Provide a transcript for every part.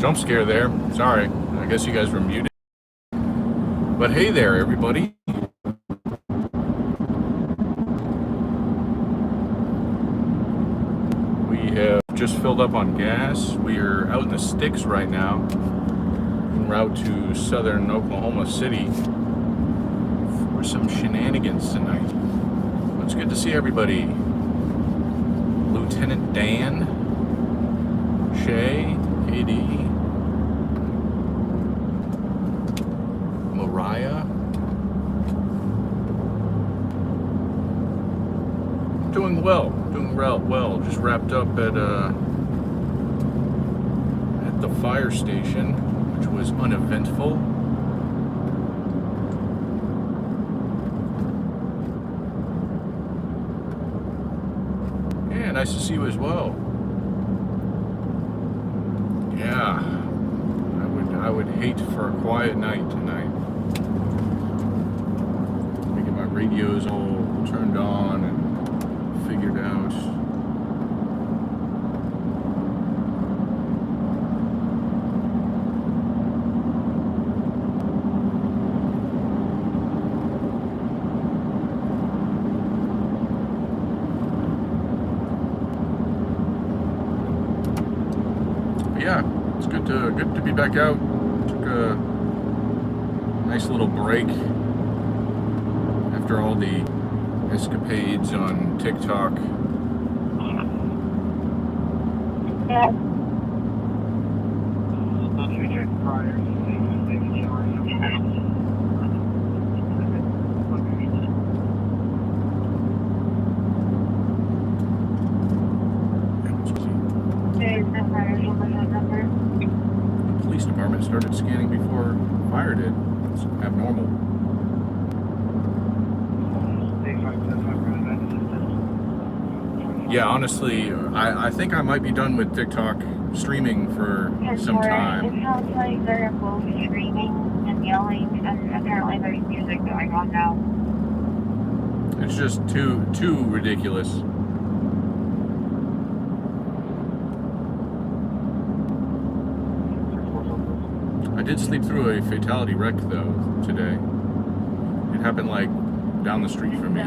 Jump scare there. Sorry. I guess you guys were muted. But hey there, everybody. We have just filled up on gas. We are out in the sticks right now, en route to southern Oklahoma City for some shenanigans tonight. It's good to see everybody. Lieutenant Dan, Shay, KD, Mariah. Doing well. Just wrapped up at the fire station, which was uneventful. Yeah, nice to see you as well. Yeah, I would hate for a quiet night tonight. Let me get my radios all turned on and figured out. Yeah, it's good to be back out. Took a nice little break after all the escapades on TikTok. The police department started scanning before fire did. It's abnormal. Yeah, honestly, I think I might be done with TikTok streaming for some time. It sounds like they're both screaming and yelling, and apparently there's music going on now. It's just too ridiculous. I did sleep through a fatality wreck though today. It happened like down the street from me.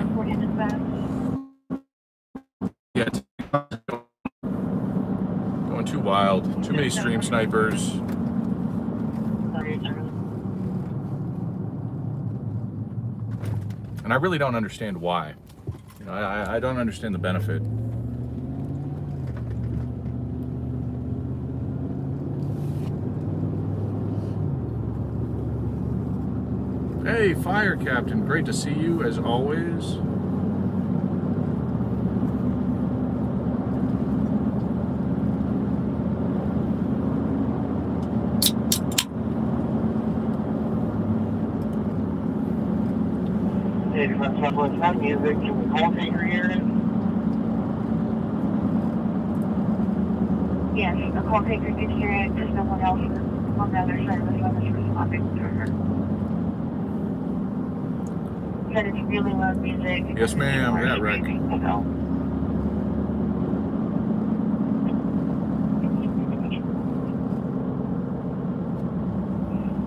Yeah, it's going too wild. Too many stream snipers. And I really don't understand why. You know, I don't understand the benefit. Hey, Fire Captain, great to see you as always. Hey, what's that music? Can we call Taker here? Yes, the call taker did hear it, because someone else on the other side of the phone is responding to her. Said it's really loud music. Yes, ma'am. Yeah, right.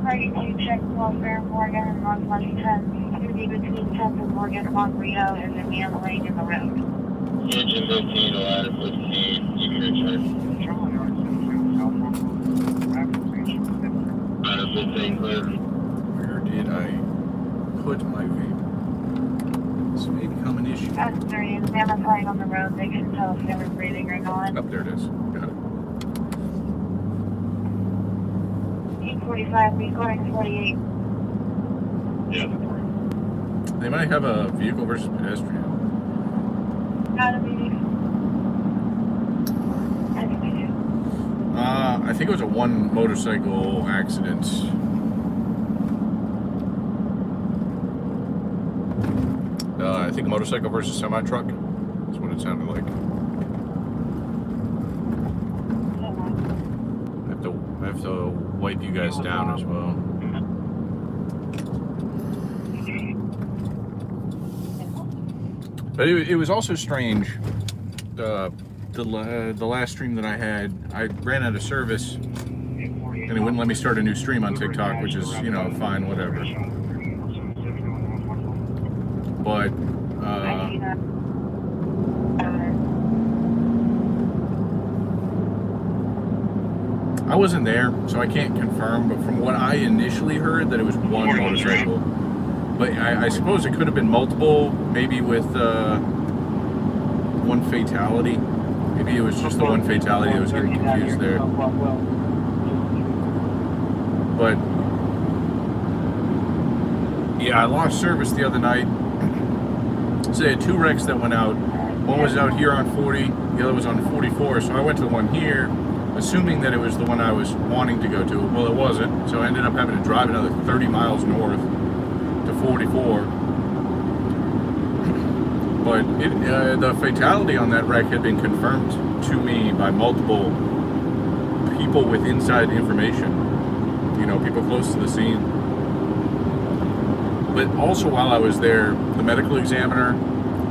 Ready to check welfare Morgan and Northwest 10. To be between 10th and Morgan on Rio is immediately in the road. Engine 15, ladder 15, you can return. Ladder 15, clear. Where did I put my vape? This may become an issue. As there is identified on the road, they can tell if they were breathing or not. Oh, there it is. Got it. 845, recording 48. Yeah. They might have a vehicle versus pedestrian. Not a meeting. I think they do. I think it was a one motorcycle accident. I think a motorcycle versus semi-truck. That's what it sounded like. I have to wipe you guys down as well. But it was also strange. The last stream that I had, I ran out of service And he wouldn't let me start a new stream on TikTok, which is, you know, fine, whatever. But, I see that. I wasn't there, so I can't confirm, but from what I initially heard, that it was one motorcycle. But I suppose it could have been multiple, maybe with one fatality. Maybe it was just the one fatality that was getting confused there. But, yeah, I lost service the other night. So they had two wrecks that went out. One was out here on 40, the other was on 44, so I went to the one here, assuming that it was the one I was wanting to go to. Well, it wasn't, so I ended up having to drive another 30 miles north to 44. But the fatality on that wreck had been confirmed to me by multiple people with inside information, you know, people close to the scene. But also while I was there, the medical examiner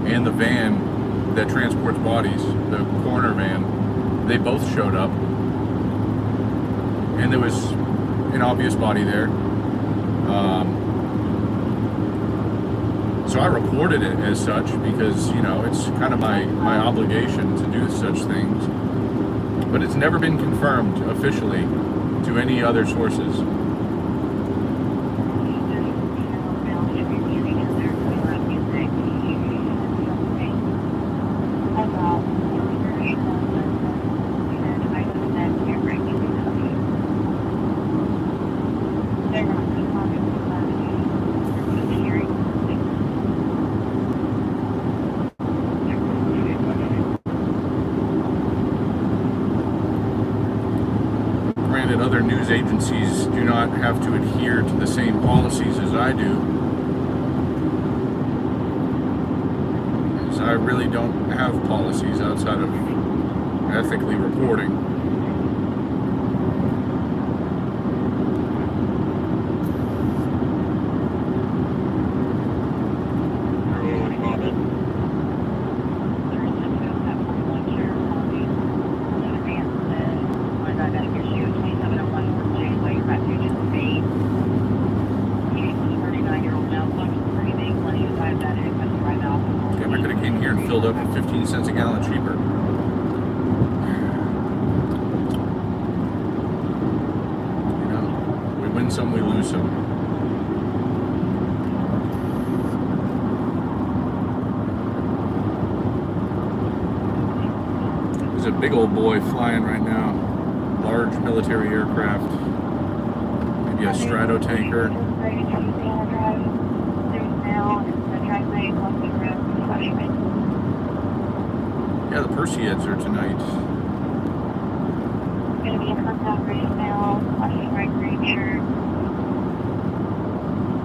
and the van that transports bodies, the coroner van, they both showed up. And there was an obvious body there. So I reported it as such because, you know, it's kind of my obligation to do such things. But it's never been confirmed officially to any other sources. Granted, other news agencies do not have to adhere to the same policies as I do, as I really don't have policies outside of ethically reporting. Filled up at 15 cents a gallon cheaper. You know, we win some, we lose some. There's a big old boy flying right now. Large military aircraft. Maybe a strato tanker. Yeah, the Perseids are tonight. Going to be a contact race now, flashing right green shirt.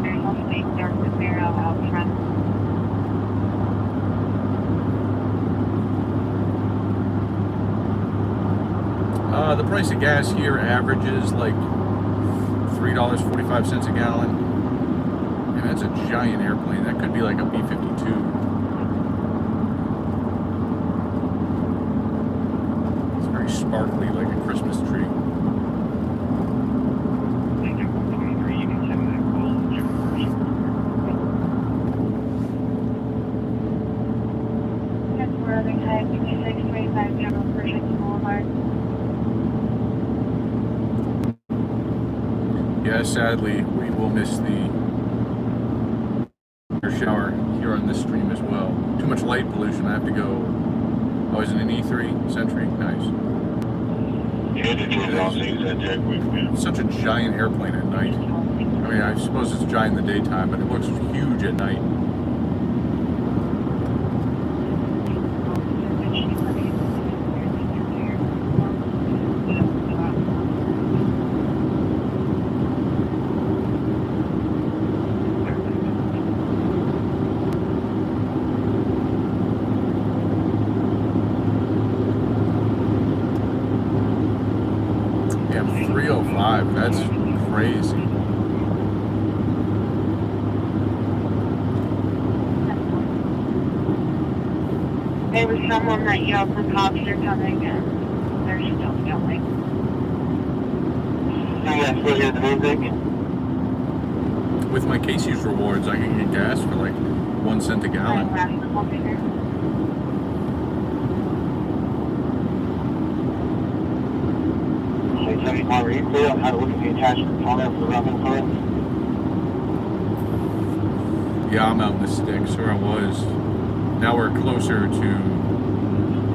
There's also a dark Vivero out front. The price of gas here averages like $3.45 a gallon. And that's a giant airplane. That could be like a B-52. Sparkly like a Christmas tree. That's where other type 2625 General Pershing Boulevard. Yeah, sadly, we will miss the shower here on this stream as well. Too much light pollution. I have to go. Oh, is it an E3 Century? Nice. It's such a giant airplane at night. I mean, I suppose it's giant in the daytime, but it looks huge at night. Yeah, 305, that's crazy. There was someone that yelled the cops are coming and they're still going. still hear the music? With my Casey's rewards, I can get gas for like 1 cent a gallon. Are you clear on how to look at the attachments on there for the routing cards? Yeah, I'm out in the sticks, or I was. Now we're closer to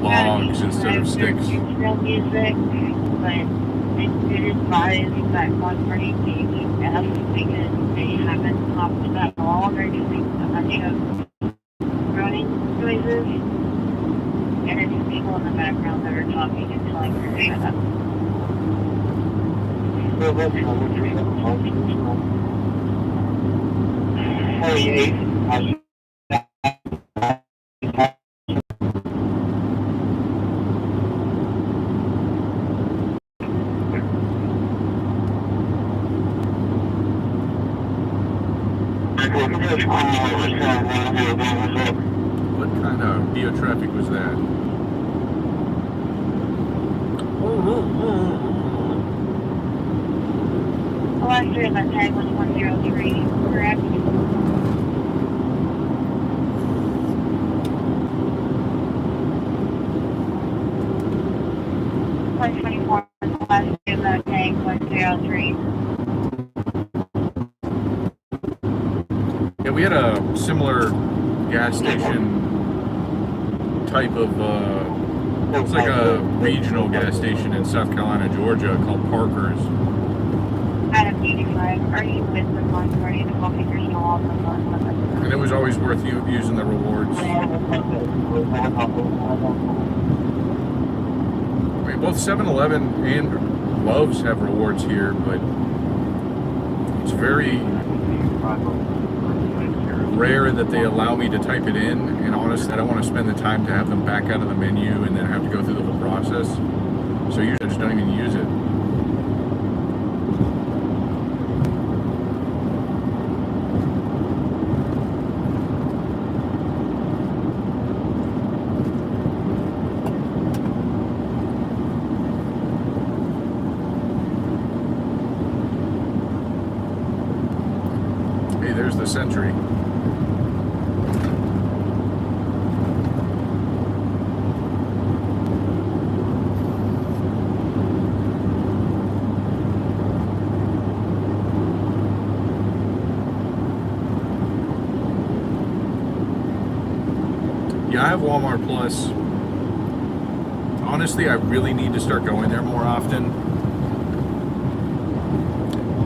logs instead of sticks. It's real music, but it is advised that one party being gas because they haven't stopped that all. They're doing a bunch of running noises, and it's people in the background that are talking and telling her to shut up. 48. What kind of geo traffic was that? The last three of that tag was 103, correct? .24, the last three of that tag, 103. Yeah, we had a similar gas station type of, it's like a regional gas station in South Carolina, Georgia called Parker's. Adam 85, are you with the one party to call fingers no all the phone with us? And it was always worth using the rewards. I mean, both 7-Eleven and Love's have rewards here, but it's very rare that they allow me to type it in, and honestly, I don't want to spend the time to have them back out of the menu and then have to go through the whole process. So usually I just don't even use it. Hey, there's the Sentry. Yeah, I have Walmart Plus. Honestly, I really need to start going there more often.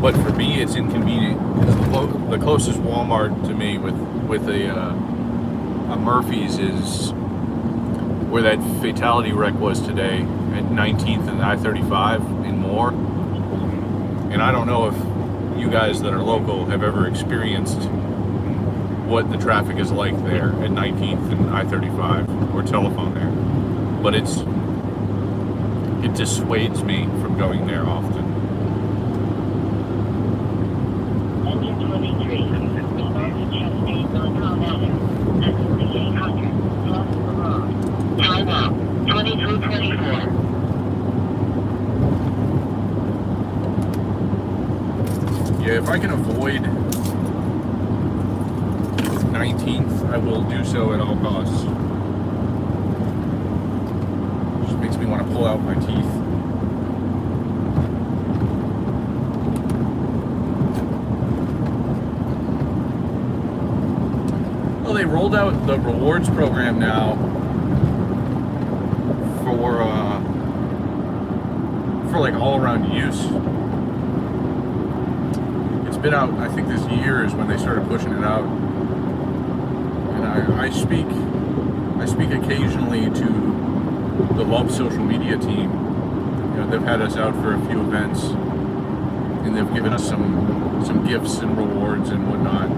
But for me, it's inconvenient because the closest Walmart to me with a Murphy's is where that fatality wreck was today at 19th and I-35 in Moore. And I don't know if you guys that are local have ever experienced what the traffic is like there at 19th and I-35 or telephone there. But it dissuades me from going there often. Engine 23, Chastain, Colorado, at 4800, off the road. Time out, 2324. Yeah, if I can avoid 19th, I will do so at all costs. Just makes me want to pull out my teeth. Well, they rolled out the rewards program now for like all around use. It's been out, I think this year is when they started pushing it out. I speak occasionally to the Love social media team. You know, they've had us out for a few events, and they've given us some gifts and rewards and whatnot.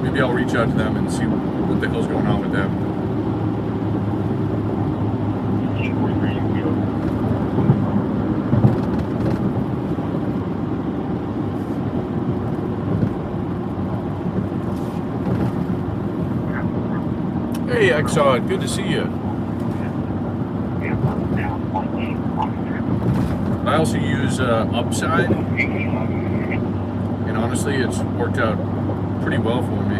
Maybe I'll reach out to them and see what the hell's going on with them. Hey, Exxon, good to see you. I also use Upside, and honestly, it's worked out pretty well for me.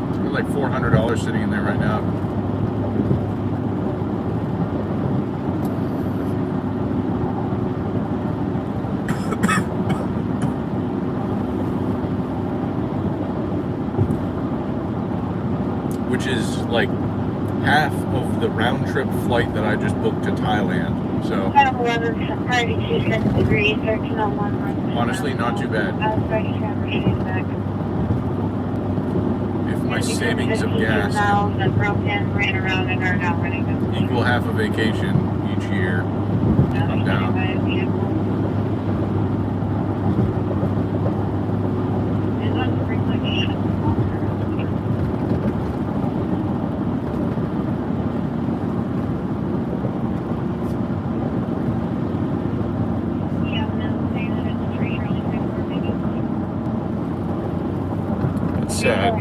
I've got like $400 sitting in there right now. Which is like half of the round trip flight that I just booked to Thailand. So honestly, not too bad. If my savings of gas equal half a vacation each year, I'm down. Sad.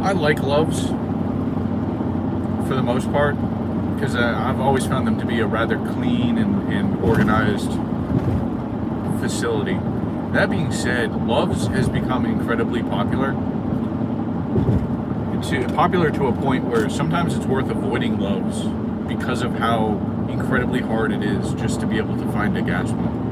I like Loves for the most part because I've always found them to be a rather clean and organized facility. That being said, Loves has become incredibly popular. It's popular to a point where sometimes it's worth avoiding Loves because of how incredibly hard it is just to be able to find a gas pump.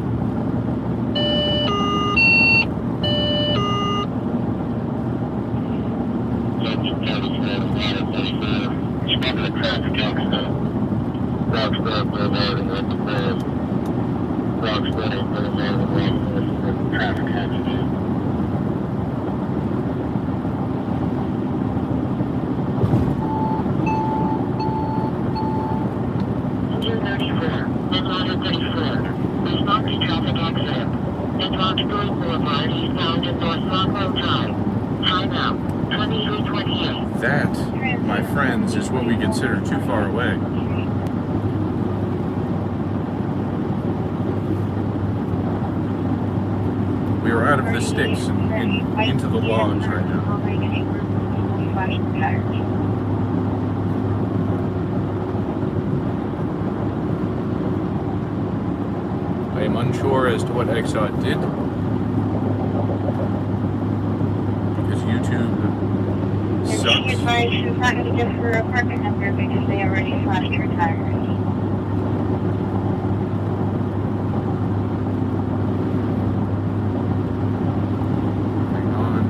That, my friends, is what we consider too far away. We are out of the sticks and into the logs right now. I am unsure as to what Exxon did because YouTube sucks. She's not going to give her apartment number because they already slashed her tires. Hang on.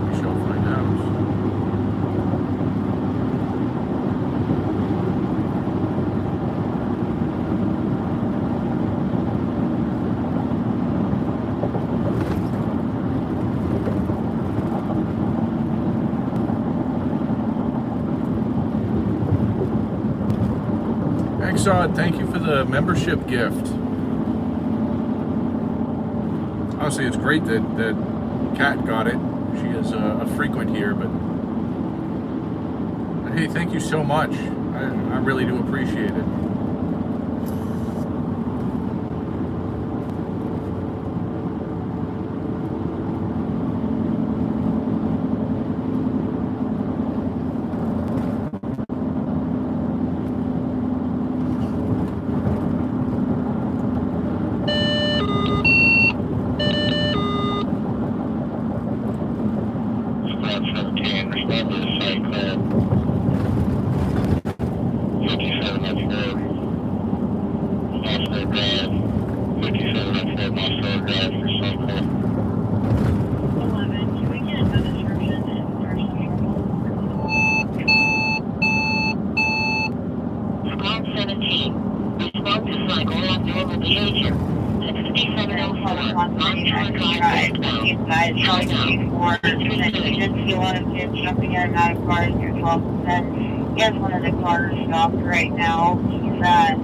We shall find out. Exod, thank you for the membership gift. Honestly, it's great that Kat got it. She is a frequent here, but hey, thank you so much. I really do appreciate it. Yes, one of the cars stopped right now. He's at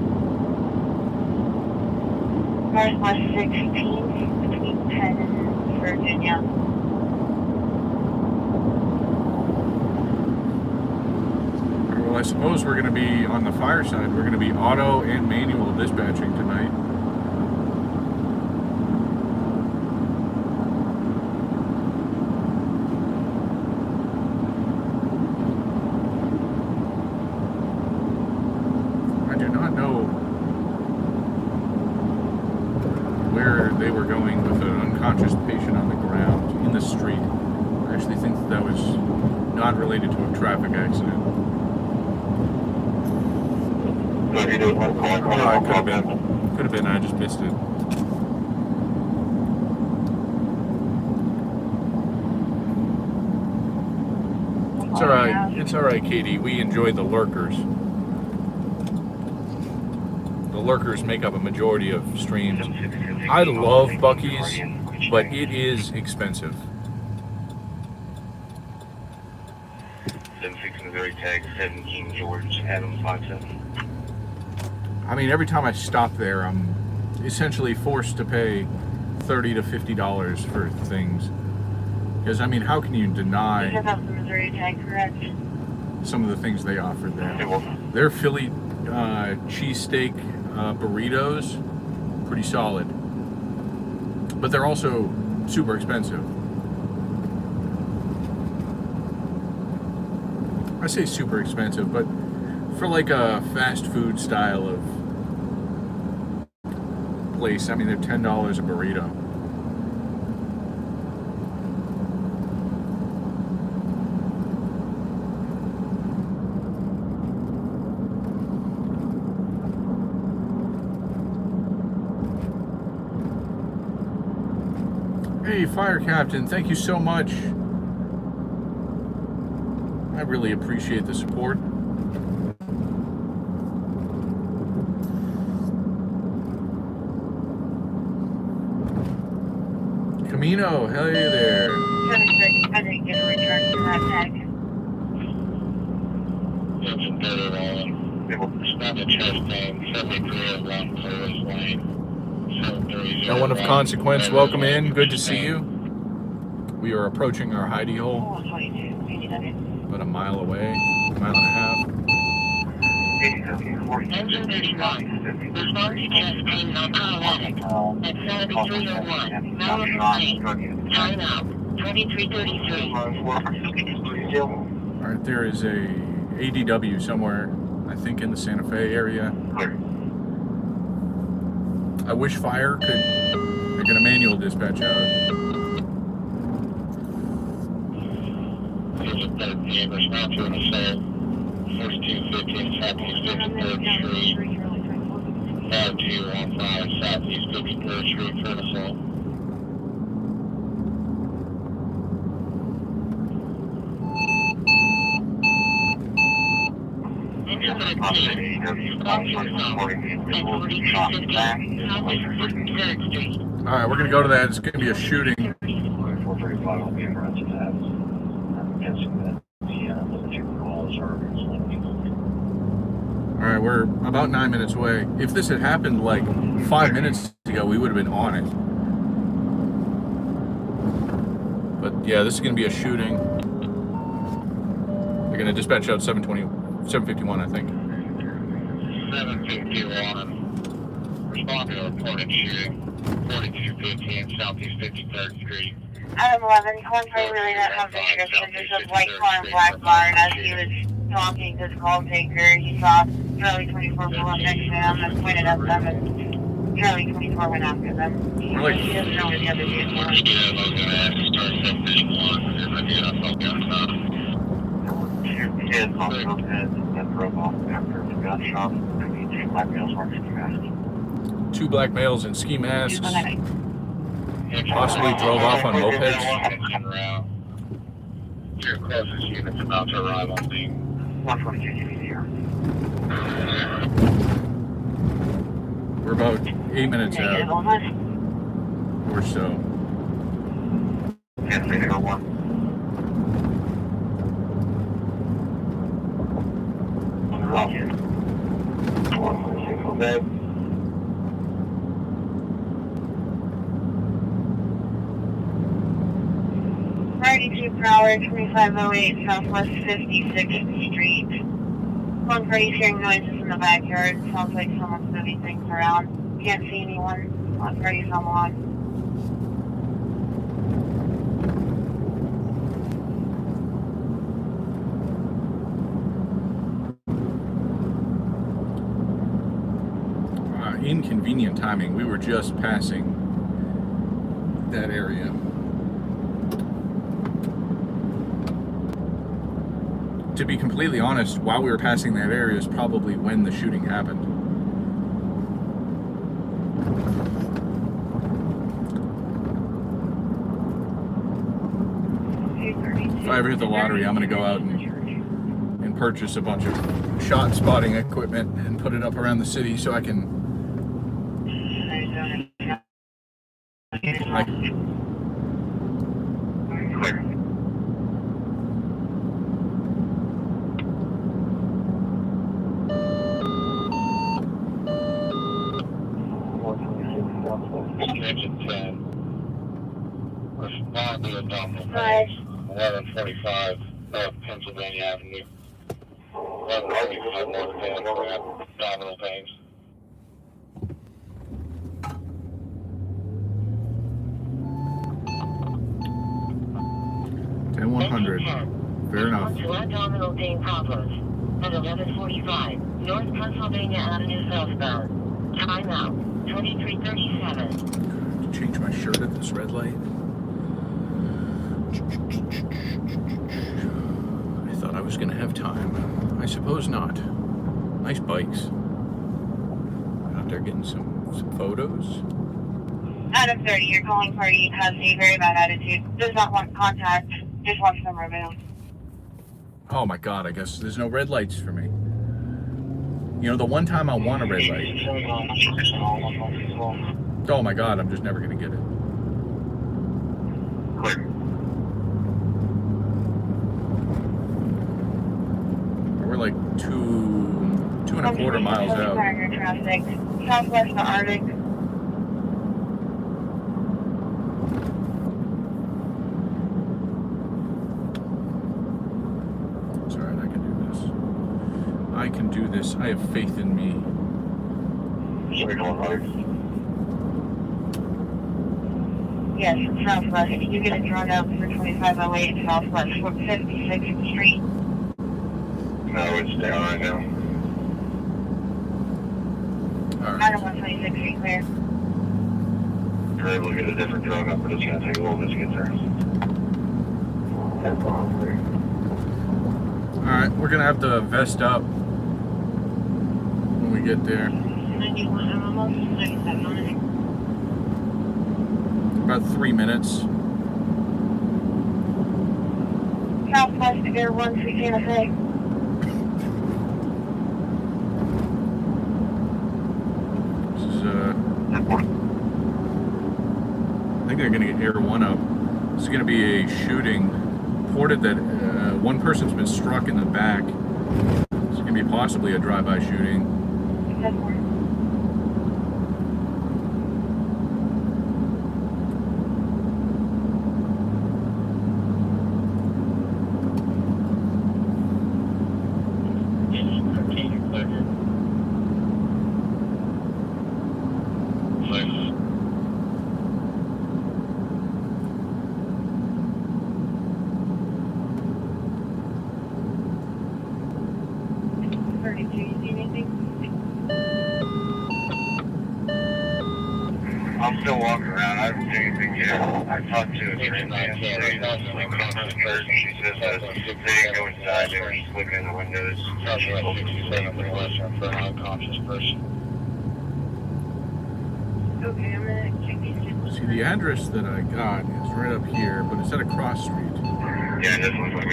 Northwest 16th between Penn and Virginia. Well, I suppose we're going to be on the fire side. We're going to be auto and manual dispatching tonight. not know where they were going with an unconscious patient on the ground in the street. I actually think that was not related to a traffic accident. So you didn't want to call? Oh, it could have been. Could have been. I just missed it. It's all right. It's all right, Katie. We enjoy the lurkers. The lurkers make up a majority of streams. I love Buc-ee's, but it is expensive. 76 Missouri tag 17 George Adams 57. I mean, every time I stop there, I'm essentially forced to pay $30 to $50 for things. Because, I mean, how can you deny You have the Missouri tag, correct? some of the things they offered there? Their Philly cheesesteak burritos, pretty solid. But they're also super expensive. I say super expensive, but for like a fast food style of place, I mean, they're $10 a burrito. Hey, Fire Captain, thank you so much. I really appreciate the support. Camino, hell yeah there. 76, I didn't get a return for that tag. Stop at chest lane, 73 along Close Lane. No one of consequence, welcome in. Good to see you. We are approaching our hidey hole. 122, About a mile away, a mile and a half. Engine 39. Respond to chest lane number 11 at 7301 Mountain Lane. Time out 2333. Alright, there is a ADW somewhere, I think in the Santa Fe area. I wish fire could get a manual dispatch out. Respond to an assault. 4215 Southeast 53rd Street. 5215 Southeast 53rd Street for an assault. Alright, we're gonna go to that. It's gonna be a shooting. 435 will be in Russell Tabs. I'm guessing that the military calls are Alright, we're about 9 minutes away. If this had happened like 5 minutes ago, we would have been on it. But yeah, this is gonna be a shooting. They're gonna dispatch out 751, I think. 751. Respond to a reported shooting. 4215 Southeast 53rd Street. Adam 11, calling for a really not have description. There's a white car and black car, and as he was talking to the call taker, he saw Charlie 24 pull up next to him and pointed at them, and Charlie 24 went after them. He doesn't know where the other two were. Kids on the head that drove off after the gunshot. I mean, 2 black males wearing ski masks. 2 black males in ski masks. Possibly drove off on mopeds. Your closest unit's about to arrive on scene. 122 here. We're about 8 minutes Negative out, almost. or so. 10-1. Roger. 146 obey. per hour, 2508 Southwest 56th Street. One party's hearing noises in the backyard. Sounds like someone's moving things around. Can't see anyone. One party's home alone. inconvenient timing. We were just passing that area. To be completely honest, while we were passing that area is probably when the shooting happened. If I ever hit the lottery, I'm going to go out and purchase a bunch of shot spotting equipment and put it up around the city so I can... Respond to the Domino Hi. 1145 North Pennsylvania Avenue. 1145 North Pennsylvania Avenue. Domino Pains. 100. Fair enough. To Domino Pain Complex at 1145 North Pennsylvania Avenue southbound. Time out 2337. Change my shirt at this red light. I thought I was going to have time. I suppose not. Nice bikes. Out there getting some photos. Adam 30, your calling party has a very bad attitude. Does not want contact. Just wants them removed. Oh my god, I guess there's no red lights for me. You know, the one time I want a red light. Oh my god, I'm just never going to get it. We're like two and a quarter miles out. Traffic. Southwest to Arctic. It's alright, I can do this. I can do this. I have faith in me. Yes, southwest. You get it drawn out for 2508 southwest, 56th Street. No, it's down right now. Alright. Adam 126th Street clear. We're able to get a different drone up, but it's going to take a little bit to get there. Alright, we're going to have to vest up when we get there. 91, I'm almost 97 on it. About 3 minutes. Southwest Air 1 Santa Fe. This is, I think they're going to get Air 1 up. This is going to be a shooting. Reported that one person's been struck in the back. It's going to be possibly a drive-by shooting. I'm still walking around. I haven't seen anything yet. I talked to a train yesterday. Unconscious person. She says that they didn't go inside. They were just looking in the windows. Southwest 67 for an unconscious person. Okay, I'm gonna check these. See, the address that I got is right up here, but it's at a cross street. Yeah, this one's like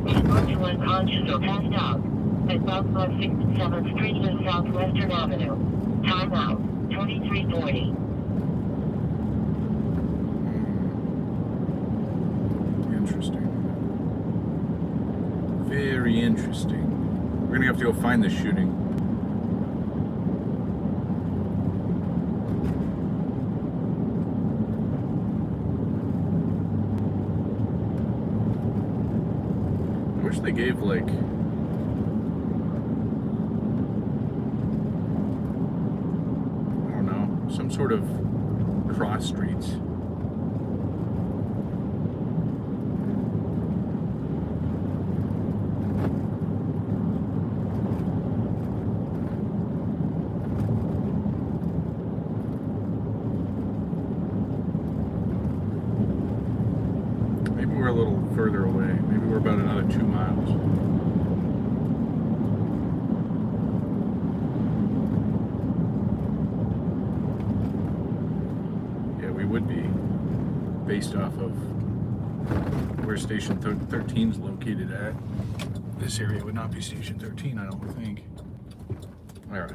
Respond to unconscious or passed out at Southwest 67th Street and Southwestern Avenue. Time out 2340. Interesting. Very interesting. We're gonna have to go find this shooting. I wish they gave like some sort of cross streets. further away. Maybe we're about another 2 miles. Yeah, we would be, based off of where Station 13 is located at. This area would not be Station 13, I don't think. All right.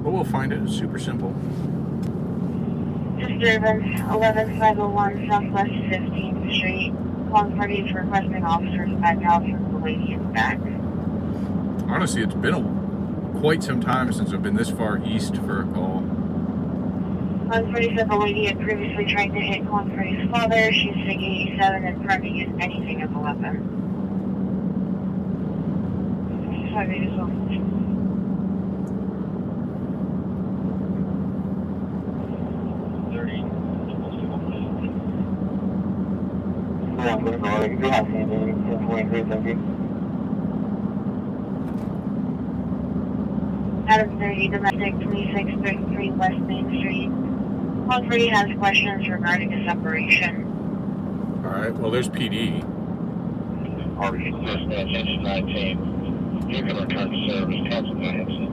Well, we'll find it. It's super simple. Disturbance 11501 Southwest 15th Street. Calling parties requesting officers back out since the lady is back. Honestly, it's been quite some time since I've been this far east for a call. Calling party said the lady had previously tried to hit calling party's father. She's 87 and tried to use anything as a weapon. Sorry, just one. Adam 30, domestic 2633 West Main Street. Calling party has questions regarding a separation. All right. Well, there's PD. Harvey, attention 19. You can return to service, cancel my exit.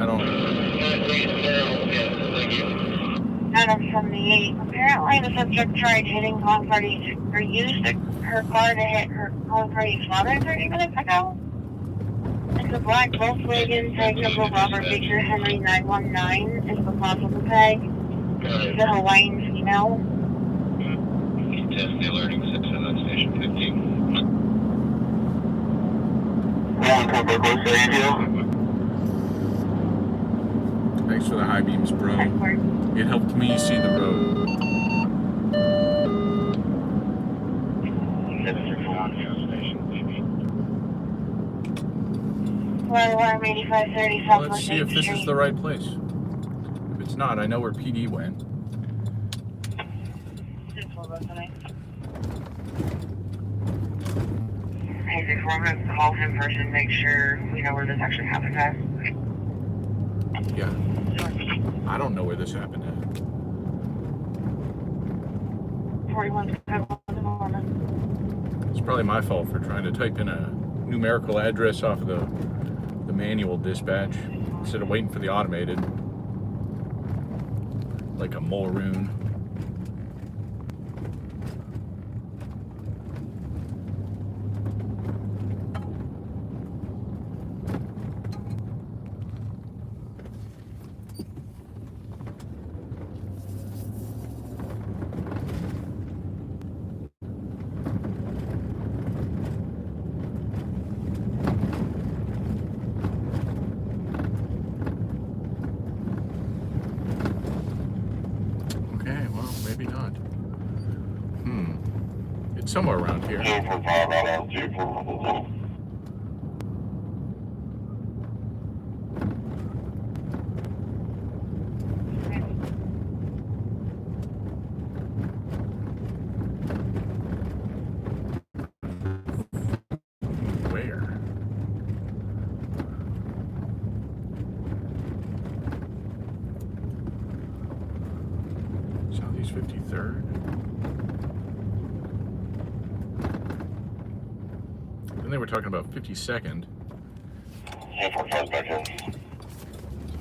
I don't. Adam 78. Apparently, the subject tried hitting calling parties or used her car to hit her calling party's father 30 minutes ago. It's a black Volkswagen, tag number Robert Baker Henry 919 is the possible tag. It's a Hawaiian female. Test the alerting system at Station 15. Thanks for the high beams, bro. It helped me see the road. Alarm 8530 Well, Southwest let's see if this is the right place. If it's not, I know where PD went. We're going to call him first and make sure we know where this actually happened at. Yeah. I don't know where this happened at. 41 It's probably my fault for trying to type in a numerical address off of the manual dispatch instead of waiting for the automated. Like a moroon. Maybe not. It's somewhere around here. Where? Southeast 53rd. Then they were talking about 52nd. I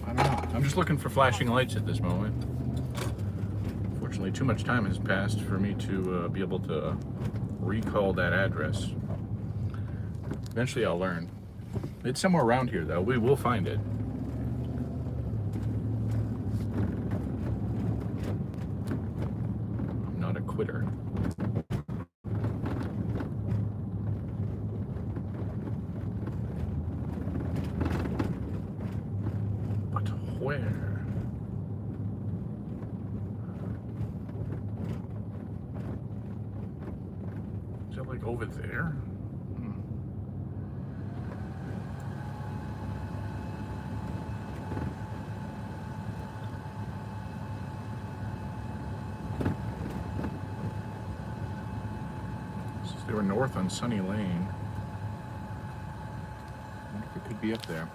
don't know. I'm just looking for flashing lights at this moment. Fortunately, too much time has passed for me to be able to recall that address. Eventually I'll learn. It's somewhere around here, though. We will find it. I'm not a quitter. But where? Is that like over there? They were north on Sunny Lane. I wonder if it could be up there.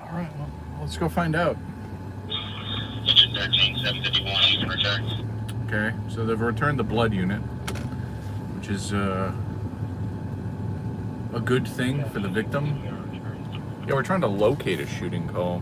All right, well, let's go find out. 13-751, you can return. Okay, so they've returned the blood unit, which is a good thing for the victim. Yeah, we're trying to locate a shooting call.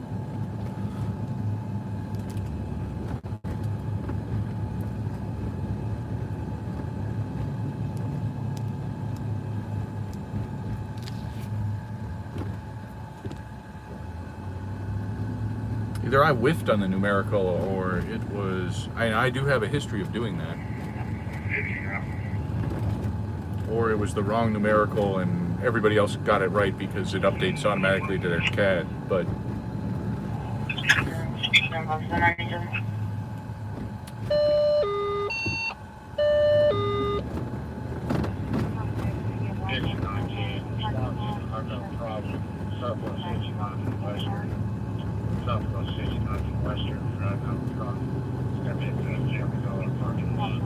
Either I whiffed on the numerical or it was... I do have a history of doing that. Or it was the wrong numerical and everybody else got it right because it updates automatically to their CAD, but... Southwest 69 from Western, drive out the truck. Step into the $0 parking lot.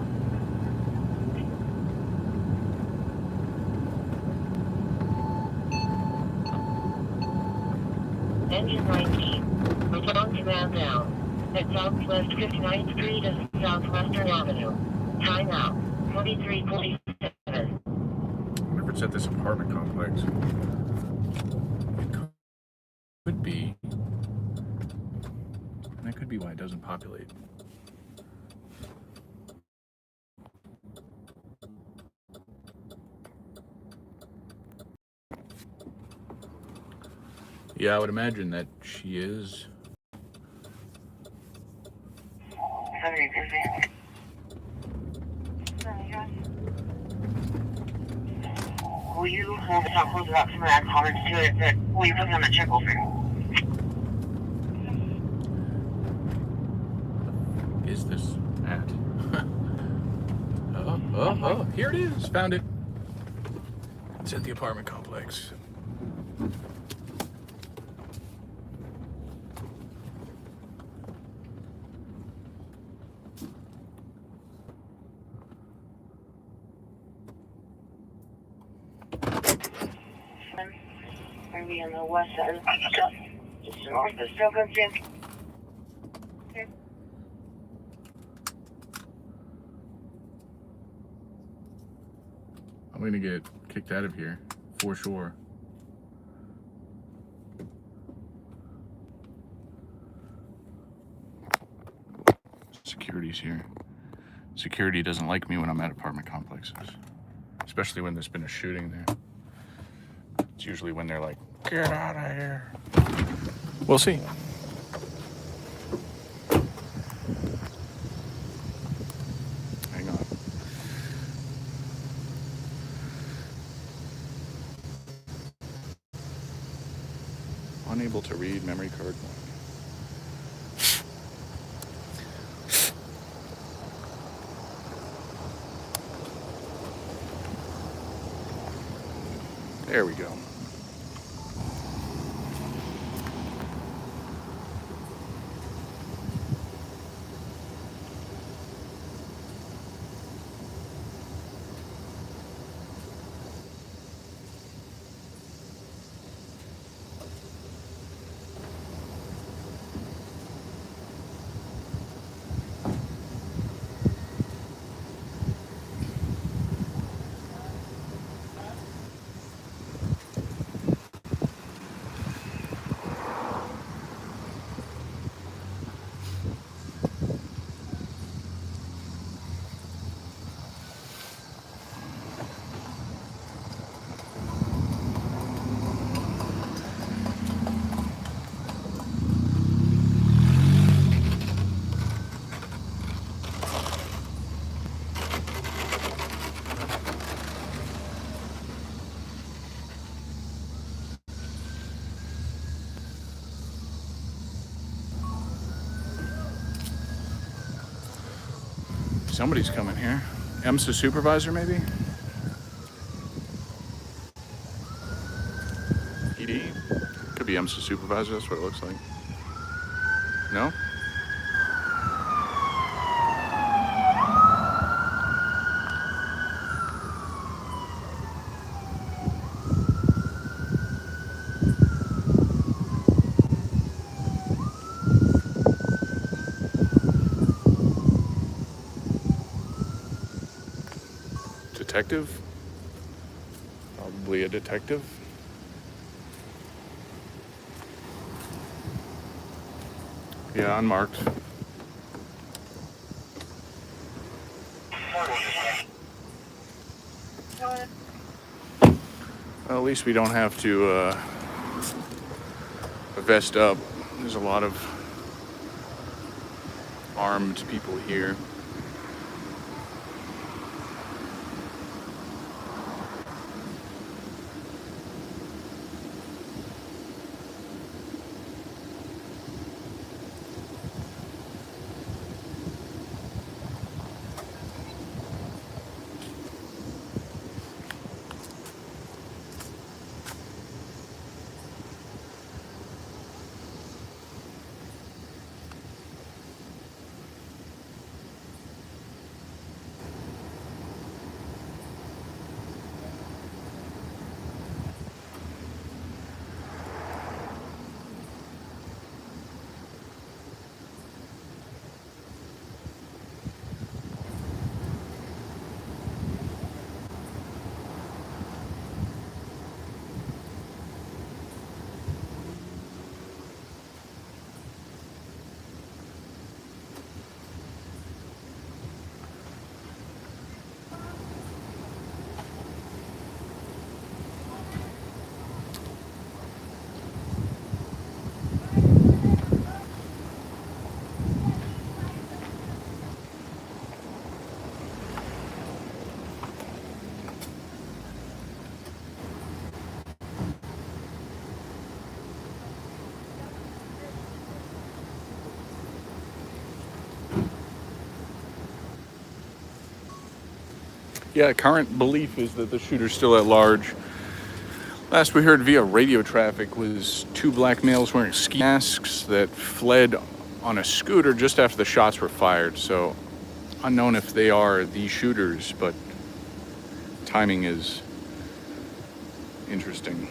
Engine 19. Return command down. At Southwest 59th Street and Southwestern Avenue. Time out. 4347. I wonder if it's at this apartment complex. It could be. That could be why it doesn't populate. Yeah, I would imagine that she is. Will you hold the top close about some of that comments to it that will you put me on the check over? Is this at? Oh, here it is. Found it. It's at the apartment complex. Are we on the west side? Just north of Stockholm, Jim. Okay. I'm gonna get kicked out of here, for sure. Security's here. Security doesn't like me when I'm at apartment complexes, especially when there's been a shooting there. It's usually when they're like, get out of here. We'll see. Hang on. Unable to read memory card 1. There we go. Somebody's coming here. EMSA supervisor, maybe? PD? Could be EMSA supervisor, that's what it looks like. No? Detective? Probably a detective. Yeah, unmarked. Well, at least we don't have to vest up. There's a lot of armed people here. Yeah, current belief is that the shooter's still at large. Last we heard via radio traffic was 2 black males wearing ski masks that fled on a scooter just after the shots were fired. So unknown if they are the shooters, but timing is interesting.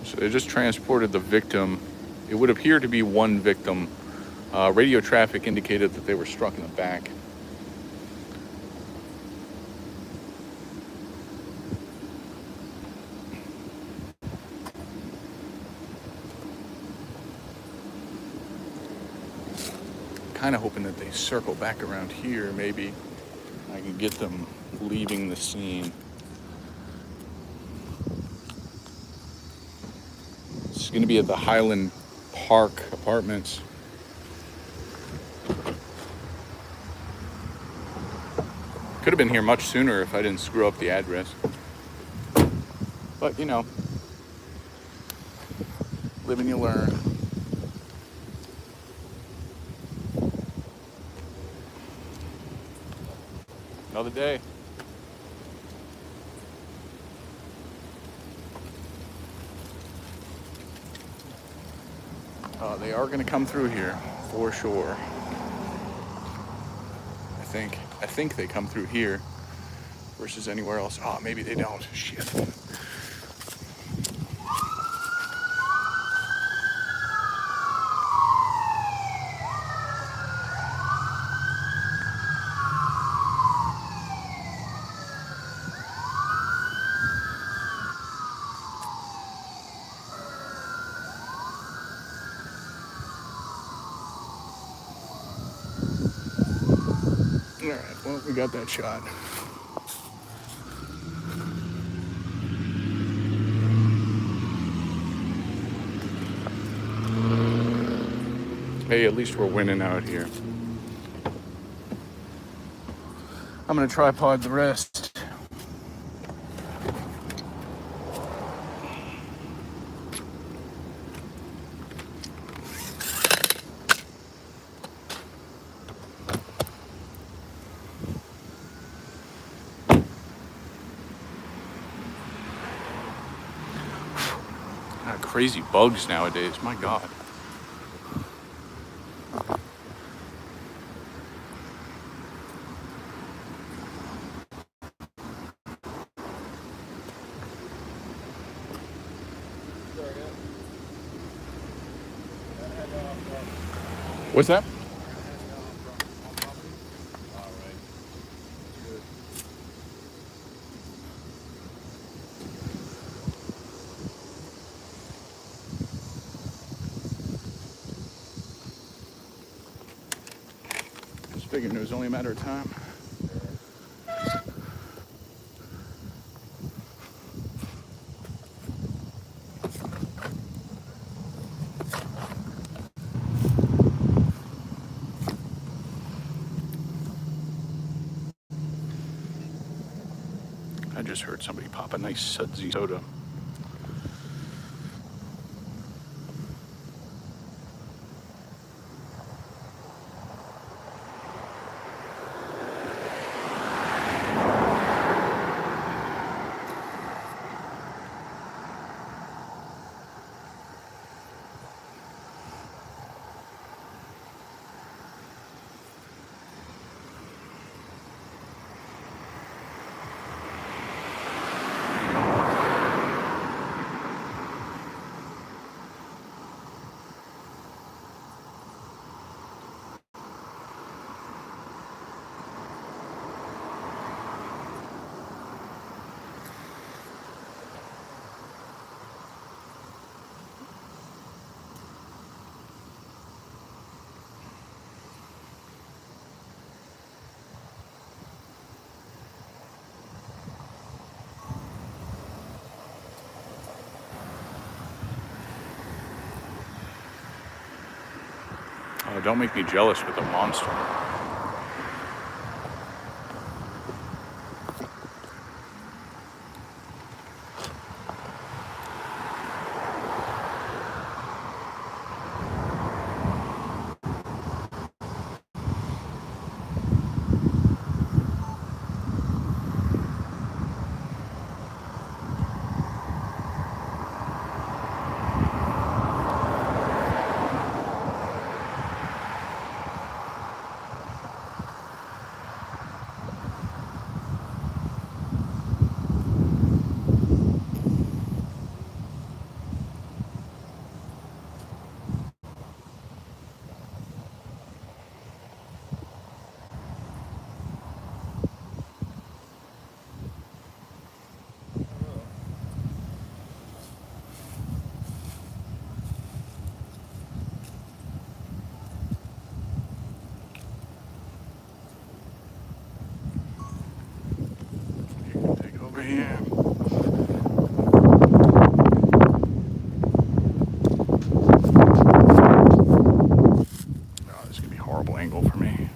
So they just transported the victim. It would appear to be one victim. Radio traffic indicated that they were struck in the back. Kind of hoping that they circle back around here. Maybe I can get them leaving the scene. It's going to be at the Highland Park Apartments. Could have been here much sooner if I didn't screw up the address. But, you know, live and you learn. Another day. They are going to come through here for sure. I think they come through here versus anywhere else. Oh, maybe they don't. Shit. All right, well, we got that shot. Hey, at least we're winning out here. I'm gonna tripod the rest. crazy bugs nowadays. My God. What's that? Just figured it was only a matter of time. I just heard somebody pop a nice sudsy soda. Oh, don't make me jealous with a monster. Take over here. Oh, this is gonna be a horrible angle for me.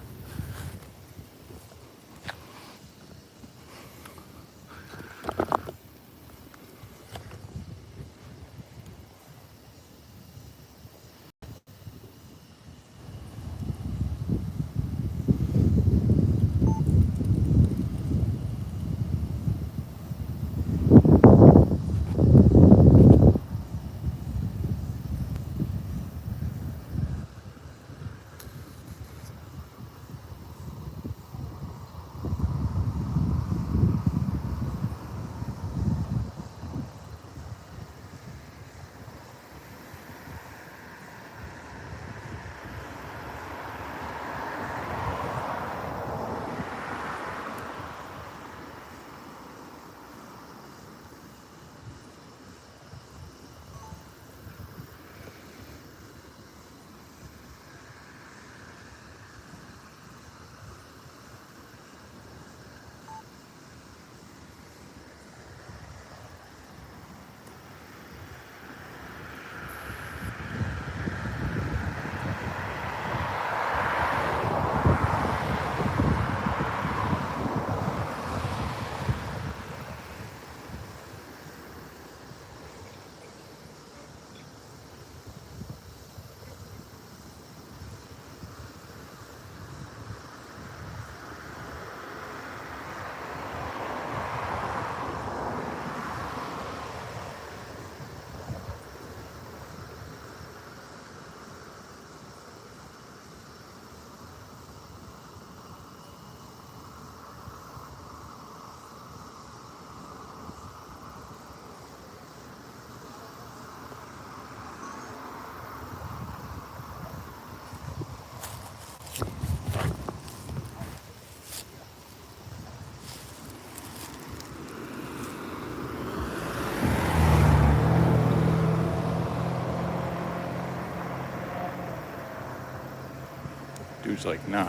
Dude's like, nah.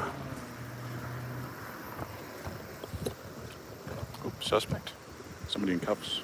Oh, suspect. Somebody in cuffs.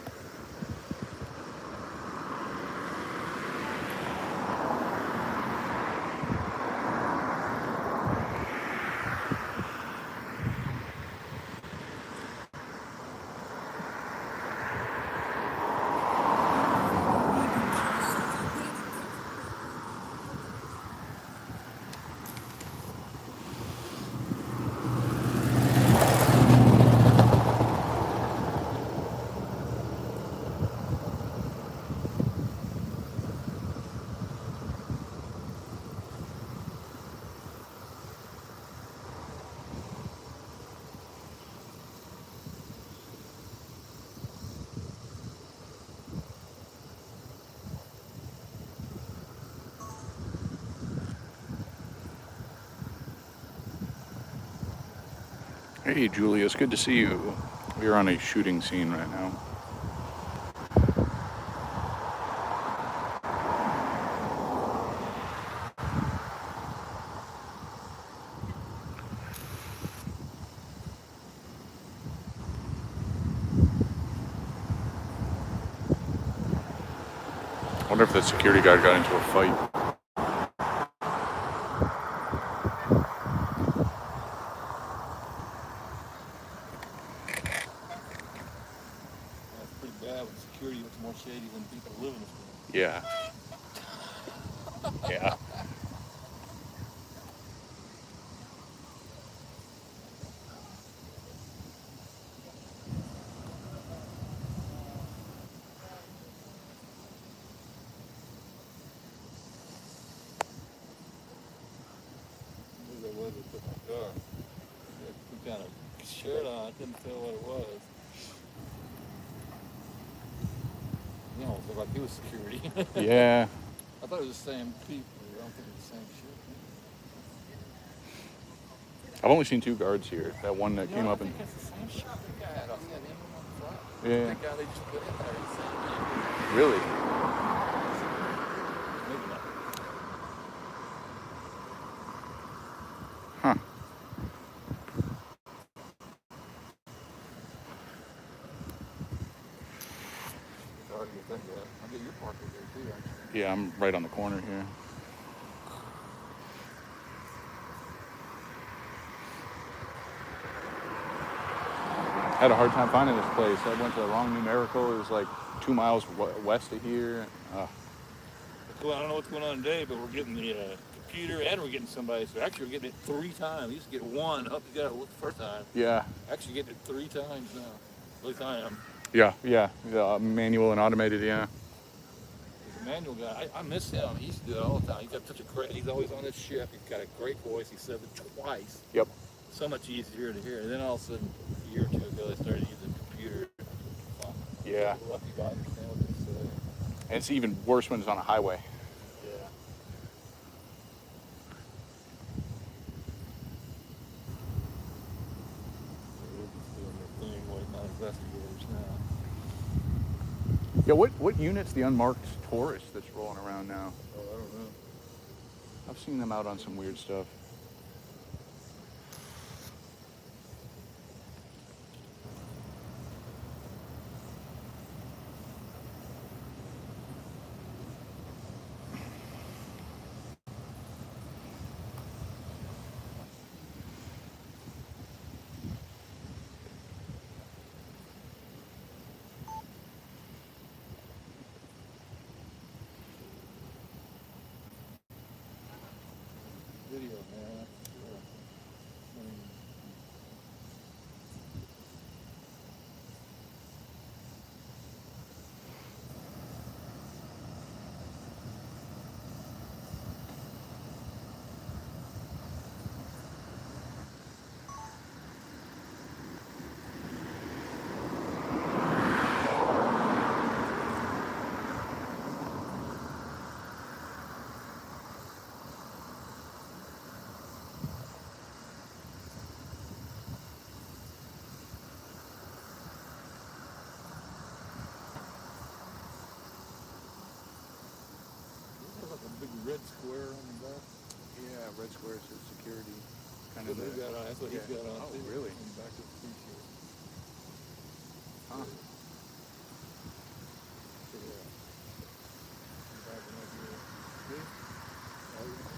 Hey, Julia, it's good to see you. We're on a shooting scene right now. I wonder if the security guard got into a fight. That's pretty bad when security looks more shady than people who live in this world. Yeah. Yeah. Who that was that took my car? He had some kind of shirt on. I couldn't tell what it was. He almost looked like he was security. Yeah. I thought it was the same people. I don't think it was the same shit. I've only seen two guards here. That one that came up I and... think that's the same shit that guy had. I seen him on the front. Yeah. That guy they just put in there. He's the same guy. Really? Maybe not. Huh. It's hard to get that guy. I'll get your park over there too, actually. Yeah, I'm right on the corner here. I had a hard time finding this place. I went to the wrong numerical. It was like 2 miles west of here. Well, I don't know what's going on today, but we're getting the computer and we're getting somebody. So actually, we're getting it 3 times. We used to get one. Up, you got it the first time. Yeah. Actually, getting it 3 times now. At least I am. Yeah. Manual and automated, yeah. He's a manual guy. I miss him. He used to do it all the time. He's got such a great. He's always on this ship. He's got a great voice. He said it twice. Yep. So much easier to hear. And then all of a sudden, a year or 2 ago, they started using the computer. Well, Yeah. lucky guy understand what they say. And it's even worse when it's on a highway. Yeah. They're just doing their thing, waiting on investigators now. Yeah, what unit's the unmarked Taurus that's rolling around now? Oh, I don't know. I've seen them out on some weird stuff. Video, man. Sure. I mean, there's like a big red square on the back. Yeah, red square says security. security kind That's of. what he got on. That's what he's got on. Oh, too. really? In the back of the t-shirt. Huh. Yeah. Backing up here. See? Oh, yeah.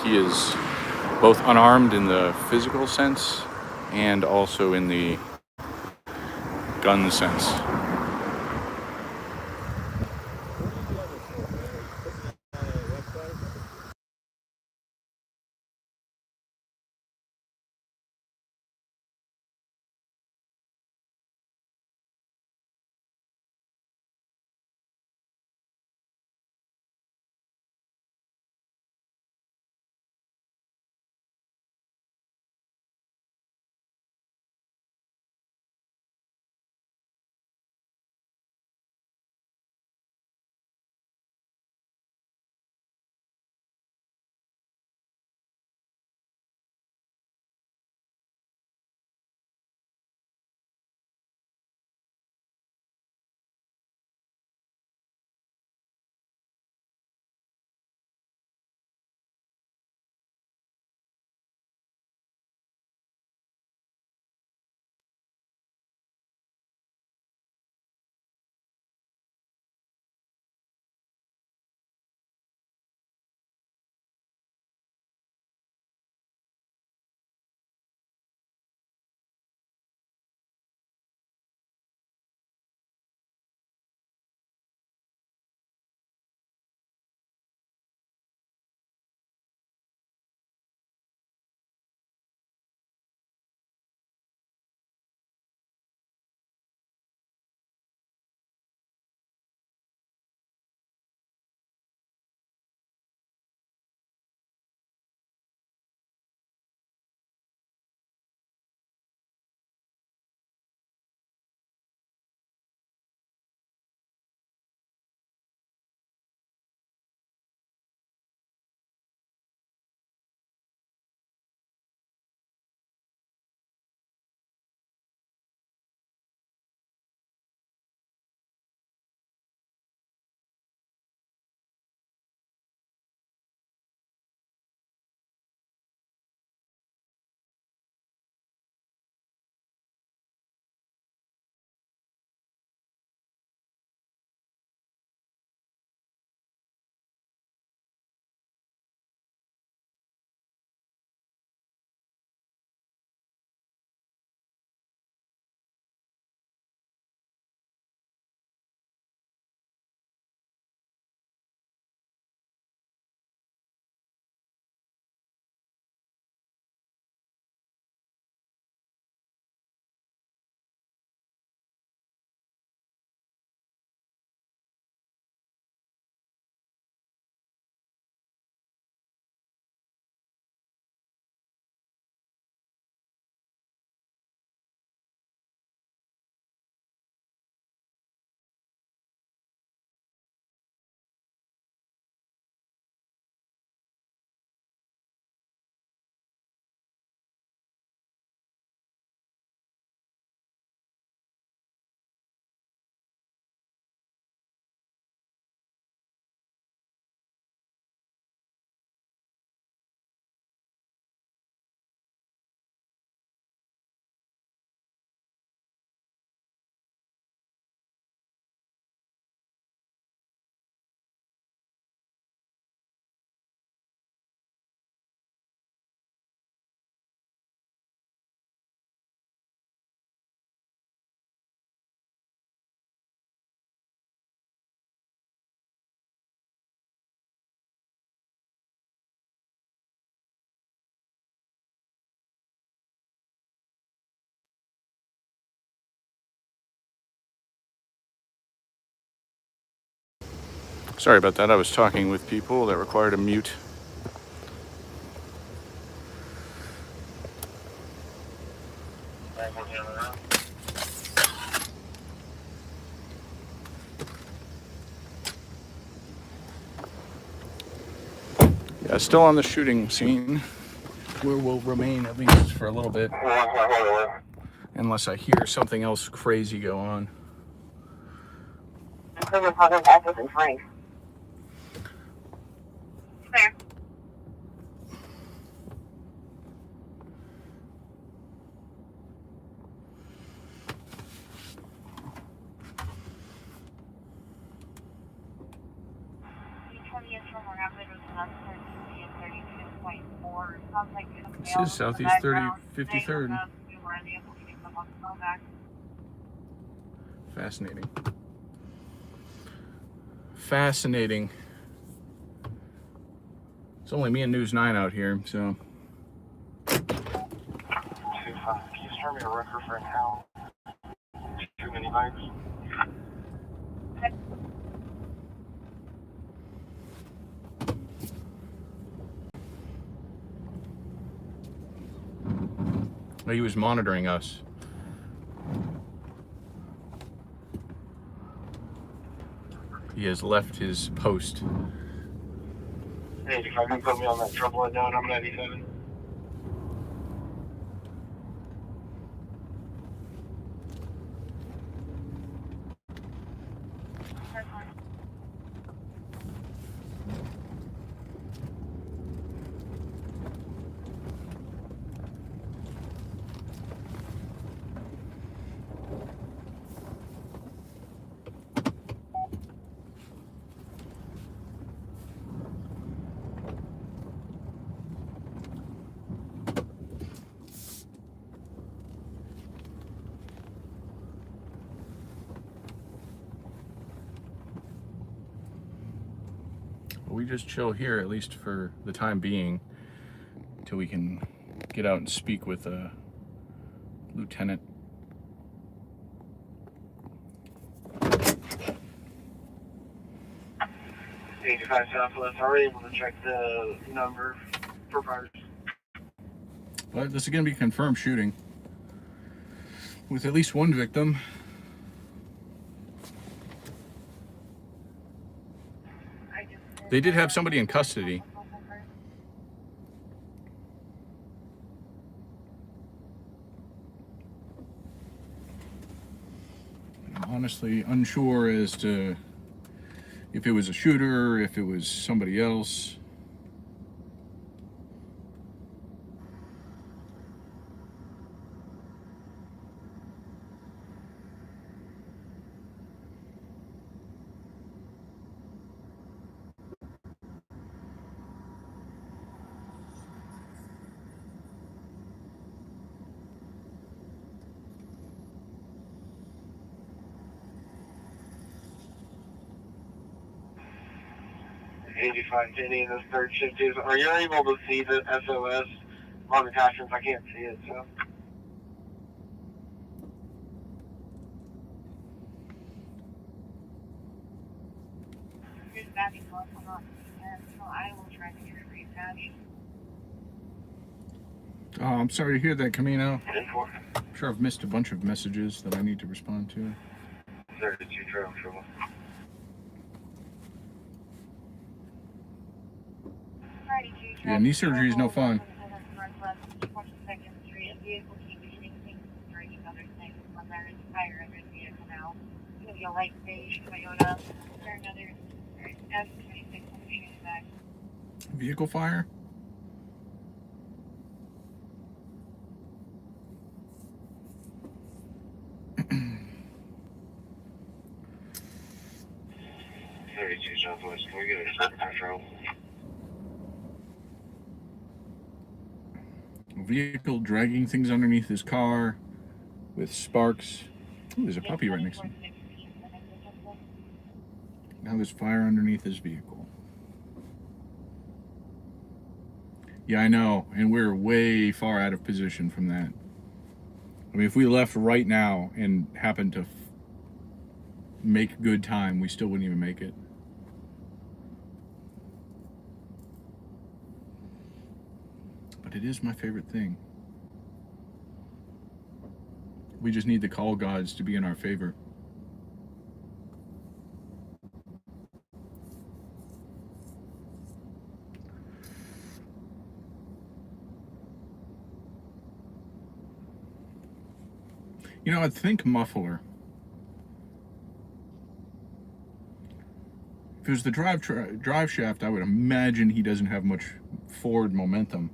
He is both unarmed in the physical sense and also in the gun sense. Sorry about that. I was talking with people that required a mute. Yeah, still on the shooting scene, where we'll remain at least for a little bit, unless I hear something else crazy go on. There. This is Southeast 53rd. Fascinating. Fascinating. It's only me and News 9 out here, so. 2-5. Can you start me a record for now? Too many bikes. He was monitoring us. He has left his post. Hey, if I can put me on that trouble I down, I'm 97. We just chill here, at least for the time being, until we can get out and speak with a lieutenant. '85 Southwest. Are we able to check the number for fires? But this is going to be confirmed shooting with at least one victim. They did have somebody in custody. I'm honestly unsure as to if it was a shooter or if it was somebody else. '85 Jenny in this third shift is. Are you able to see the SOS on attachments? I can't see it, so. I will try to get it reattached. Oh, I'm sorry to hear that, Camino. 10-4. I'm sure I've missed a bunch of messages that I need to respond to. 32 trail trouble. Yeah, knee surgery is no fun. Vehicle fire? Southwest. Can we get a certain control? Vehicle dragging things underneath his car with sparks. Ooh, there's a puppy right next to him. Now there's fire underneath his vehicle. Yeah, I know, and we're way far out of position from that. I mean, if we left right now and happened to make good time, we still wouldn't even make it. it is my favorite thing. We just need the call gods to be in our favor. You know, I'd think muffler. If it was the drive shaft, I would imagine he doesn't have much forward momentum.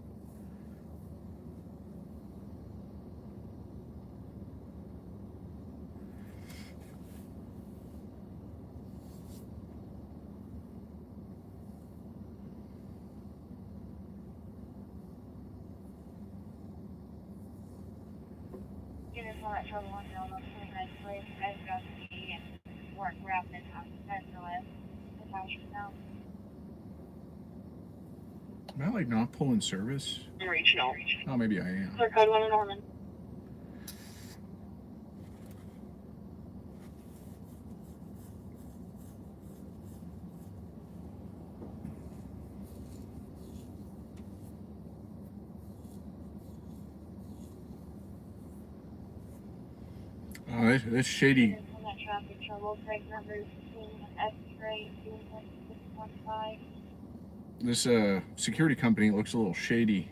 Units on that trouble on Hill, 29th place. Guys got the work rapid on Centralist. The house now. Am I like not pulling service? Regional. Oh, maybe I am. Clear code 1 in Norman. Oh, that's shady. Units on that traffic trouble. Break numbers between X-ray 2.615. This security company looks a little shady.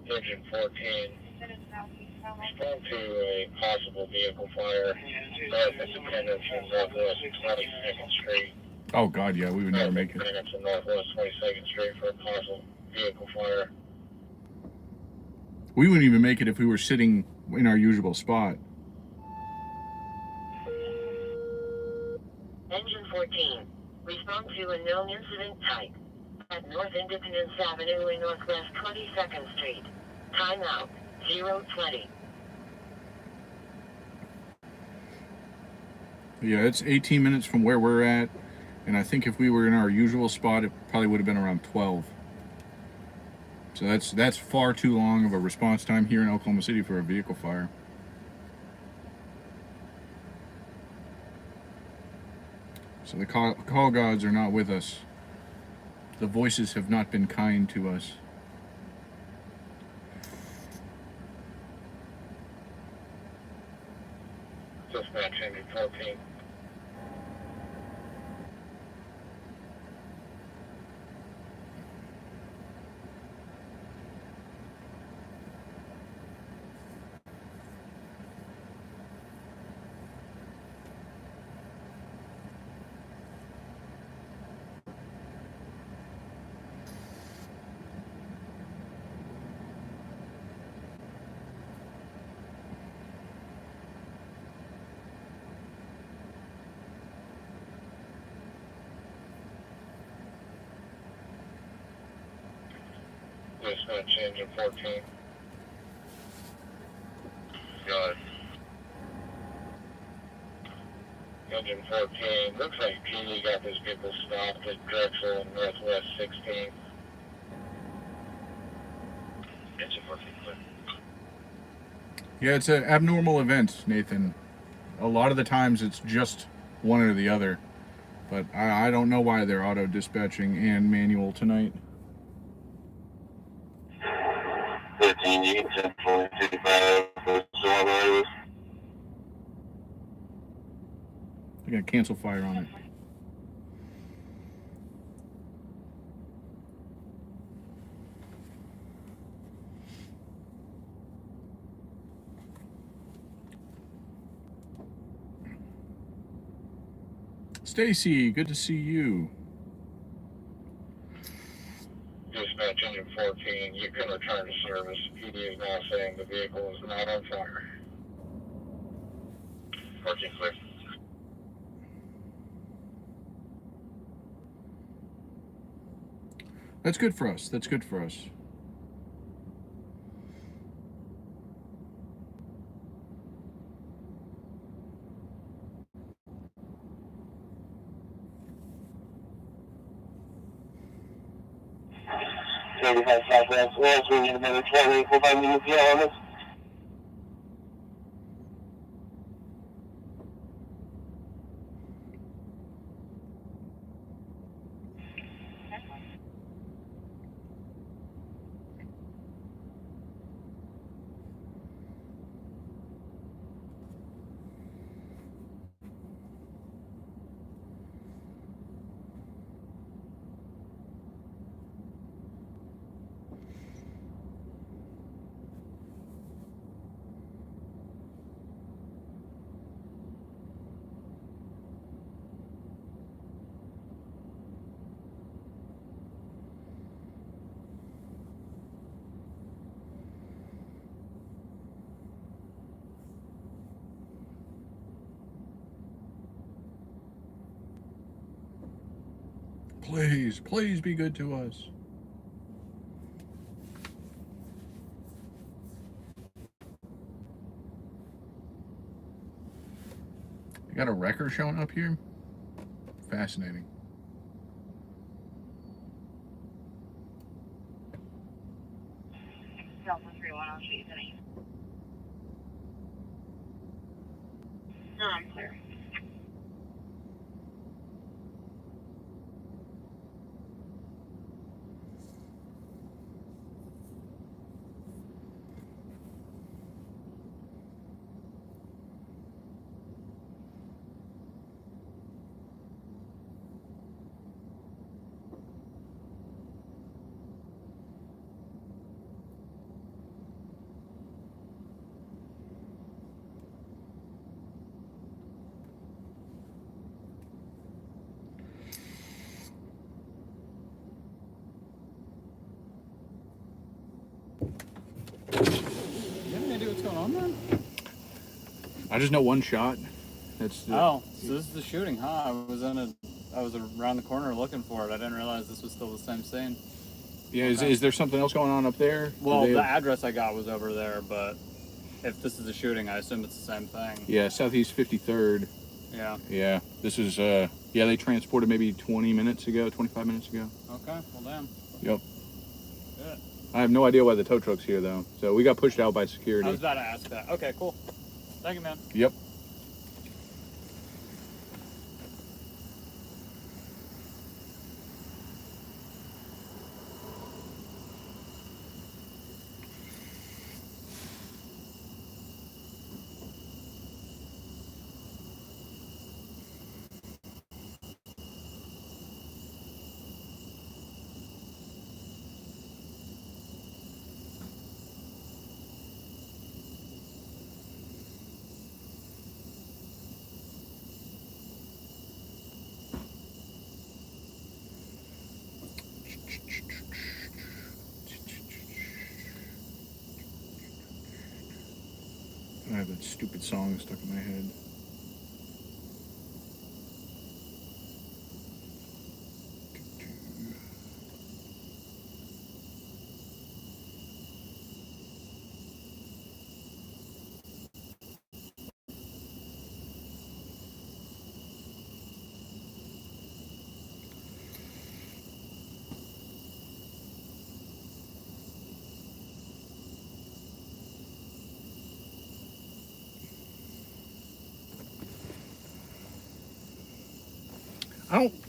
Engine 14. Units southeast from Respond to a possible vehicle fire. North Independence and Northwest 22nd Street. Oh God, yeah, we would never make it. Independence and Northwest 22nd Street for a possible vehicle fire. We wouldn't even make it if we were sitting in our usual spot. Engine 14. Respond to a known incident type at North Independence Avenue in Northwest 22nd Street. Timeout 020. Yeah, it's 18 minutes from where we're at, and I think if we were in our usual spot, it probably would have been around 12. So that's far too long of a response time here in Oklahoma City for a vehicle fire. So the call gods are not with us. The voices have not been kind to us. Dispatch engine 14. Dispatch engine 14. Good. Engine 14. Looks like PD got this vehicle stopped at Drexel and Northwest 16. Engine 14, clear. Yeah, it's an abnormal event, Nathan. A lot of the times it's just one or the other. But I don't know why they're auto dispatching and manual tonight. 13, you can 10-40-55 for Silver. They're gonna cancel fire on it. Stacy, good to see you. Dispatch engine 14, you can return to service. PD is now saying the vehicle is not on fire. 14 clear. That's good for us. That's good for us. Southwest, West, we need another 12 vehicle by me on this. Please, please be good to us. You got a wrecker showing up here? Fascinating. Delta 31, I'll shoot you the name. No, I'm clear. You have any idea what's going on, man? I just know one shot. That's the, Oh, so this is the shooting, huh? I was around the corner looking for it. I didn't realize this was still the same scene. yeah. Okay. Is there something else going on up there? Well, Do they the have- address I got was over there, but if this is the shooting, I assume it's the same thing. yeah, Southeast 53rd. Yeah. Yeah, this is yeah. They transported maybe 20 minutes ago, 25 minutes ago. Okay. Well, damn. Yep. Good. I have no idea why the tow truck's here though. So we got pushed out by security. I was about to ask that. Okay. Cool. Thank you, man. Yep. I have that stupid song stuck in my head.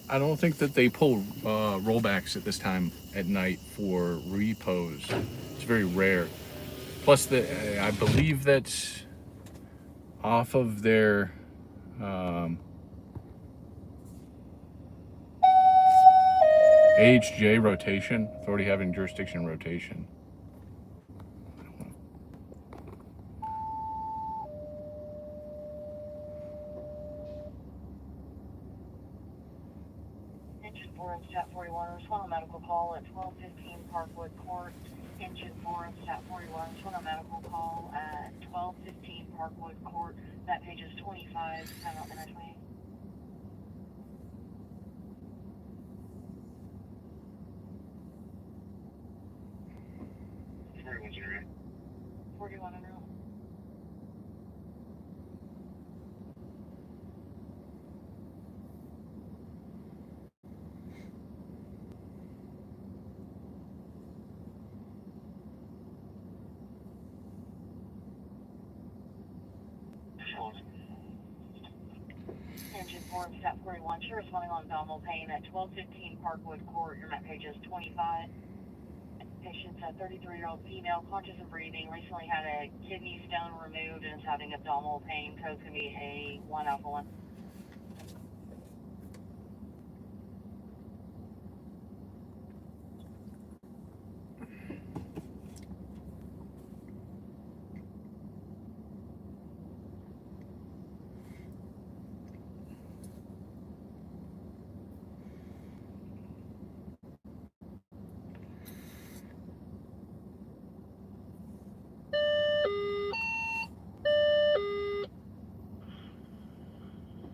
I don't think that they pull rollbacks at this time at night for repos. It's very rare. Plus, I believe that's off of their AHJ rotation, authority having jurisdiction rotation. Engine 4 and Stat 41, respond on medical call at 12:15 Parkwood Court. Engine 4 and Stat 41, respond on medical call at 12:15 Parkwood Court. That page is 25, time out minute 20. What's your name? 41 and route. Engine 4 and Stat 41, sure responding on abdominal pain at 12:15 Parkwood Court. Your map page is 25. Patient's a 33-year-old female, conscious and breathing, recently had a kidney stone removed and is having abdominal pain. Code's going to be A1 Alpha 1.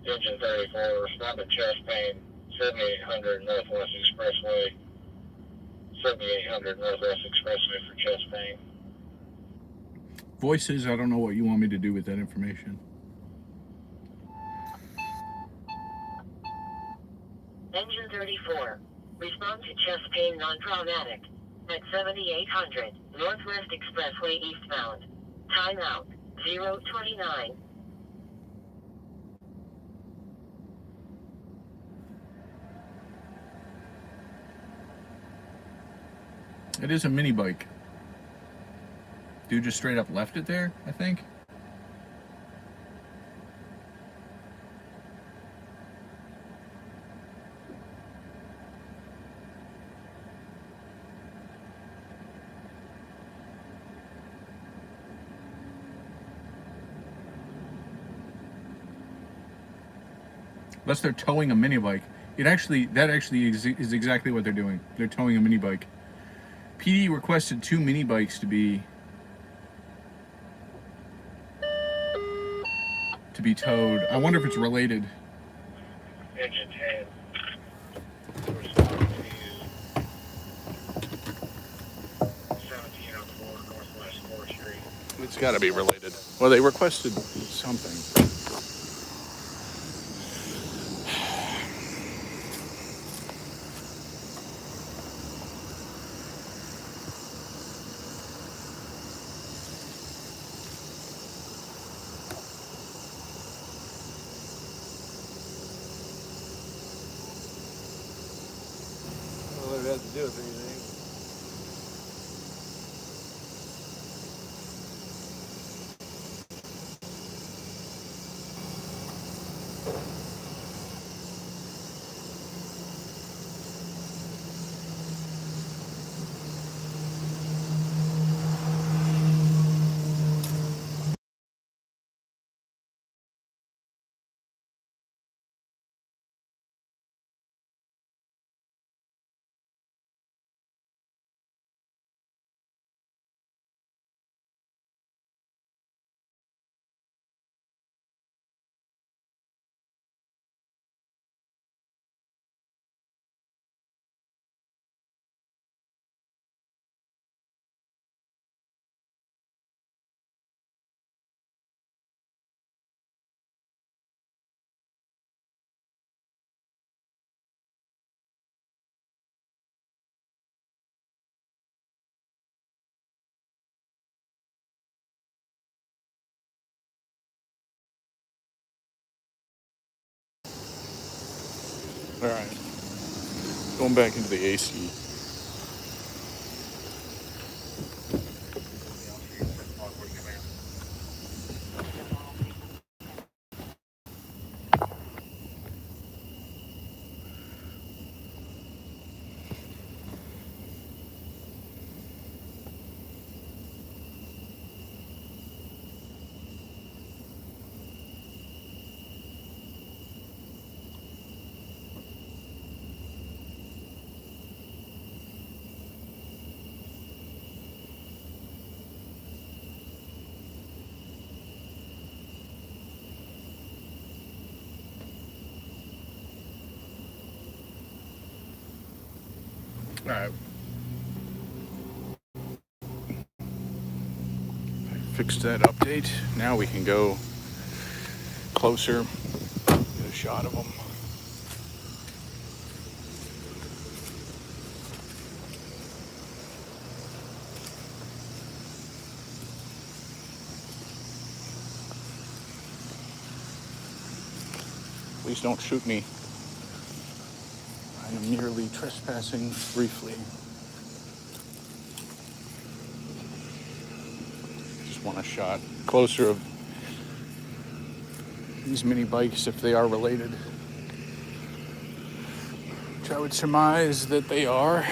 Engine 34, respond to chest pain, 7800 Northwest Expressway. 7800 Northwest Expressway for chest pain. Voices, I don't know what you want me to do with that information. Engine 34. Respond to chest pain non-traumatic. At 7800 Northwest Expressway eastbound. Timeout 029. It is a mini bike. Dude just straight up left it there, I think. Unless they're towing a mini bike. That actually is exactly what they're doing. They're towing a mini bike. PD requested 2 mini bikes to be towed. I wonder if it's related. Engine 10. Respond to 1704 Northwest 4th Street. It's got to be related. Well, they requested something. Well, it has to do with anything. All right. Going back into the AC. All right. Fixed that update. Now we can go closer, get a shot of them. Please don't shoot me. I am merely trespassing briefly. Just want a shot closer of these mini bikes if they are related. Which I would surmise that they are.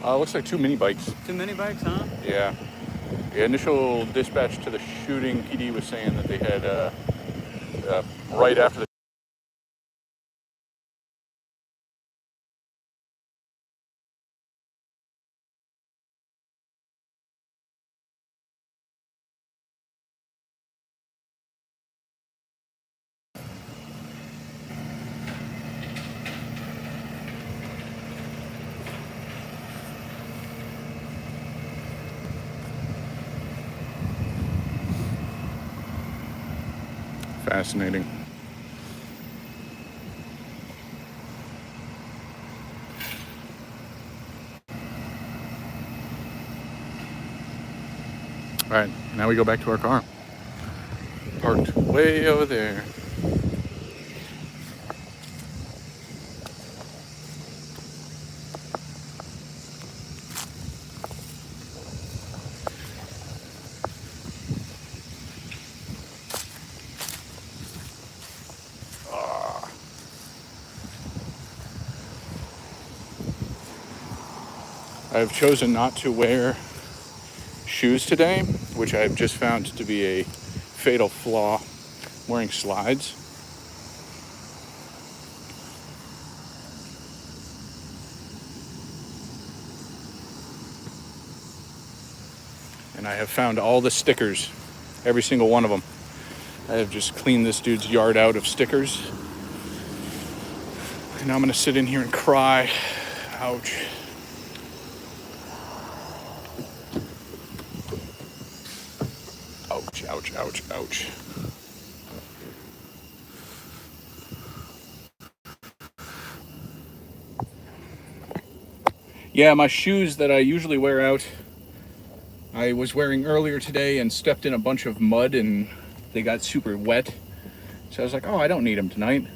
Looks like 2 mini bikes. 2 mini bikes, huh? Yeah. The initial dispatch to the shooting, PD was saying that they had right after the fascinating. All right, now we go back to our car. Parked way over there. I've chosen not to wear shoes today, which I've just found to be a fatal flaw. Wearing slides. And I have found all the stickers, every single one of them. I have just cleaned this dude's yard out of stickers. And now I'm gonna sit in here and cry. Ouch. Ouch, ouch, ouch, ouch. Yeah, my shoes that I usually wear out, I was wearing earlier today and stepped in a bunch of mud and they got super wet. So I was like, oh, I don't need them tonight.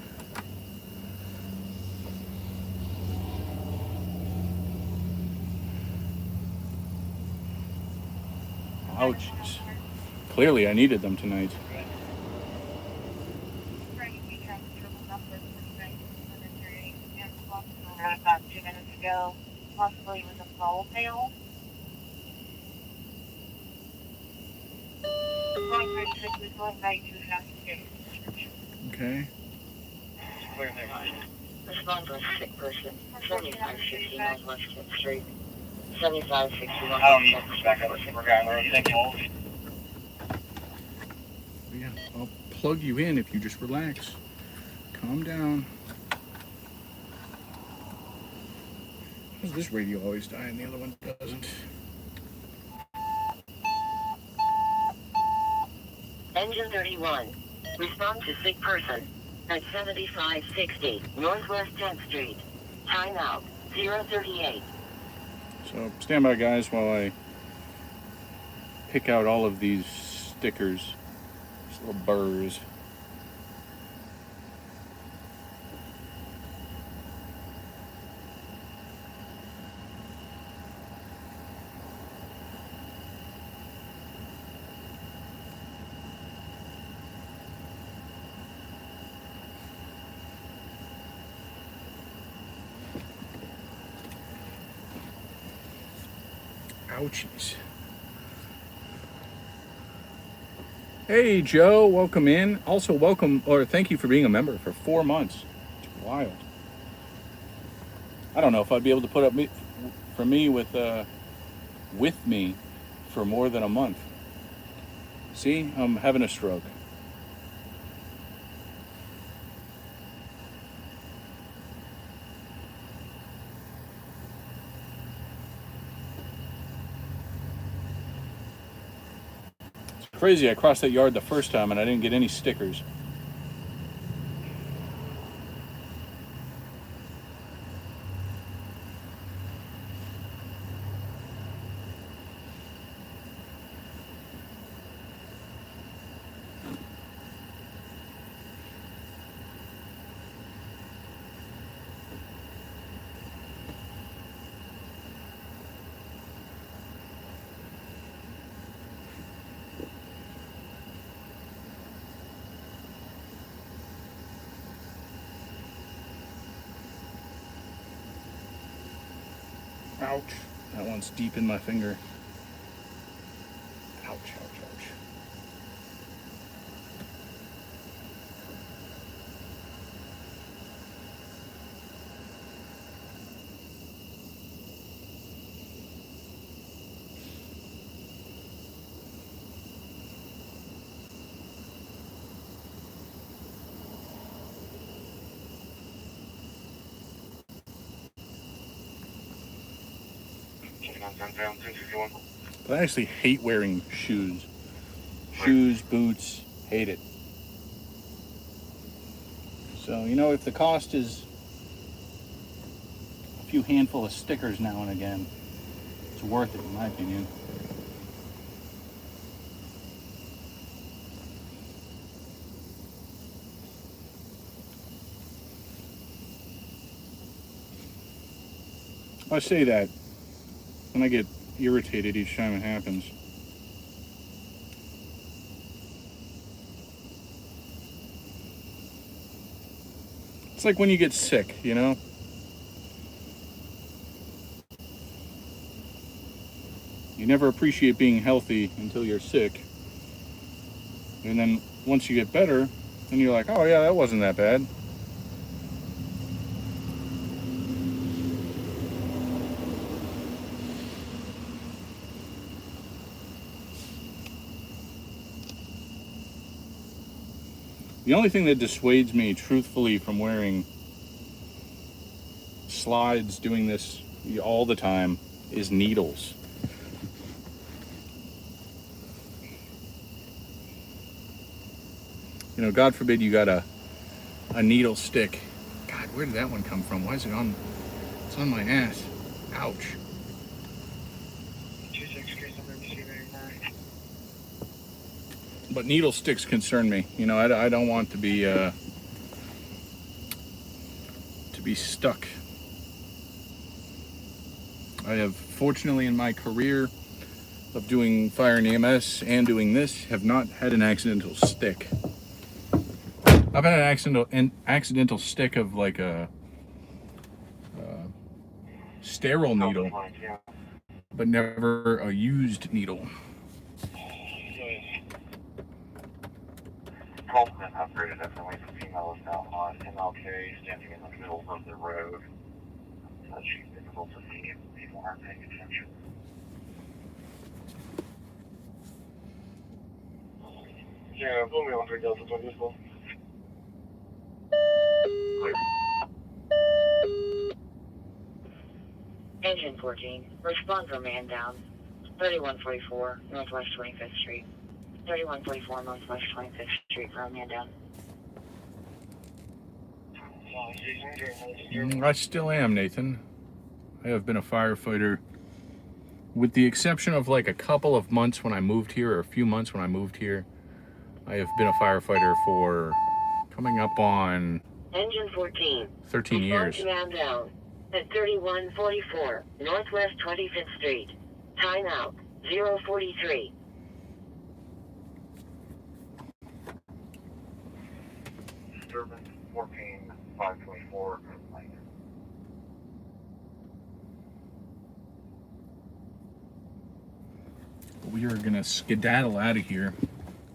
Ouch. Clearly I needed them tonight. About 2 minutes ago, possibly with a fall fail. Going back to description. Okay. Clear their mind. Respond to a sick person. 7560 Northwest 10th Street. 7560 Northwest 10th Street. We're going where you think Yeah, I'll plug you in if you just relax. Calm down. Why does this radio always die and the other one doesn't? Engine 31. Respond to sick person at 7560 Northwest 10th Street. Timeout 038. So stand by, guys, while I pick out all of these stickers. These little burrs. Ouchies. Hey, Joe, welcome in. Also, welcome, or thank you for being a member for 4 months. It's wild. I don't know if I'd be able to put up with me for more than a month. See, I'm having a stroke. Crazy, I crossed that yard the first time and I didn't get any stickers. Ouch. That one's deep in my finger. Ouch, ouch, ouch. But I actually hate wearing shoes. Shoes, boots, hate it. So, you know, if the cost is a few handful of stickers now and again, it's worth it in my opinion. I say that when I get irritated each time it happens. It's like when you get sick, you know? You never appreciate being healthy until you're sick. And then once you get better, then you're like, oh yeah, that wasn't that bad. The only thing that dissuades me truthfully from wearing slides, doing this all the time, is needles. You know, God forbid you got a needle stick. God, where did that one come from? Why is it on? It's on my ass. Ouch. But needle sticks concern me. You know, I don't want to be stuck. I have, fortunately, in my career of doing fire and EMS and doing this, have not had an accidental stick. I've had an accidental stick of like a sterile needle, but never a used needle. Colton upgraded definitely for females now on MLK standing in the middle of the road. So she's difficult to see if people aren't paying attention. Yeah, pull me on 3 Delta 20 useful. Engine 14, respond for man down. 3144, Northwest 25th Street. 3144, Northwest 25th Street for a man down. I still am, Nathan. I have been a firefighter, with the exception of like a couple of months when I moved here, or a few months when I moved here. I have been a firefighter for coming up on Engine 14, 13 years. Respond to man down at 3144, Northwest 25th Street. Timeout, 043. Disturbance 14-524. We are gonna skedaddle out of here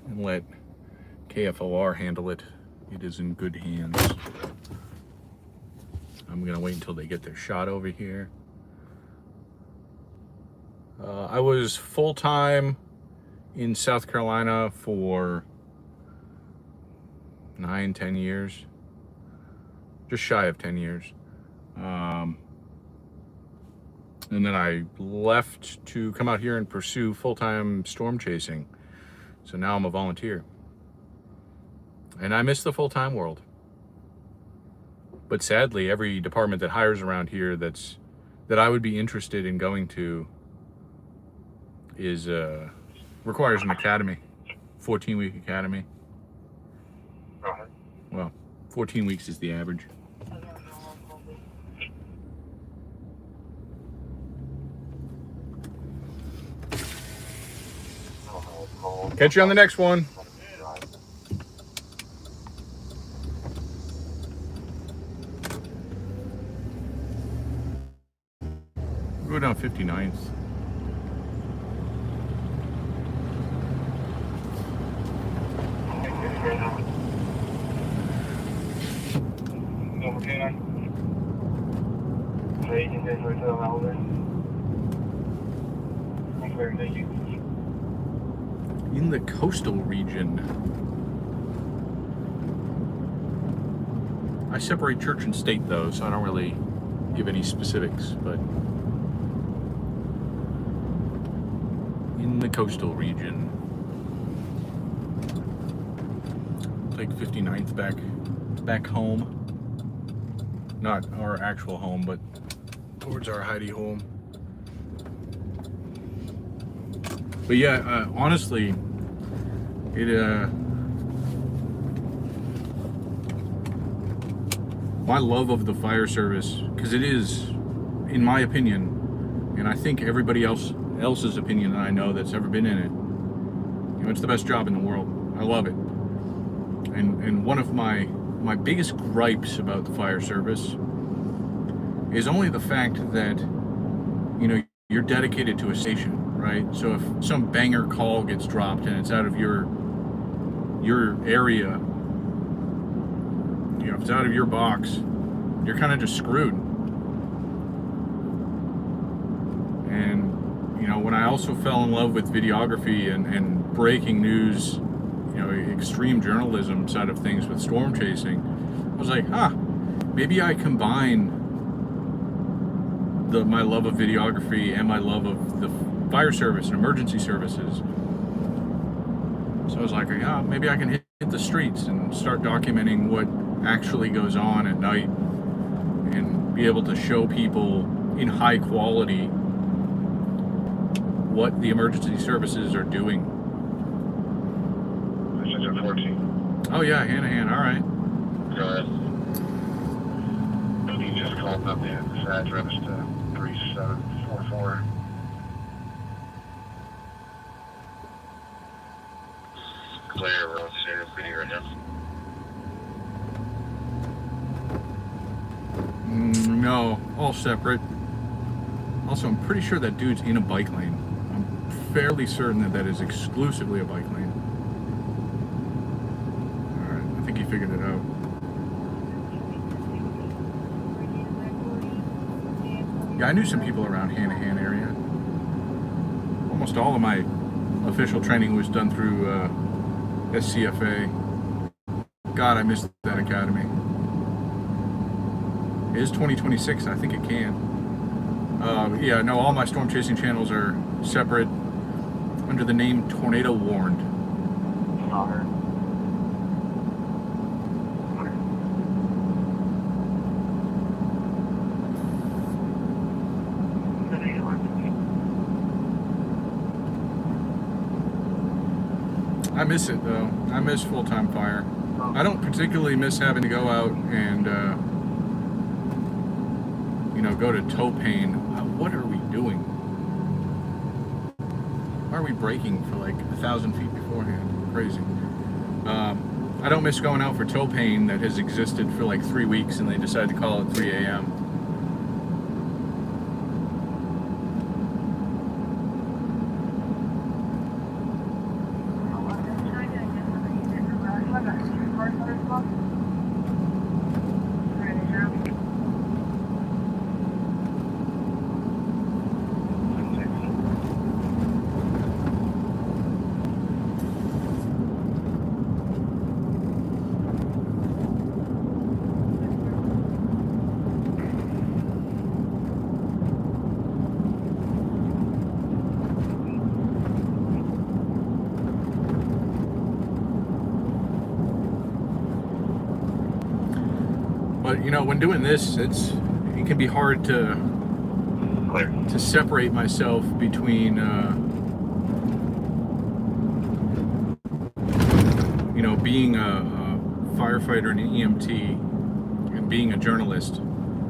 and let KFOR handle it. It is in good hands. I'm gonna wait until they get their shot over here. I was full-time in South Carolina for 9-10 years, just shy of 10 years. And then I left to come out here and pursue full-time storm chasing. So now I'm a volunteer. And I miss the full-time world. But sadly, every department that hires around here that I would be interested in going to is requires an academy, 14-week academy. Go ahead. Well, 14 weeks is the average. Catch you on the next one. Good 59th. In the coastal region. I separate church and state though, so I don't really give any specifics, but in the coastal region. Take 59th back home. Not our actual home, but towards our Heidi home. But yeah, honestly, my love of the fire service, because it is, in my opinion, and I think everybody else's opinion that I know that's ever been in it, you know, it's the best job in the world. I love it. And one of my biggest gripes about the fire service is only the fact that, you know, you're dedicated to a station, right? So if some banger call gets dropped and it's out of your area, you know, if it's out of your box, you're kind of just screwed. And, you know, when I also fell in love with videography and breaking news, you know, extreme journalism side of things with storm chasing, I was like, maybe I combine my love of videography and my love of the fire service and emergency services. So I was like, yeah, maybe I can hit the streets and start documenting what actually goes on at night and be able to show people in high quality what the emergency services are doing. This is 14. Oh yeah, hand, all right. Go ahead. You just called up the address to 3744. Clear, we're on Santa Fe right now. No, all separate. Also, I'm pretty sure that dude's in a bike lane. I'm fairly certain that is exclusively a bike lane. Alright, I think he figured it out. Yeah, I knew some people around Hanahan area. Almost all of my official training was done through SCFA. God, I missed that academy. It is 2026, I think it can. Yeah, no, all my storm chasing channels are separate under the name Tornado Warned. I miss it though. I miss full-time fire. I don't particularly miss having to go out and you know, go to toe pain. What are we doing? Why are we braking for like 1,000 feet beforehand? Crazy. I don't miss going out for toe pain that has existed for like 3 weeks and they decided to call it 3 a.m. But you know, when doing this, it can be hard to separate myself between you know, being a firefighter and an EMT and being a journalist.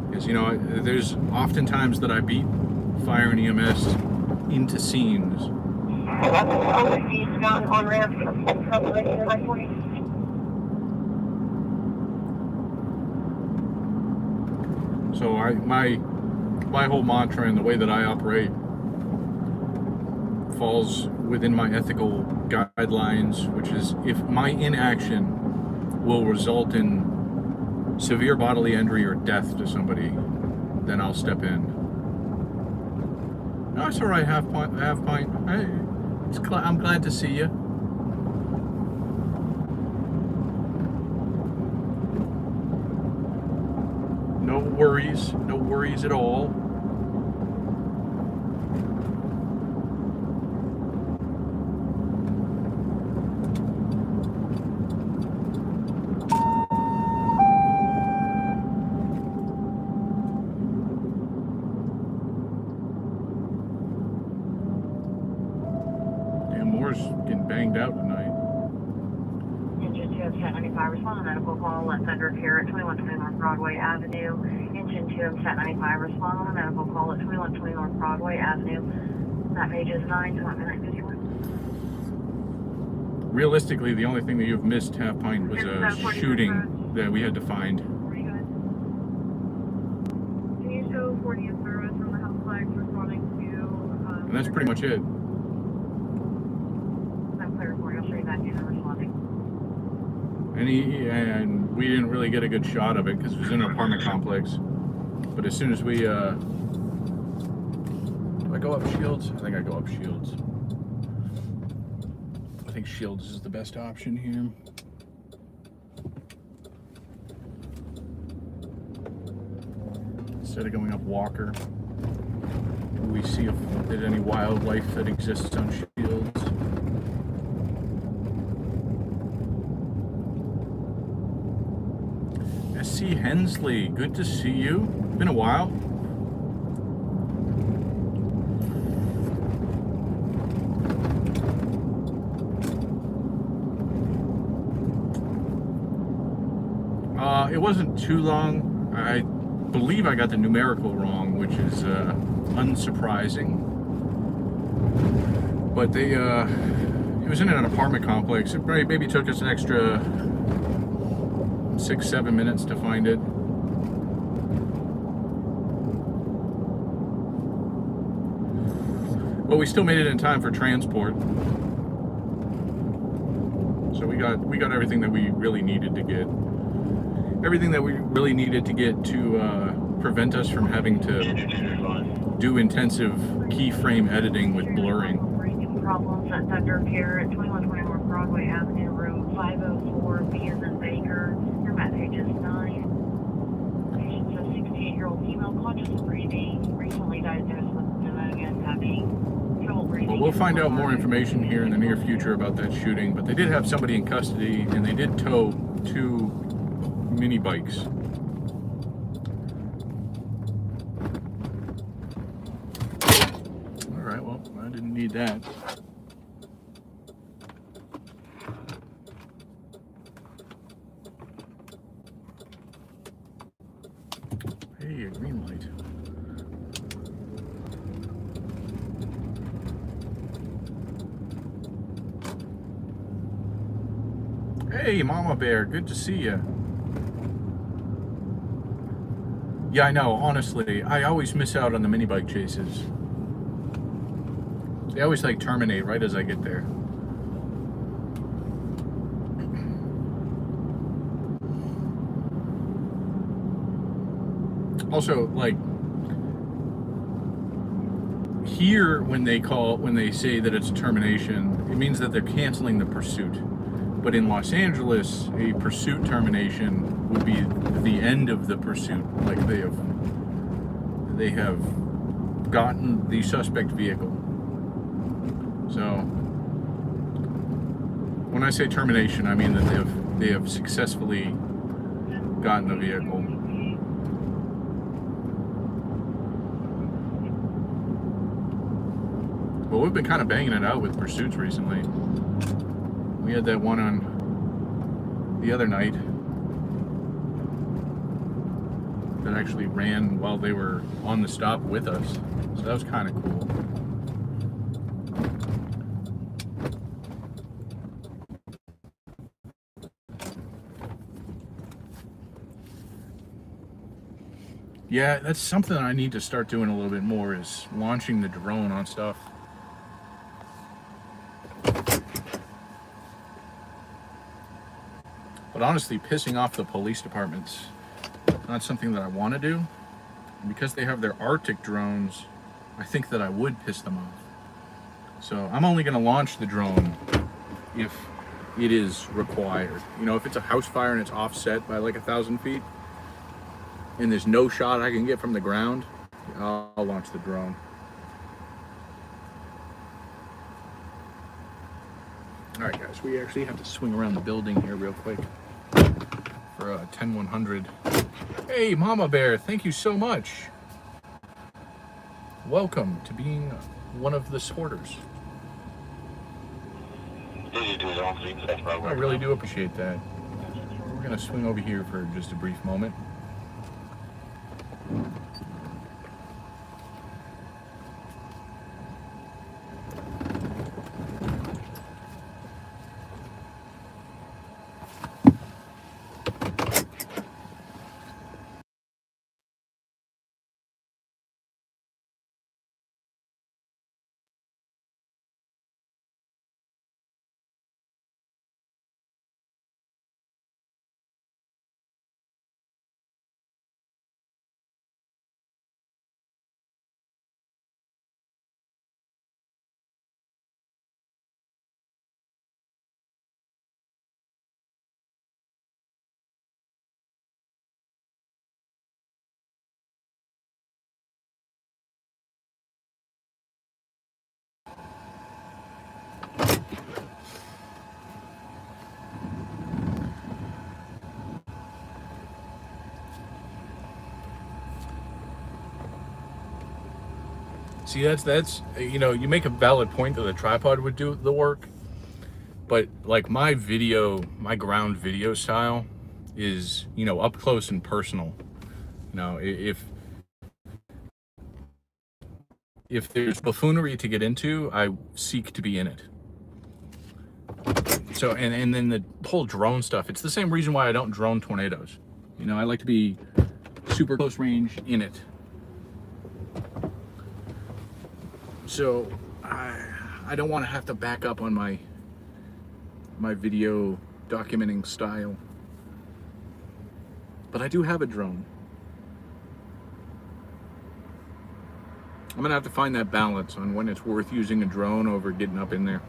Because you know, there's often times that I beat fire and EMS into scenes. So my whole mantra and the way that I operate falls within my ethical guidelines, which is if my inaction will result in severe bodily injury or death to somebody, then I'll step in. No, it's all right, half pint. Hey, I'm glad to see you. No worries at all. Getting banged out tonight. Engine 2 set 95, respond to medical call. Let Thunder appear at 2120 North Broadway Avenue. Engine 2 set 95, respond on a medical call at 2120 North Broadway Avenue. That page is 9:51. Realistically, the only thing that you've missed, Half Pint, was a shooting that we had to find. Can you show 40th service from the house flags responding to... And that's pretty much it. And we didn't really get a good shot of it because it was in an apartment complex. But as soon as we, do I go up Shields? I think I go up Shields. I think Shields is the best option here. Instead of going up Walker, we see if there's any wildlife that exists on Shields. S.C. Hensley, good to see you. Been a while. It wasn't too long. I believe I got the numerical wrong, which is unsurprising. But he was in an apartment complex. It maybe took us an extra 6-7 minutes to find it. But we still made it in time for transport. So we got everything that we really needed to get. Everything that we really needed to get to prevent us from having to do intensive keyframe editing with blurring. Problems at Thunder Care at 2120 North Broadway Avenue, room 504, B as in Baker. Your map page is 9. Patient's a 68-year-old female, conscious of breathing, recently diagnosed with pneumonia and having trouble breathing. Well, we'll find out more information here in the near future about that shooting, but they did have somebody in custody, and they did tow 2 mini bikes. All right, well, I didn't need that. Hey, a green light. Hey, Mama Bear, good to see you. Yeah, I know, honestly, I always miss out on the mini bike chases. They always like terminate right as I get there. Also, like, here when they say that it's a termination, it means that they're canceling the pursuit. But in Los Angeles, a pursuit termination would be the end of the pursuit. Like they have gotten the suspect vehicle. So when I say termination, I mean that they have successfully gotten the vehicle. But we've been kind of banging it out with pursuits recently. We had that one on the other night that actually ran while they were on the stop with us. So that was kind of cool. Yeah, that's something I need to start doing a little bit more, is launching the drone on stuff. But honestly, pissing off the police department's not something that I want to do. And because they have their Arctic drones, I think that I would piss them off. So I'm only going to launch the drone if it is required. You know, if it's a house fire and it's offset by like 1,000 feet and there's no shot I can get from the ground, I'll launch the drone. All right, guys, we actually have to swing around the building here real quick for 10-100. Hey, Mama Bear, thank you so much. Welcome to being one of the supporters. I really do appreciate that. We're going to swing over here for just a brief moment. See, that's you know, you make a valid point that the tripod would do the work, but like my ground video style is, you know, up close and personal. You know, if there's buffoonery to get into, I seek to be in it. So, and then the whole drone stuff, it's the same reason why I don't drone tornadoes. You know, I like to be super close range in it. So I don't want to have to back up on my video documenting style. But I do have a drone. I'm gonna have to find that balance on when it's worth using a drone over getting up in there.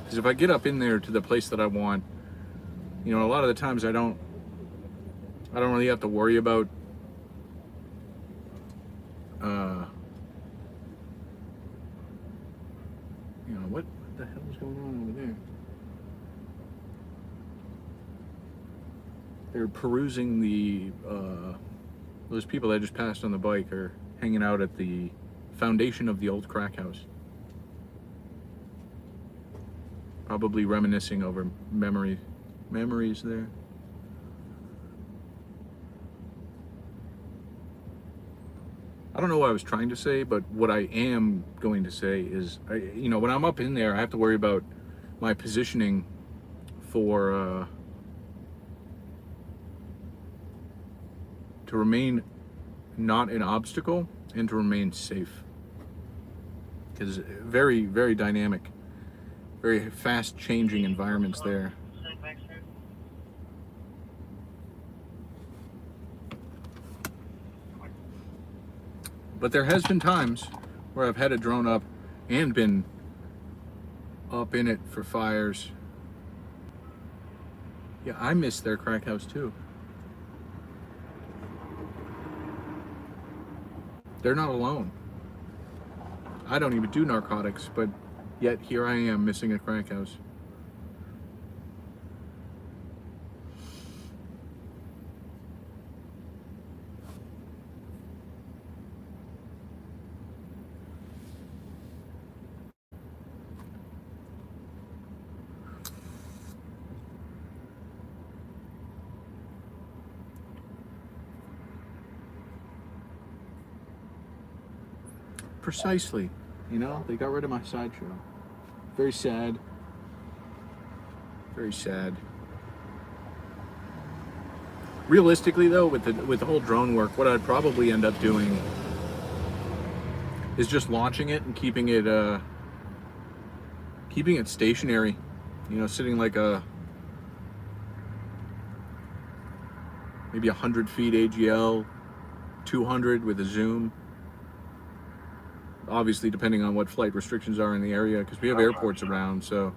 Because if I get up in there to the place that I want, you know, a lot of the times I don't really have to worry about you know, what the hell is going on over there? They're perusing the those people that just passed on the bike are hanging out at the foundation of the old crack house, probably reminiscing over memories there. I don't know what I was trying to say, but what I am going to say is, you know, when I'm up in there, I have to worry about my positioning for to remain not an obstacle and to remain safe. Because very, very dynamic, very fast changing environments there. But there has been times where I've had a drone up and been up in it for fires. Yeah, I miss their crack house too. They're not alone. I don't even do narcotics, but yet here I am missing a crack house. Precisely, you know, they got rid of my sideshow. Very sad. Very sad. Realistically, though, with the whole drone work, what I'd probably end up doing is just launching it and keeping it stationary. You know, sitting like maybe 100 feet AGL, 200 with a zoom. Obviously, depending on what flight restrictions are in the area, because we have airports around, so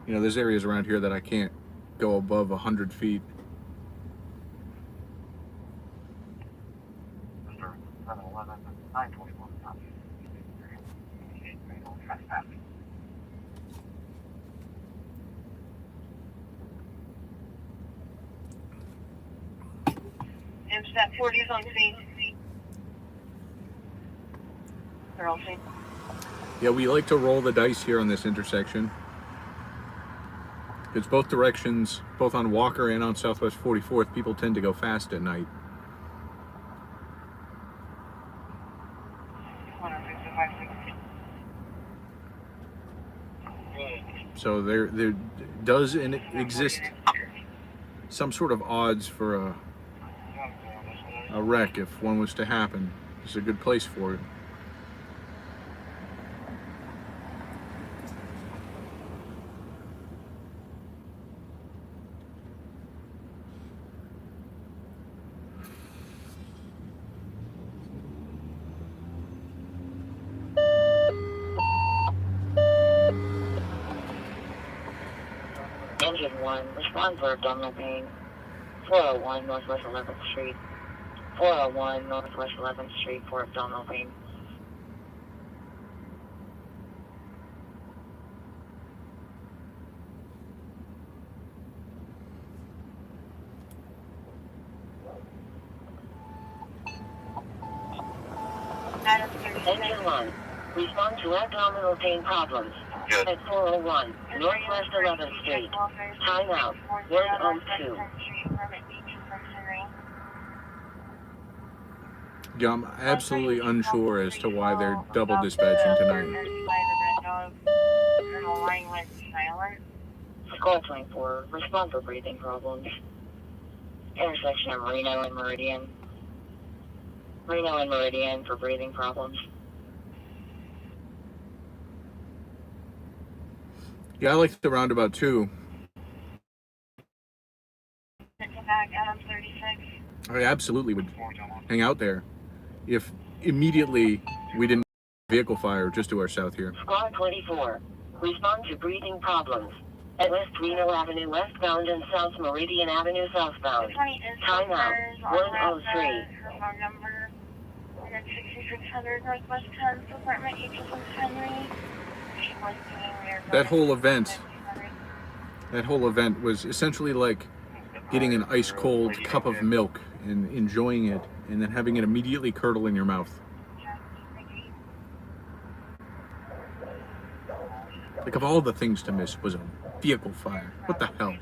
you know, there's areas around here that I can't go above 100 feet. Intercept 40 is on scene. They're all scene. Yeah, we like to roll the dice here on this intersection. It's both directions, both on Walker and on Southwest 44th. People tend to go fast at night. 106.56. So there does exist some sort of odds for a wreck if one was to happen. It's a good place for it. Engine 1, respond for abdominal pain. 401 Northwest 11th Street. 401 Northwest 11th Street for abdominal pain. Engine 1, respond to abdominal pain problems. Good. At 401 Northwest 11th Street. Time out. 102. Yeah, I'm absolutely unsure as to why they're double dispatching tonight. Squad 24, respond for breathing problems. Intersection of Reno and Meridian. Reno and Meridian for breathing problems. Yeah, I like the roundabout too. I absolutely would hang out there if immediately we didn't have vehicle fire just to our south here. Squad 24, respond to breathing problems. At West Reno Avenue westbound and South Meridian Avenue southbound. Time out. 103. Her phone number 6600 Northwest 10th Department, Eagleton Henry. She was doing their That whole event was essentially like getting an ice cold cup of milk and enjoying it and then having it immediately curdle in your mouth. Like, of all the things to miss was a vehicle fire. What the hell?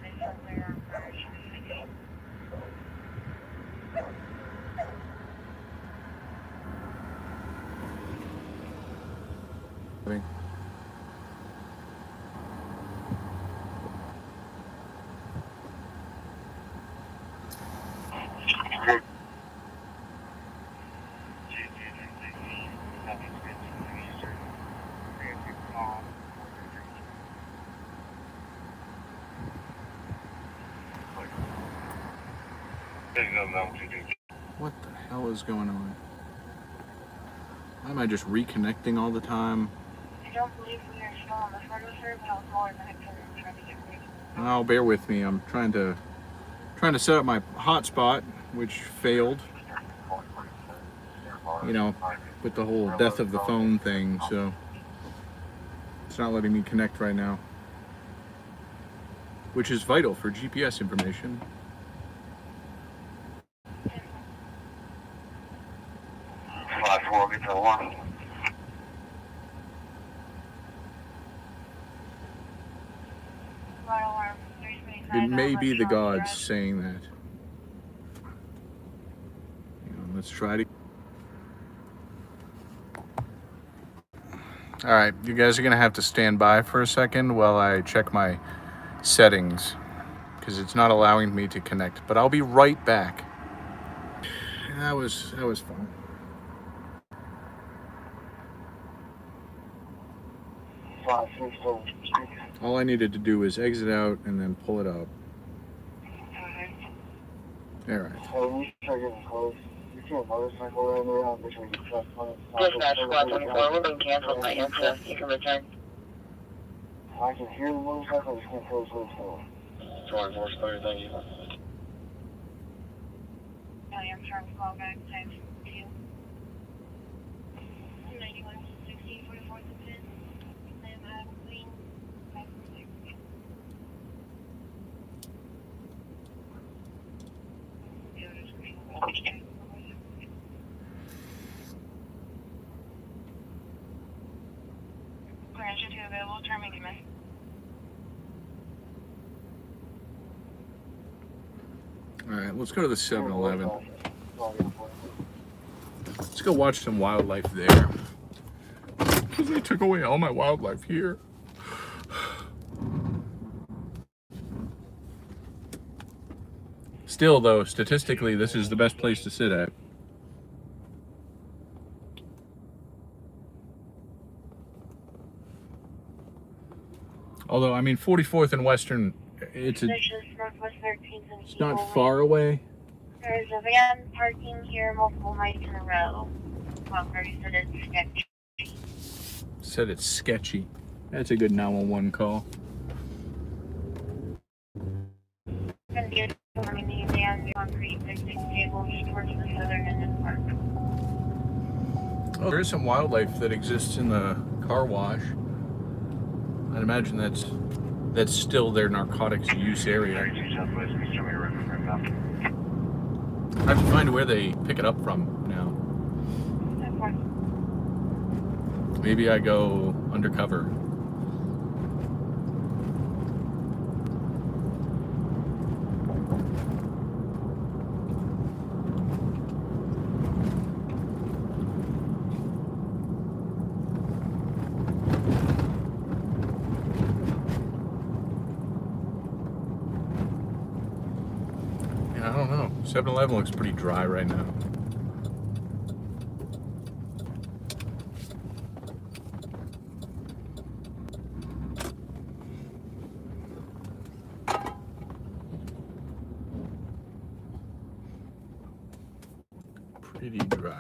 What the hell is going on? Why am I just reconnecting all the time? I don't believe we are still on the photo serve, but I'll call her back and try to get ready. Oh, bear with me. I'm trying to set up my hotspot, which failed. You know, with the whole death of the phone thing, so it's not letting me connect right now, which is vital for GPS information. It may be the gods saying that. You know, let's try to. All right, you guys are gonna have to stand by for a second while I check my settings. because it's not allowing me to connect. But I'll be right back. That was fun. All I needed to do was exit out and then pull it up. All right. Dispatch squad 24, we're being canceled by answer. You can return. I can hear the motorcycle, I just can't tell it's what's going. 24 clear, thank you. I am trying to call back times 2. 91, 16, 44, 10. I am out of clean. 5, 6. Clearance 2 available, term and commit. All right, let's go to the 7-Eleven. Let's go watch some wildlife there. Because they took away all my wildlife here. Still, though, statistically, this is the best place to sit at. Although, I mean, 44th and Western, it's Northwest 13th and it's not far away. There's a van parking here multiple nights in a row. Well, already said it's sketchy. Said it's sketchy. That's a good 911 call. Gonna be informing the van concrete fixing tables towards the southern end of the park. Oh, there is some wildlife that exists in the car wash. I'd imagine that's still their narcotics use area. I have to find where they pick it up from now. Maybe I go undercover. I don't know. 7-Eleven looks pretty dry right now. Pretty dry.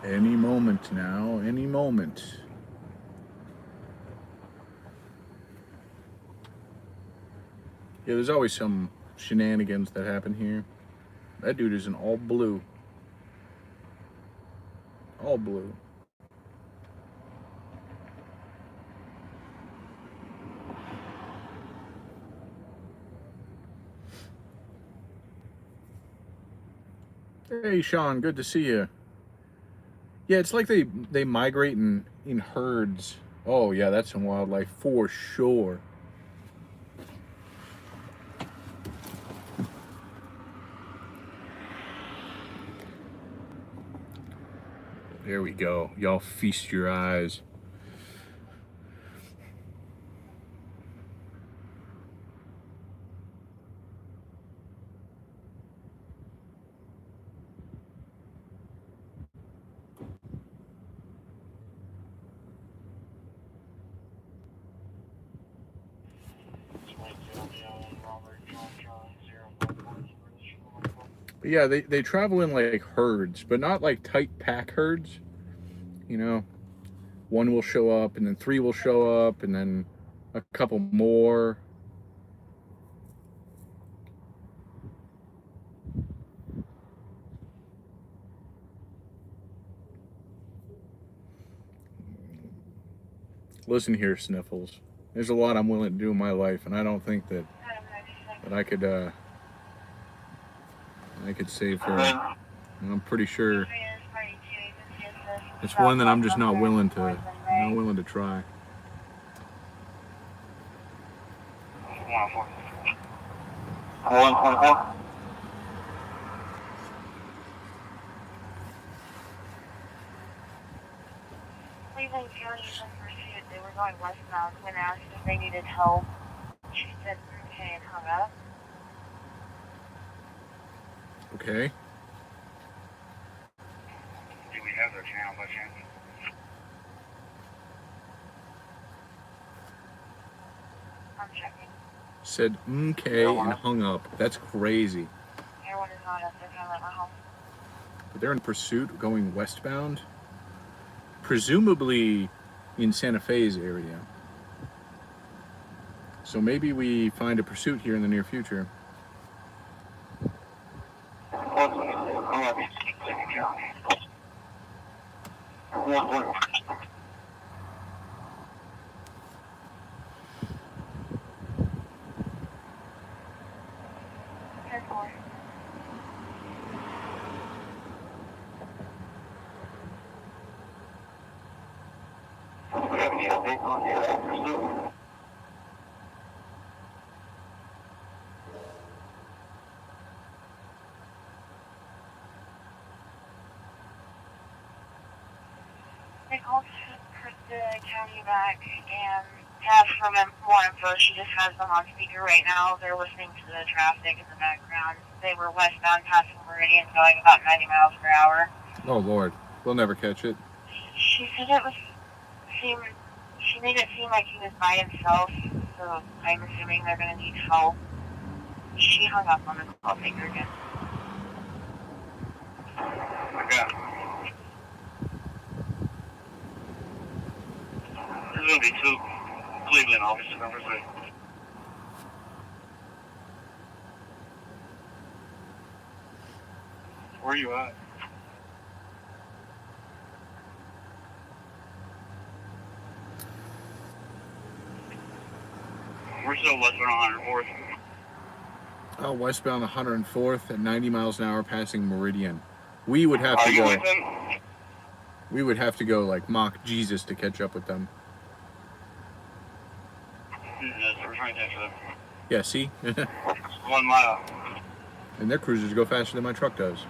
Any moment now, any moment. Yeah, there's always some shenanigans that happen here. That dude is in all blue. All blue. Hey, Sean, good to see you. Yeah, it's like they migrate in herds. Oh, yeah, that's some wildlife for sure. There we go. Y'all feast your eyes. But yeah, they travel in like herds, but not like tight pack herds. You know, one will show up, and then 3 will show up, and then a couple more. Listen here, Sniffles. There's a lot I'm willing to do in my life, and I don't think that I could save her. And I'm pretty sure it's one that I'm just not willing to try. Cleveland County is in pursuit. They were going westbound when asked if they needed help. She said okay and hung up. Okay. Do we have their channel by chance? I'm checking. Said okay and hung up. That's crazy. Everyone is not up. They're kind of at my home. But they're in pursuit going westbound. Presumably in Santa Fe's area. So maybe we find a pursuit here in the near future. They called the county back and asked for more info. She just has them on speaker right now. They're listening to the traffic in the background. They were westbound passing Meridian going about 90 miles per hour. Oh Lord, we'll never catch it. She said she made it seem like he was by himself, so I'm assuming they're going to need help. She hung up on the call taker again. Okay. There's going to be 2 Cleveland officer numbers there. Where are you at? We're still westbound on 104th. Oh, westbound 104th at 90 miles an hour passing Meridian. We would have to go. We would have to go like mock Jesus to catch up with them. Yes, we're trying to catch them. Yeah, see? 1 mile. And their cruisers go faster than my truck does.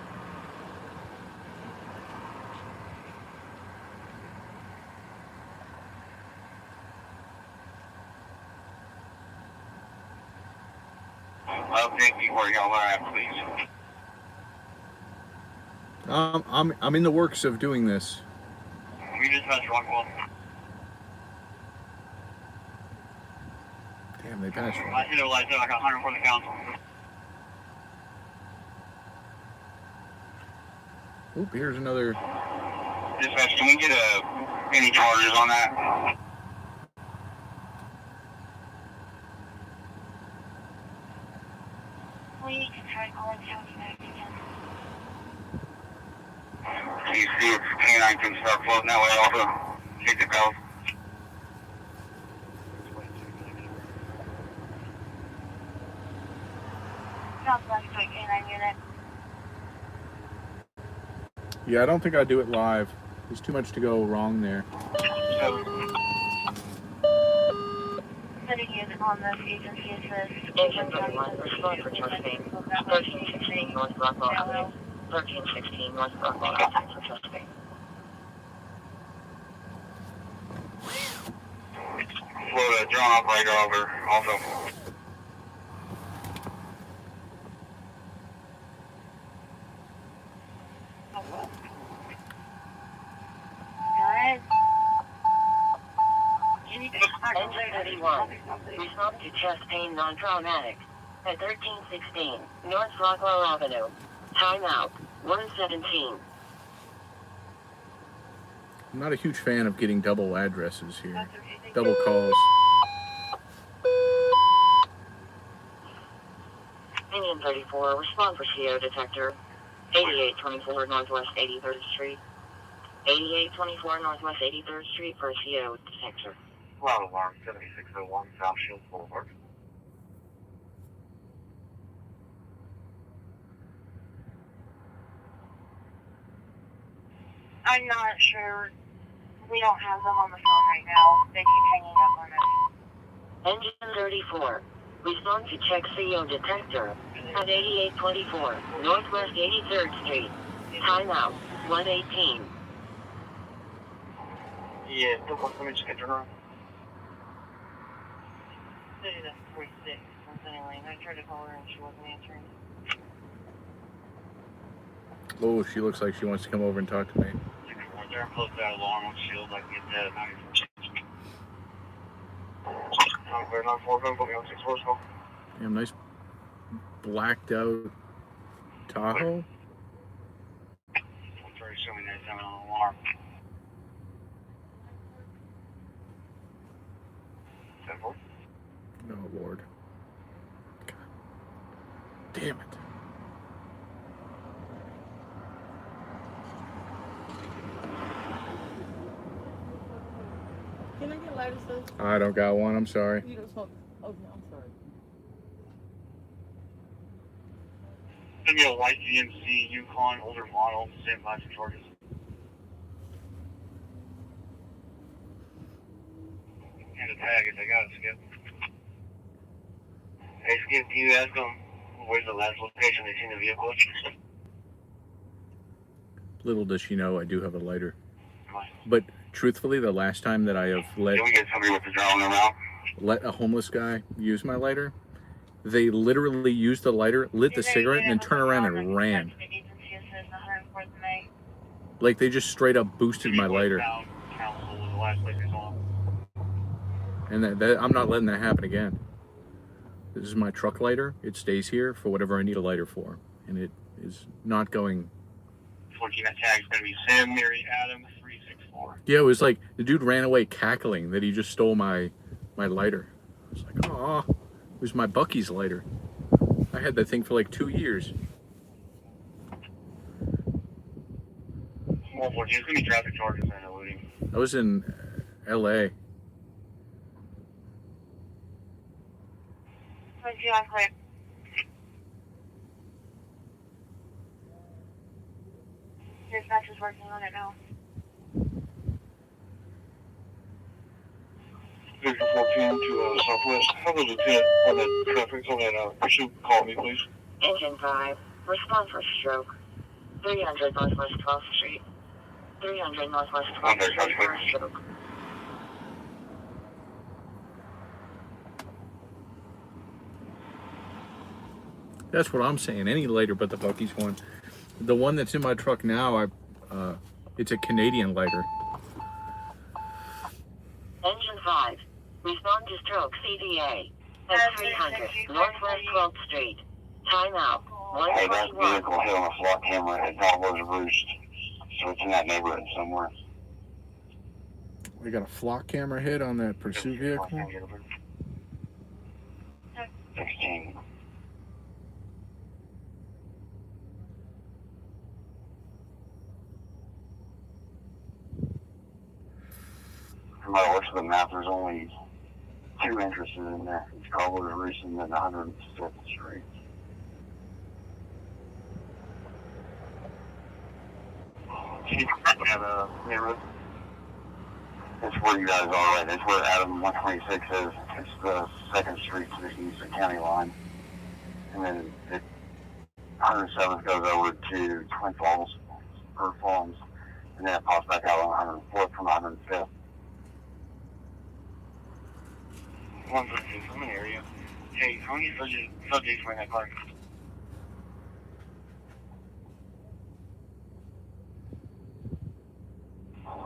Update me where y'all are at, please. I'm in the works of doing this. We just passed Rockwell. Damn, they passed I one. see their lights at like 100 for the council. Oop, here's another. Dispatch, can we get any charges on that? We can try calling county back again. Can you see if canine can start floating that way also? Take the bells. Southwest Quick Canine Unit. Yeah, I don't think I'd do it live. There's too much to go wrong there. Putting unit on this agency assist. Agent 31, respond for chest pain. 1316 North Rockwell Avenue. 1316 North Rockwell Avenue for chest pain. Float a drawn operator over also. Good. Engine 31, respond to chest pain non-traumatic. At 1316 North Rockwell Avenue. Timeout 117. I'm not a huge fan of getting double addresses here. Double calls. Union 34, respond for CO detector. 8824 Northwest 83rd Street. 8824 Northwest 83rd Street for a CO detector. Cloud alarm 7601 South Shields Boulevard. I'm not sure. We don't have them on the phone right now. They keep hanging up on us. Engine 34. Respond to check CO detector at 8824 Northwest 83rd Street. Timeout 118. Yeah, let me just get your around. City that's 46. Anyway, I tried to call her and she wasn't answering. Oh, she looks like she wants to come over and talk to me. Right there, close that alarm on Shield. I can get that at 94. I'm clear 94, go put me on 64 call. Damn, nice blacked out Tahoe. I'm very assuming there's having an alarm. 74. Oh, Lord. God. Damn it. Can I get lighter stuff? I don't got one, I'm sorry. You don't smoke. Okay, I'm sorry. Give me a white GMC Yukon, older model, same class of charges. And a tag if they got it, Skip. Hey, Skip, can you ask them where's the last location they seen the vehicle? Little does she know I do have a lighter. But truthfully, the last time that I have Can we get somebody with the drone around? let a homeless guy use my lighter, they literally used the lighter, lit the cigarette, and then turned around and ran. Like they just straight up boosted my lighter. Council was the last place we saw him. And that I'm not letting that happen again. This is my truck lighter. It stays here for whatever I need a lighter for. And it is not going. 14, that tag's going to be Sam Mary Adam 364. Yeah, it was like the dude ran away cackling that he just stole my lighter. I was like, oh, it was my Bucky's lighter. I had that thing for like 2 years. Well, there's going to be traffic charges and eluding. I was in LA. What'd you ask, like? Dispatch is working on it now. Victor 14 to Southwest. Have a lieutenant on that traffic on that issue. Call me, please. Engine 5. Respond for stroke. 300 Northwest 12th Street. 300 Northwest 12th Street for a stroke. That's what I'm saying. Any lighter but the Bucky's one. The one that's in my truck now, it's a Canadian lighter. Engine 5. Respond to stroke CDA at 300 Northwest 12th Street. Timeout Hey, that 121. vehicle hit on a flock camera at Cowboys Roost. So it's in that neighborhood somewhere. We got a flock camera hit on that pursuit vehicle. 16. From my looks of the map, there's only 2 entrances in there. It's Cowboys Roost and then 105th Street. Yeah, the neighborhood. It's where you guys are, right? It's where Adam 126 is. It's the 2nd Street to the eastern county line. And then 107th goes over to Twin Falls, or Falls, and then it pops back out on 104th from 105th. 113 from an area. Hey, how many subjects were in that car?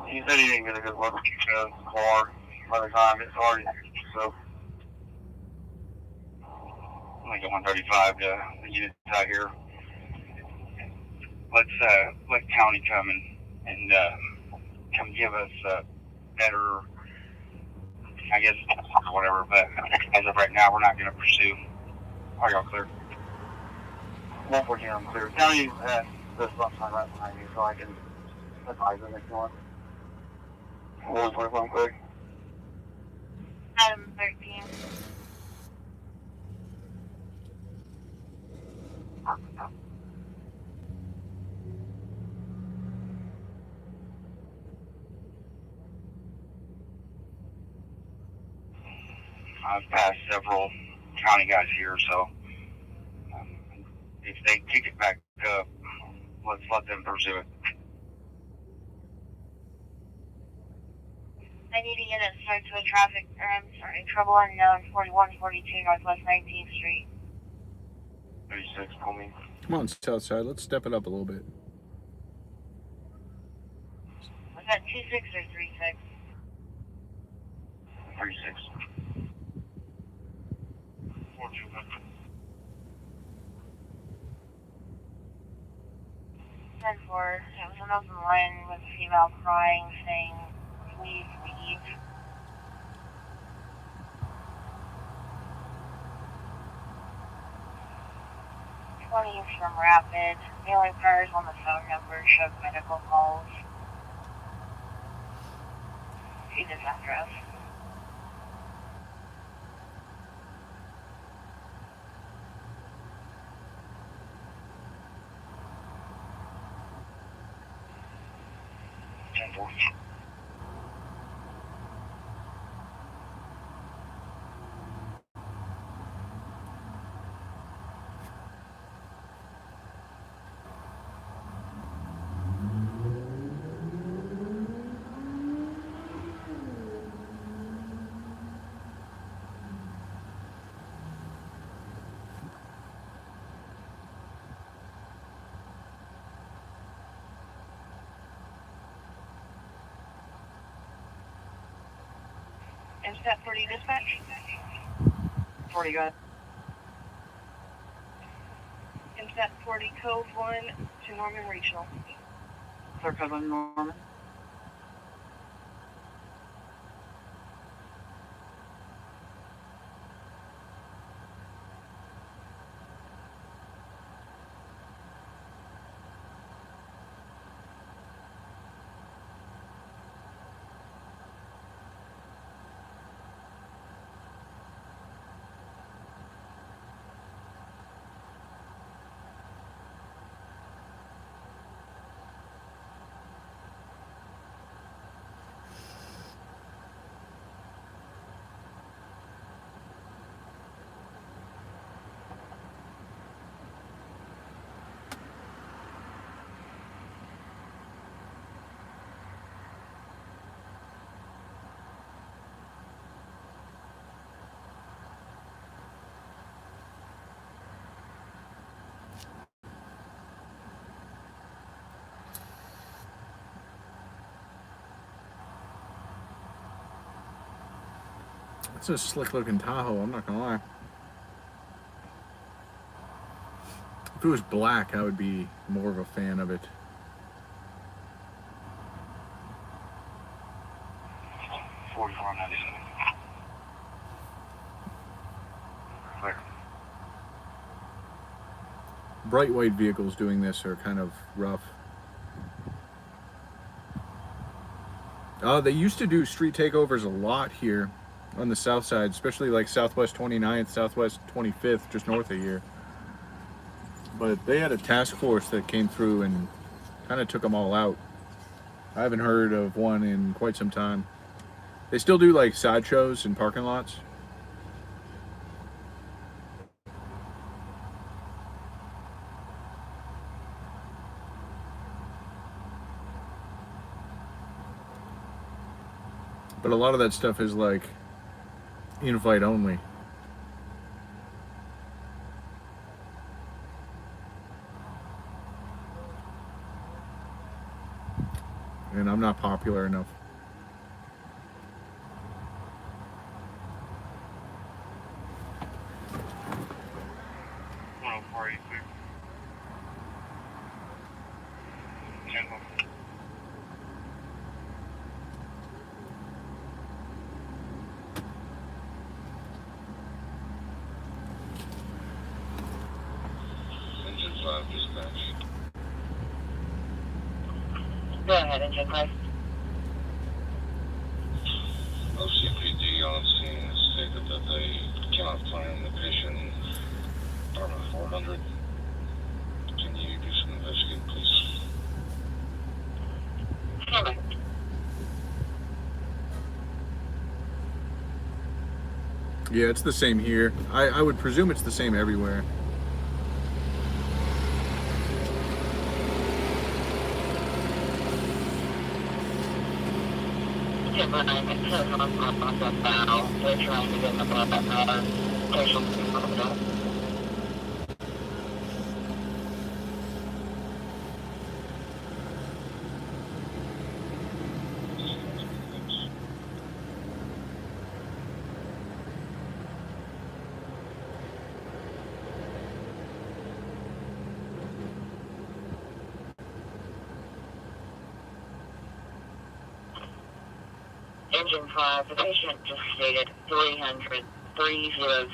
He said he didn't get a good look at the car by the time it's already, so I'm gonna get 135 to the units out here. Let county come and come give us better, I guess, whatever, but as of right now, we're not gonna pursue. Are y'all clear? 114, I'm clear. County has the stop sign right behind you, so I can advise them if you want. 125, I'm clear. I've passed several county guys here, so if they kick it back up, let's let them pursue it. I need to get it started to a traffic, trouble unknown, 4142 Northwest 19th Street. 36, call me. Come on, Southside. Let's step it up a little bit. Was that 26 or 36? 36. 4200. 10-4. It was an open line with a female crying, saying, "Please leave." From Rapid. The only cars on the phone number showed medical calls. See this address. Step 40 dispatch. 40, go ahead. Step 40 code 1 to Norman Regional. Clear code 1 Norman. It's a slick looking Tahoe, I'm not gonna lie. If it was black, I would be more of a fan of it. Clear. Bright white vehicles doing this are kind of rough. They used to do street takeovers a lot here on the south side, especially like Southwest 29th, Southwest 25th, just north of here. But they had a task force that came through and kind of took them all out. I haven't heard of one in quite some time. They still do like sideshows in parking lots. But a lot of that stuff is like invite only. And I'm not popular enough. Go ahead, engine 5. OCPD on scene stated that they cannot find the patient. Department 400. Yeah, it's the same here. I would presume it's the same everywhere. Yeah, but I think so. On the bow, they're trying to get above that station. Engine 5, the patient just stated 300, 300.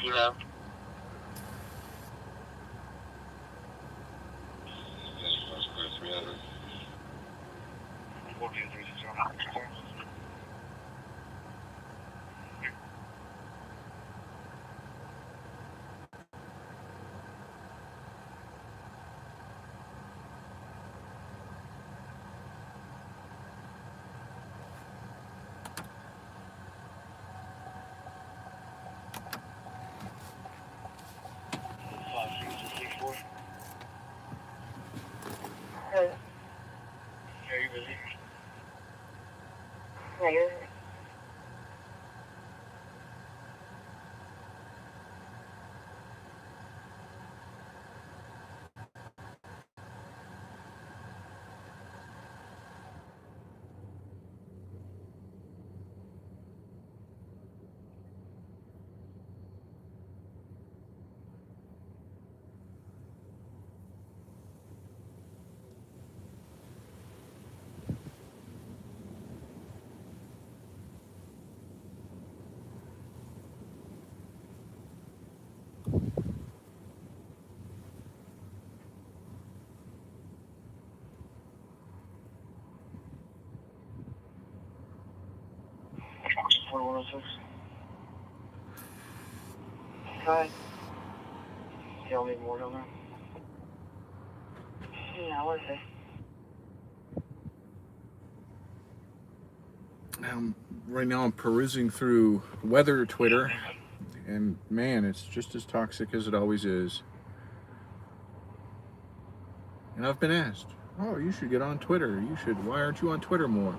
Hey. Are you busy? Yeah, you're... Good. Tell me more on that. Yeah, what is it? Right now I'm perusing through weather Twitter, and man, it's just as toxic as it always is. And I've been asked, oh, you should get on Twitter. Why aren't you on Twitter more?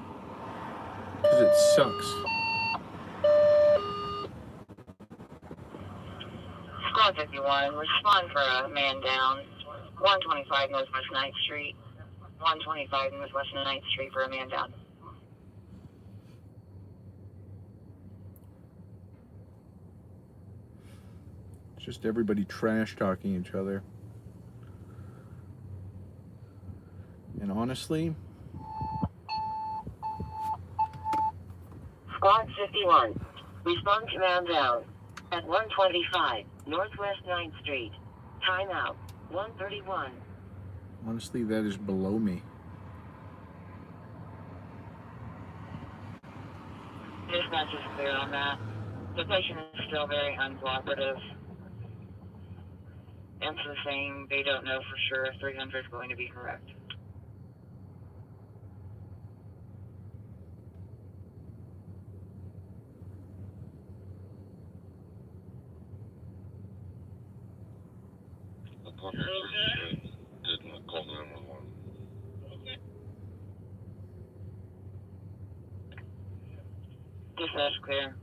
Because it sucks. Squad 51, respond for a man down. 125 Northwest 9th Street. 125 Northwest 9th Street for a man down. It's just everybody trash talking each other. And honestly, Squad 51, respond to man down. At 125 Northwest 9th Street. Timeout. 131. honestly, that is below me. Dispatch is clear on that. The patient is still very uncooperative. Answer saying they don't know for sure if 300 is going to be correct. The pucker didn't call 911. Dispatch clear.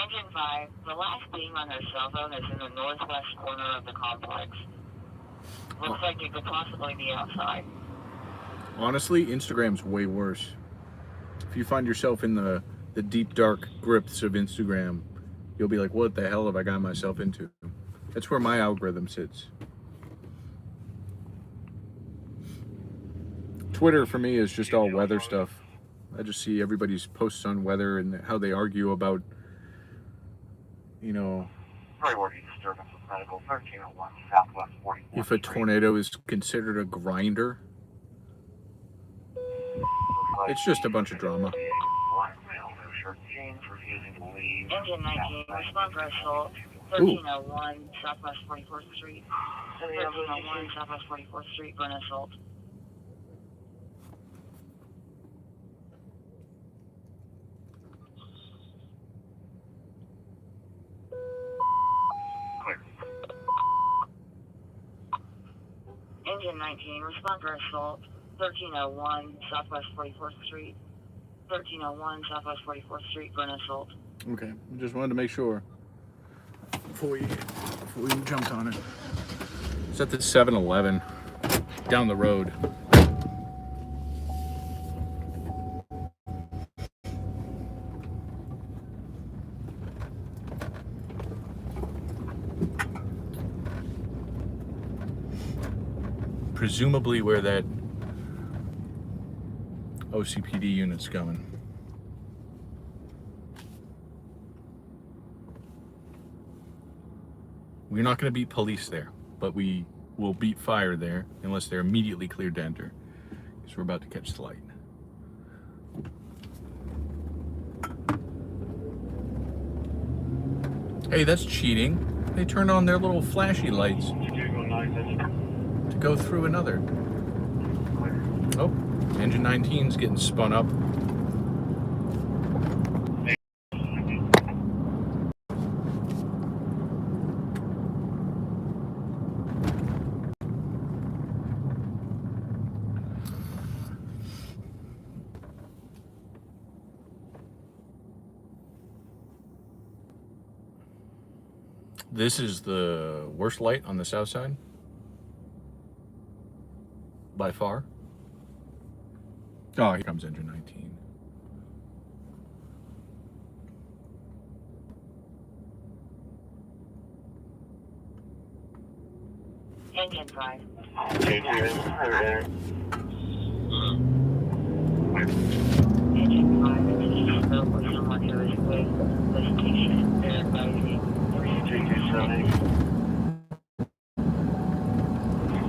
Engine 5, the last beam on their cell phone is in the northwest corner of the complex. Looks like it could possibly be outside. Honestly, Instagram's way worse. If you find yourself in the deep dark grips of Instagram, you'll be like, what the hell have I got myself into? That's where my algorithm sits. Twitter for me is just all weather stuff. I just see everybody's posts on weather and how they argue about, you know, Probably working disturbance. medical 1301 Southwest 44th If a Street. tornado is considered a grinder, it's just a bunch of drama. Engine 19, respond for assault. 1301 Southwest 44th Street. 1301 Southwest 44th Street for an assault. Engine 19, respond for assault. 1301 Southwest 44th Street. 1301 Southwest 44th Street for an assault. Okay, just wanted to make sure before we jumped on it. It's at the 7-Eleven down the road. Presumably where that OCPD unit's going. We're not going to beat police there, but we will beat fire there unless they're immediately cleared to enter. Because we're about to catch the light. Hey, that's cheating. They turned on their little flashy lights to go through another. Oh, engine 19's getting spun up. This is the worst light on the south side. By far. Oh, here comes engine 19. Engine 5. Engine 5 is east spoke with someone who is with the station. They're advising.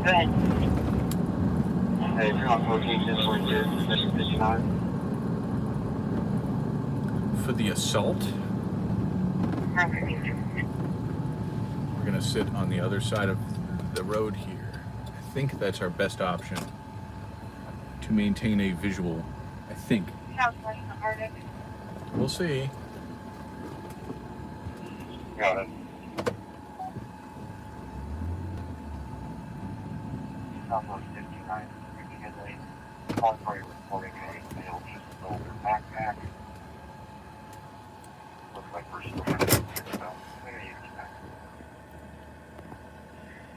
Go ahead. Hey, if you're on location, we're here, 59. For the assault, Perfect. we're going to sit on the other side of the road here. I think that's our best option to maintain a visual. I think. Southwest Arctic. We'll see. Got it. Southwest 59. Because they called for a reporting a male just stole their backpack. Looks like we're still trying to figure it out. What do you expect?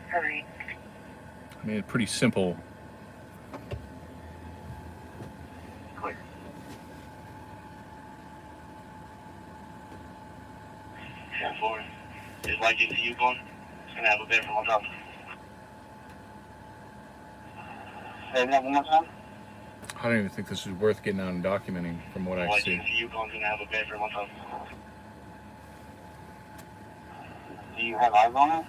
Hurry. I mean, it's pretty simple. Clear. Yeah, boy. Just like you see you going, it's gonna have a bed from on top. Say that one more time? I don't even think this is worth getting out and documenting from what I Like see. you see you going, gonna have a bed from on top. Do you have eyes on it?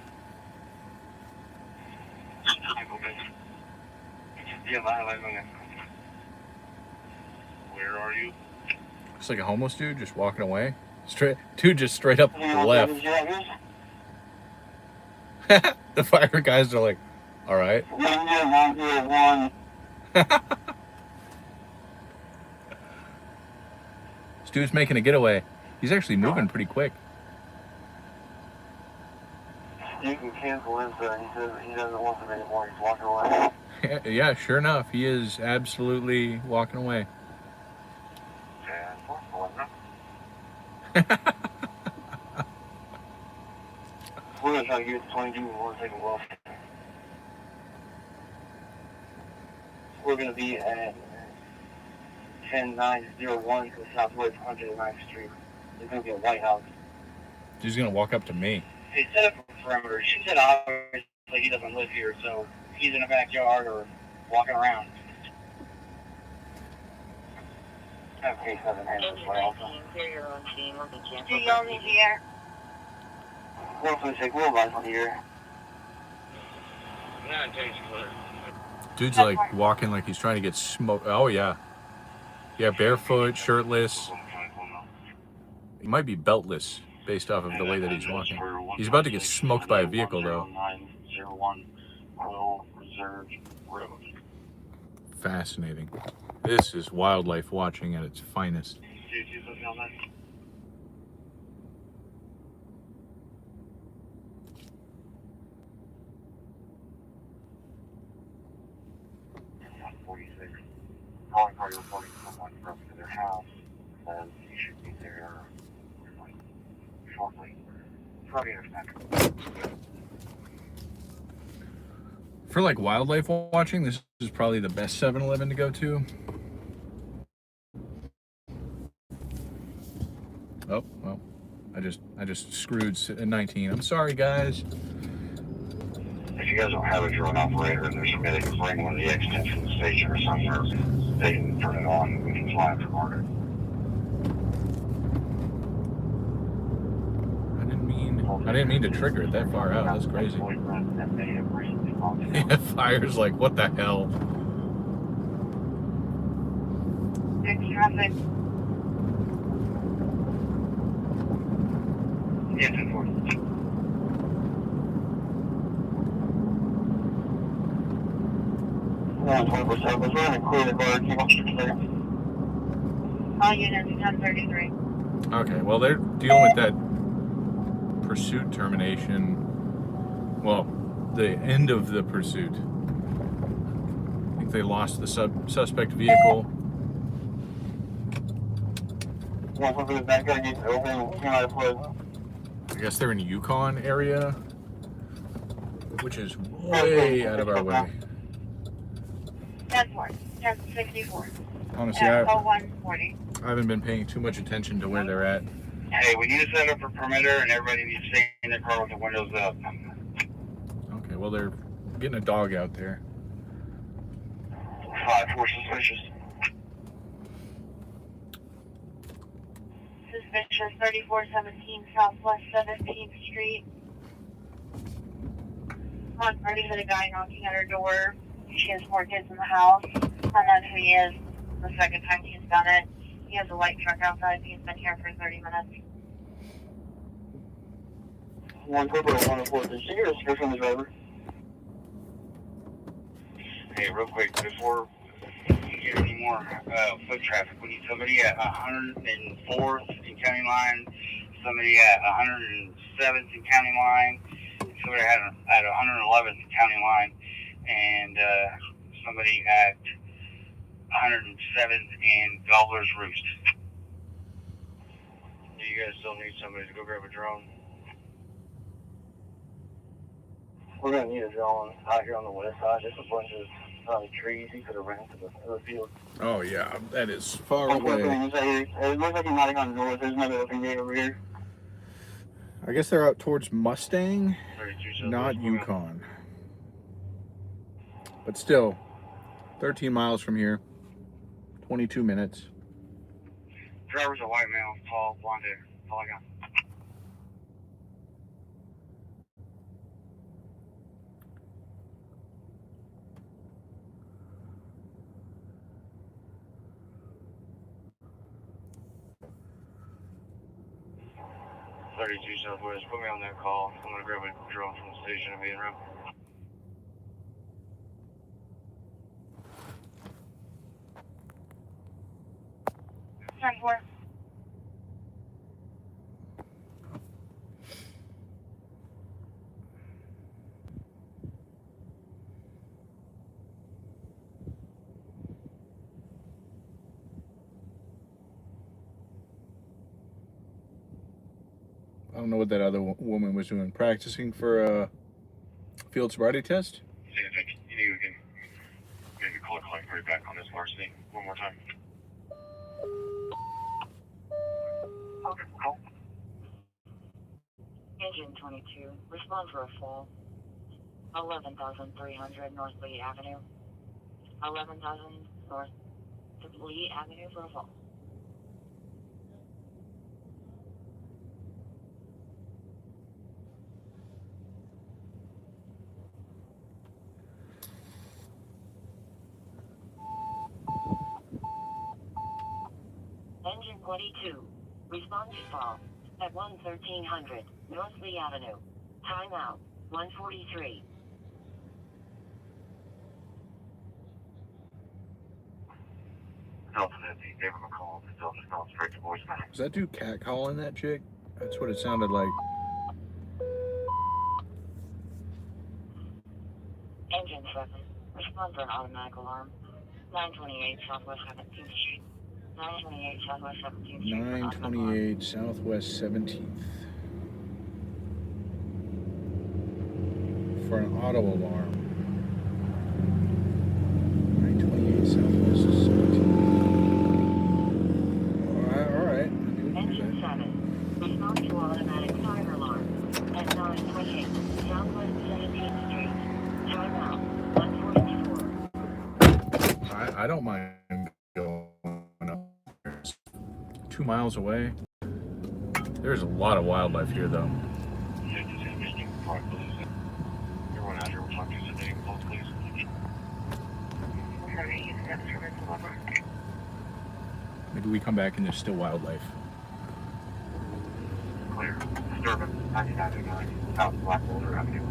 Yeah, I have eyes on it. Where are you? It's like a homeless dude just walking away. Dude just straight up left. The fire guys are like, all right. This dude's making a getaway. He's actually moving pretty quick. You can cancel his, he says he doesn't want them anymore. He's walking away. Yeah, sure enough, he is absolutely walking away. We're going to try to get 22 and we're going to take a walk. We're going to be at 10901 to Southwest 109th Street. There's going to be a White House. He's gonna walk up to me. He set up a perimeter. She said obviously he doesn't live here, so he's in the backyard or walking around. Okay, 7 hands Engine as well. 19, clear your own scene. We'll be Do canceled. y'all need the air? 146, we'll advise on here. Dude's like walking like he's trying to get smoked. Oh yeah. Yeah, barefoot, shirtless. He might be beltless based off of the way that he's walking. He's about to get smoked by a vehicle though. 901 Oil Reserve Road. Fascinating. This is wildlife watching at its finest. Calling party reporting someone broke into their house. Says you should be there shortly. Probably understand. For like wildlife watching, this is probably the best 7-Eleven to go to. Oh, well, I just screwed 19. I'm sorry, guys. If you guys don't have a drone operator and there's somebody that can bring one of the X10 from the station or somewhere, they can turn it on and we can fly it from order. I didn't mean to trigger it that far out. That's crazy. Yeah, fire's like, what the hell? Next traffic. Yes, unfortunately. Yeah, 24/7. Was running clear the bar. Keep on clear. All units 1033. Okay, well, they're dealing with that pursuit termination. Well, the end of the pursuit. I think they lost the suspect vehicle. Yeah, for the back guy gets open, came out of play. I guess they're in Yukon area, which is way out of our way. 10-4. 1064. Honestly, At 0140. I haven't been paying too much attention to where they're at. Hey, we need to set up a perimeter and everybody needs to stay in their car with the windows up. Okay, well, they're getting a dog out there. 5-4 suspicious. Suspicious 3417 Southwest 17th Street. On party had a guy knocking at her door. She has 4 kids in the house. Found out who he is the second time he's done it. He has a white truck outside. He's been here for 30 minutes. 1-4, did you get a description of the driver? Hey, real quick, before you get any more foot traffic, we need somebody at 104th and County Line, somebody at 107th and County Line, somebody at 111th and County Line, and somebody at 107th and Gobbler's Roost. Do you guys still need somebody to go grab a drone? We're going to need a drone out here on the west side. There's a bunch of trees. He could have ran to the field. Oh, yeah, that is far away. It looks like he's not on the north. There's another open gate over here. I guess they're out towards Mustang, not Yukon. But still, 13 miles from here, 22 minutes. Driver's a white male, tall, blonde hair. That's all I got. Southwest, put me on that call. I'm gonna grab a drone from the station and be in route. Time for. I don't know what that other woman was doing. Practicing for a field sobriety test? See if you think we can maybe call right back on this larceny one more time. Okay, cool. Engine 22, respond for a fall. 11,300 North Lee Avenue. 11,000 North Lee Avenue for a fall. Engine 22. Respond to fall at 1300 North Lee Avenue. Timeout 1:43. Delta 50, gave him a call. Still just going straight to voicemail. Was that dude cat calling that chick? That's what it sounded like. Engine 7. Respond for an automatic alarm. 928 Southwest 17th Street. 928 Southwest 17th Street. 928 Southwest 17th. For an auto alarm. 928 Southwest 17th. Alright. Engine 7. Respond to automatic fire alarm at 928 Southwest 17th Street. Timeout 1:44. I don't mind going up there. 2 miles away. There's a lot of wildlife here, though. Everyone out here will talk to you today. Hold please. Maybe we come back and there's still wildlife. Clear. Disturbance 9909 South Black Boulder Avenue.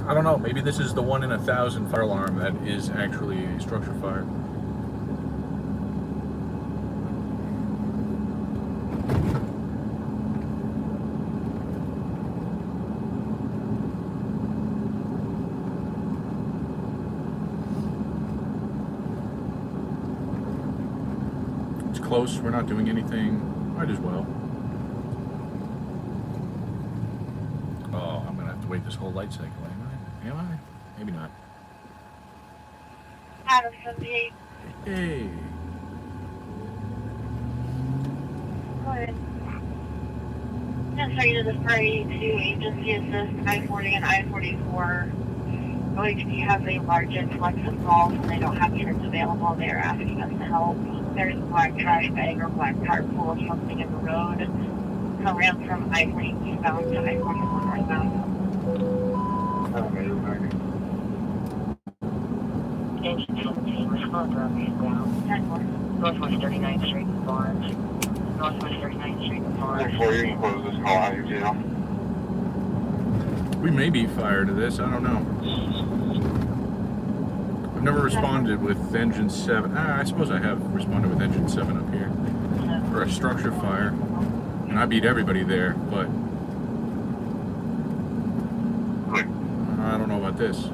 I don't know, maybe this is the 1 in 1,000 fire alarm that is actually a structure fire. It's close, we're not doing anything, might as well. Oh, I'm gonna have to wait this whole light cycle, am I? Am I? Maybe not. Adam 78. Hey. Go ahead. Just to this party to agency assist I-40 and I-44. OHP has a large influx of calls and they don't have units available. They're asking us to help. There's a black trash bag or black cart full of something in the road. Around from I-40 eastbound to I-44 northbound. Engine 17. Respond for update down. Northwest 39th Street in Barnes. Northwest 39th Street in Barnes. Before you can close this call out of your jail. We may be fired to this, I don't know. I've never responded with engine 7. I suppose I have responded with engine 7 up here for a structure fire. And I beat everybody there, but Clear. I don't know about this.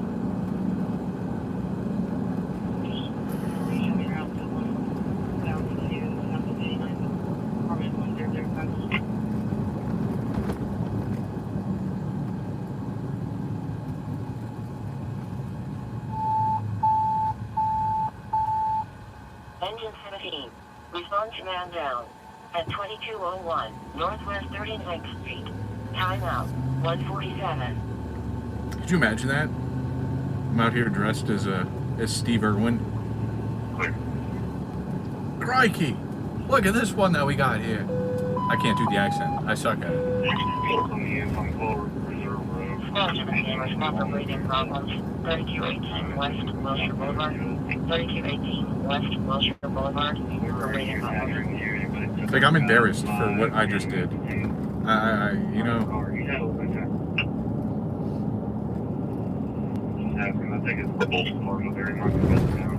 Engine 17. Respond to man down at 2201 Northwest 39th Street. Timeout 1:47. Could you imagine that? I'm out here dressed as Steve Irwin. Clear. Crikey! Look at this one that we got here. I can't do the accent. I suck at it. On the income full reserve road. Respond to man respond for breathing problems. 3218 West Wilshire Boulevard. 3218 West Wilshire Boulevard. For breathing problems. Like, I'm embarrassed for what I just did. You know. I think it's the Baltimore, but very much now.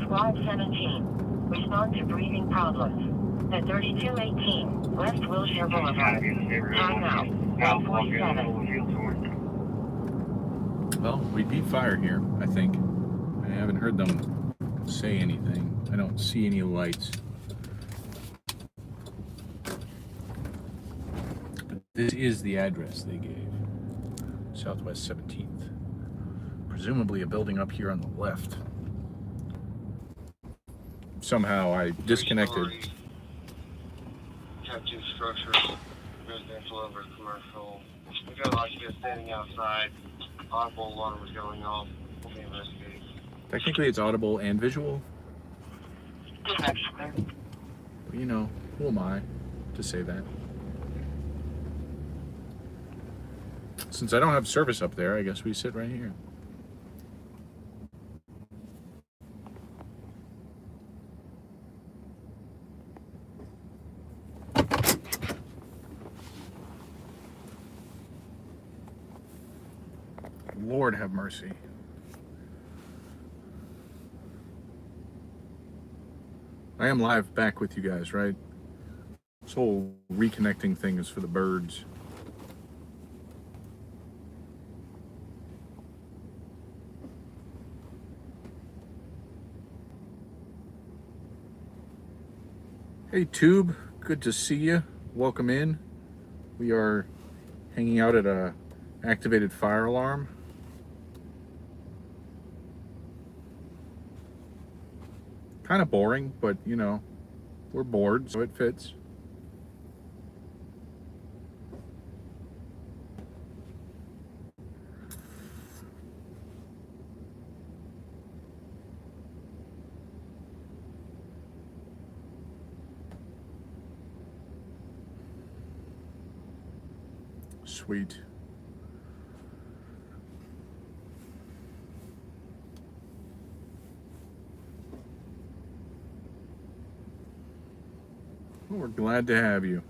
Squad 17. Respond to breathing problems. At 3218 West Wilshire Boulevard. Timeout 1:47. Well, we beat fire here, I think. I haven't heard them say anything. I don't see any lights. But this is the address they gave. Southwest 17th. Presumably a building up here on the left. Somehow I disconnected. Got two structures, residential over commercial. We got occupants standing outside. Audible alarm was going off. We'll be investigating. Technically it's audible and visual. You know, who am I to say that? Since I don't have service up there, I guess we sit right here. Lord have mercy. I am live back with you guys, right? This whole reconnecting thing is for the birds. Hey Tube, good to see you. Welcome in. We are hanging out at a activated fire alarm. Kind of boring, but you know, we're bored, so it fits. Sweet. Well, we're glad to have you.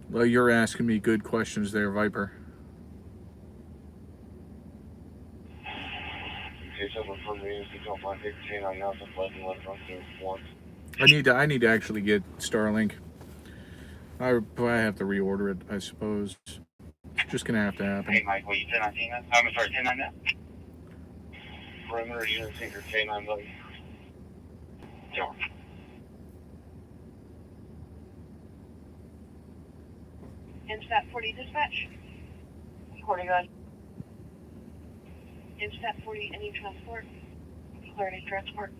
Well, you're asking me good questions there, Viper. I need to actually get Starlink. I have to reorder it, I suppose. It's just gonna have to happen. Hey, Mike, will you 1019 that? I'm sorry, 109 that? Perimeter unit sinker K9 button. John. Instat 40 dispatch. 40 good. Instat 40, any transport? Clarity transport.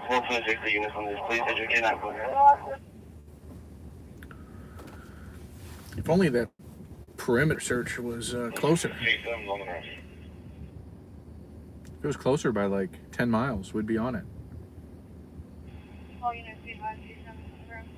One for the units on this, please educate that one. If only that perimeter search was closer. If it was closer by like 10 miles, we'd be on it. All units be advised, C7 confirmed.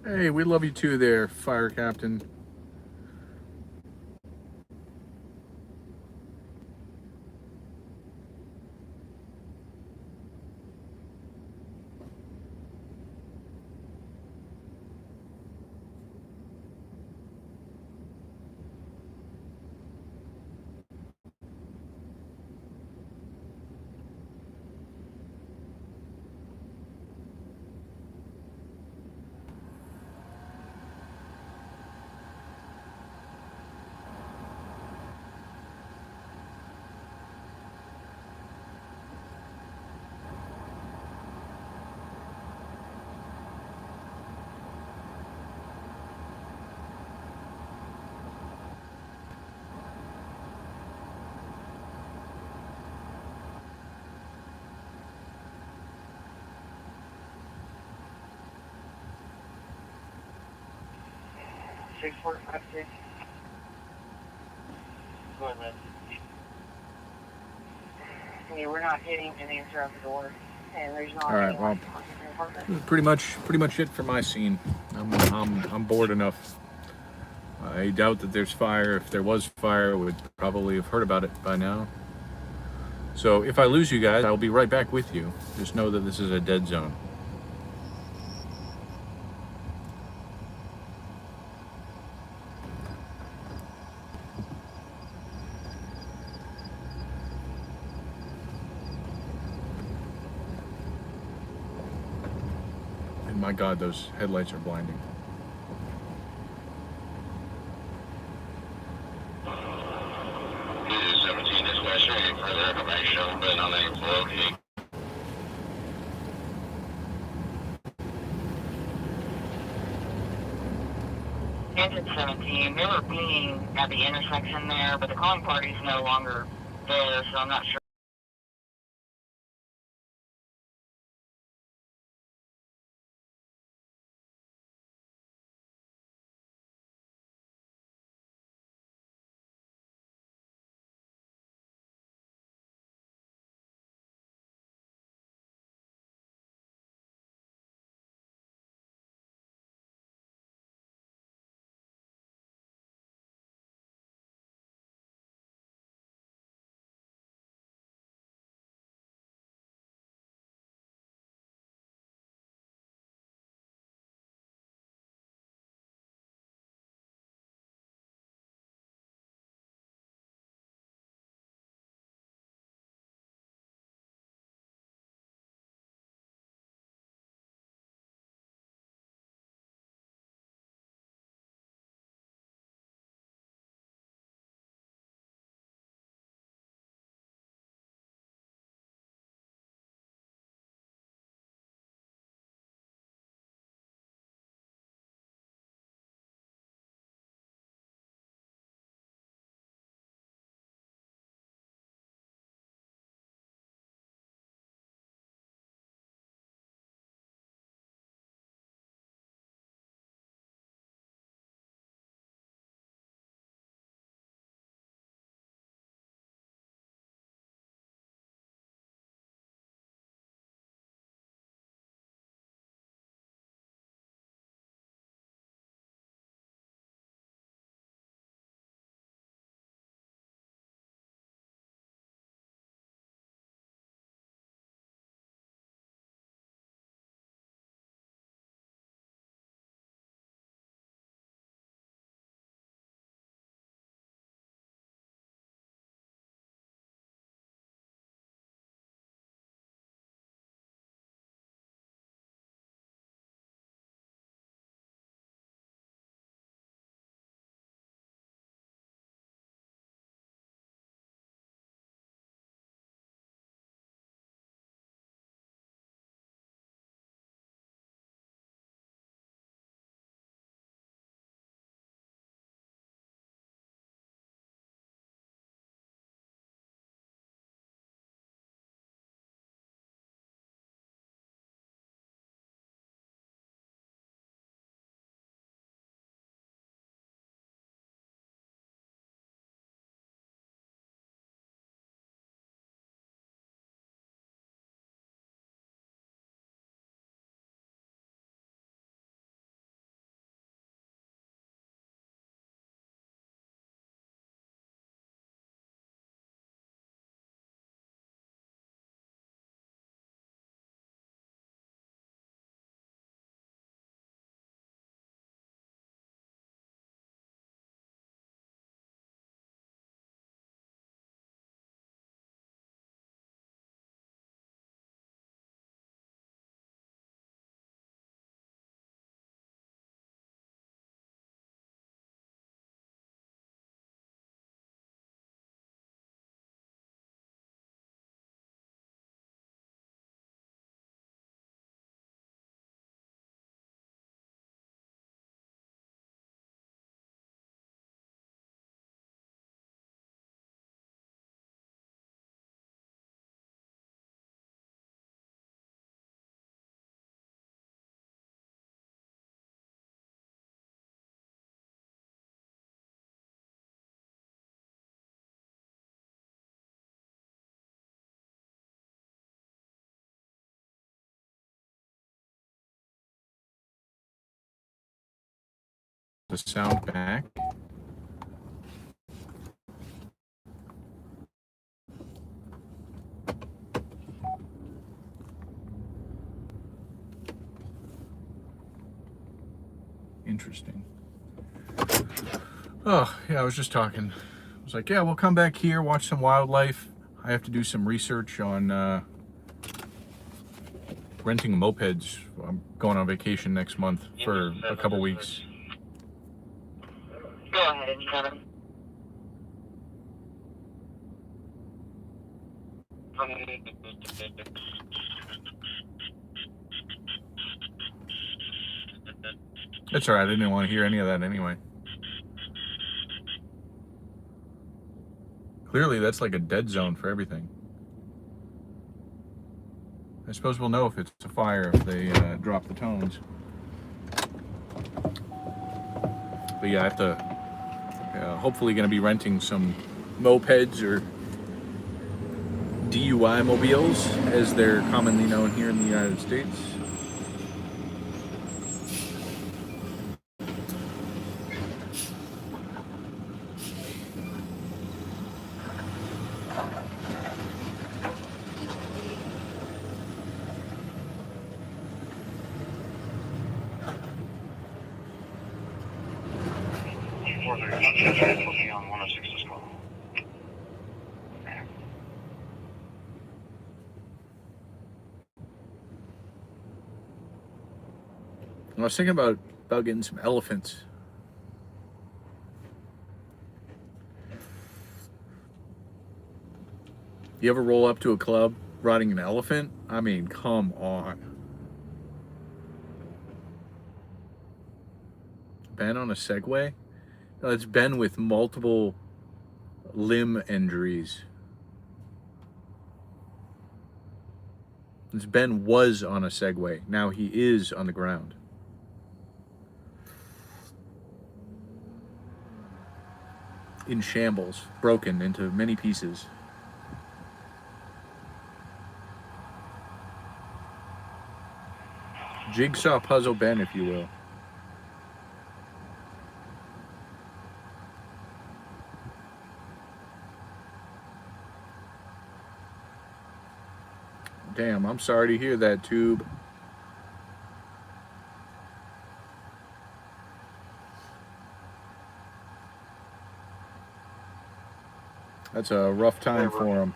Hey, we love you too there, Fire Captain. Six 456. Go ahead, man. Yeah, we're not getting an answer at the door, and there's not. All right, well, this is pretty much it for my scene. I'm bored enough. I doubt that there's fire. If there was fire, we would probably have heard about it by now. So if I lose you guys, I'll be right back with you. Just know that this is a dead zone. My God, those headlights are blinding. News 17 dispatcher, any further information, but unable to locate. Engine 17, they were being at the intersection there, but the calling party's no longer there, so I'm not sure. The sound back. Interesting. Oh, yeah, I was just talking. I was like, yeah, we'll come back here, watch some wildlife. I have to do some research on renting mopeds. I'm going on vacation next month for a couple weeks. Go ahead and shut him. It's alright, I didn't want to hear any of that anyway. Clearly that's like a dead zone for everything. I suppose we'll know if it's a fire if they drop the tones. But yeah, I have to, hopefully going to be renting some mopeds or DUI mobiles, as they're commonly known here in the United States. On 106 as well. I was thinking about getting some elephants. You ever roll up to a club riding an elephant? I mean, come on. Ben on a Segway? No, it's Ben with multiple limb injuries. This Ben was on a Segway. Now he is on the ground. In shambles, broken into many pieces. Jigsaw puzzle Ben, if you will. Damn, I'm sorry to hear that, Tube. That's a rough time for him.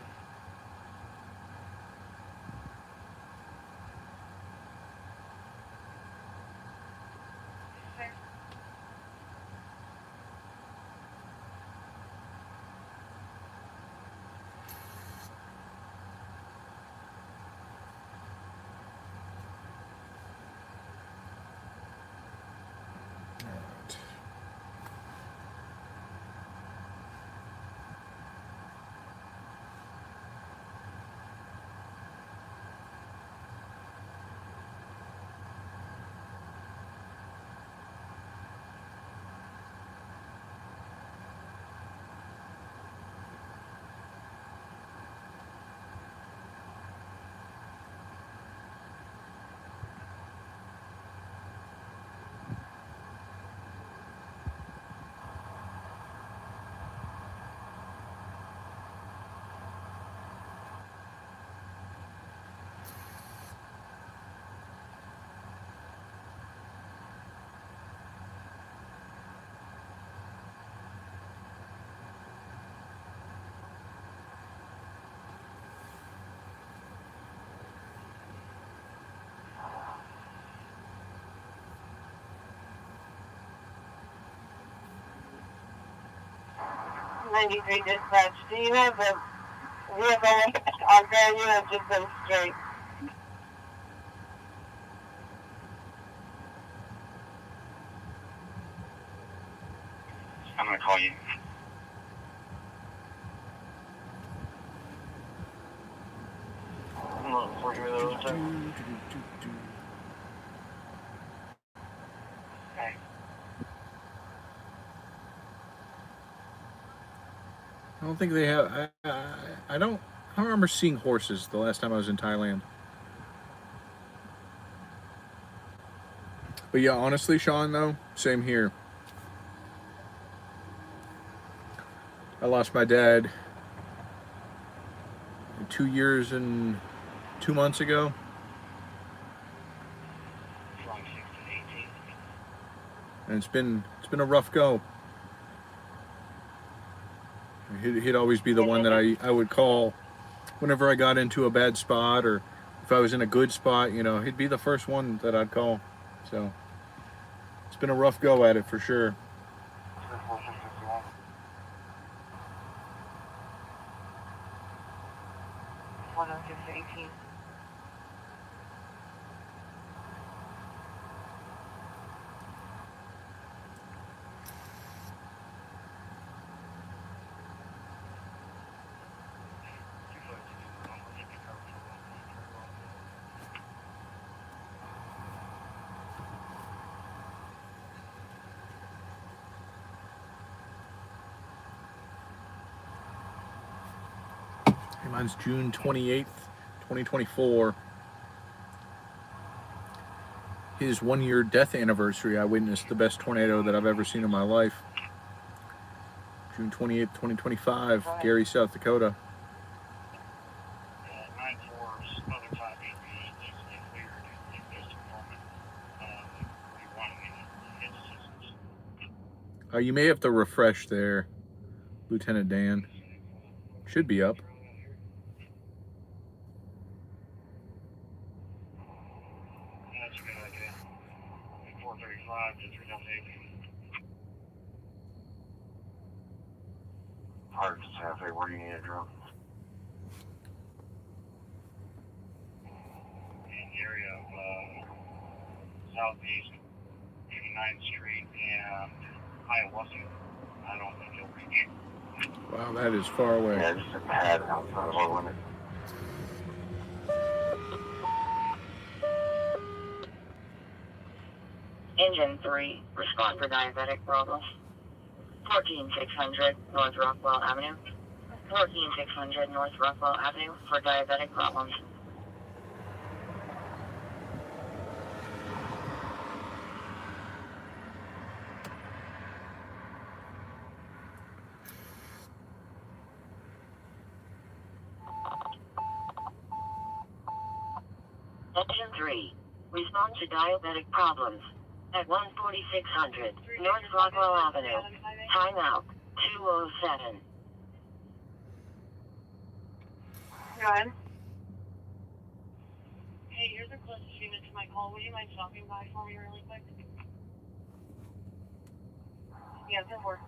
'93 dispatch. Do you have a vehicle on there? You have just been straight. I'm gonna call you. I'm not working with those time. Okay. I don't think they have. I don't remember seeing horses the last time I was in Thailand. But yeah, honestly, Sean, though, same here. I lost my dad 2 years and 2 months ago. And it's been a rough go. He'd always be the one that I would call whenever I got into a bad spot, or if if I was in a good spot, he'd be the first one that I'd call. So it's been a rough go at it for sure. 10618. Mine's June 28th, 2024. His 1-year death anniversary, I witnessed the best tornado that I've ever seen in my life. June 28th, 2025, Gary, South Dakota. 9-4's other type should be easily cleared in this moment. We want instances. You may have to refresh there, Lieutenant Dan. Should be up. That's a good idea. 435 to 308. Hard to say. Where do you need a drone? In the area of southeast 89th Street and Hiawassee. I don't think you'll reach. Wow, that is far away. Yeah, just a pad outside of our limit. Engine 3, respond for diabetic problems. 14600 North Rockwell Avenue. 14600 North Rockwell Avenue for diabetic problems. Engine 3, respond to diabetic problems. At 14600 North Rockwell Avenue. Timeout 207. Go ahead. Hey, you're the closest unit to my call. Would you mind stopping by for me really quick? Yeah, 10-4.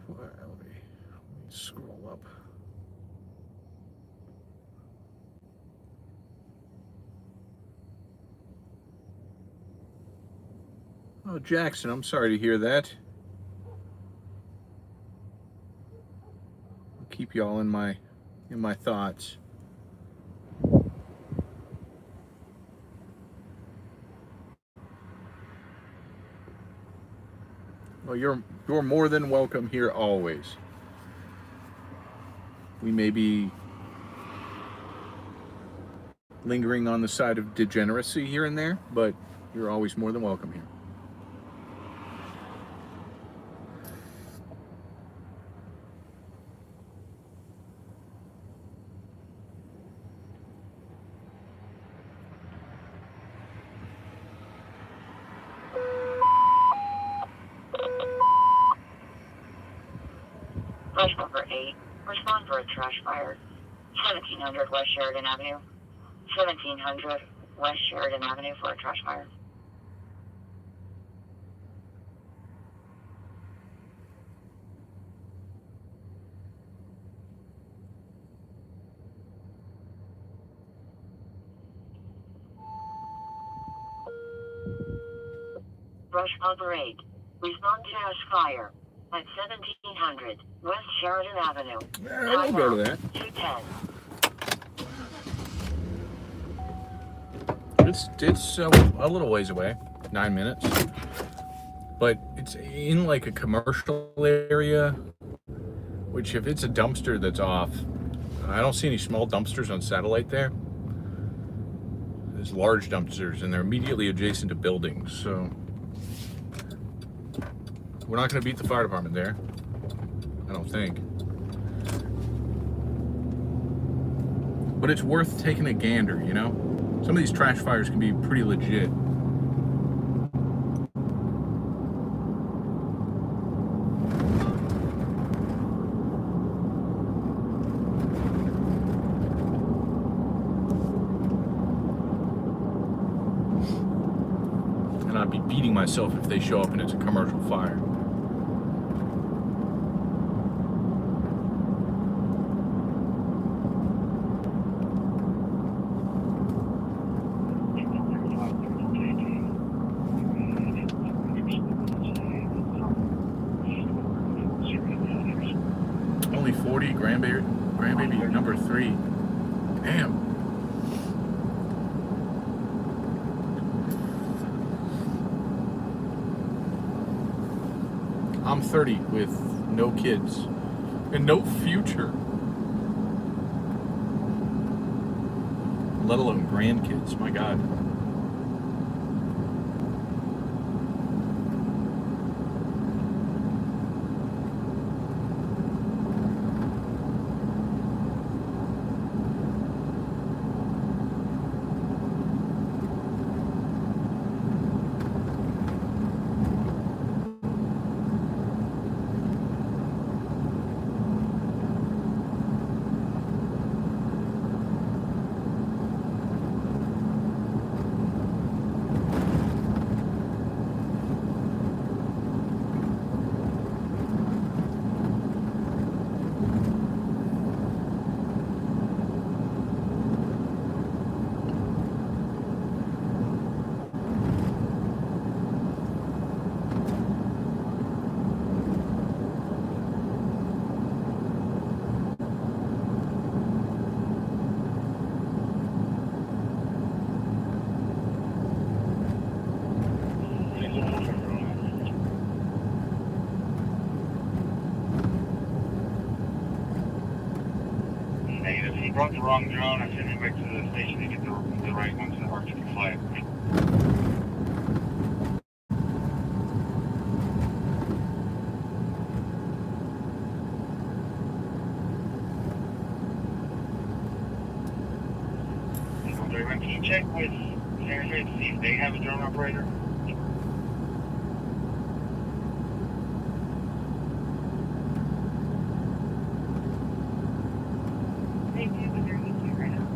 Well, let me scroll up. Oh, Jackson, I'm sorry to hear that. I'll keep y'all in my thoughts. Well, you're more than welcome here always. We may be lingering on the side of degeneracy here and there, but you're always more than welcome here. Rush number 8, respond for a trash fire. 1700 West Sheridan Avenue. 1700 West Sheridan Avenue for a trash fire. Rush operate. Respond to house fire at 1700 West Sheridan Avenue. Yeah, I'll go to that. 210. It's a little ways away, 9 minutes, but it's in like a commercial area, which if it's a dumpster that's off, I don't see any small dumpsters on Satellite there. There's large dumpsters and they're immediately adjacent to buildings, so we're not going to beat the fire department there, I don't think. But it's worth taking a gander, you know? Some of these trash fires can be pretty legit. And I'd be beating myself if they show up and it's a commercial fire. Only 40, grandbaby number 3. Damn. I'm 30 with no kids and no future, let alone grandkids. My God. Negative. He brought the wrong drone. I sent him back to the station to get the right one so Archie can fly it. Can you check with Sarasota to see if they have a drone operator? They do, but they're using it right now.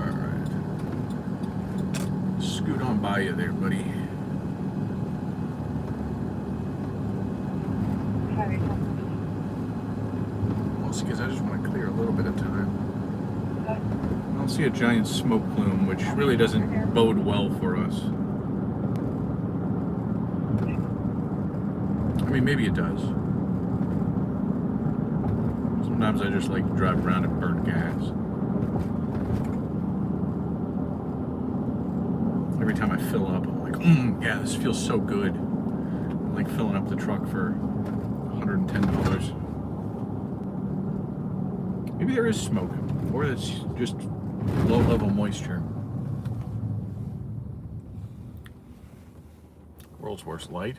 Alright. Scoot on by you there, buddy. Sorry. Mostly because I just want to clear a little bit of time. I don't see a giant smoke plume, which really doesn't bode well for us. I mean, maybe it does. Sometimes I just like to drive around and burn gas. Every time I fill up, I'm like, yeah, this feels so good. I'm like filling up the truck for $110. Maybe there is smoke, or it's just low-level moisture. World's worst light.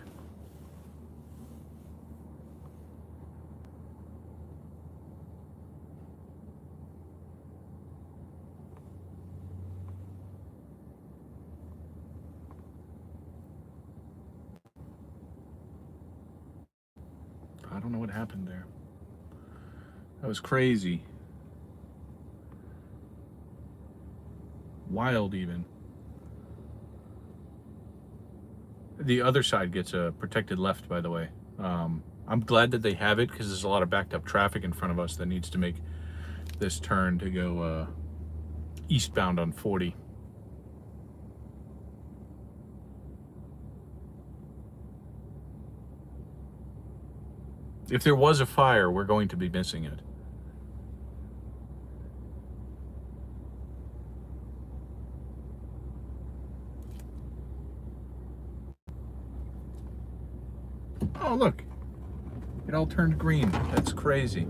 don't know what happened there. That was crazy. Wild even. The other side gets a protected left, by the way. I'm glad that they have it because there's a lot of backed up traffic in front of us that needs to make this turn to go eastbound on 40. If there was a fire, we're going to be missing it. Oh, look. It all turned green. That's crazy.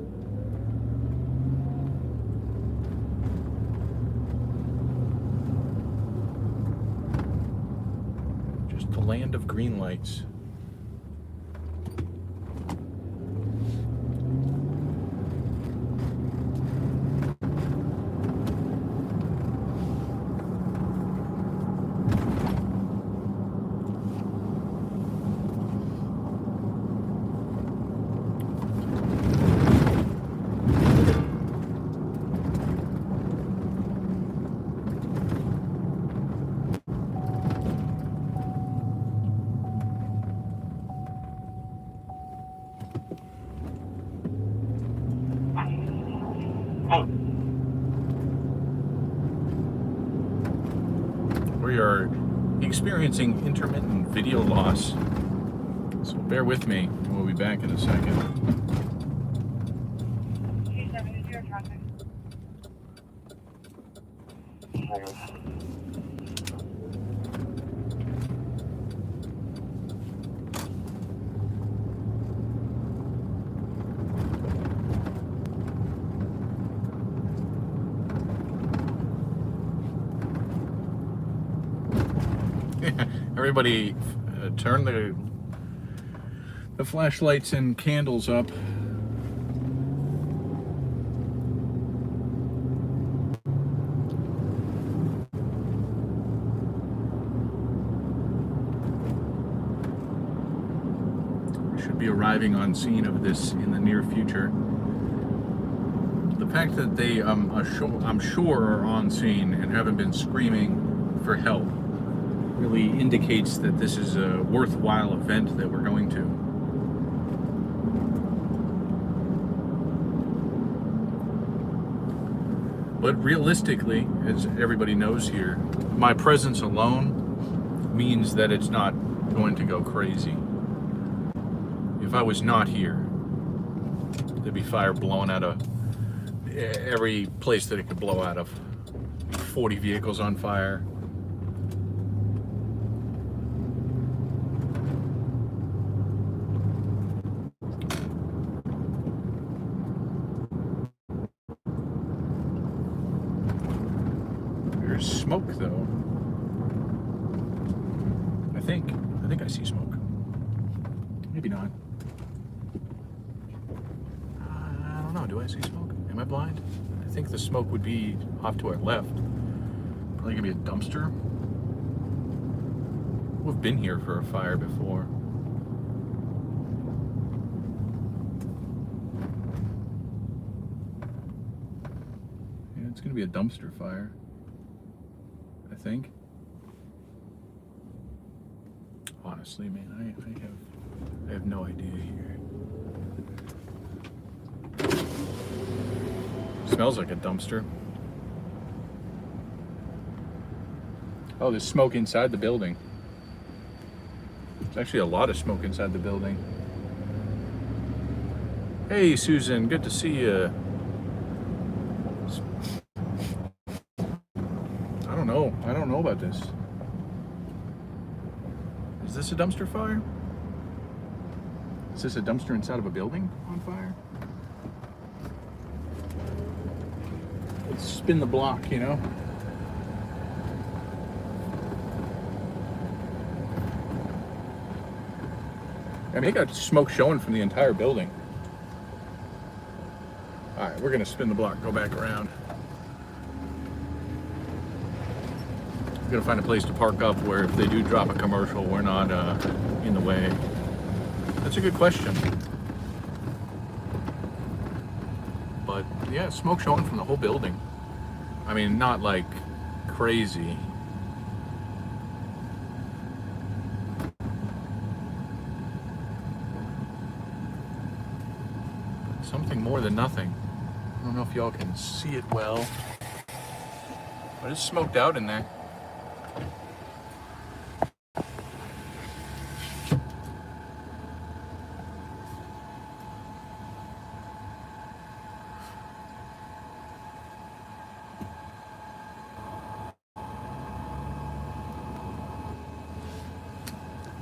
Just the land of green lights. We are experiencing intermittent video loss, so bear with me, and we'll be back in a second. 270 traffic. Everybody turn the flashlights and candles up. We should be arriving on scene of this in the near future. The fact that they, I'm sure, are on scene and haven't been screaming for help really indicates that this is a worthwhile event that we're going to. But realistically, as everybody knows here, my presence alone means that it's not going to go crazy. If I was not here, there'd be fire blowing out of every place that it could blow out of. 40 vehicles on fire. There's smoke though. I think I see smoke. Maybe not. I don't know. Do I see smoke? Am I blind? I think the smoke would be off to our left. Probably gonna be a dumpster. We've been here for a fire before. Yeah, it's gonna be a dumpster fire, I think. Honestly, man, I have no idea here. Smells like a dumpster. Oh, there's smoke inside the building. There's actually a lot of smoke inside the building. Hey, Susan, good to see you. I don't know about this. Is this a dumpster fire? Is this a dumpster inside of a building on fire? Let's spin the block, you know? I mean, they got smoke showing from the entire building. All right, we're gonna spin the block, go back around. We're gonna find a place to park up where if they do drop a commercial, we're not in the way. That's a good question. Yeah, smoke showing from the whole building. I mean, not like crazy. Something more than nothing. I don't know if y'all can see it well, but it's smoked out in there.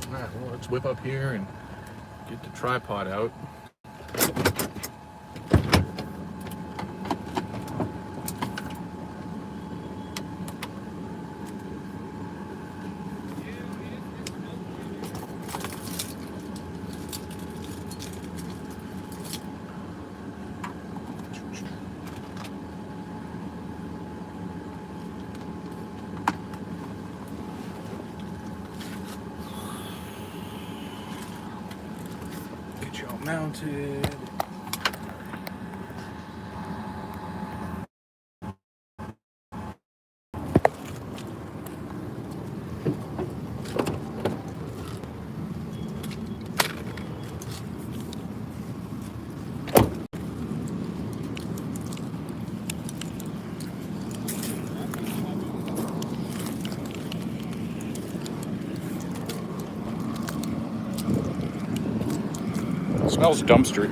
All right, well, let's whip up here and get the tripod out. Get y'all mounted. It smells dumpstery.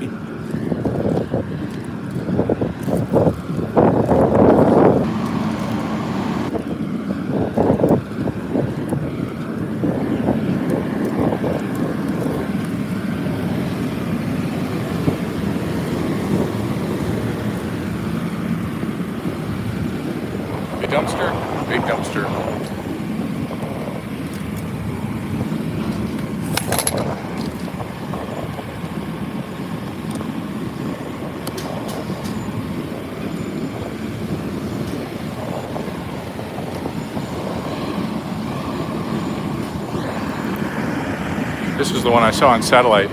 Big dumpster, big dumpster. This is the one I saw on satellite.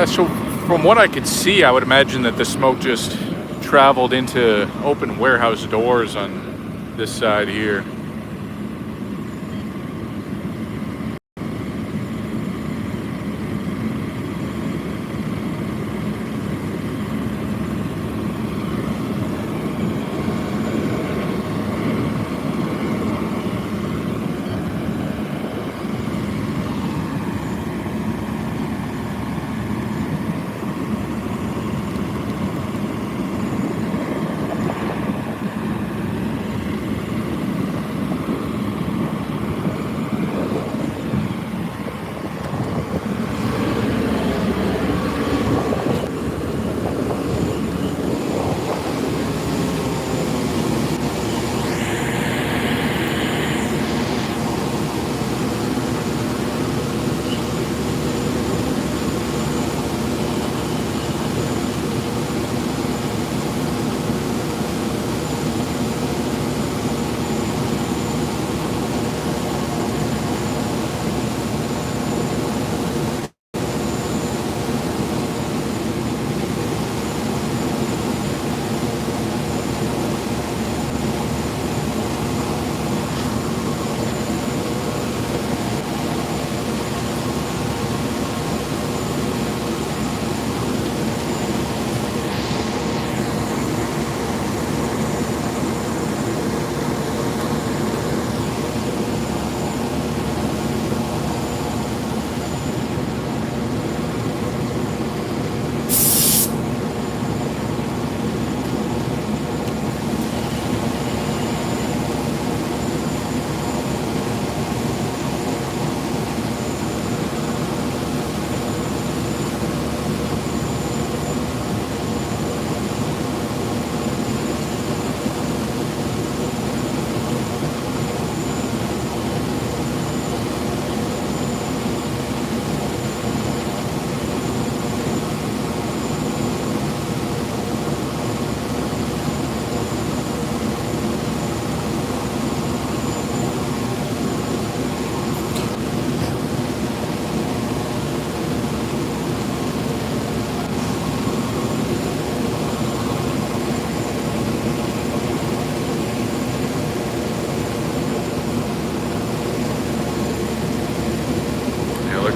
So from what I could see, I would imagine that the smoke just traveled into open warehouse doors on this side here.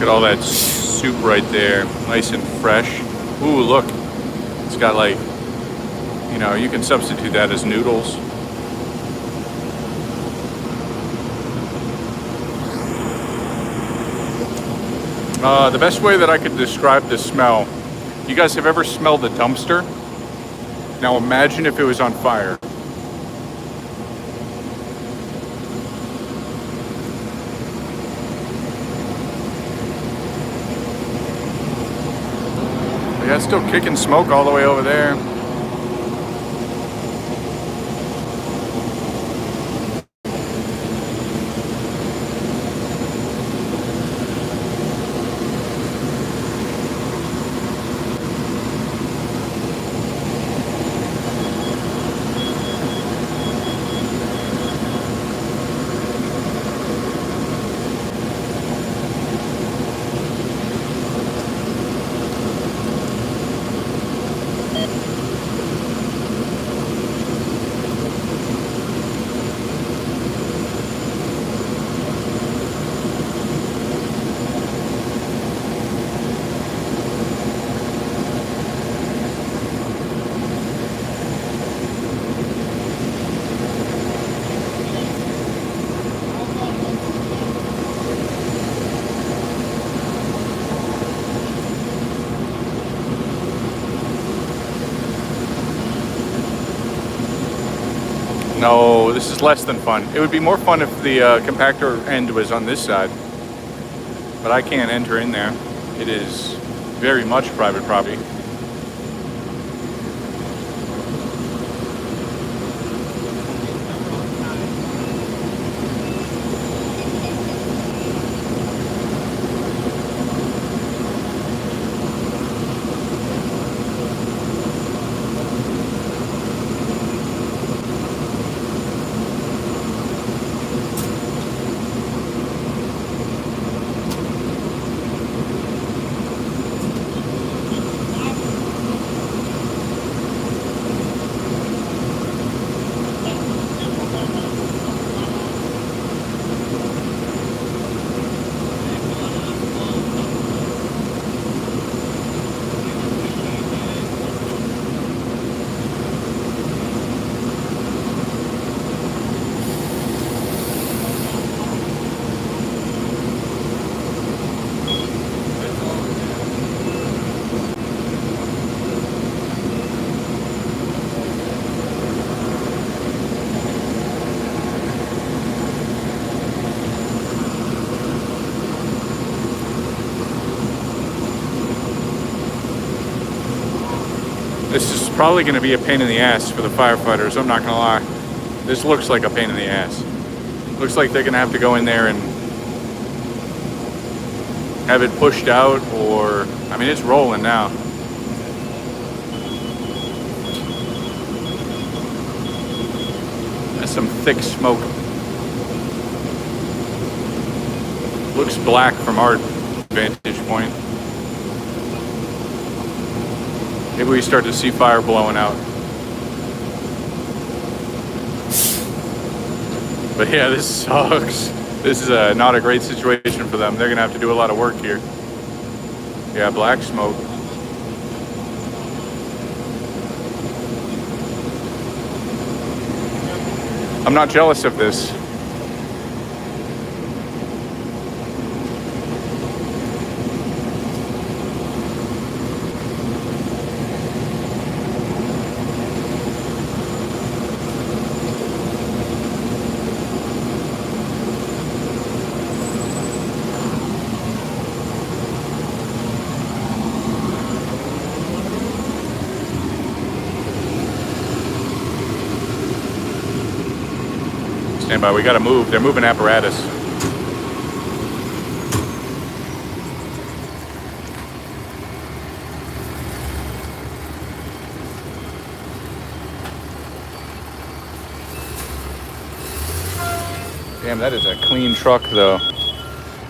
at all that soup right there, nice and fresh. Ooh, look, it's got like, you know, you can substitute that as noodles. The best way that I could describe the smell, you guys have ever smelled a dumpster? Now imagine if it was on fire. Yeah, it's still kicking smoke all the way over there. No, this is less than fun. It would be more fun if the compactor end was on this side. But I can't enter in there. It is very much private property. This is probably going to be a pain in the ass for the firefighters, I'm not going to lie. This looks like a pain in the ass. Looks like they're going to have to go in there and have it pushed out, or, I mean, it's rolling now. That's some thick smoke. Looks black from our vantage point. Maybe we start to see fire blowing out. But yeah, this sucks. This is not a great situation for them. They're gonna have to do a lot of work here. Yeah, black smoke. I'm not jealous of this. Stand by, we gotta move. They're moving apparatus. Damn, that is a clean truck though.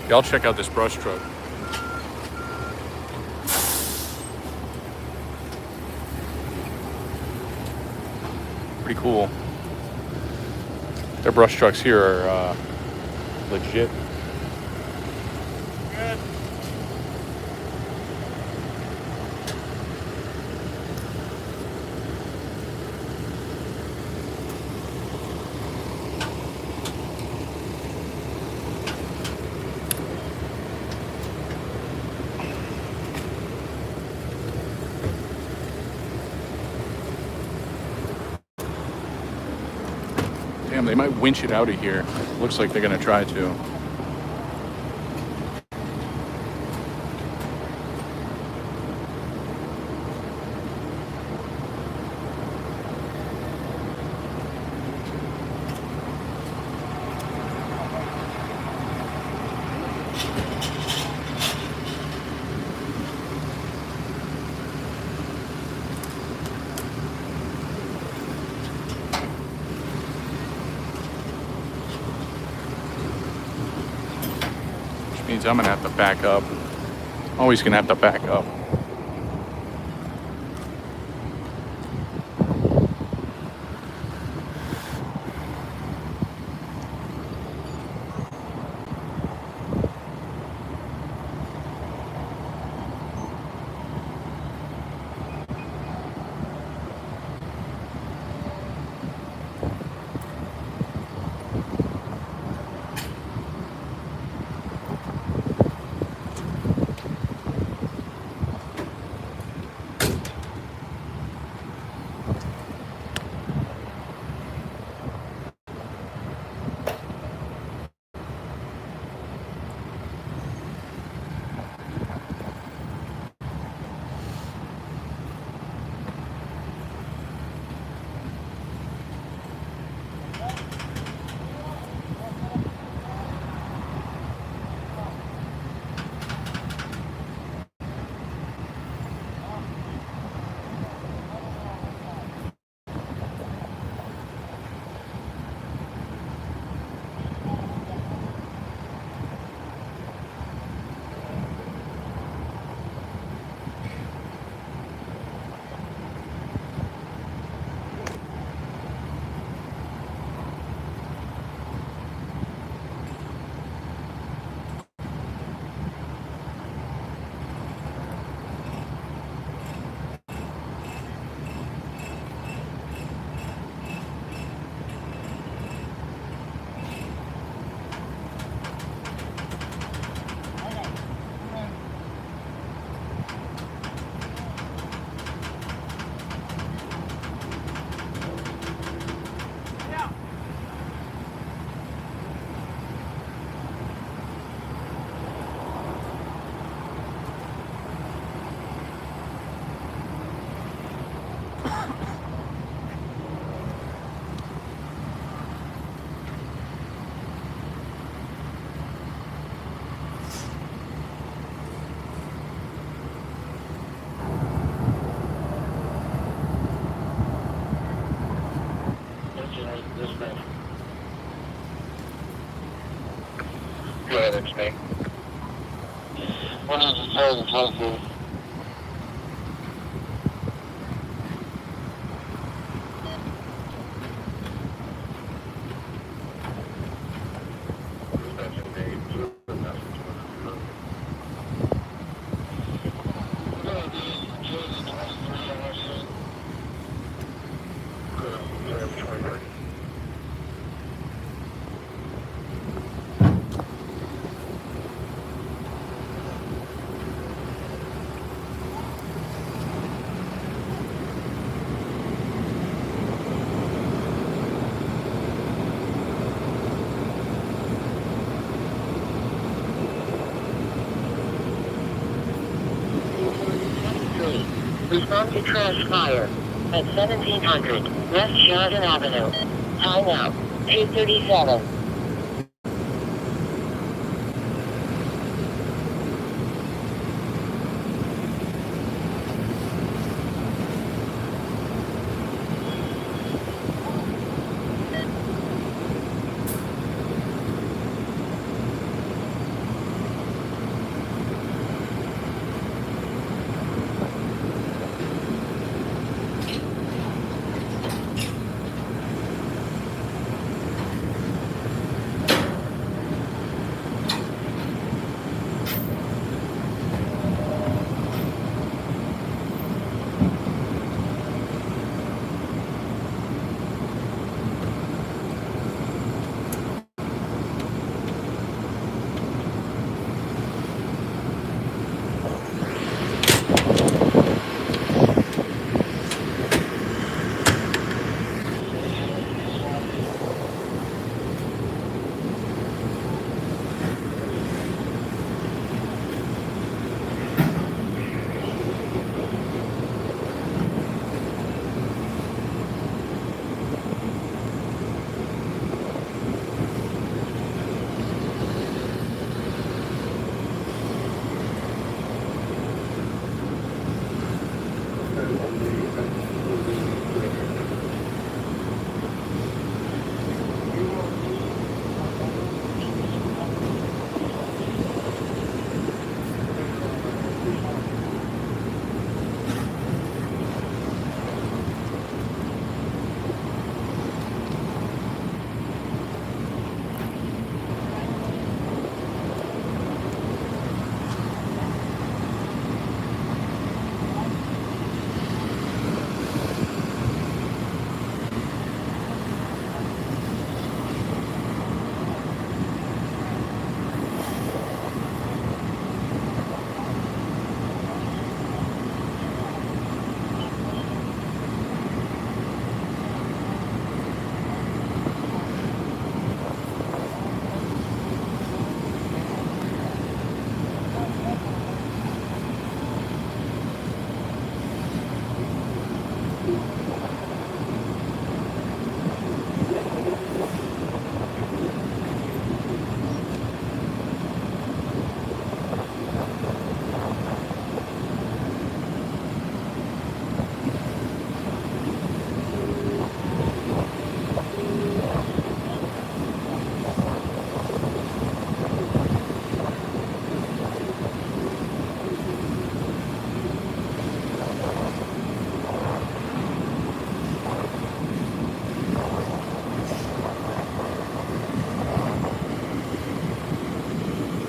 Y'all check out this brush truck. Pretty cool. Their brush trucks here are legit. Good. time. They might winch it out of here. Looks like they're gonna try to. Means I'm gonna have to back up. Always gonna have to back up. Go ahead, it's me. 100,000. Respond to trash fire at 1700 West Sheridan Avenue. Time out, 2:37.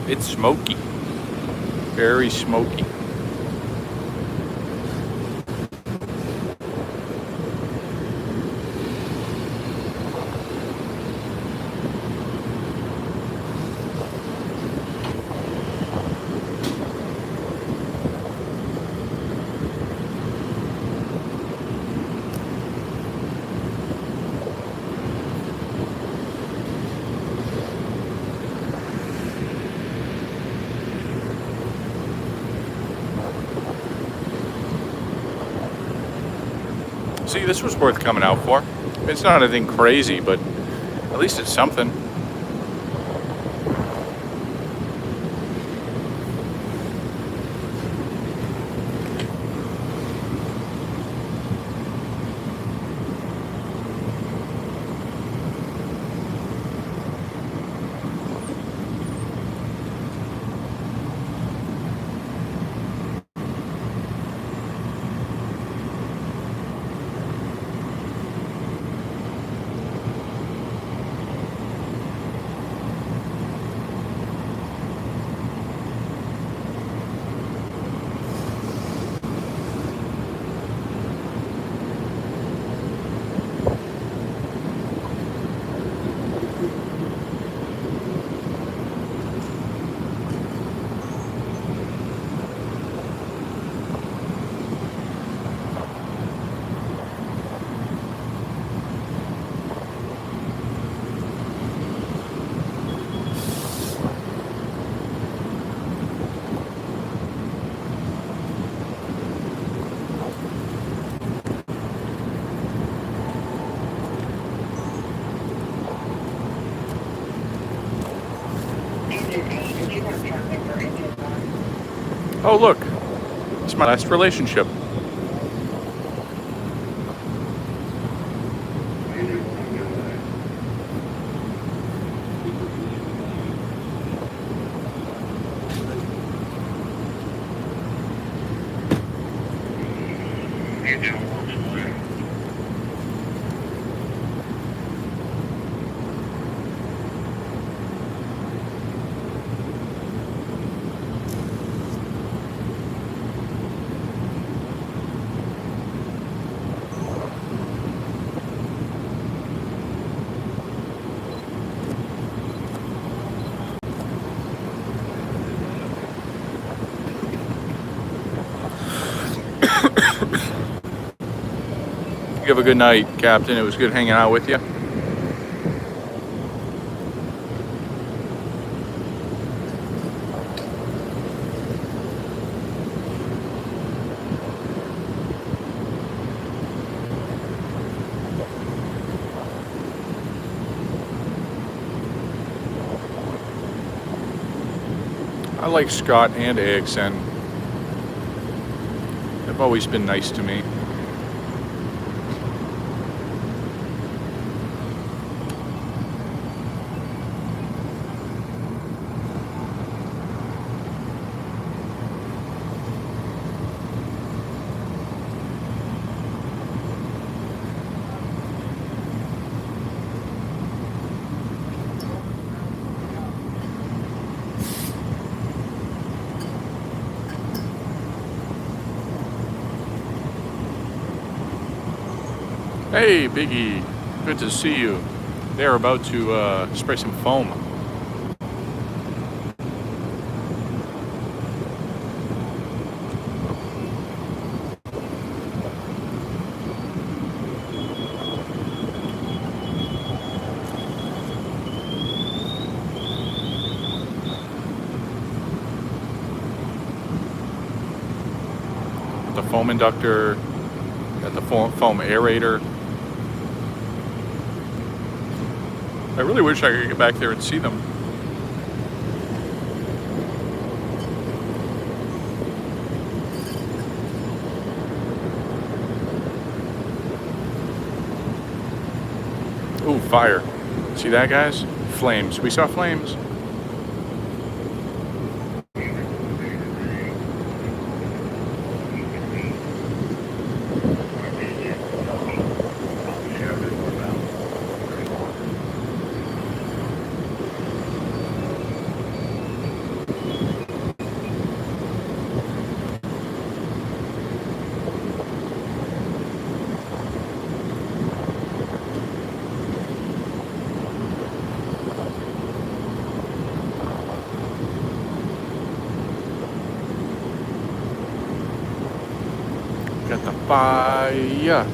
It's smoky. Very smoky. See, this was worth coming out for. It's not anything crazy, but at least it's something. Oh, look. It's my last relationship. You have a good night, Captain. It was good hanging out with you. I like Scott and AXN. They've always been nice to me. Hey, Biggie. Good to see you. They're about to spray some foam. The foam inductor, got the foam aerator. I really wish I could get back there and see them. Ooh, fire. See that, guys? Flames. We saw flames. Got the fire.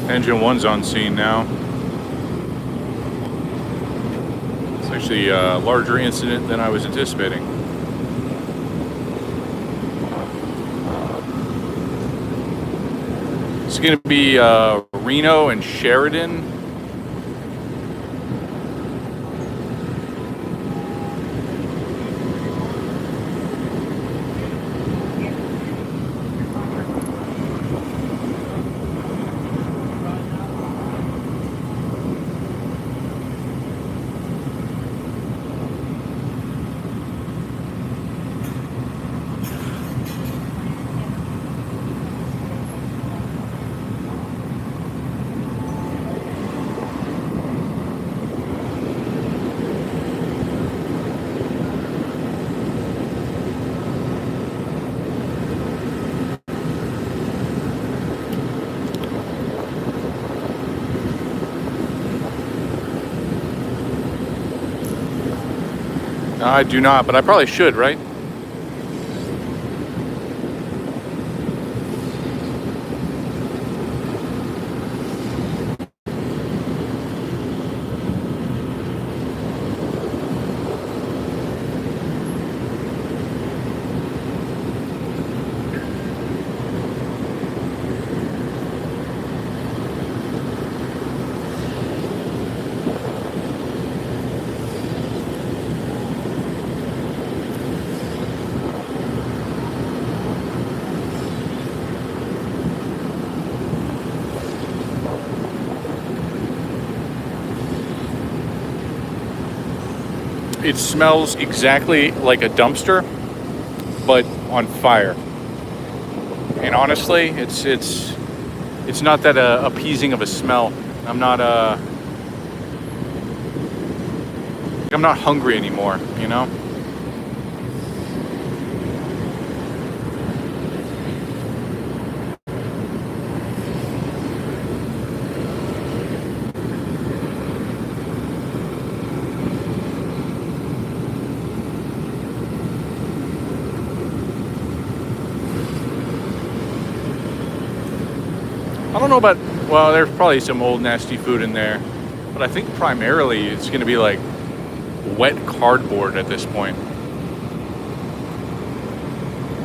Engine 1's on scene now. It's actually a larger incident than I was anticipating. It's going to be Reno and Sheridan. I do not, but I probably should, right? It smells exactly like a dumpster, but on fire. And honestly, it's not that appeasing of a smell. I'm not hungry anymore, you know? I don't know about, well, there's probably some old nasty food in there, but I think primarily it's going to be like wet cardboard at this point.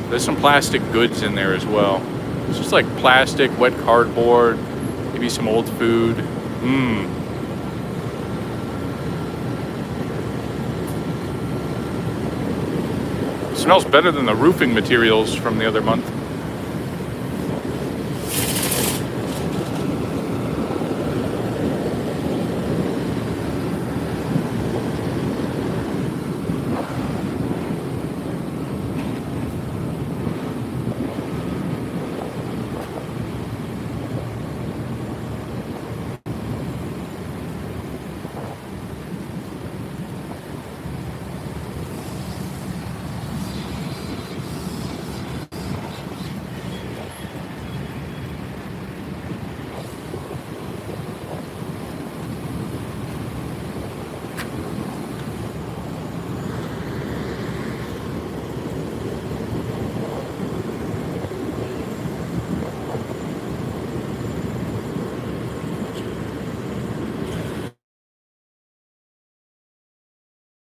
There's some plastic goods in there as well. It's just like plastic, wet cardboard, maybe some old food. Mmm. Smells better than the roofing materials from the other month.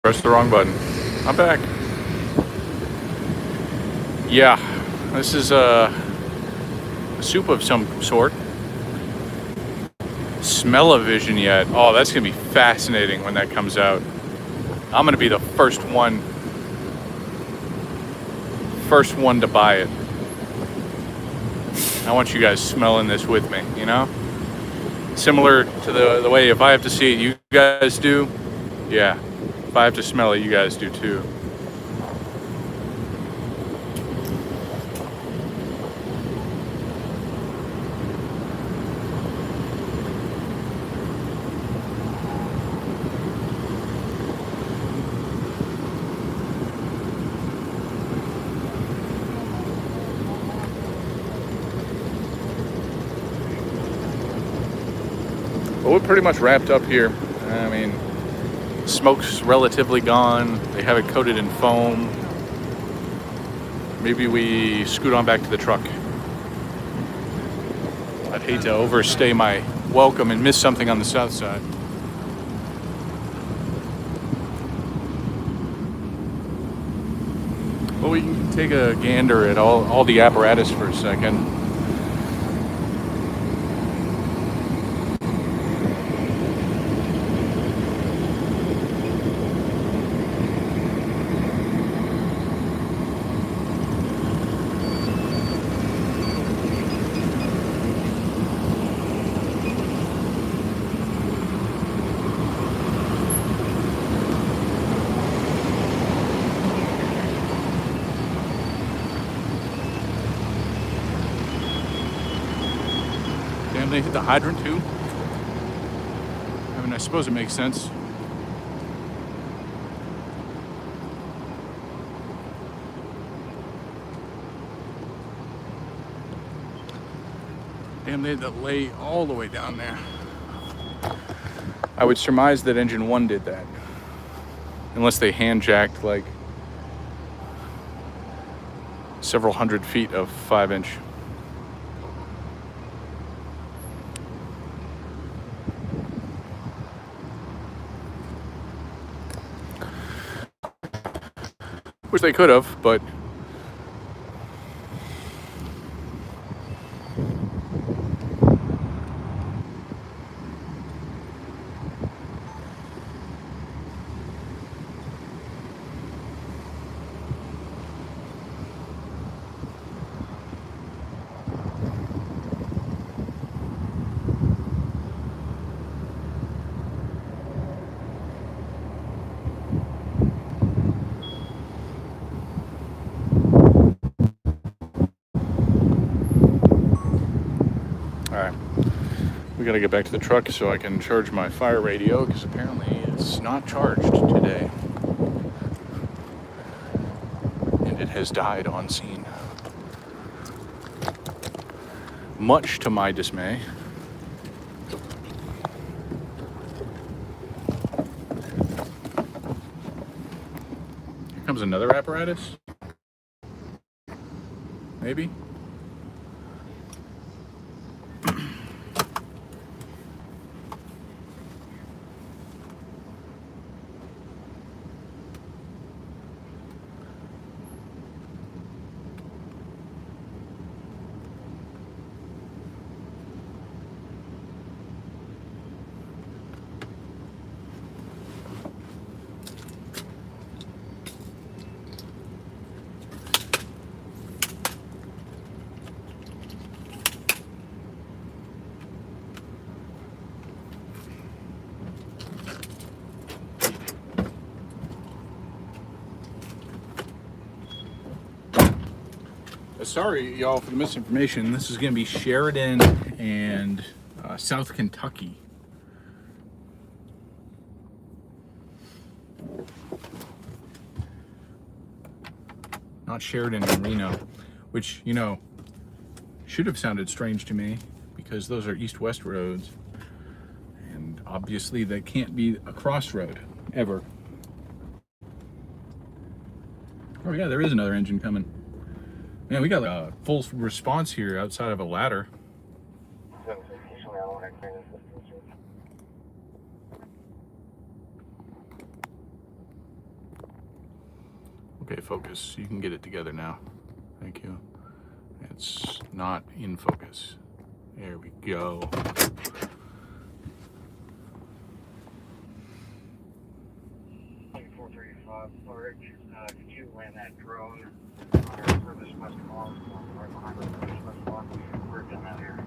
Press the wrong button. I'm back. Yeah, this is a soup of some sort. Smell-o-vision yet. Oh, that's gonna be fascinating when that comes out. I'm gonna be the first one to buy it. I want you guys smelling this with me, you know? Similar to the way if I have to see it, you guys do. Yeah, if I have to smell it, you guys do too. Well, we're pretty much wrapped up here. I mean, smoke's relatively gone. They have it coated in foam. Maybe we scoot on back to the truck. I'd hate to overstay my welcome and miss something on the south side. Well, we can take a gander at all the apparatus for a second. Damn, they hit the hydrant too? I mean, I suppose it makes sense. Damn, they had to lay all the way down there. I would surmise that engine 1 did that. Unless they hand jacked like several hundred feet of 5-inch. Which they could have, but we gotta get back to the truck so I can charge my fire radio, because apparently it's not charged today. And it has died on scene. Much to my dismay. Here comes another apparatus. Maybe? sorry, y'all, for the misinformation. This is going to be Sheridan and South Kentucky. Not Sheridan and Reno, which, you know, should have sounded strange to me because those are east-west roads. And obviously, they can't be a crossroad, ever. Oh, yeah, there is another engine coming. Man, we got a full response here outside of a ladder. Okay, focus. You can get it together now. Thank you. It's not in focus. There we go. Could you land that drone on our furthest west wall, right behind the furthest west wall? We're down that area.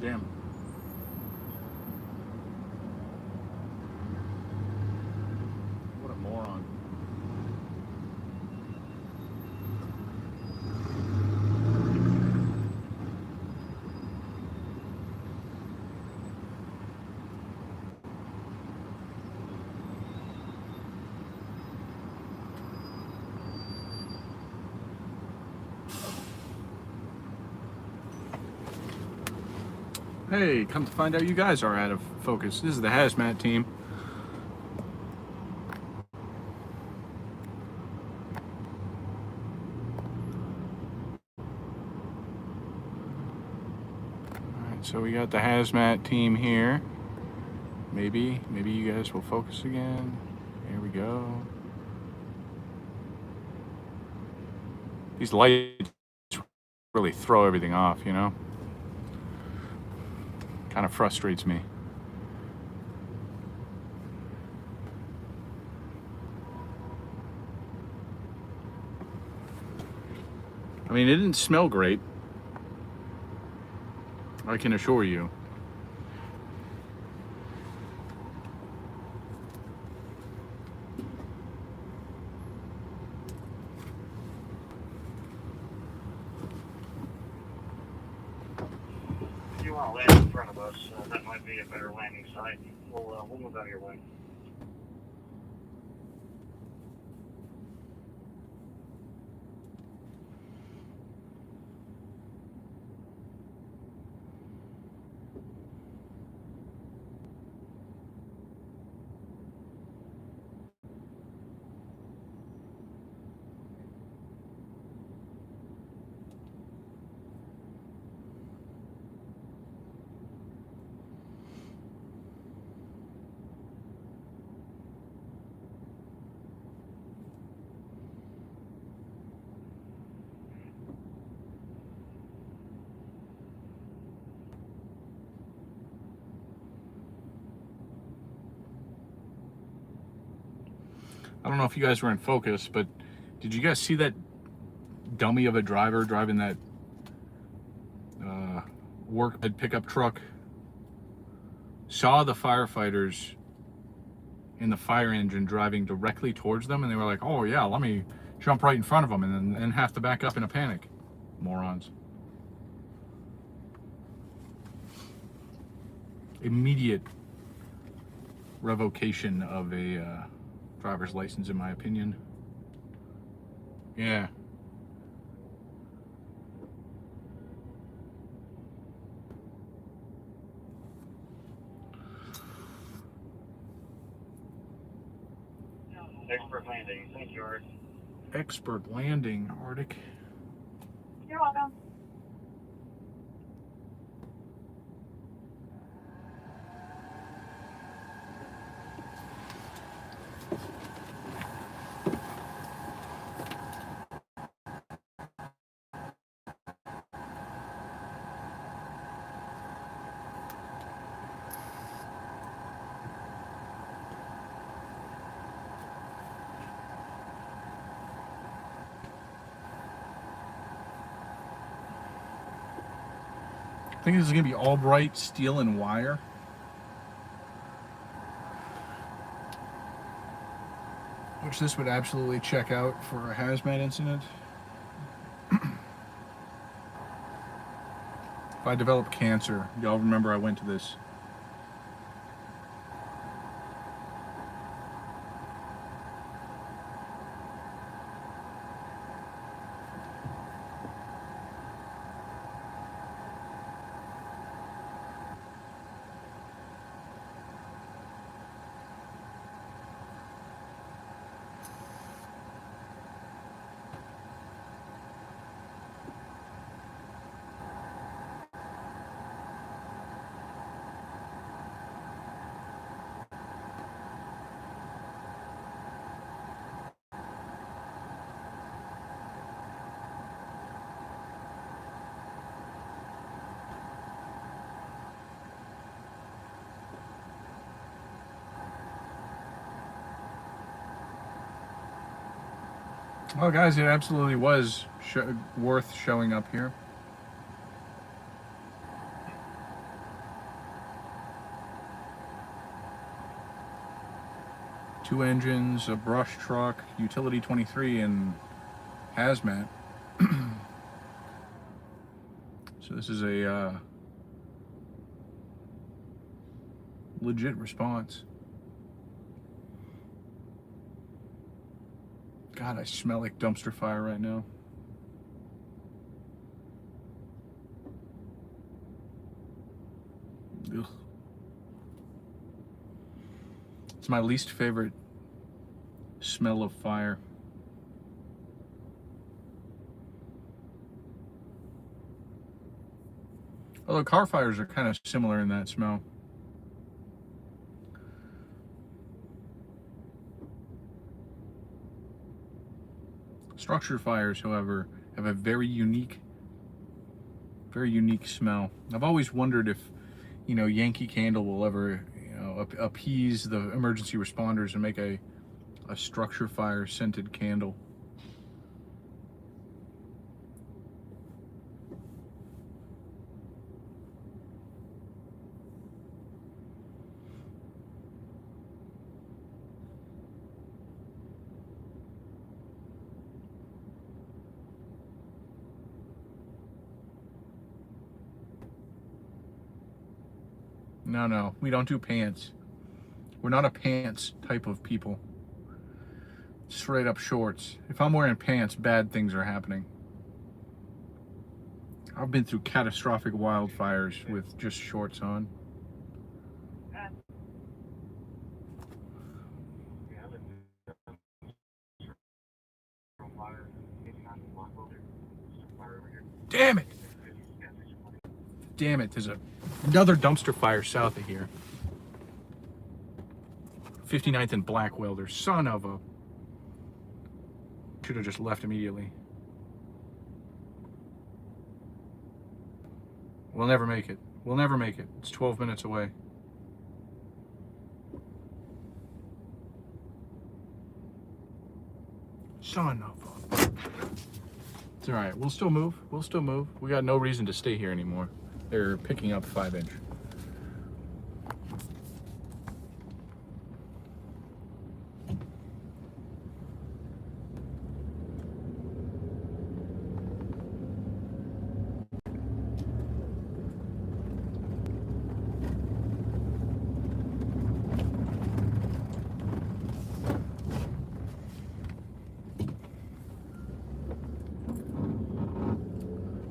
Damn. What a moron. Hey, come to find out you guys are out of focus. This is the hazmat team. Alright, so we got the hazmat team here. Maybe you guys will focus again. Here we go. These lights really throw everything off, you know? Kind of frustrates me. I mean, it didn't smell great, I can assure you. If you want to land in front of us, that might be a better landing site. We'll move out of your way. I don't know if you guys were in focus, but did you guys see that dummy of a driver driving that work pickup truck? Saw the firefighters in the fire engine driving directly towards them, and they were like, oh yeah, let me jump right in front of them, and then have to back up in a panic. Morons. Immediate revocation of a driver's license, in my opinion. Yeah. Expert landing. Thank you, Art. Expert landing, Arctic. You're welcome. I think this is going to be all bright steel and wire. Which this would absolutely check out for a hazmat incident. If I develop cancer, y'all remember I went to this. Well, guys, it absolutely was worth showing up here. Two engines, a brush truck, utility 23, and hazmat. So this is a legit response. God, I smell like dumpster fire right now. Ugh. It's my least favorite smell of fire. Although car fires are kind of similar in that smell. Structure fires, however, have a very unique smell. I've always wondered if, you know, Yankee Candle will ever, you know, appease the emergency responders and make a structure fire scented candle. No, we don't do pants. We're not a pants type of people. Straight up shorts. If I'm wearing pants, bad things are happening. I've been through catastrophic wildfires with just shorts on. Damn it! Damn it, there's another dumpster fire south of here. 59th and Blackwell, their son of a... Should have just left immediately. We'll never make it. We'll never make it. It's 12 minutes away. Son of a... It's alright, we'll still move. We'll still move. We got no reason to stay here anymore. They're picking up 5-inch.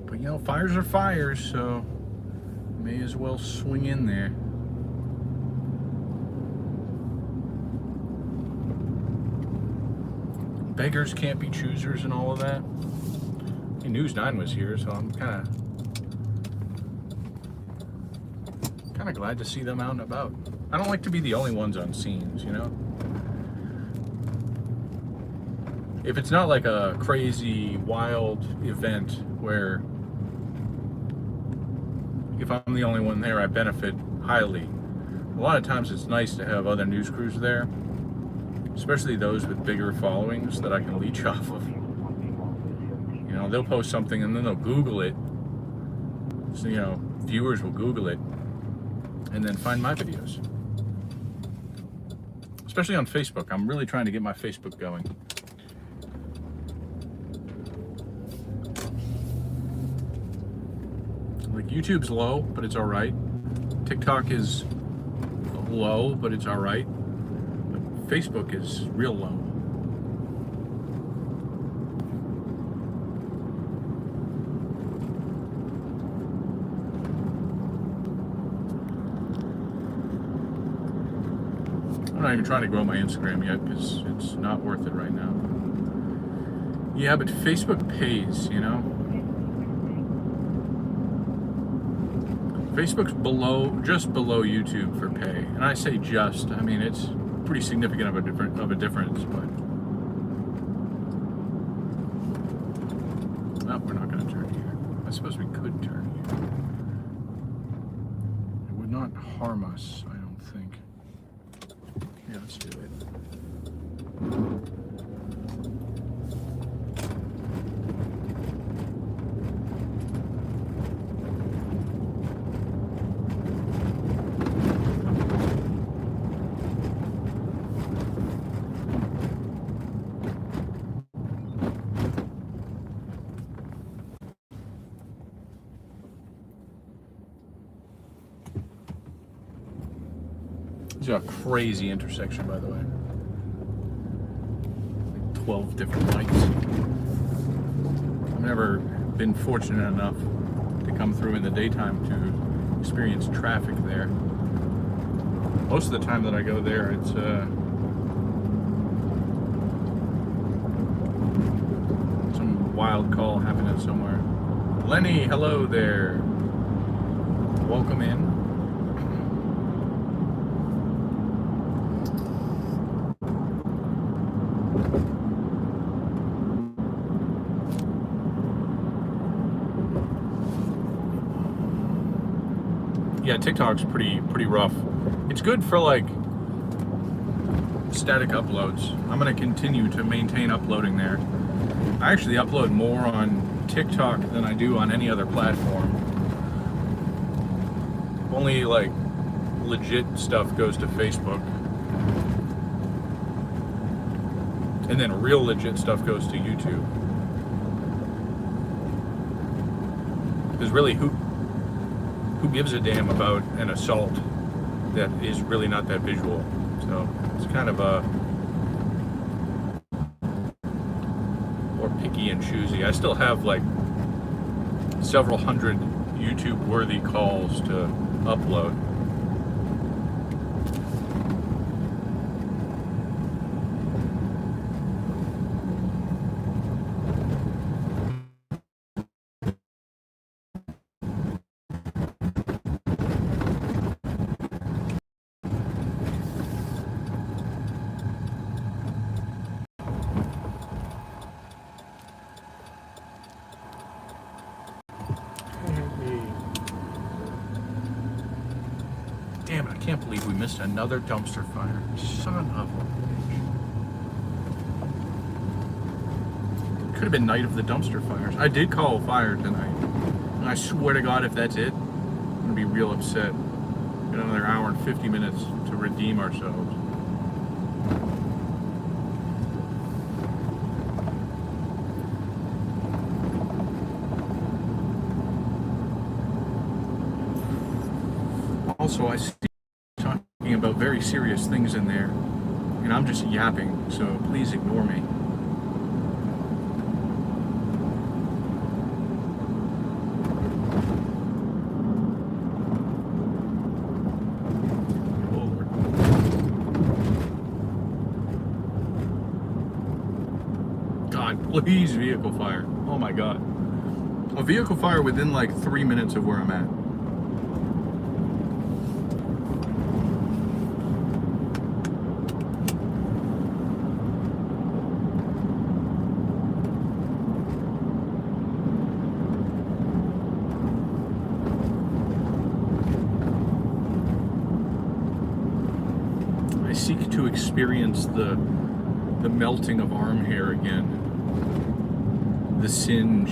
But you know, fires are fires, so may as well swing in there. Beggars can't be choosers and all of that. Hey, News 9 was here, so I'm kind of glad to see them out and about. I don't like to be the only ones on scenes, you know? If it's not like a crazy, wild event where if I'm the only one there, I benefit highly. A lot of times it's nice to have other news crews there, especially those with bigger followings that I can leech off of. You know, they'll post something and then they'll Google it, So, you know, viewers will Google it and then find my videos. Especially on Facebook. I'm really trying to get my Facebook going. Like, YouTube's low, but it's alright. TikTok is low, but it's alright. But Facebook is real low. I'm not even trying to grow my Instagram yet because it's not worth it right now. Yeah, but Facebook pays, you know? Facebook's just below YouTube for pay. And I say just, I mean, it's pretty significant of a difference, but no, we're not going to turn here. I suppose we could turn here. It would not harm us, I don't think. Yeah, let's do it. It's a crazy intersection, by the way. Like 12 different lights. I've never been fortunate enough to come through in the daytime to experience traffic there. Most of the time that I go there, it's some wild call happening somewhere. Lenny, hello there. Welcome in. Yeah, TikTok's pretty rough. It's good for like static uploads. I'm gonna continue to maintain uploading there. I actually upload more on TikTok than I do on any other platform. Only like legit stuff goes to Facebook. And then real legit stuff goes to YouTube. Because really, who gives a damn about an assault that is really not that visual? So it's kind of a more picky and choosy. I still have like several hundred YouTube worthy calls to upload. Damn it, I can't believe we missed another dumpster fire. Son of a bitch. Could have been night of the dumpster fires. I did call a fire tonight. And I swear to God, if that's it, I'm going to be real upset. Got another hour and 50 minutes to redeem ourselves. Also, I see talking about very serious things in there, and I'm just yapping, so please ignore me. God, please, vehicle fire. Oh my God. A vehicle fire within like 3 minutes of where I'm at. I seek to experience the melting of arm hair again. The singe.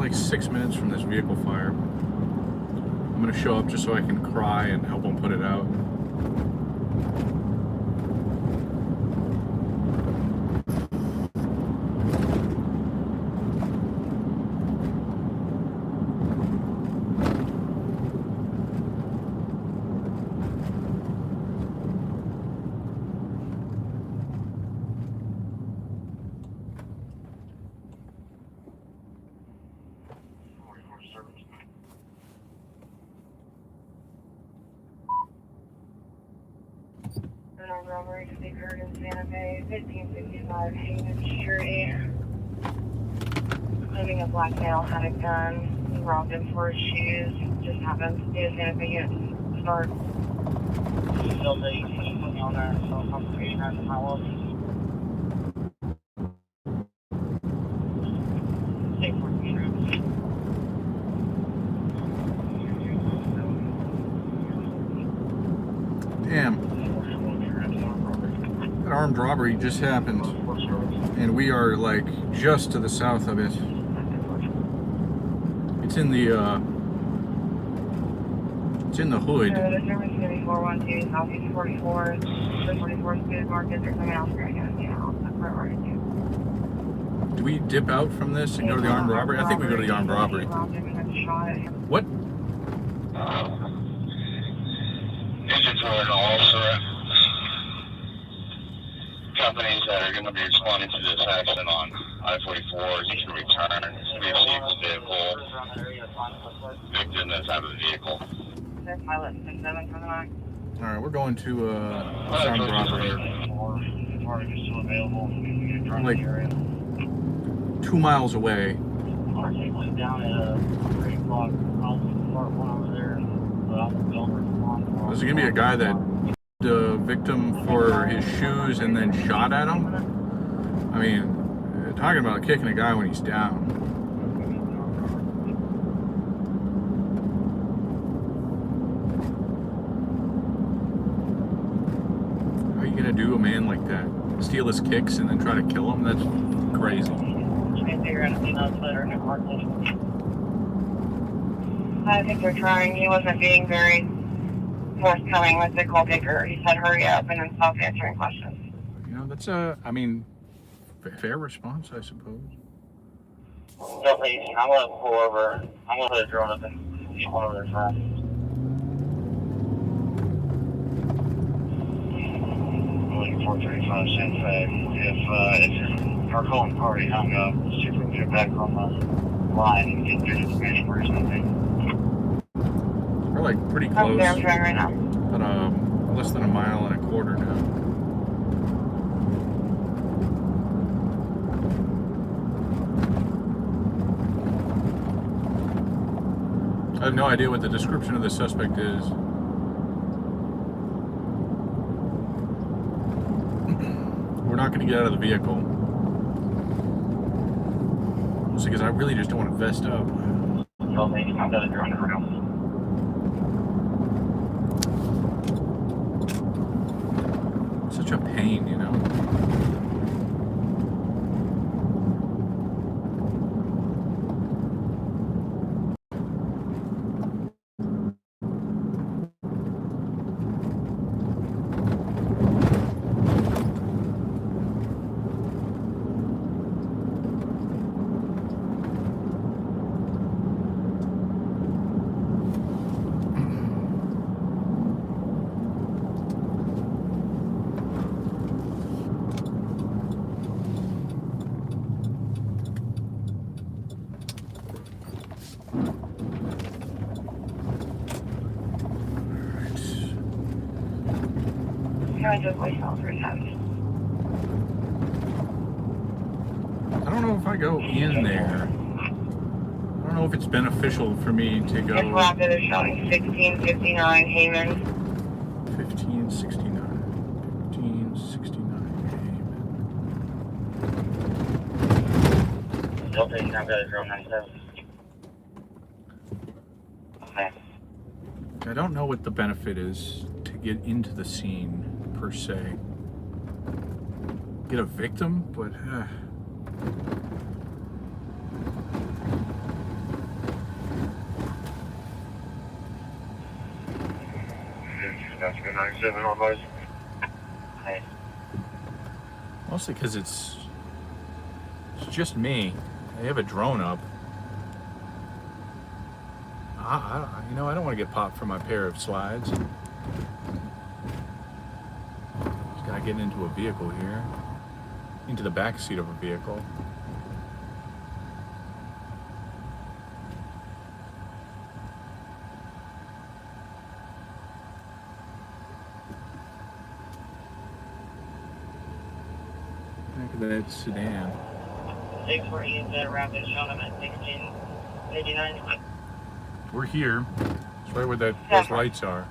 like 6 minutes from this vehicle fire. I'm gonna show up just so I can cry and help them put it out. Robbery to be occurred in Santa Fe, 1565 Hayden Street. Claiming a black male had a gun. He robbed him for his shoes. Just happened to be a Santa Fe unit start. Still the putting on there, so I'm 89 miles. Take for troops. Damn. That armed robbery just happened. And we are like just to the south of it. It's in the hood. The service is going to be 412 Southeast 44. 44 Speed Market. There's someone else right now. Yeah, that's where we're going to. Do we dip out from this and go to the armed robbery? I think we go to the armed robbery. What? Agents are in all companies that are going to be responding to this accident on I-44 is to return. We received the vehicle. Victim that's out of the vehicle. Pilot 67 coming on. All right, we're going to armed robbery. Like 2 miles away. Down at 3 o'clock. I'll start one over there. But I'll go respond. There's gonna be a guy that the victim for his shoes and then shot at him. I mean, talking about kicking a guy when he's down. How are you gonna do a man like that? Steal his kicks and then try to kill him? That's crazy. I think they're trying. He wasn't being very forthcoming with the call taker. He said hurry up and then stopped answering questions. You know, that's a, I mean, fair response, I suppose. Don't leave. I'm going to pull over. I'm going to put a drone up and get one over there fast. I'm looking 435 Santa Fe. If our calling party hung up, see if we can get back on the line and get through to the mission or something. We're like pretty I'm close. there, I'm trying right now. But less than a mile and a quarter now. I have no idea what the description of the suspect is. We're not going to get out of the vehicle. Mostly because I really just don't want to vest up. Tell me, I'm going to drone around. Such a pain, you know? Trying to voicemail for him. I don't know if I go in there. I don't know if it's beneficial for me to go. This rapid is showing 1659 Heyman. 1569. 1569 Heyman. Don't think I'm going to drone myself. Okay. I don't know what the benefit is to get into the scene, per se. Get a victim, but That's good 97 on those. Okay. Mostly because it's just me. They have a drone up. You know, I don't want to get popped for my pair of slides. This guy getting into a vehicle here. Into the back seat of a vehicle. Back of that sedan. 640 is the rapid shot him at 1659. We're here. It's right where those lights are.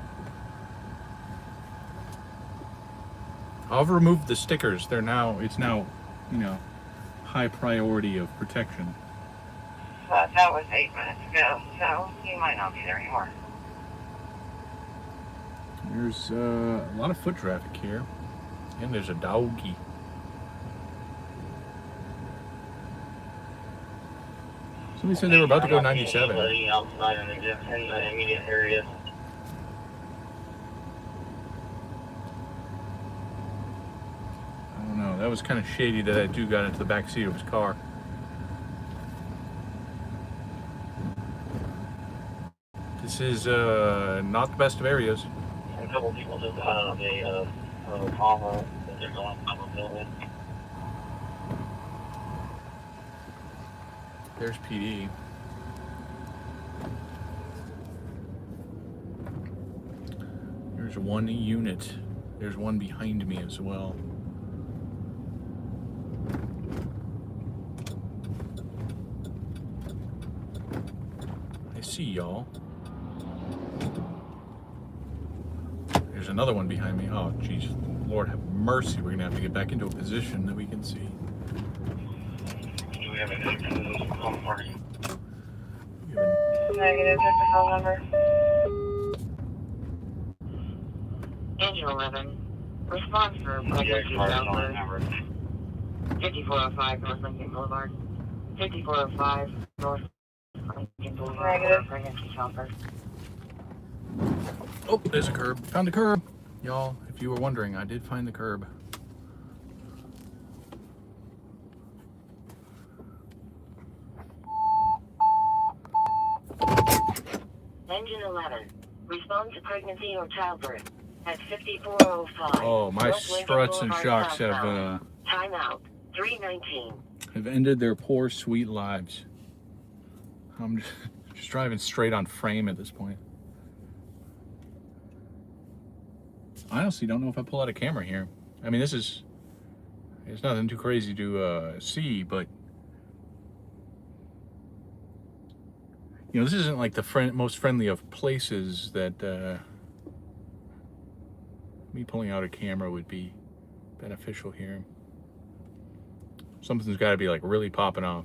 I've removed the stickers. It's now, you know, high priority of protection. But that was 8 minutes ago, so he might not be there anymore. There's a lot of foot traffic here. And there's a doggy. Somebody said they were about to go 97. Outside in the immediate area. I don't know. That was kind of shady that that dude got into the back seat of his car. This is not the best of areas. A couple people just got out of a Tahoe that they're going up a building. There's PD. There's one unit. There's one behind me as well. I see y'all. There's another one behind me. Oh, jeez. Lord have mercy. We're going to have to get back into a position that we can see. Do we have a position on party? Negative, just a phone number. Engine 11. Response for Pregnancy Southwest. 5405 North Lincoln Boulevard. 5405 North Lincoln Boulevard. Negative. Pregnancy Southwest. Oh, there's a curb. Found the curb. Y'all, if you were wondering, I did find the curb. Engine 11. Respond to pregnancy or childbirth at 5405. Oh, my North Lincoln struts and Boulevard shocks southbound. Timeout. 319. have ended their poor, sweet lives. I'm just driving straight on frame at this point. I honestly don't know if I pull out a camera here. I mean, it's nothing too crazy to see, but you know, this isn't like the most friendly of places that me pulling out a camera would be beneficial here. Something's got to be like really popping off,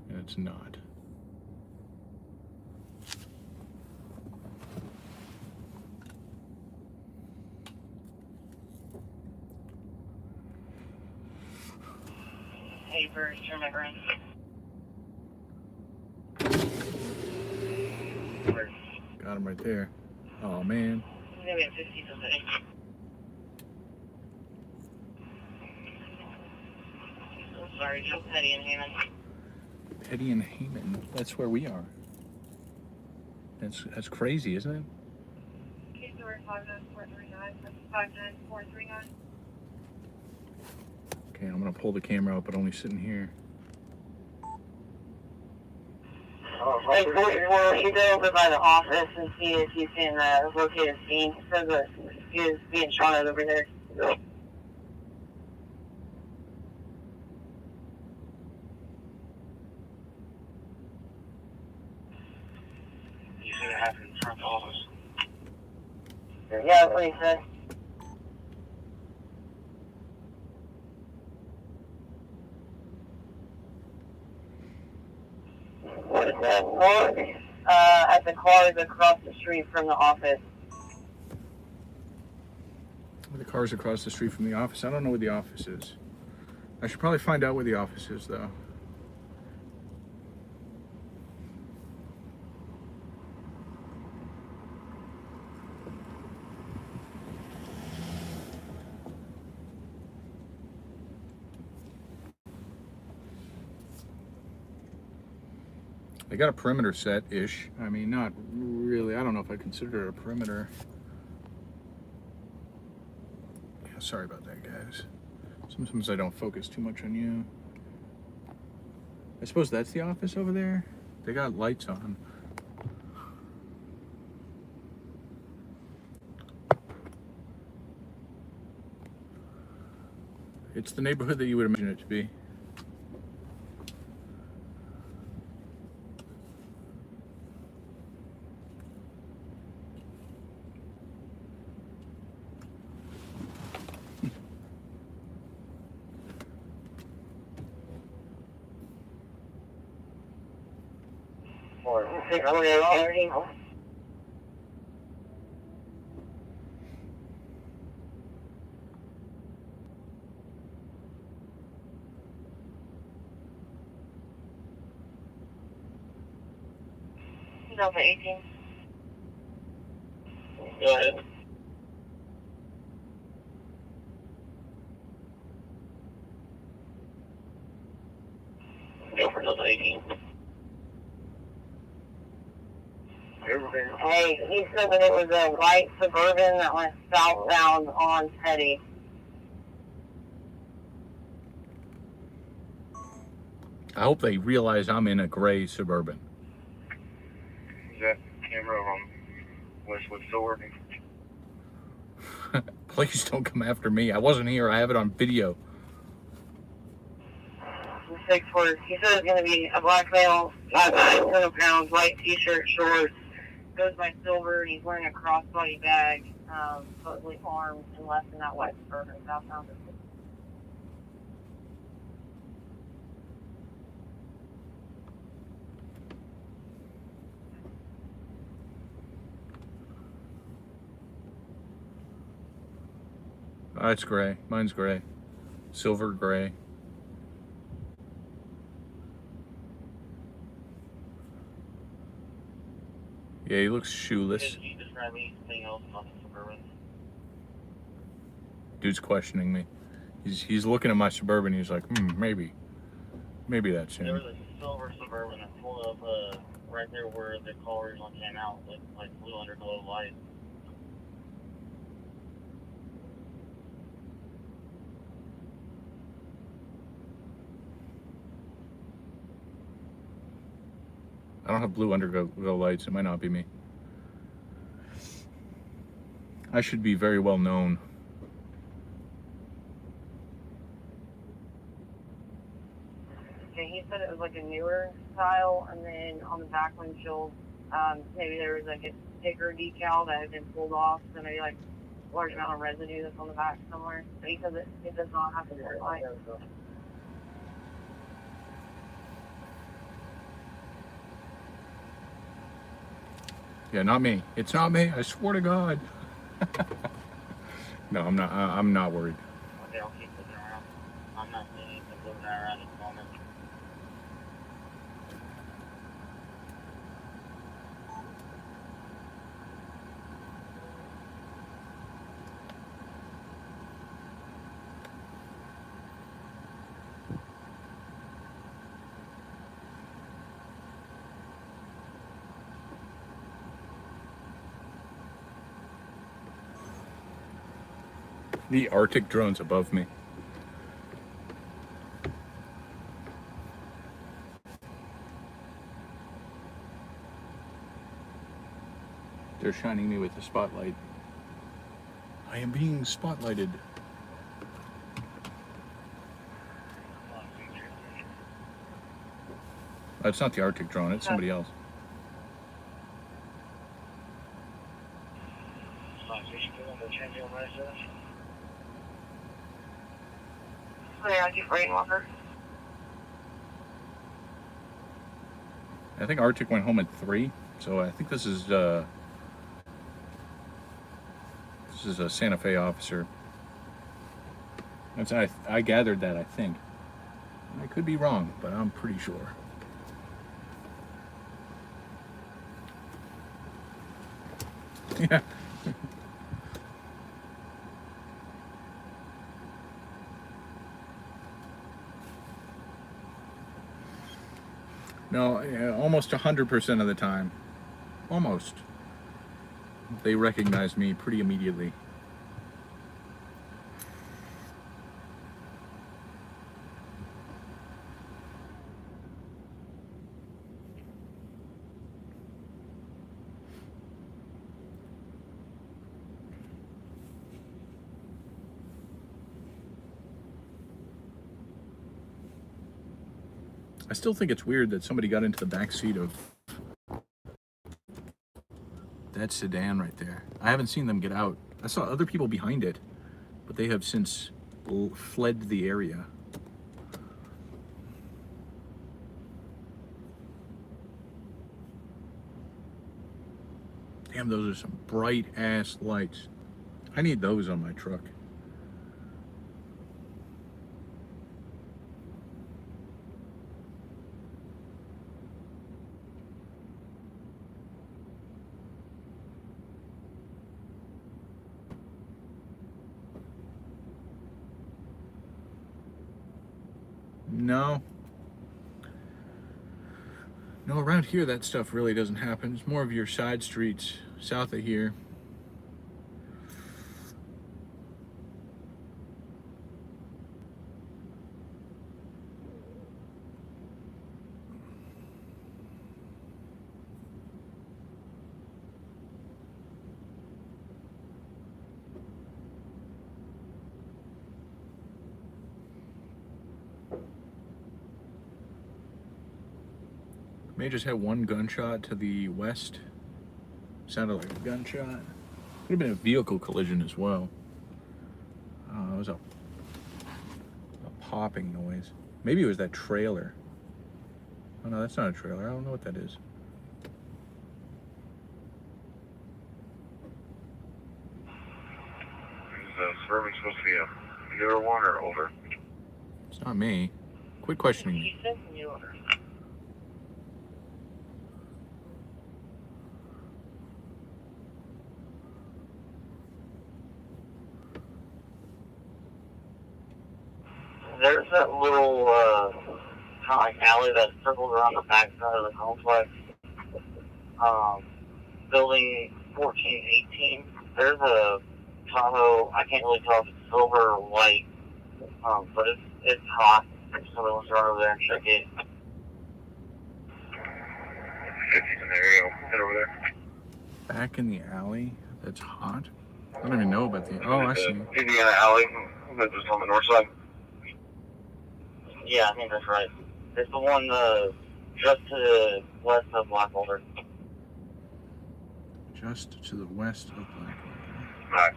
and it's not. Hey, Bruce, turn my brain. Got him right there. Oh man. Maybe at 50 today. I'm sorry, Joe Petty and Hammond. Petty and Heyman. That's where we are. That's crazy, isn't it? Case number 59439. 59439. Okay, I'm gonna pull the camera out, but only sitting here. Hey, well, you go over by the office and see if you can locate a scene. It says that he is being shot at over there. You said it happened in front of the office. Yeah, that's what he said. What is that? At the cars across the street from the office. The car's across the street from the office. I don't know where the office is. I should probably find out where the office is, though. They got a perimeter set-ish. I mean, not really. I don't know if I consider it a perimeter. Yeah, sorry about that, guys. Sometimes I don't focus too much on you. I suppose that's the office over there. They got lights on. It's the neighborhood that you would imagine it to be. Delta 18. Go ahead. Go for Delta 18. Hey, he said that it was a white Suburban that went southbound on Teddy. I hope they realize I'm in a gray Suburban. Is that camera on Westwood Sword? Please don't come after me. I wasn't here. I have it on video. 6 words. He said it's going to be a black male, 200 pounds, white t-shirt, shorts, goes by silver, and he's wearing a crossbody bag, totally armed, and left in that white Suburban southbound. It's gray. Mine's gray. Silver gray. Yeah, he looks shoeless. Can you describe anything else about the Suburban? Dude's questioning me. He's looking at my Suburban. He's like, maybe that's There him. was a silver Suburban that pulled up right there where the car originally came out, like blue underglow light. I don't have blue underglow lights. It might not be me. I should be very well known. Okay, he said it was like a newer style, and then on the back windshield, maybe there was like a sticker decal that had been pulled off, so maybe like a large amount of residue that's on the back somewhere. But he says it does not have to be light. Yeah, not me. It's not me. I swear to God. No, I'm not. I'm not worried. Okay, I'll keep looking around. I'm not seeing anything moving around at the moment. The Arctic drone's above me. They're shining me with the spotlight. I am being spotlighted. That's not the Arctic drone, it's somebody else. Yeah, I keep Rainwalker. I think Arctic went home at 3, so I think this is a Santa Fe officer. That's I gathered that, I think. I could be wrong, but I'm pretty sure. Yeah. No, almost 100% of the time. Almost. They recognize me pretty immediately. I still think it's weird that somebody got into the back seat of that sedan right there. I haven't seen them get out. I saw other people behind it, but they have since fled the area. Damn, those are some bright ass lights. I need those on my truck. No. No, around here that stuff really doesn't happen. It's more of your side streets south of here. May just have one gunshot to the west. Sounded like a gunshot. Could have been a vehicle collision as well. It was a popping noise. Maybe it was that trailer. Oh no, that's not a trailer. I don't know what that is. Is Suburban supposed to be a newer one or older? It's not me. Quit questioning me. He said newer. There's that little kind of like alley that circles around the back side of the complex. Building 1418. There's a Tahoe. I can't really tell if it's silver or white, but it's hot. If somebody wants to run over there and check it. 50's in the area. Head over there. Back in the alley? That's hot? I don't even know about the... Oh, I see. Indiana Alley. That's just on the north side. Yeah, I think that's right. It's the one just to the west of Blackwater. Just to the west of Blackwater. Right.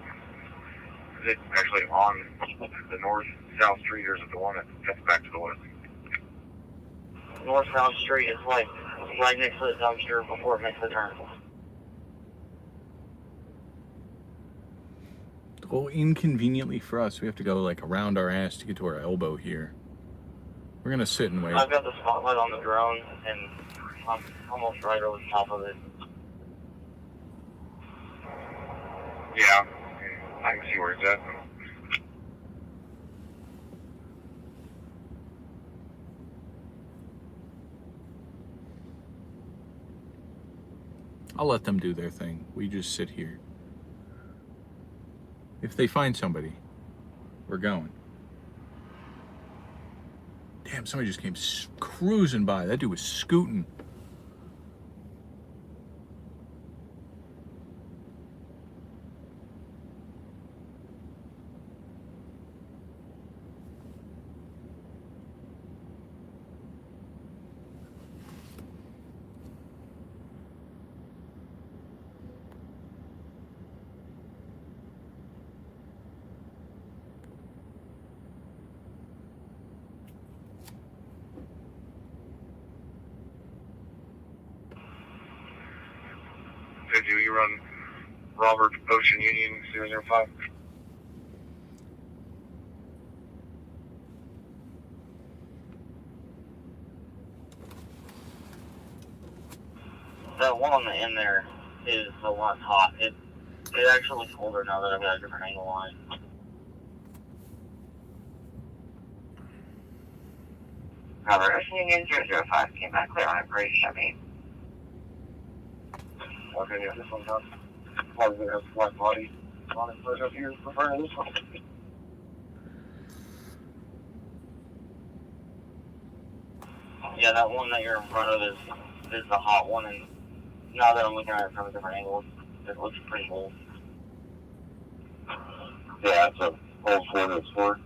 Is it actually on the north-south street, or is it the one that's back to the west? North-south street is like right next to the dumpster before it makes the turn. Well, inconveniently for us, we have to go like around our ass to get to our elbow here. We're gonna sit and wait. I've got the spotlight on the drone, and I'm almost right over the top of it. Yeah. I can see where it's at. I'll let them do their thing. We just sit here. If they find somebody, we're going. Damn, somebody just came cruising by. That dude was scooting. Do you run Robert Ocean Union 005? That one on the end there is the one that's hot. It actually looks colder now that I've got a different angle on it. Robert, Union 005 came back clear on a Brady Chevy. Okay, yeah, this one's up. Probably gonna have flat body on it first up here. Prefer this one. Yeah, that one that you're in front of is the hot one, and now that I'm looking at it from a different angle, it looks pretty old. Yeah, it's a old Ford Explorer.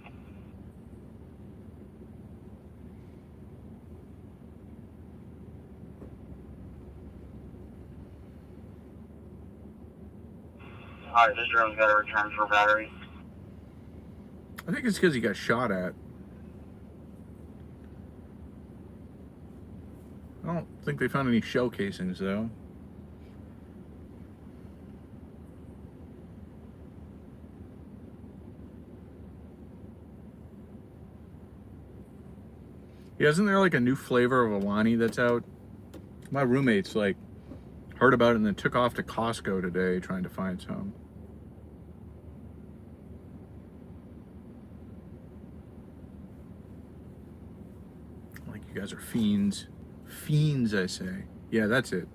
Alright, this drone's got a return for battery. I think it's because he got shot at. I don't think they found any shell casings, though. Yeah, isn't there like a new flavor of Alani that's out? My roommates like heard about it and then took off to Costco today trying to find some. Like, you guys are fiends. Fiends, I say. Yeah, that's it.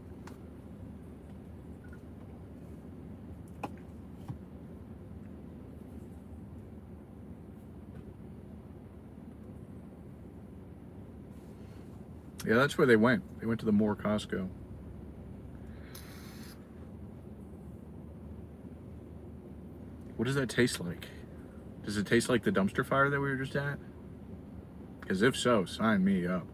Yeah, that's where they went. They went to the Moore Costco. What does that taste like? Does it taste like the dumpster fire that we were just at? Because if so, sign me up.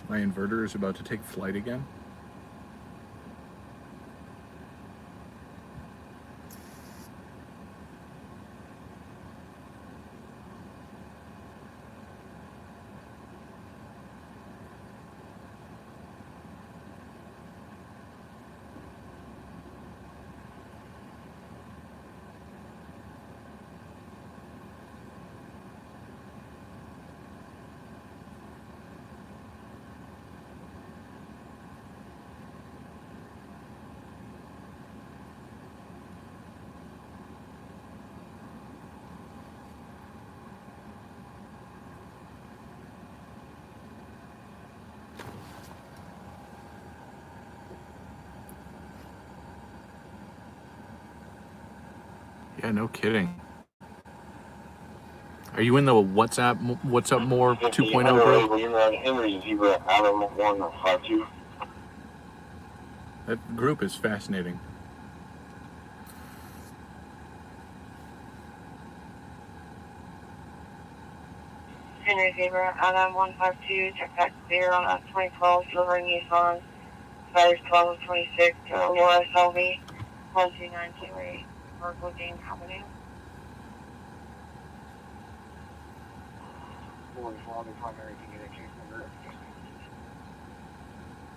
My inverter is about to take flight again. Yeah, no kidding. Are you in the What's Up More 2.0 group? That group is fascinating. Henry Zebra, Adam 152, check back to 0 on 2012, delivering Nissan. Fires 1226 to Laura Selby, 12928, Marco James Avenue.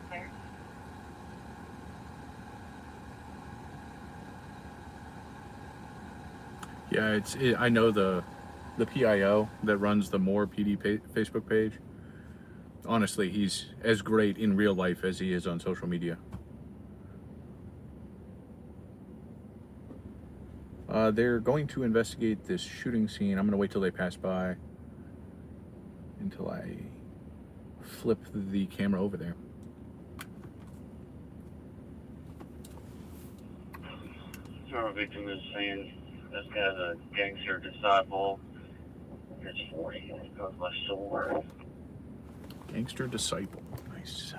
Clear. Yeah, I know the PIO that runs the More PD Facebook page. Honestly, he's as great in real life as he is on social media. They're going to investigate this shooting scene. I'm going to wait till they pass by until I flip the camera over there. So a victim is saying this guy's a gangster disciple. Here's 40. He goes by sword. Gangster disciple. Nice.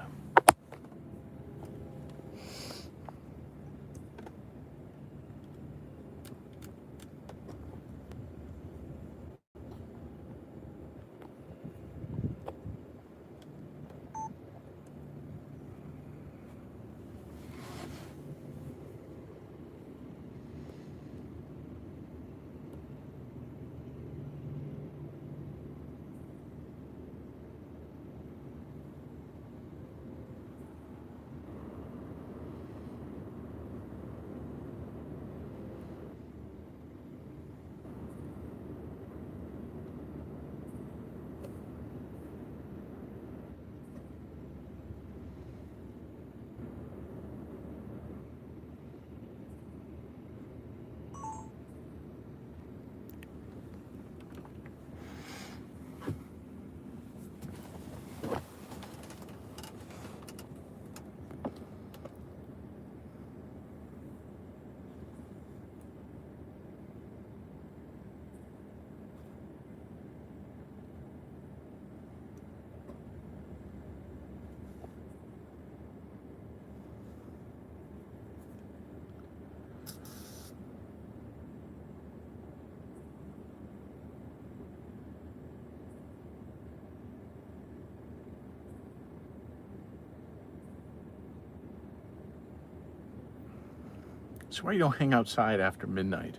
So why you don't hang outside after midnight?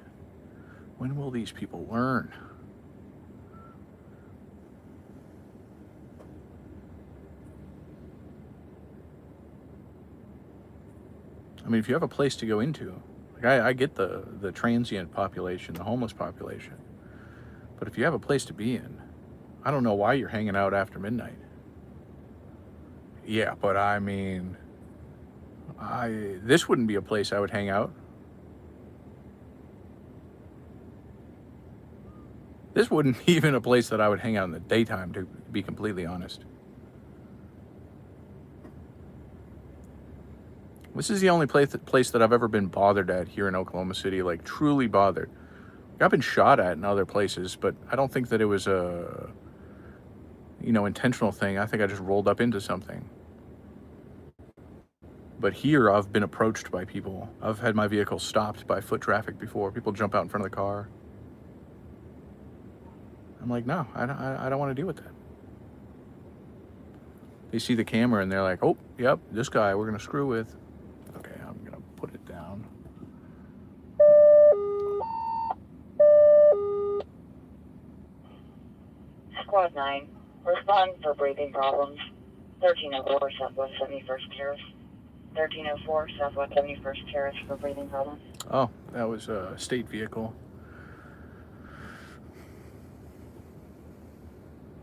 When will these people learn? I mean, if you have a place to go into, like I get the transient population, the homeless population, but if you have a place to be in, I don't know why you're hanging out after midnight. Yeah, but I mean, this wouldn't be a place I would hang out. This wouldn't be even a place that I would hang out in the daytime, to be completely honest. This is the only place that I've ever been bothered at here in Oklahoma City, like truly bothered. I've been shot at in other places, but I don't think that it was a, intentional thing. I think I just rolled up into something. But here I've been approached by people. I've had my vehicle stopped by foot traffic before. People jump out in front of the car. I'm like, no, I don't want to deal with that. They see the camera and they're like, oh, yep, this guy we're going to screw with. Okay, I'm going to put it down. Squad 9, respond for breathing problems. 1304 Southwest 71st Terrace. 1304 Southwest 71st Terrace for breathing problems. Oh, that was a state vehicle.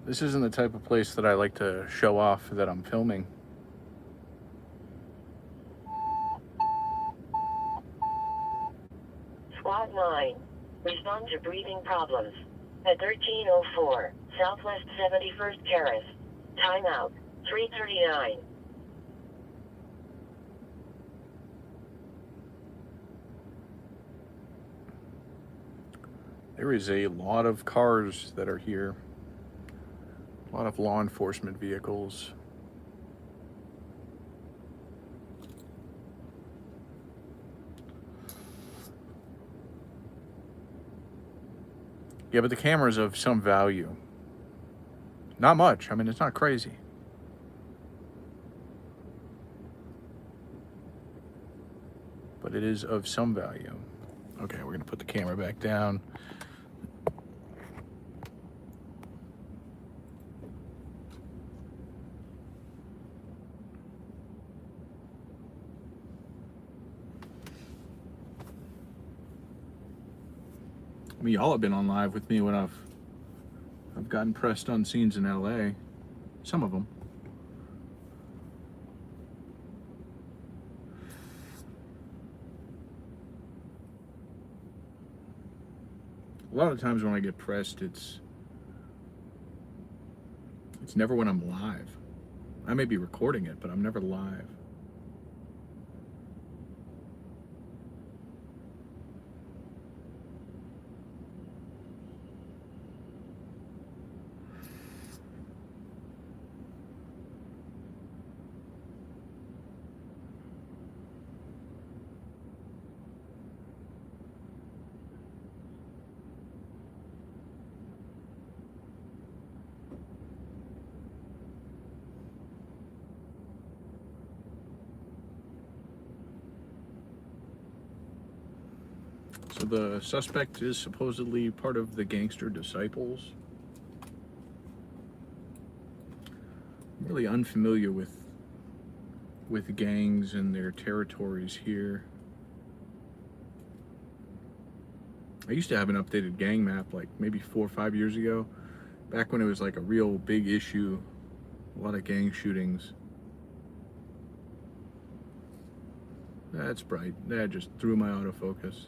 This isn't the type of place that I like to show off that I'm filming. Squad 9, respond to breathing problems. At 1304 Southwest 71st Terrace. Timeout, 3:39. There is a lot of cars that are here. A lot of law enforcement vehicles. Yeah, but the camera's of some value. Not much. I mean, it's not crazy. But it is of some value. Okay, we're gonna put the camera back down. I mean, y'all have been on live with me when I've gotten pressed on scenes in LA. Some of them. A lot of times when I get pressed, it's never when I'm live. I may be recording it, but I'm never live. So the suspect is supposedly part of the gangster disciples. I'm really unfamiliar with gangs and their territories here. I used to have an updated gang map like maybe 4 or 5 years ago, back when it was like a real big issue, a lot of gang shootings. That's bright. That just threw my autofocus.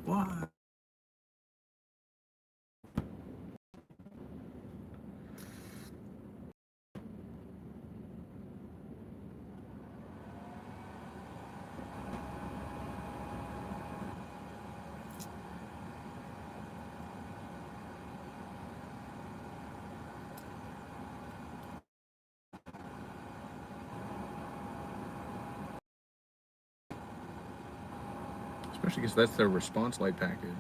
What? Especially because that's their response light package.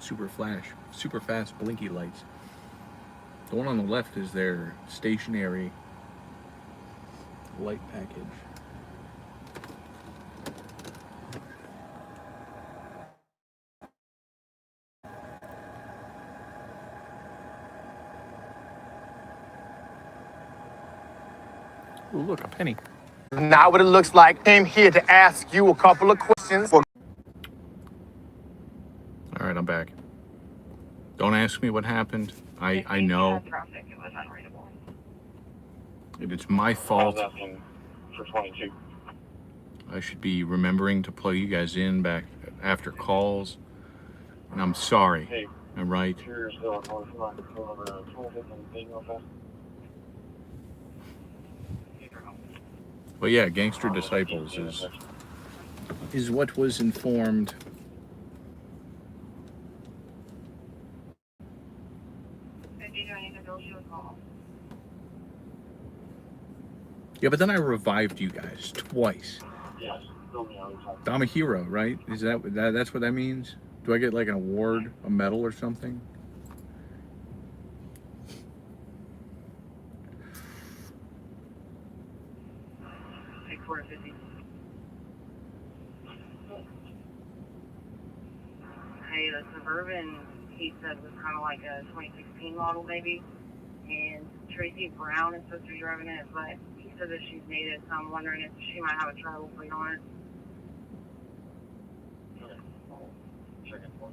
Super flash, super fast blinky lights. The one on the left is their stationary light package. Ooh, look, a penny. Not what it looks like. Came here to ask you a couple of questions. All right, I'm back. Don't ask me what happened. I know. Traffic, it was unreadable. It's my I fault. was asking for 22. I should be remembering to plug you guys in back after calls. And I'm sorry. Hey, All right. you're still calling from like over 25th and thing real fast. But yeah, Gangster Disciples is what was informed. If you do anything, they'll shoot a call. Yeah, but then I revived you guys twice. Yes, fill me out every time. I'm a hero, right? Is that's what that means? Do I get like an award, a medal or something? Like 450. Hey, the Suburban, he said, was kind of like a 2016 model, maybe. And Tracy Brown is supposed to be driving it, but he said that she's native, so I'm wondering if she might have a travel plate on it. Okay, I'll check it for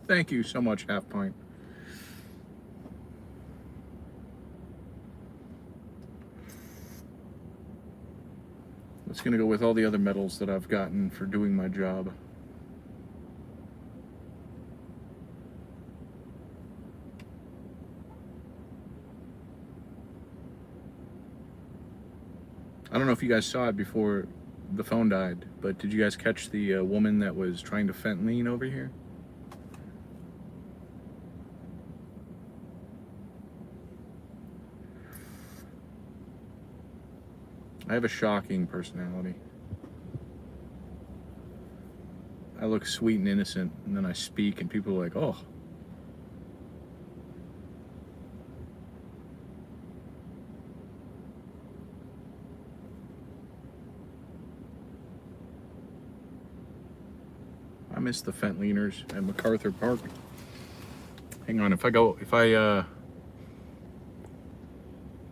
Thank you so much, Half Pint. It's gonna go with all the other medals that I've gotten for doing my job. I don't know if you guys saw it before the phone died, but did you guys catch the woman that was trying to fentanyl over here? I have a shocking personality. I look sweet and innocent, and then I speak, and people are like, oh. I miss the Fentliners at MacArthur Park. Hang on, if I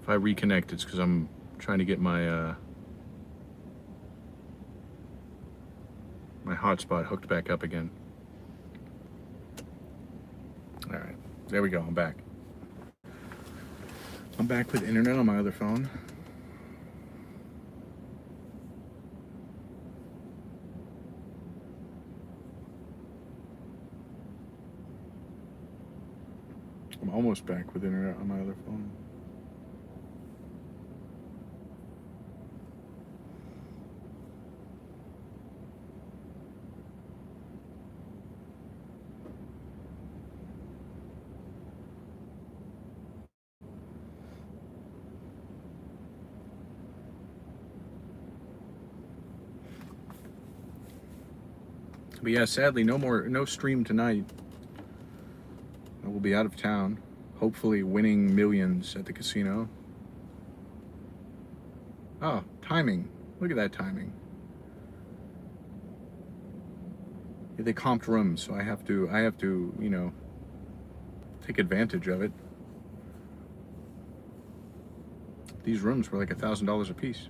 reconnect, it's because I'm trying to get my my hotspot hooked back up again. All right, there we go. I'm back. I'm back with internet on my other phone. I'm almost back with internet on my other phone. But yeah, sadly, no stream tonight. I will be out of town, hopefully winning millions at the casino. Oh, timing. Look at that timing. Yeah, they comped rooms, so I have to, you know, take advantage of it. These rooms were like $1,000 a piece.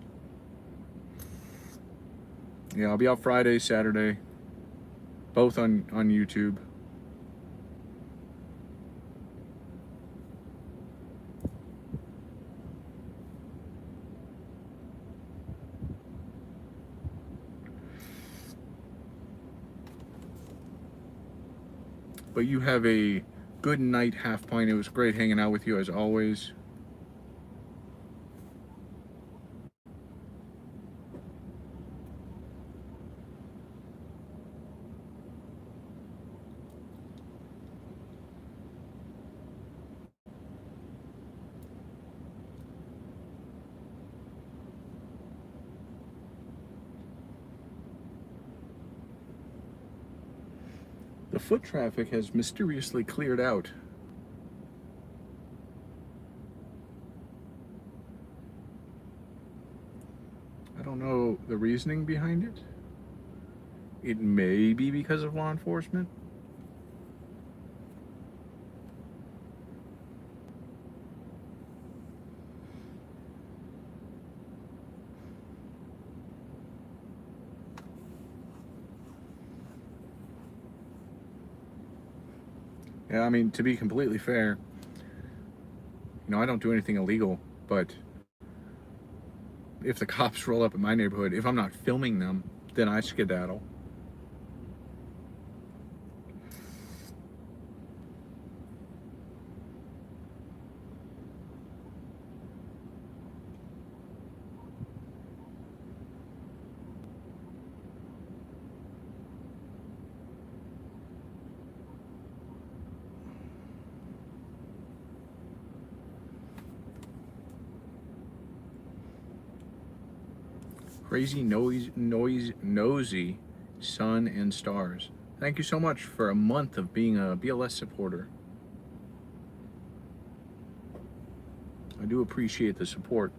Yeah, I'll be out Friday, Saturday, both on YouTube. But you have a good night, Half Pint. It was great hanging out with you as always. The foot traffic has mysteriously cleared out reasoning behind it. It may be because of law enforcement. Yeah, I mean, to be completely fair, I don't do anything illegal, but if the cops roll up in my neighborhood, if I'm not filming them, then I skedaddle. Crazy nosy sun and stars. Thank you so much for a month of being a BLS supporter. I do appreciate the support.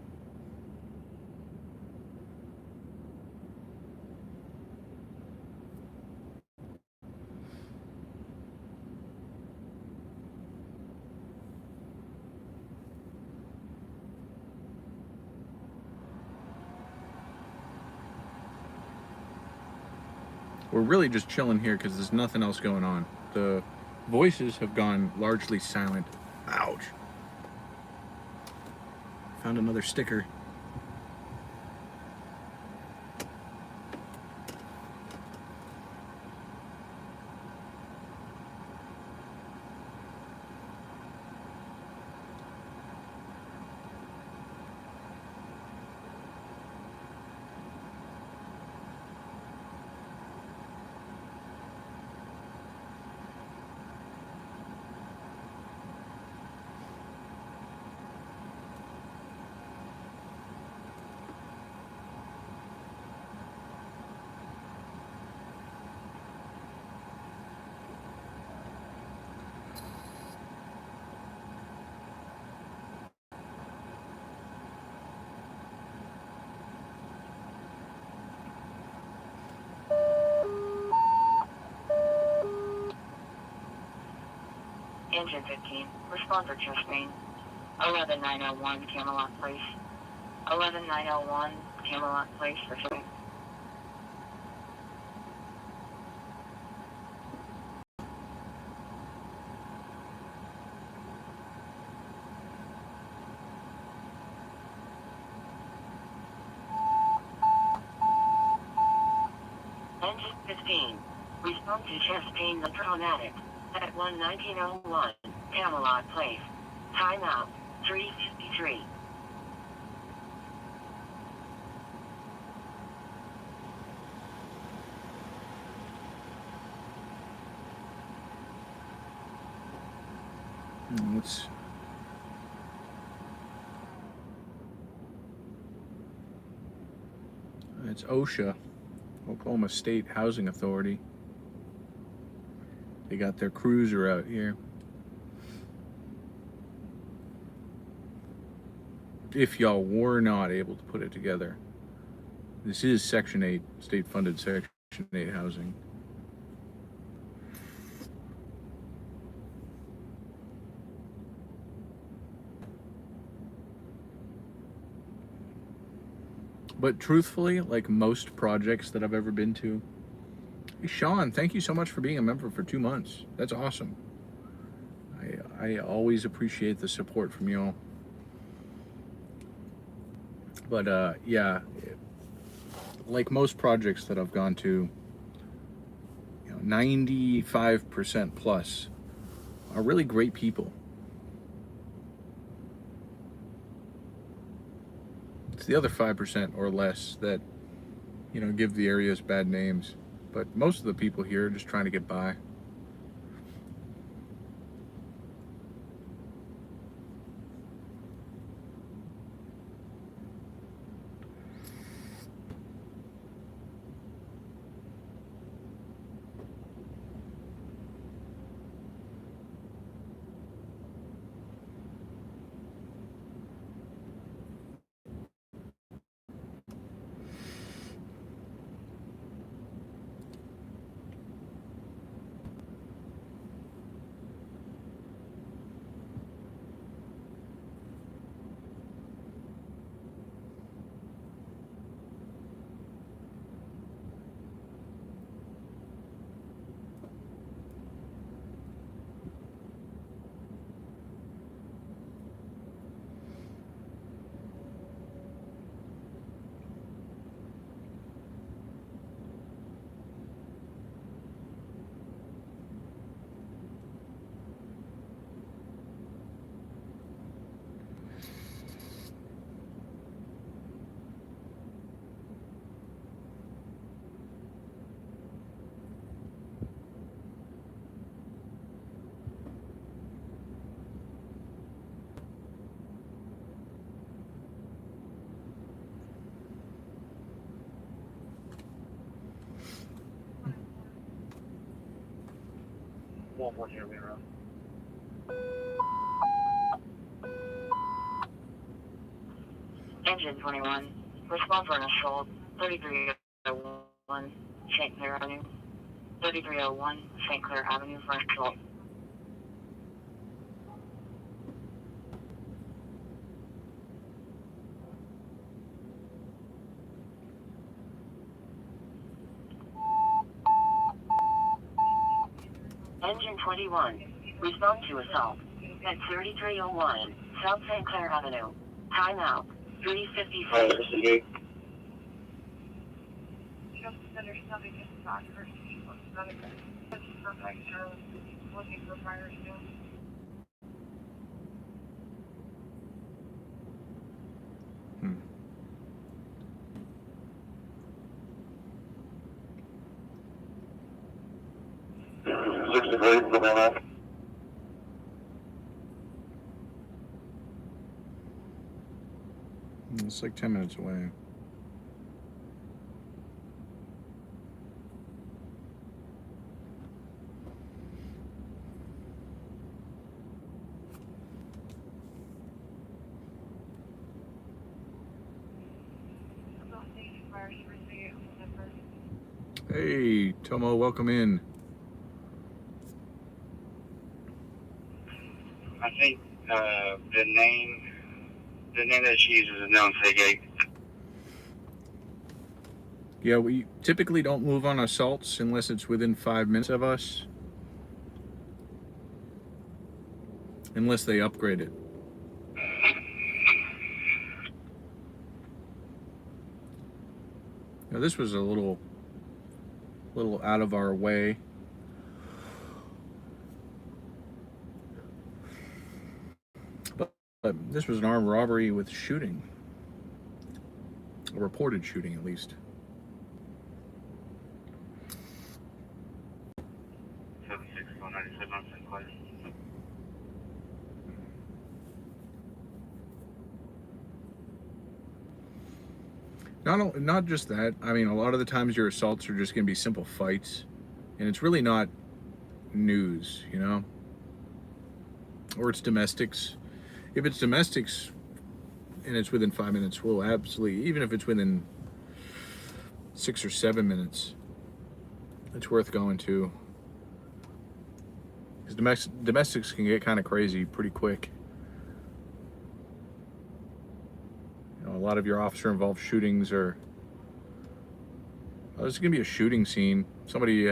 We're really just chilling here because there's nothing else going on. The voices have gone largely silent. Ouch. Found another sticker. Engine 15, respond for chest pain. 11901 Camelot Place. 11901 Camelot Place for shipping. Engine 15, respond to chest pain the dramatic. At 11901 Camelot Place. Timeout 3:53. It's OSHA, Oklahoma State Housing Authority. They got their cruiser out here. If y'all were not able to put it together, this is Section 8, state-funded Section 8 housing. But truthfully, like most projects that I've ever been to, hey, Sean, thank you so much for being a member for 2 months. That's awesome. I always appreciate the support from y'all. But yeah, like most projects that I've gone to, 95% plus are really great people. It's the other 5% or less that, give the areas bad names. But most of the people here are just trying to get by. Engine 21. Respond for an assault. 3301 St. Clair Avenue. 3301 St. Clair Avenue for assault. Engine 21. Respond to assault. At 3301 South St. Clair Avenue. Timeout. 3:56. This is me. You don't consider something just not first people. It's not a good. It's not like you're looking for fire still. It's like 10 minutes away. Hey, Tomo, welcome in. I think the name that she uses is known fake egg. Yeah, we typically don't move on assaults unless it's within 5 minutes of us. Unless they upgrade it. Now this was a little out of our way. But this was an armed robbery with shooting. A reported shooting, at least. Not just that. I mean, a lot of the times your assaults are just going to be simple fights, and it's really not news, you know? Or it's domestics. If it's domestics and it's within 5 minutes, we'll absolutely, even if it's within 6 or 7 minutes, it's worth going to. Because domestics can get kind of crazy pretty quick. A lot of your officer-involved shootings are... Oh, this is going to be a shooting scene. Somebody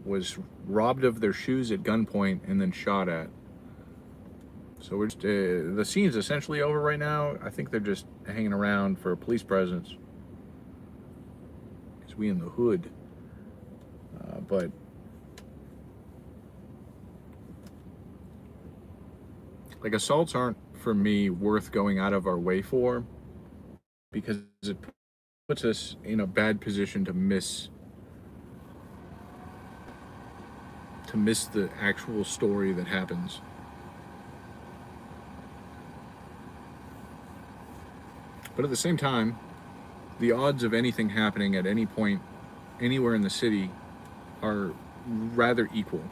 was robbed of their shoes at gunpoint and then shot at. So we're just, the scene's essentially over right now. I think they're just hanging around for a police presence. Because we in the hood. But... like, assaults aren't, for me, worth going out of our way for. Because it puts us in a bad position to miss the actual story that happens. But at the same time, the odds of anything happening at any point, anywhere in the city, are rather equal.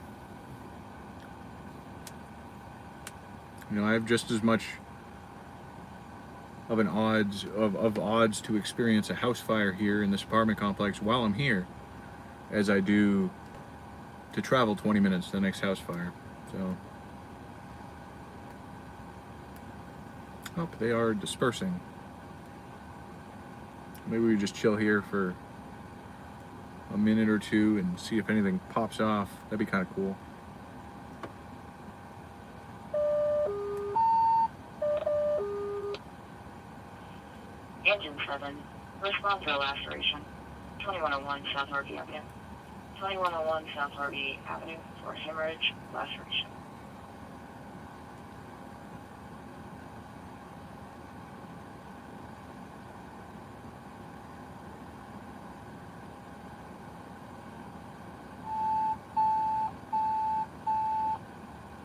You know, I have just as much of an odds to experience a house fire here in this apartment complex while I'm here as I do to travel 20 minutes to the next house fire. So, oh, they are dispersing. Maybe we just chill here for a minute or two and see if anything pops off. That'd be kind of cool. Engine 7. Respond to a laceration. 2101 South Harvey Avenue. 2101 South Harvey Avenue for hemorrhage laceration.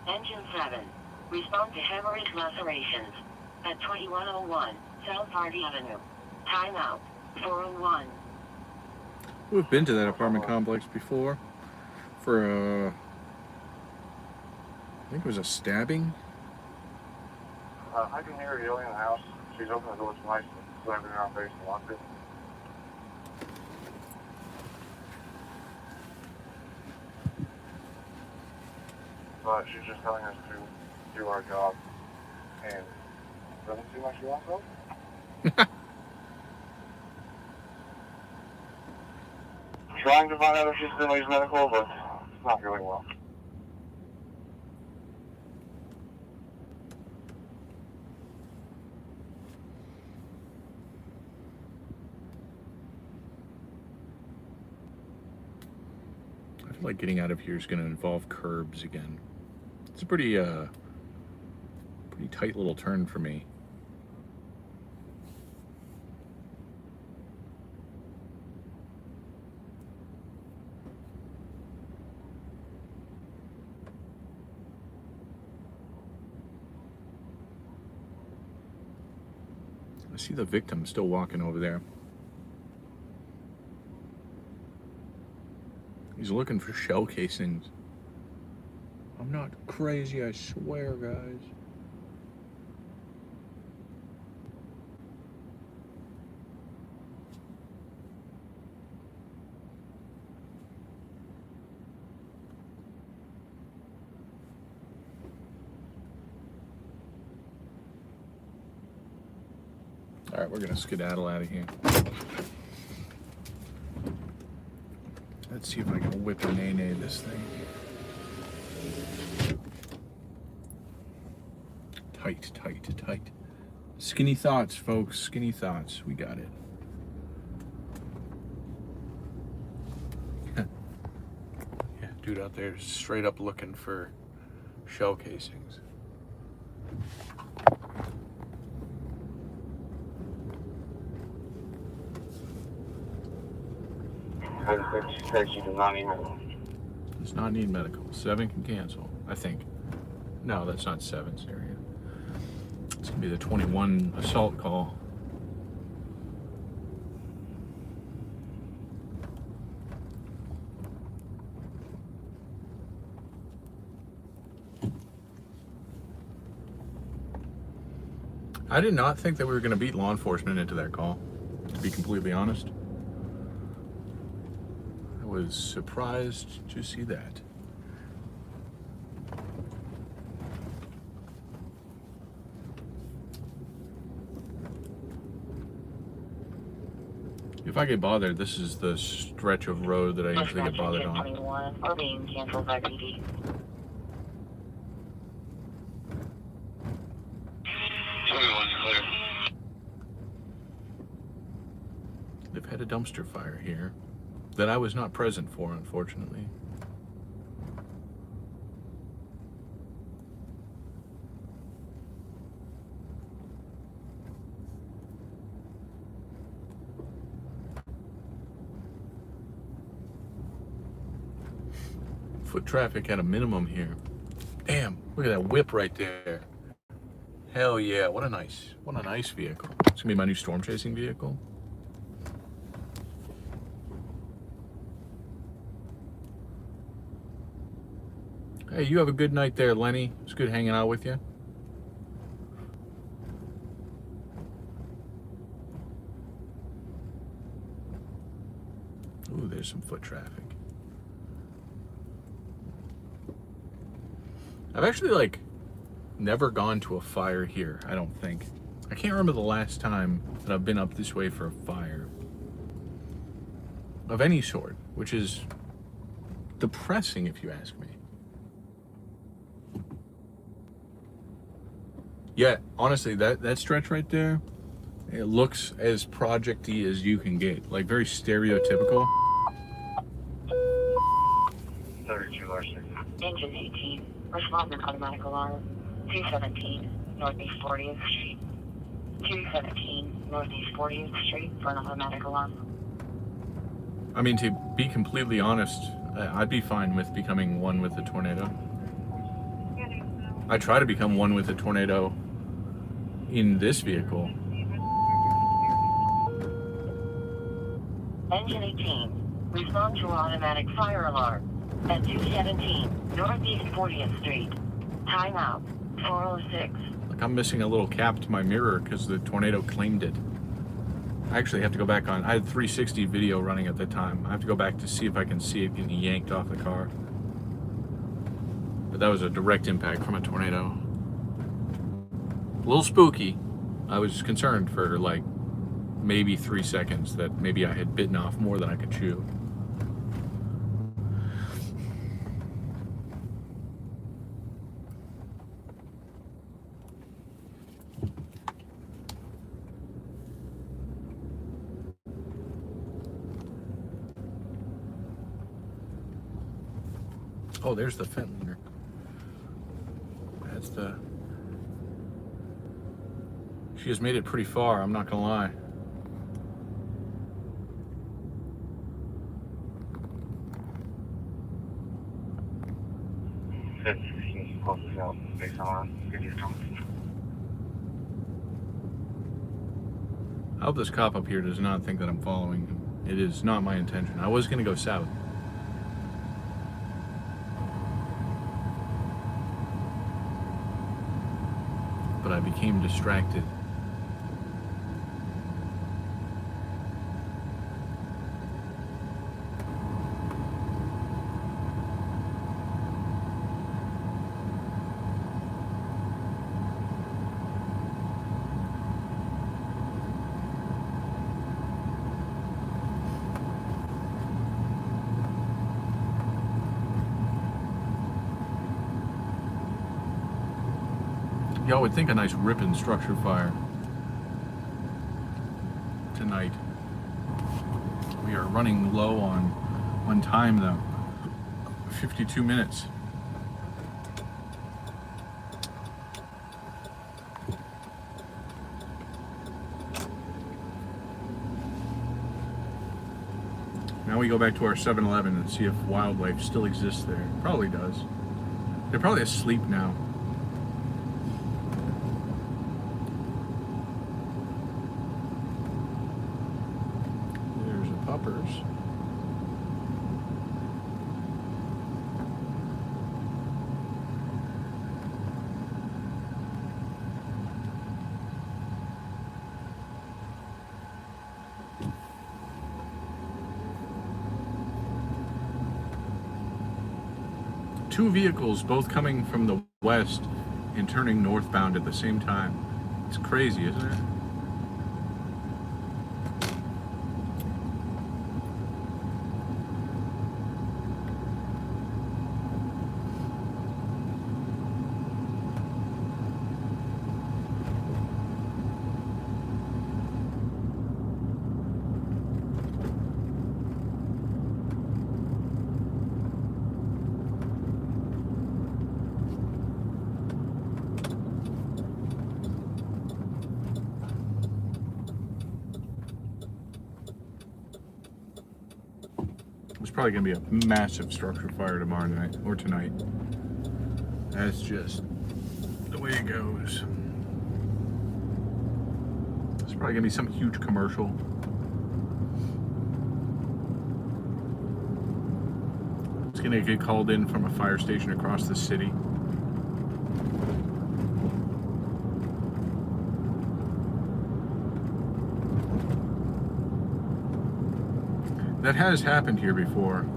Engine 7. Respond to hemorrhage lacerations at 2101 South Harvey Avenue. Timeout. 401. We've been to that apartment complex before for I think it was a stabbing. I can hear her yelling in the house. She's opening the door twice and slamming her on face and locked it. But she's just telling us to do our job and doesn't seem like she wants help. Trying to find out if she's still needs medical, but it's not going well. I feel like getting out of here is going to involve curbs again. It's a pretty tight little turn for me. I see the victim still walking over there. He's looking for shell casings. I'm not crazy, I swear, guys. All right, we're gonna skedaddle out of here. Let's see if I can whip a nay-nay this thing. Tight, tight, tight. Skinny thoughts, folks. Skinny thoughts. We got it. Yeah, dude out there is straight up looking for shell casings. She said she does not need medical. Does not need medical. 7 can cancel, I think. No, that's not 7's area. It's gonna be the 21 assault call. I did not think that we were gonna beat law enforcement into that call, to be completely honest. I was surprised to see that. If I get bothered, this is the stretch of road that I usually get bothered on. 21 are being canceled by PD. They've had a dumpster fire here that I was not present for, unfortunately. Foot traffic at a minimum here. Damn, look at that whip right there. Hell yeah, what a nice vehicle. It's gonna be my new storm chasing vehicle. Hey, you have a good night there, Lenny. It's good hanging out with you. Ooh, there's some foot traffic. I've actually, never gone to a fire here, I don't think. I can't remember the last time that I've been up this way for a fire. Of any sort, which is depressing if you ask me. Yeah, honestly, that stretch right there, it looks as project-y as you can get. Like, very stereotypical. 32 larceny. Engine 18, respond to automatic alarm. 217 Northeast 40th Street. 217 Northeast 40th Street for an automatic alarm. I mean, to be completely honest, I'd be fine with becoming one with the tornado. I try to become one with the tornado in this vehicle. Engine 18, respond to automatic fire alarm at 217 Northeast 40th Street. Timeout. 4:06. Like I'm missing a little cap to my mirror because the tornado claimed it. I actually have to go back on. I had 360 video running at the time. I have to go back to see if I can see it getting yanked off the car. But that was a direct impact from a tornado. A little spooky. I was concerned for like maybe 3 seconds that maybe I had bitten off more than I could chew. Oh, there's the fentanyl. That's the... She has made it pretty far, I'm not gonna lie. I hope this cop up here does not think that I'm following him. It is not my intention. I was gonna go south. But I became distracted. Y'all would think a nice ripping structure fire tonight. We are running low on time though. 52 minutes. Now we go back to our 7-Eleven and see if wildlife still exists there. Probably does. They're probably asleep now. Puppers. Two vehicles both coming from the west and turning northbound at the same time. It's crazy, isn't it? There's probably going to be a massive structure fire tomorrow night, or tonight. That's just the way it goes. There's probably going to be some huge commercial. It's going to get called in from a fire station across the city. That has happened here before.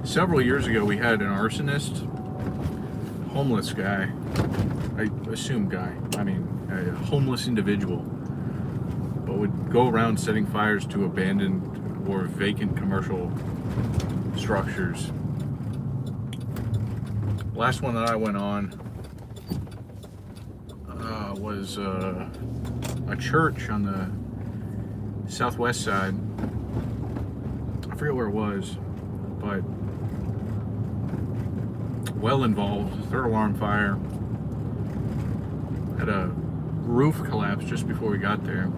Several years ago, we had an arsonist, homeless guy, I assume guy, I mean a homeless individual, but would go around setting fires to abandoned or vacant commercial structures. Last one that I went on was a church on the southwest side. I forget where it was, but well involved. Third alarm fire. Had a roof collapse just before we got there.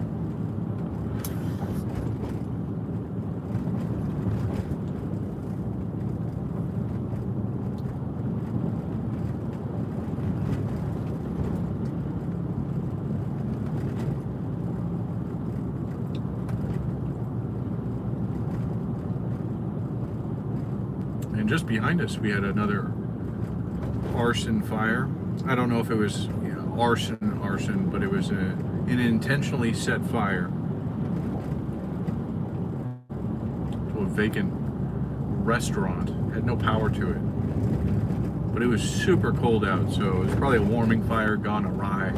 And just behind us, we had another arson fire. I don't know if it was arson, but it was an intentionally set fire to a vacant restaurant. It had no power to it. But it was super cold out, so it was probably a warming fire gone awry.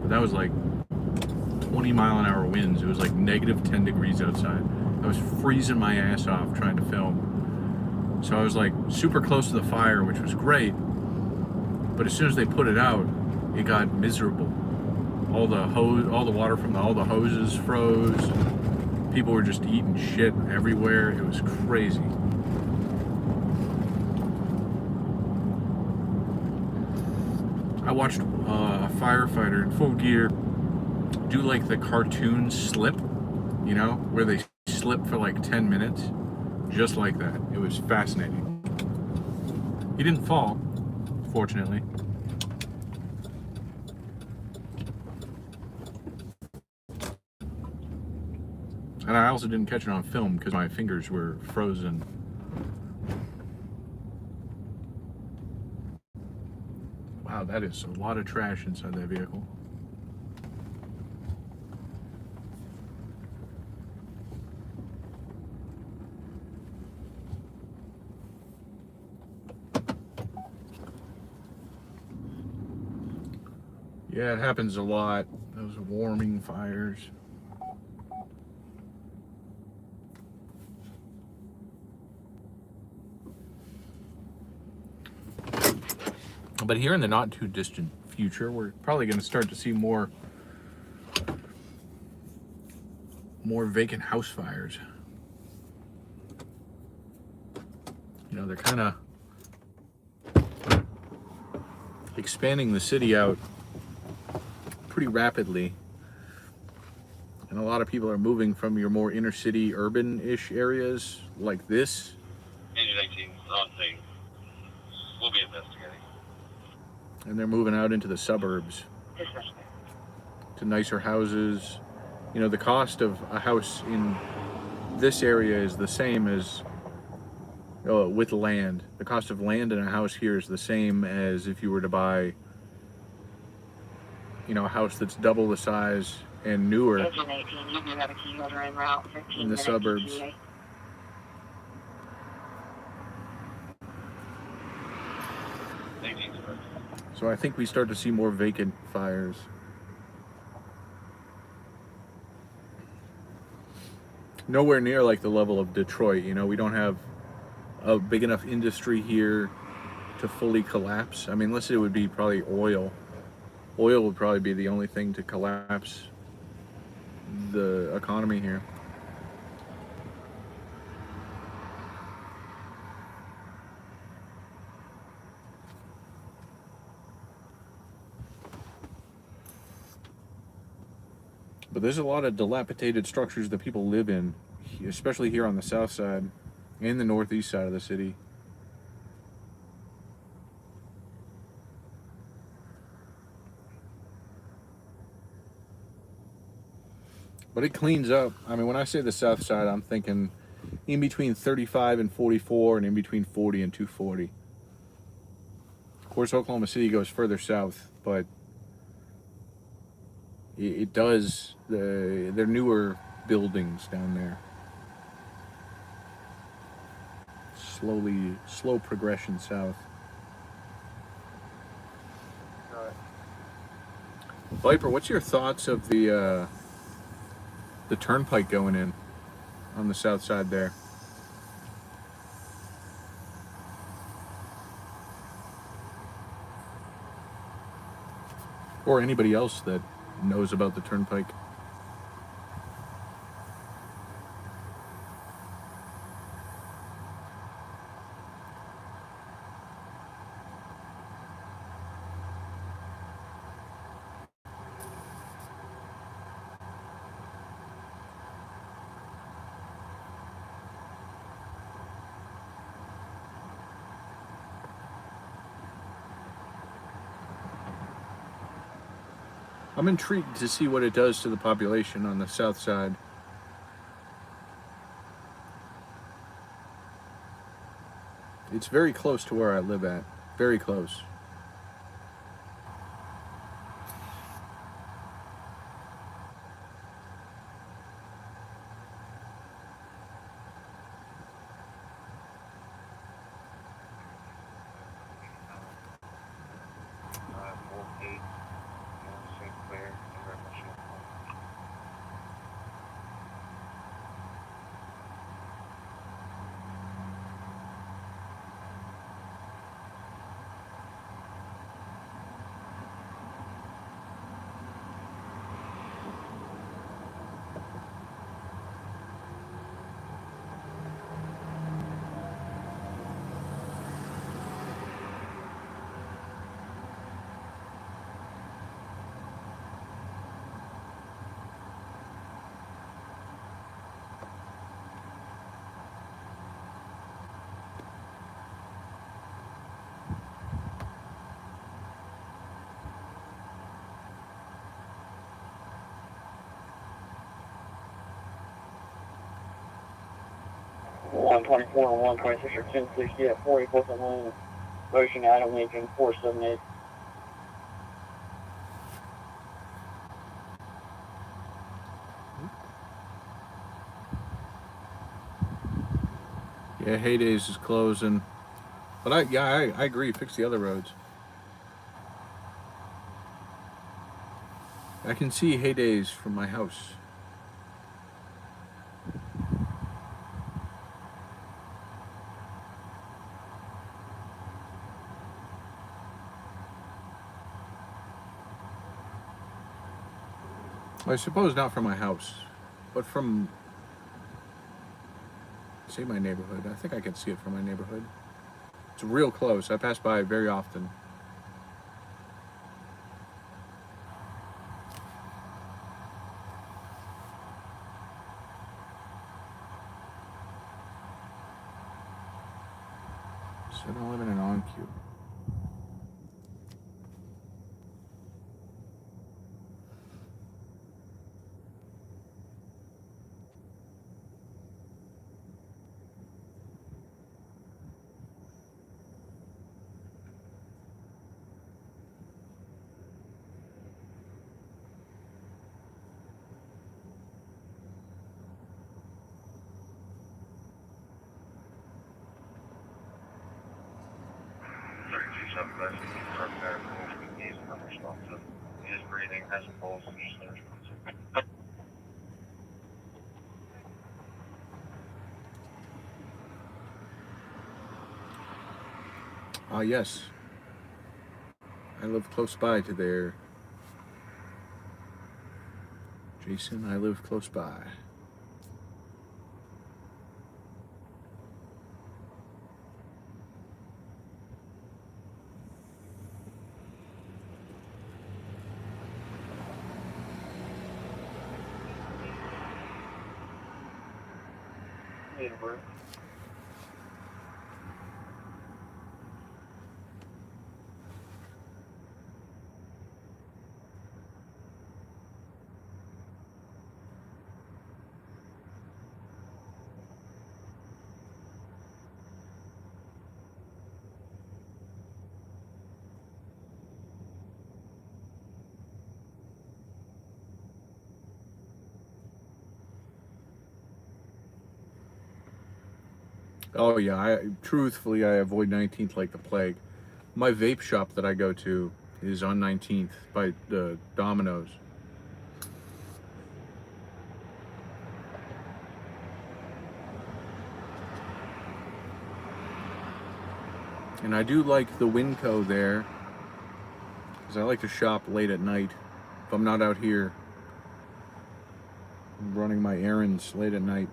But that was like 20-mile-an-hour winds. It was like negative 10 degrees outside. I was freezing my ass off trying to film. So I was like super close to the fire, which was great. But as soon as they put it out, it got miserable. All the water from all the hoses froze. People were just eating shit everywhere. It was crazy. I watched a firefighter in full gear do like the cartoon slip, you know, where they slip for like 10 minutes. Just like that. It was fascinating. He didn't fall, fortunately. And I also didn't catch it on film because my fingers were frozen. Wow, that is a lot of trash inside that vehicle. Yeah, it happens a lot. Those warming fires. But here in the not too distant future, we're probably going to start to see more vacant house fires. You know, they're kind of expanding the city out pretty rapidly. And a lot of people are moving from your more inner city, urban-ish areas like this. Engine 18 on scene. We'll be investigating. And they're moving out into the suburbs to nicer houses. You know, the cost of a house in this area is the same as with land. The cost of land in a house here is the same as if you were to buy, you know, a house that's double the size and newer Engine 18, you do have a key holder en route. 15 in the minutes suburbs. ETA. So I think we start to see more vacant fires. Nowhere near like the level of Detroit, you know, we don't have a big enough industry here to fully collapse. I mean, unless it would be probably oil. Oil would probably be the only thing to collapse the economy here. But there's a lot of dilapidated structures that people live in, especially here on the south side and the northeast side of the city. But it cleans up. I mean, when I say the south side, I'm thinking in between 35 and 44 and in between 40 and 240. Of course, Oklahoma City goes further south, but it does, they're newer buildings down there. Slow progression south. Viper, what's your thoughts of the turnpike going in on the south side there? Or anybody else that knows about the turnpike? I'm intrigued to see what it does to the population on the south side. It's very close to where I live at. Very close. One 24 and 126 or 1060 at 44th and Lane. Motion item Lincoln 478. Yeah, Heydays is closing. But I agree. Fix the other roads. I can see Heydays from my house. I suppose not from my house, but from, say, my neighborhood. I think I can see it from my neighborhood. It's real close. I pass by it very often. So I don't live in an on-queue. He is breathing, has a pulse, and just unresponsive. Yes. I live close by to there. Jason, I live close by. Need a break. Oh yeah, truthfully I avoid 19th like the plague. My vape shop that I go to is on 19th by the Domino's. And I do like the Winco there, because I like to shop late at night. If I'm not out here running my errands late at night.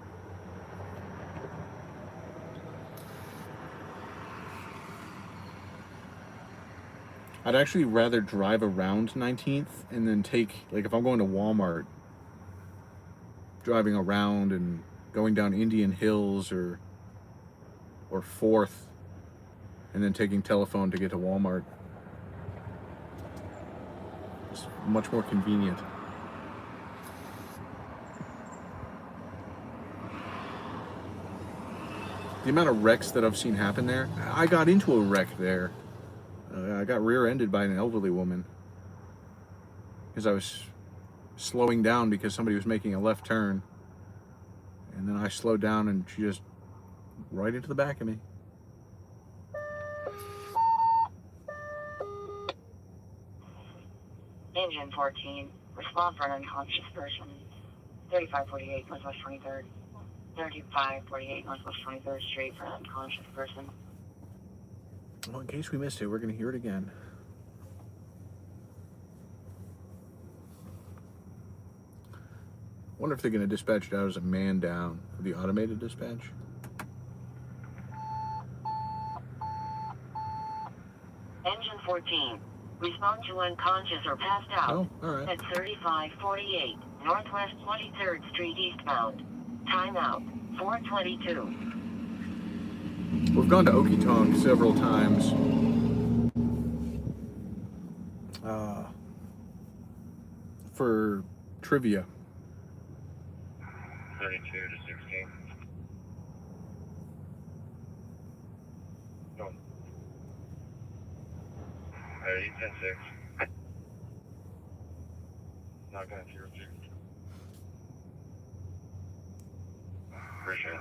I'd actually rather drive around 19th and then take, like if I'm going to Walmart, driving around and going down Indian Hills or 4th, and then taking telephone to get to Walmart. It's much more convenient. the amount of wrecks that I've seen happen there. I got into a wreck there. I got rear-ended by an elderly woman because I was slowing down because somebody was making a left turn. And then I slowed down and she just right into the back of me. Engine 14, respond for an unconscious person. 3548 Northwest 23rd. 3548 Northwest 23rd Street for an unconscious person. Well, in case we missed it, we're going to hear it again. Wonder if they're going to dispatch it out as a man down for the automated dispatch. Engine 14, respond to unconscious or passed out. Oh, all right. At 3548 Northwest 23rd Street eastbound. Timeout 422. We've gone to Okie several times. For trivia. 32 to 16. No. 10-6. Not going to 02. Appreciate it.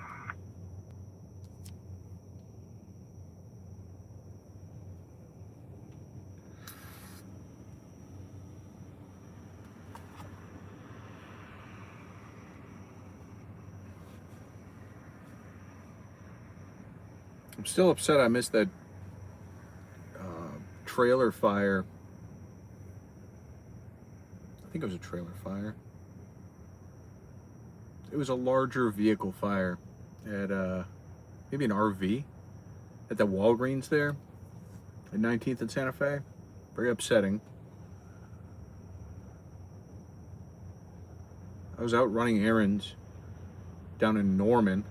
I'm still upset I missed that trailer fire. I think it was a trailer fire. It was a larger vehicle fire at maybe an RV at the Walgreens there at 19th and Santa Fe. Very upsetting. I was out running errands down in Norman.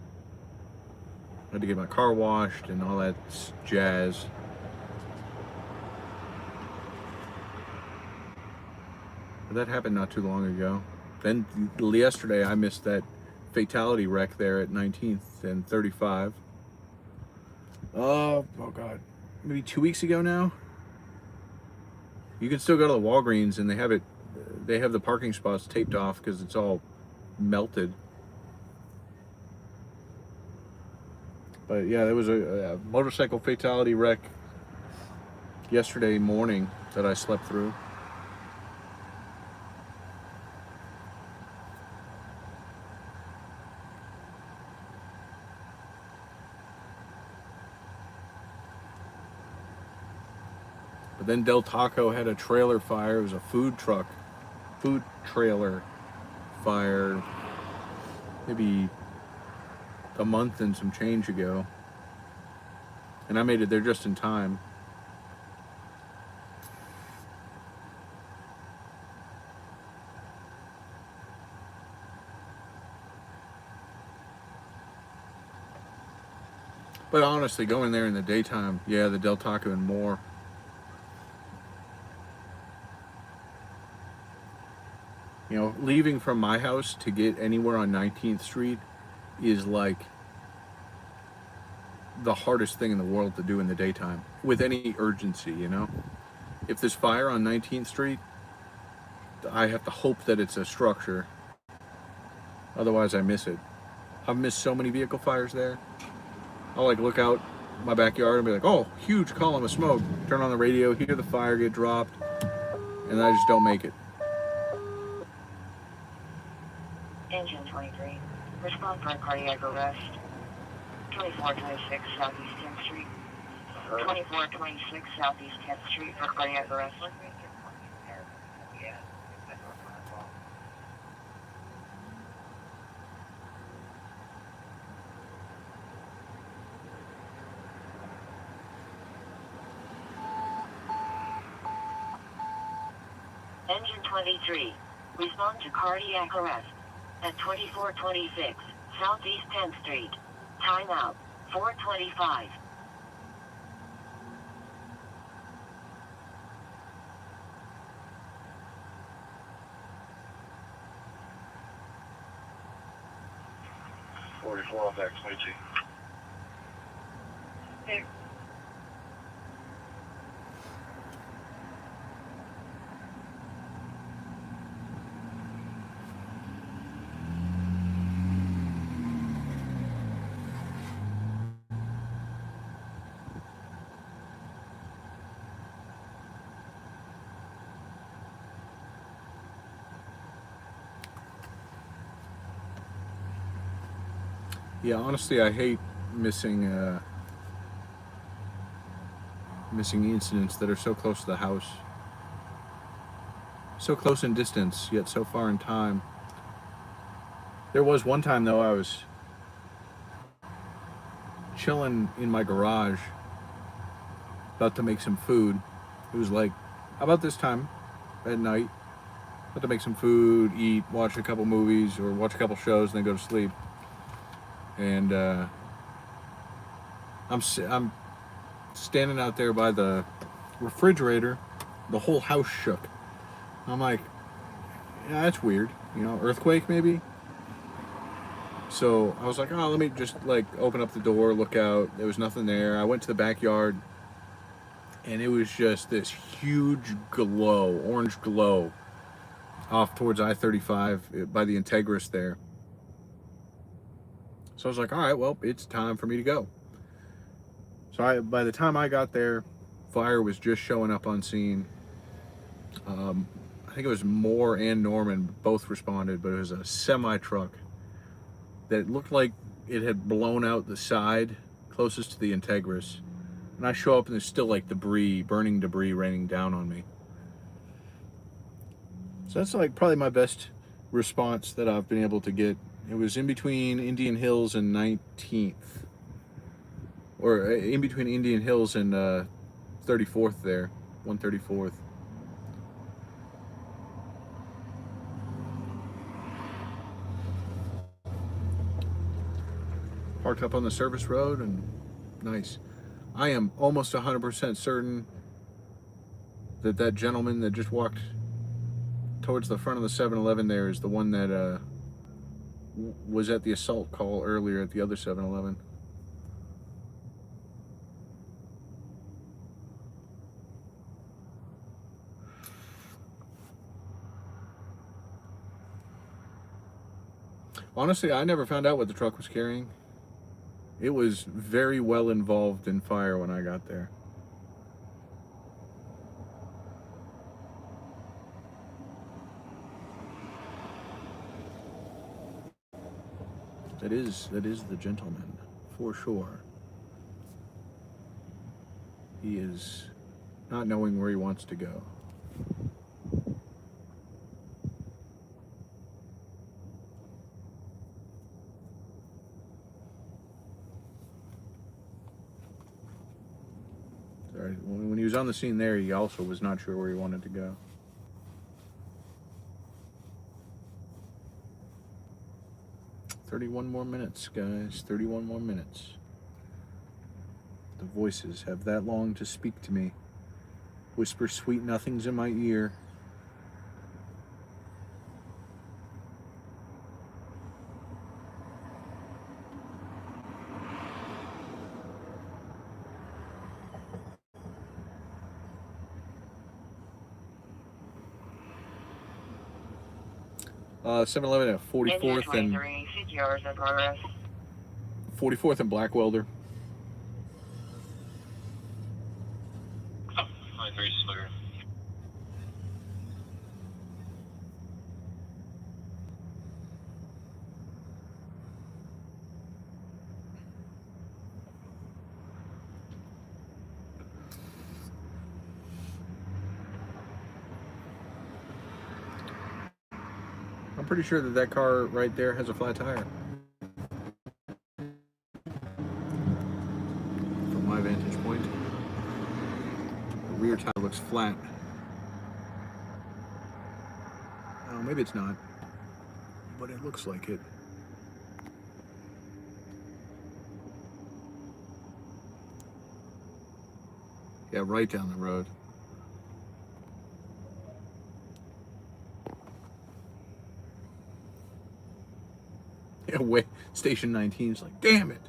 I had to get my car washed and all that jazz. But that happened not too long ago. Then yesterday I missed that fatality wreck there at 19th and 35. Oh God, maybe 2 weeks ago now. You can still go to the Walgreens and they have the parking spots taped off because it's all melted. But yeah, there was a motorcycle fatality wreck yesterday morning that I slept through. But then Del Taco had a trailer fire. It was a food trailer fire, maybe a month and some change ago. And I made it there just in time. But honestly, going there in the daytime, yeah, the Del Taco and more. You know, leaving from my house to get anywhere on 19th Street is like the hardest thing in the world to do in the daytime with any urgency, you know? If there's fire on 19th Street, I have to hope that it's a structure. Otherwise, I miss it. I've missed so many vehicle fires there. I'll like look out my backyard and be like, oh, huge column of smoke. Turn on the radio, hear the fire get dropped, and I just don't make it. Engine 23, respond for a cardiac arrest. 2426 Southeast 10th Street. 2426 Southeast 10th Street for cardiac arrest. Engine 23, respond to cardiac arrest at 2426 Southeast 10th Street. Timeout 425. Off X, 22. Yeah, honestly, I hate missing incidents that are so close to the house. So close in distance, yet so far in time. There was one time, though, I was chilling in my garage, about to make some food. It was like about this time at night. About to make some food, eat, watch a couple movies, or watch a couple shows, and then go to sleep. And I'm standing out there by the refrigerator. The whole house shook. I'm like, yeah, that's weird. You know, earthquake maybe. So I was like, oh, let me just like open up the door, look out. There was nothing there. I went to the backyard, and it was just this huge glow, orange glow, off towards I-35 by the Integris there. So I was like, all right, well, it's time for me to go. So by the time I got there, fire was just showing up on scene. I think it was Moore and Norman both responded, but it was a semi-truck that looked like it had blown out the side closest to the Integris. And I show up and there's still like debris, burning debris raining down on me. So that's like probably my best response that I've been able to get. It was in between Indian Hills and 19th. Or in between Indian Hills and 34th there, 134th. Parked up on the service road, and nice. I am almost 100% certain that that gentleman that just walked towards the front of the 7-Eleven there is the one that was at the assault call earlier at the other 7-Eleven. Honestly, I never found out what the truck was carrying. It was very well involved in fire when I got there. That is the gentleman, for sure. He is not knowing where he wants to go. Sorry, when he was on the scene there, he also was not sure where he wanted to go. "31 more minutes, guys. 31 more minutes. The voices have that long to speak to me. Whisper sweet nothings in my ear. Uh, 7-Eleven at 44th and 44th and Blackwelder. I'm pretty sure that car right there has a flat tire. From my vantage point, the rear tire looks flat. Oh, maybe it's not, but it looks like it. Yeah, right down the road. Yeah, wait. Station 19 is like, damn it.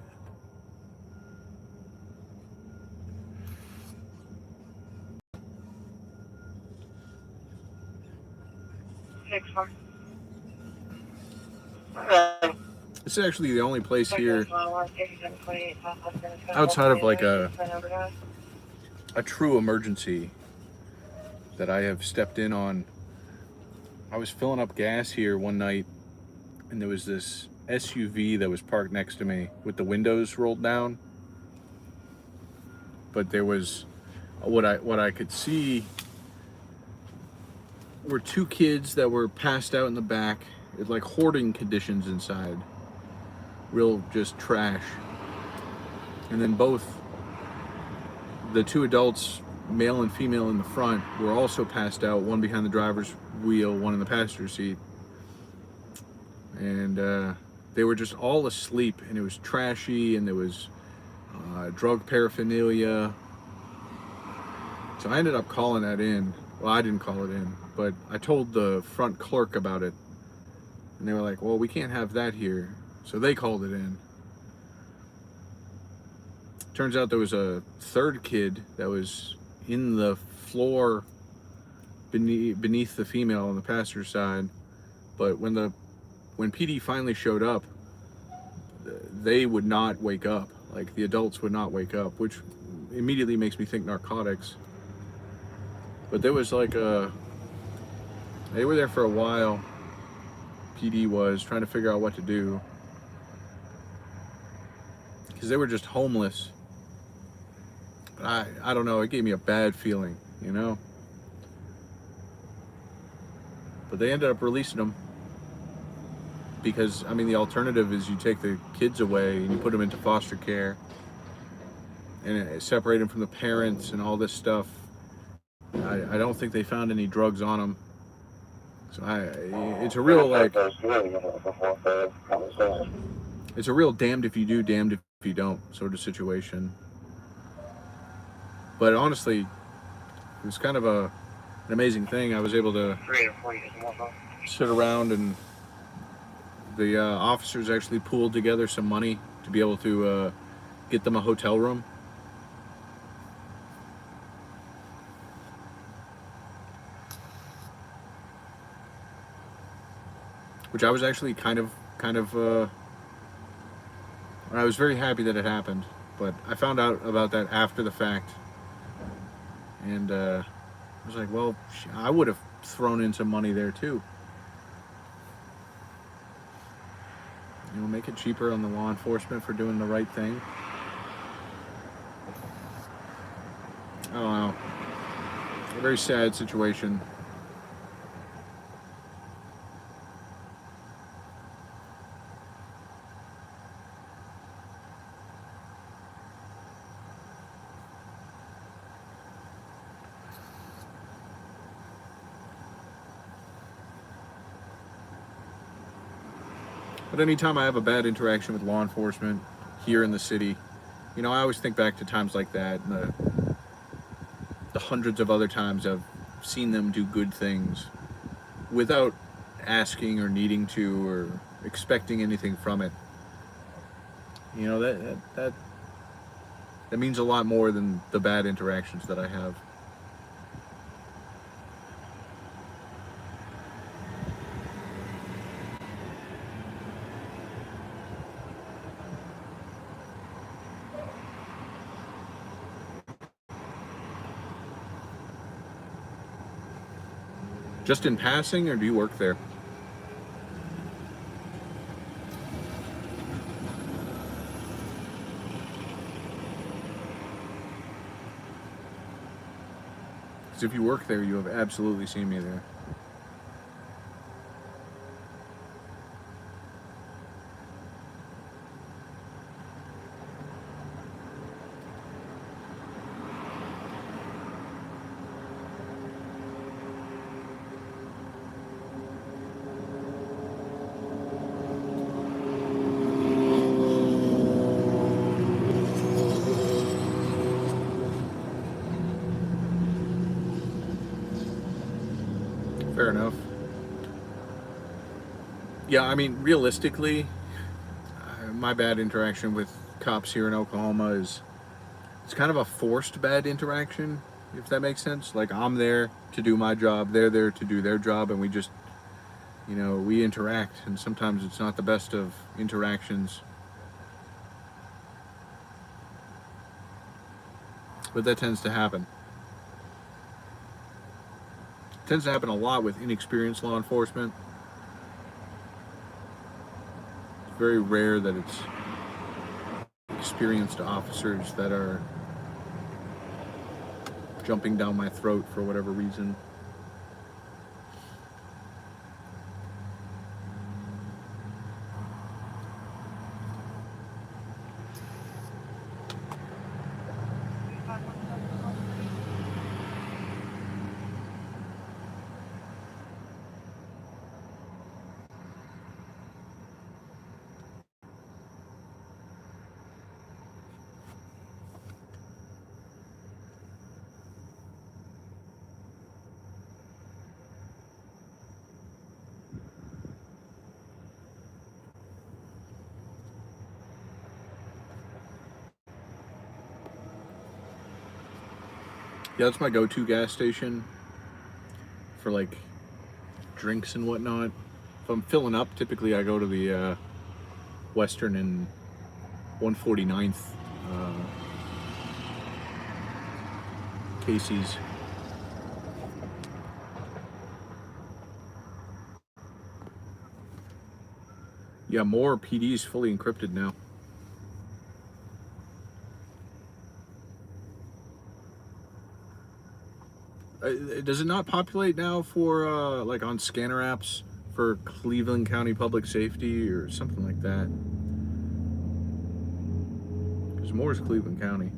This is actually the only place here outside of like a true emergency that I have stepped in on. I was filling up gas here one night, and there was this SUV that was parked next to me with the windows rolled down. But there was what I could see were two kids that were passed out in the back. It's like hoarding conditions inside. Real just trash. And then both the two adults, male and female in the front, were also passed out, one behind the driver's wheel, one in the passenger seat. And they were just all asleep, and it was trashy, and there was drug paraphernalia. So I ended up calling that in. Well, I didn't call it in, but I told the front clerk about it, and they were like, well, we can't have that here. So they called it in. Turns out there was a third kid that was in the floor beneath the female on the passenger side. But when PD finally showed up, they would not wake up. Like, the adults would not wake up, which immediately makes me think narcotics. But there was like they were there for a while. PD was trying to figure out what to do, because they were just homeless. I don't know, it gave me a bad feeling, you know? But they ended up releasing them, because, I mean, the alternative is you take the kids away and you put them into foster care and separate them from the parents and all this stuff. I don't think they found any drugs on them. So it's a real, like, it's a real damned if you do, damned if you don't sort of situation. But honestly, it was kind of an amazing thing. I was able to sit around, and the officers actually pooled together some money to be able to get them a hotel room. Which I was actually kind of I was very happy that it happened, but I found out about that after the fact, and I was like, well, I would have thrown in some money there too. You know, make it cheaper on the law enforcement for doing the right thing. I don't know. A very sad situation. But anytime I have a bad interaction with law enforcement here in the city, you know, I always think back to times like that, and the hundreds of other times I've seen them do good things without asking or needing to or expecting anything from it. You know, that means a lot more than the bad interactions that I have. Just in passing, or do you work there? Because if you work there, you have absolutely seen me there. Fair enough. Yeah, I mean, realistically, my bad interaction with cops here in Oklahoma it's kind of a forced bad interaction, if that makes sense. Like, I'm there to do my job, they're there to do their job, and we just, you know, we interact, and sometimes it's not the best of interactions. But that tends to happen. It tends to happen a lot with inexperienced law enforcement. very rare that it's experienced officers that are jumping down my throat for whatever reason. Yeah, that's my go-to gas station for like drinks and whatnot. If I'm filling up, typically I go to the Western and 149th Casey's. Yeah, more PD is fully encrypted now. Does it not populate now for like on scanner apps for Cleveland County Public Safety or something like that? Because more is Cleveland County.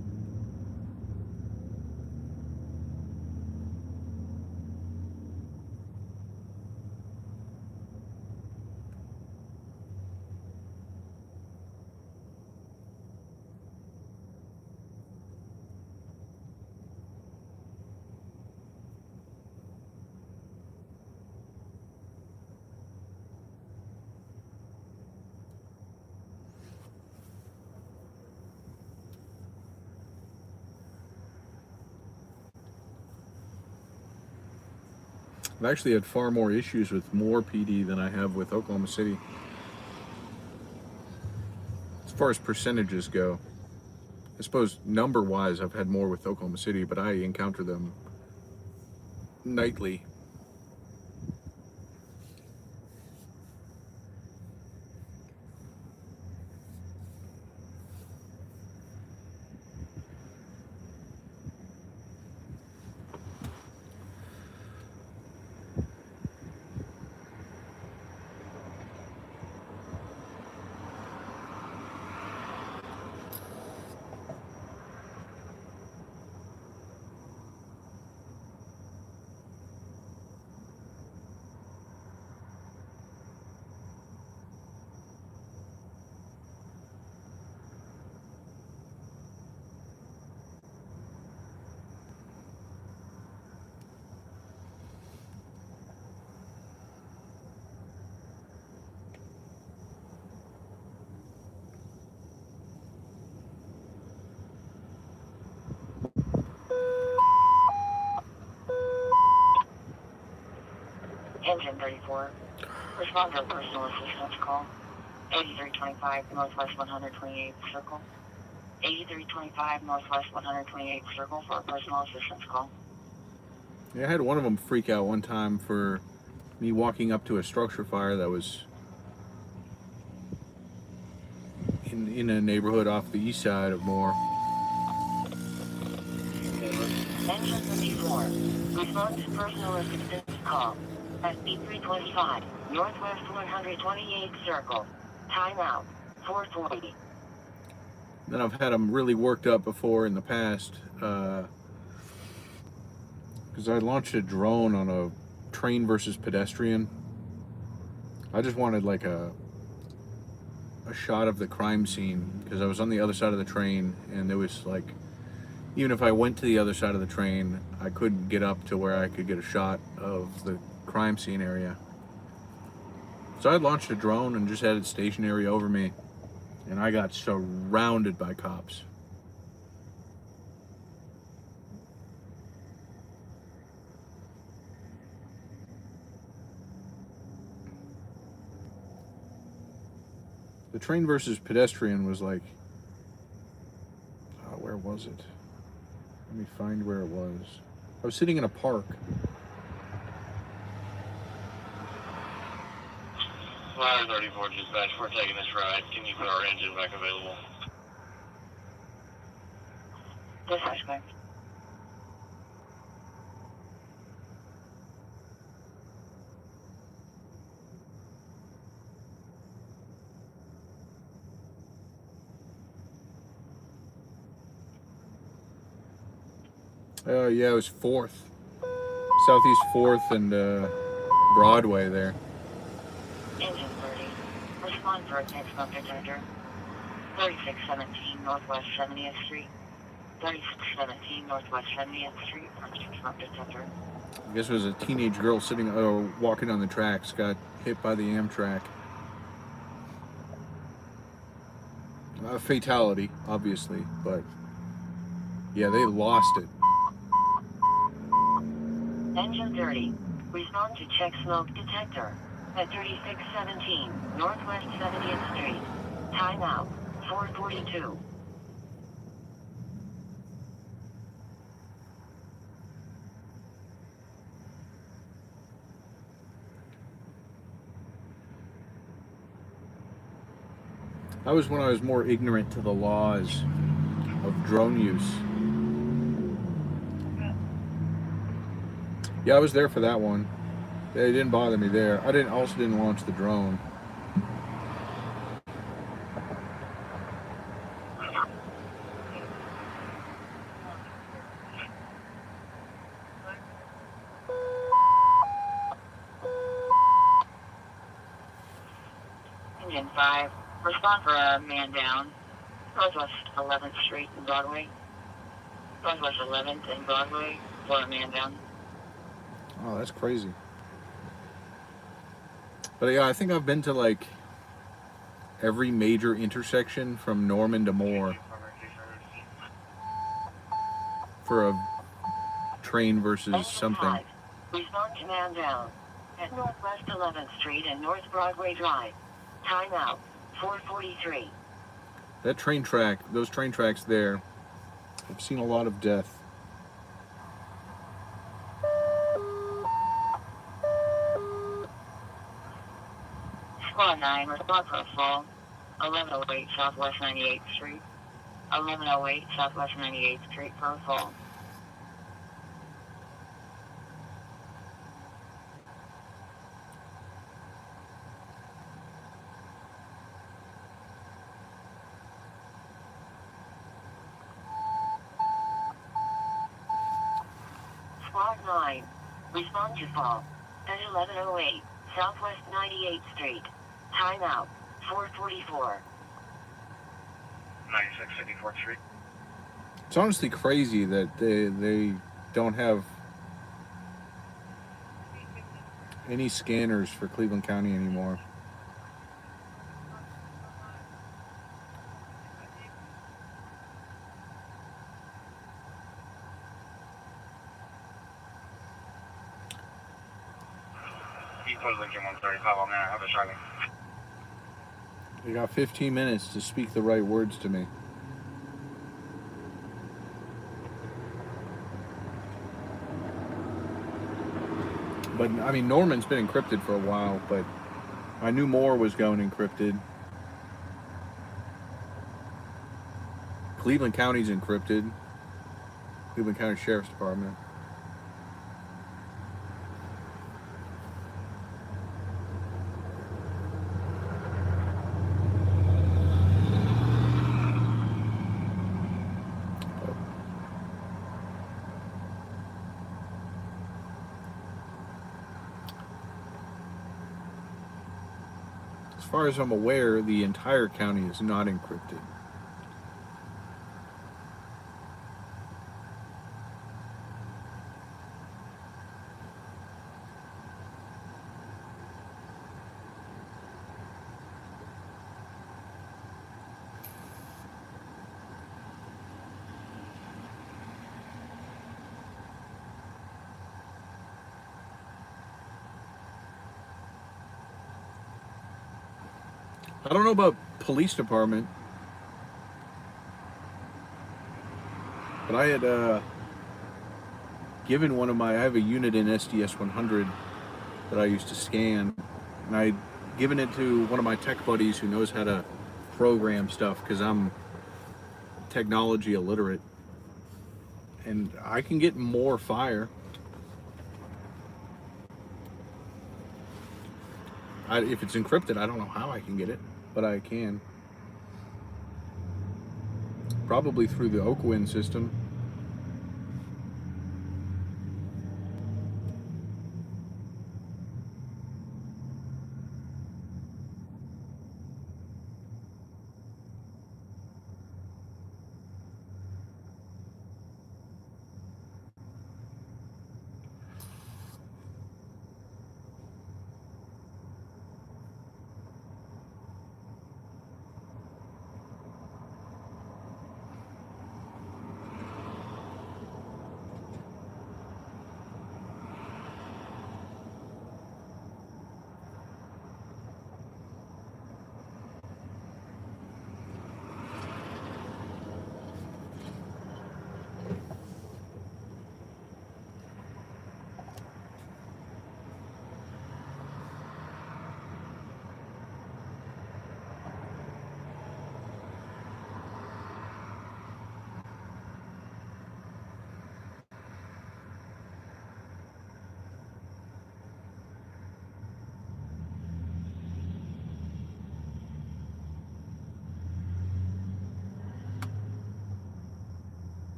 I've actually had far more issues with more PD than I have with Oklahoma City. As far as percentages go, I suppose number-wise I've had more with Oklahoma City, but I encounter them nightly. Engine 34. Respond to a personal assistance call. 8325 Northwest 128th Circle. 8325 Northwest 128th Circle for a personal assistance call. Yeah, I had one of them freak out one time for me walking up to a structure fire that was in a neighborhood off the east side of Moore. Engine 34. Respond to personal assistance call. SB 325 Northwest 128th Circle. Timeout 440. Then I've had them really worked up before in the past because I launched a drone on a train versus pedestrian. I just wanted like a shot of the crime scene because I was on the other side of the train, and there was like, even if I went to the other side of the train, I couldn't get up to where I could get a shot of the crime scene area. So I launched a drone and just had it stationary over me, and I got surrounded by cops. The train versus pedestrian was like, where was it? Let me find where it was. I was sitting in a park. Flyer 34 dispatch, we're taking this ride. Can you put our engine back available? Dispatch, go ahead. Yeah, it was 4th. Southeast 4th and Broadway there. Engine 30. Respond for a text smoke detector. 3617 Northwest 70th Street. 3617 Northwest 70th Street for text smoke detector. I guess it was a teenage girl sitting walking on the tracks, got hit by the Amtrak. A fatality, obviously, but yeah, they lost it. Engine 30. Respond to check smoke detector at 3617 Northwest 70th Street. Timeout 4:42. That was when I was more ignorant to the laws of drone use. Yeah, I was there for that one. It didn't bother me there. I also didn't launch the drone. Engine 5. Respond for a man down. Northwest 11th Street and Broadway. Northwest 11th and Broadway for a man down. Oh, that's crazy. But yeah, I think I've been to like every major intersection from Norman to Moore for a train versus Engine something. 5. Respond to man down at Northwest 11th Street and North Broadway Drive. Timeout 4:43. That train track, those train tracks there, I've seen a lot of death. Squad 9, respond for a fall. 1108 Southwest 98th Street. 1108 Southwest 98th Street for a fall. Squad 9, respond to fall at 1108 Southwest 98th Street. Timeout 4:44. 9654th Street. It's honestly crazy that they don't have any scanners for Cleveland County anymore. He put Lincoln 135 on there. Have a shotgun. They got 15 minutes to speak the right words to me. But I mean, Norman's been encrypted for a while, but I knew Moore was going encrypted. Cleveland County's encrypted. Cleveland County Sheriff's Department. As far as I'm aware, the entire county is not encrypted. I don't know about police department, but I had given one of my, I have a unit in SDS 100 that I used to scan, and I giving it to one of my tech buddies who knows how to program stuff, because I'm technology illiterate, and I can get more fire. If it's encrypted, I don't know how I can get it, but I can. Probably through the Oakwind system.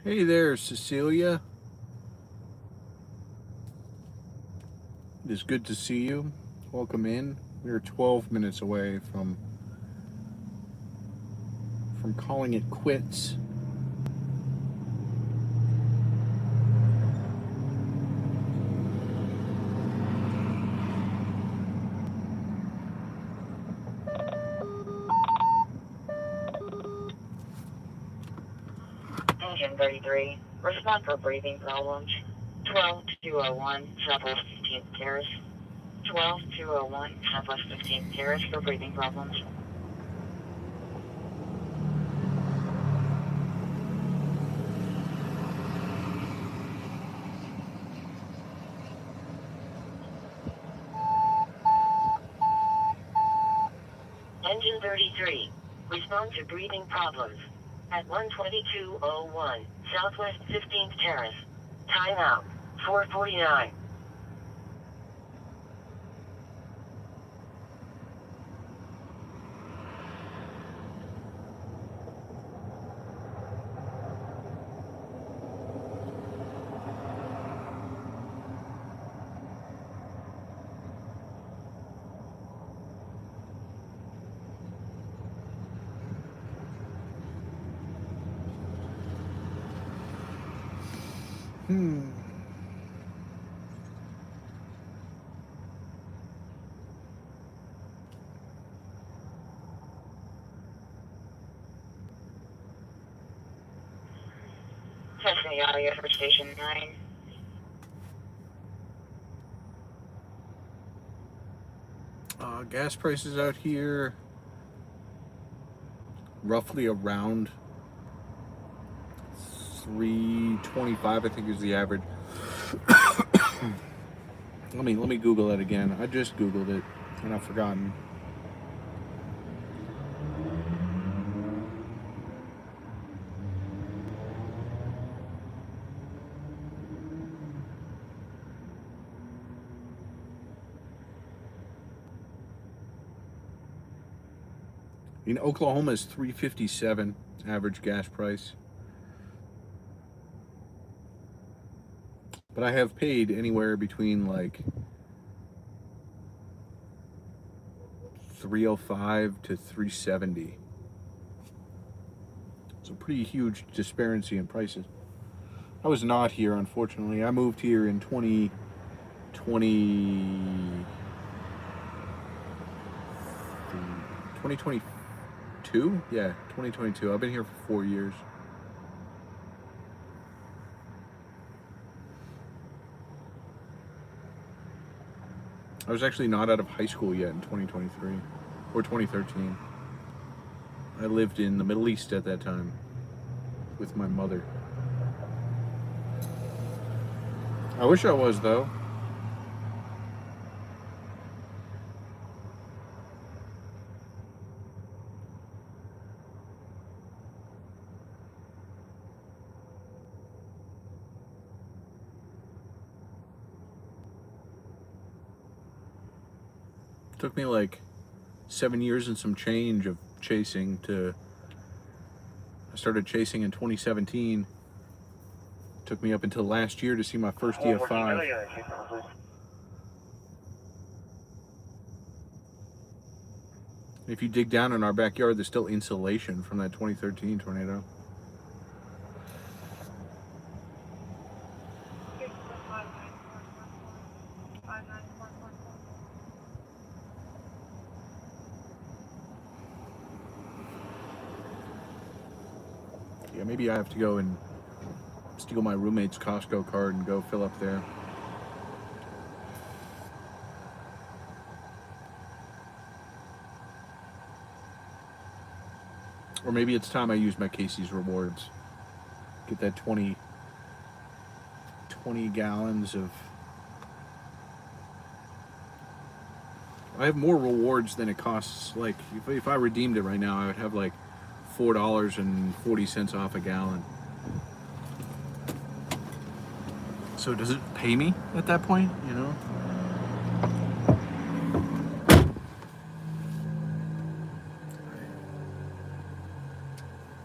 Hey there, Cecilia. It is good to see you. Welcome in. We're 12 minutes away from calling it quits. Engine 33. Respond for breathing problems. 12201 Southwest 15th Terrace. 12201 Southwest 15th Terrace for breathing problems. Engine 33. Respond to breathing problems. At 12201 Southwest 15th Terrace. Timeout. 4:49. Testing the audio for station 9. Gas prices out here roughly around $3.25, I think is the average. let me Google it again. I just Googled it and I've forgotten. In Oklahoma is $3.57 average gas price. But I have paid anywhere between like $3.05 to $3.70. It's a pretty huge disparity in prices. I was not here, unfortunately. I moved here in 2022? Yeah, 2022. I've been here for 4 years. I was actually not out of high school yet in 2023 or 2013. I lived in the Middle East at that time with my mother. I wish I was, though. Took me like 7 years and some change of chasing to. I started chasing in 2017. Took me up until last year to see my first EF5. If you dig down in our backyard, there's still insulation from that 2013 tornado. Yeah, maybe I have to go and steal my roommate's Costco card and go fill up there. Or maybe it's time I use my Casey's rewards. Get that 20 gallons of... I have more rewards than it costs. Like, if I redeemed it right now, I would have like $4.40 off a gallon. So does it pay me at that point, you know?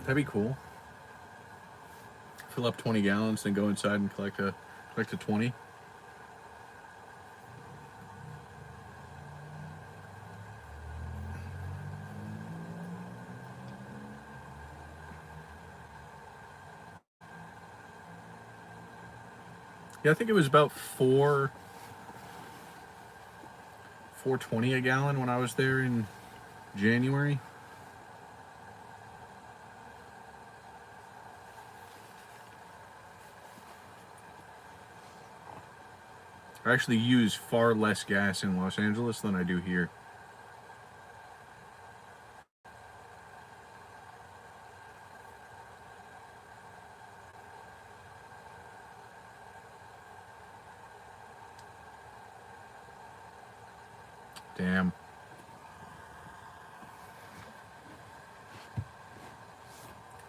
That'd be cool. Fill up 20 gallons, then go inside and collect a 20. Yeah, I think it was about $4.20 a gallon when I was there in January. I actually use far less gas in Los Angeles than I do here. Damn.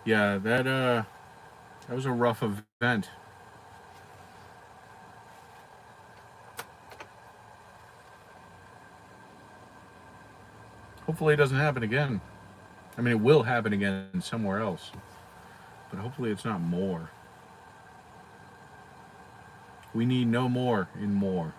Yeah, that was a rough event. Hopefully it doesn't happen again. I mean, it will happen again somewhere else, but hopefully it's not more. We need no more in more.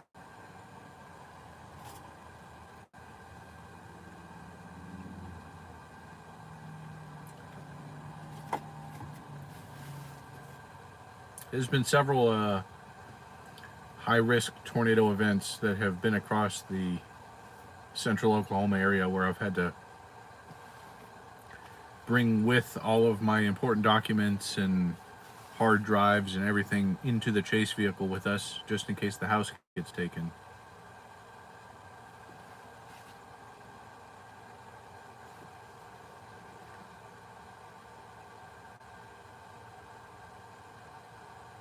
There's been several high-risk tornado events that have been across the central Oklahoma area where I've had to bring with all of my important documents and hard drives and everything into the chase vehicle with us just in case the house gets taken.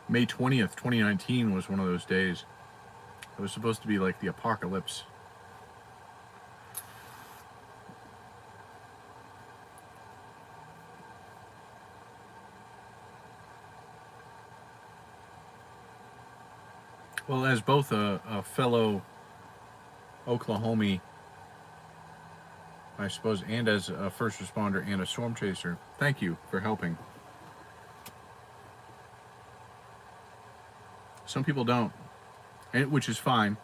May 20th, 2019 was one of those days. It was supposed to be like the apocalypse. Well, as both a fellow Oklahomie, I suppose, and as a first responder and a storm chaser, thank you for helping. Some people don't, which is fine.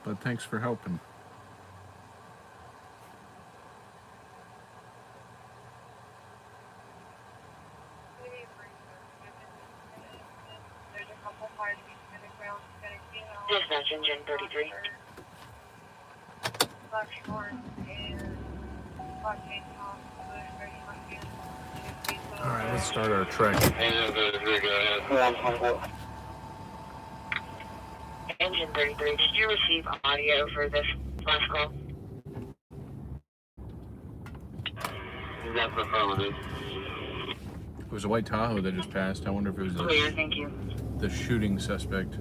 But thanks for helping. Dispatch engine 33. Black Short and Black Jason Bush, ready for you. All right, let's start our trek. Engine 33, go ahead. Engine 33, did you receive audio for this last call? That's affirmative. It was a white Tahoe that just passed. I wonder if it was Clear, thank you. the shooting suspect.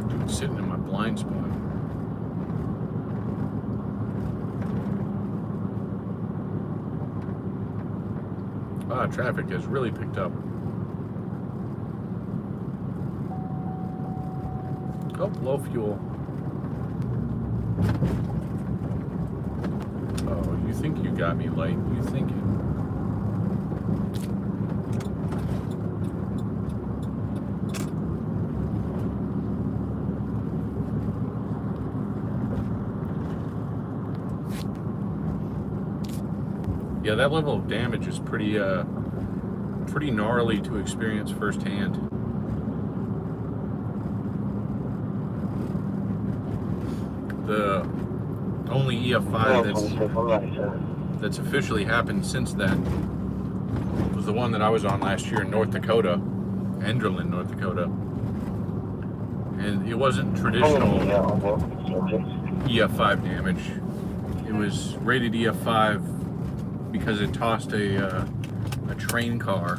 Dude, sitting in my blind spot. Traffic has really picked up. Oh, low fuel. Oh, you think you got me, light? You think it? Yeah, that level of damage is pretty gnarly to experience firsthand. The only EF5 that's officially happened since then was the one that I was on last year in North Dakota, Enderlin, North Dakota. And it wasn't traditional EF5 damage. It was rated EF5 because it tossed a train car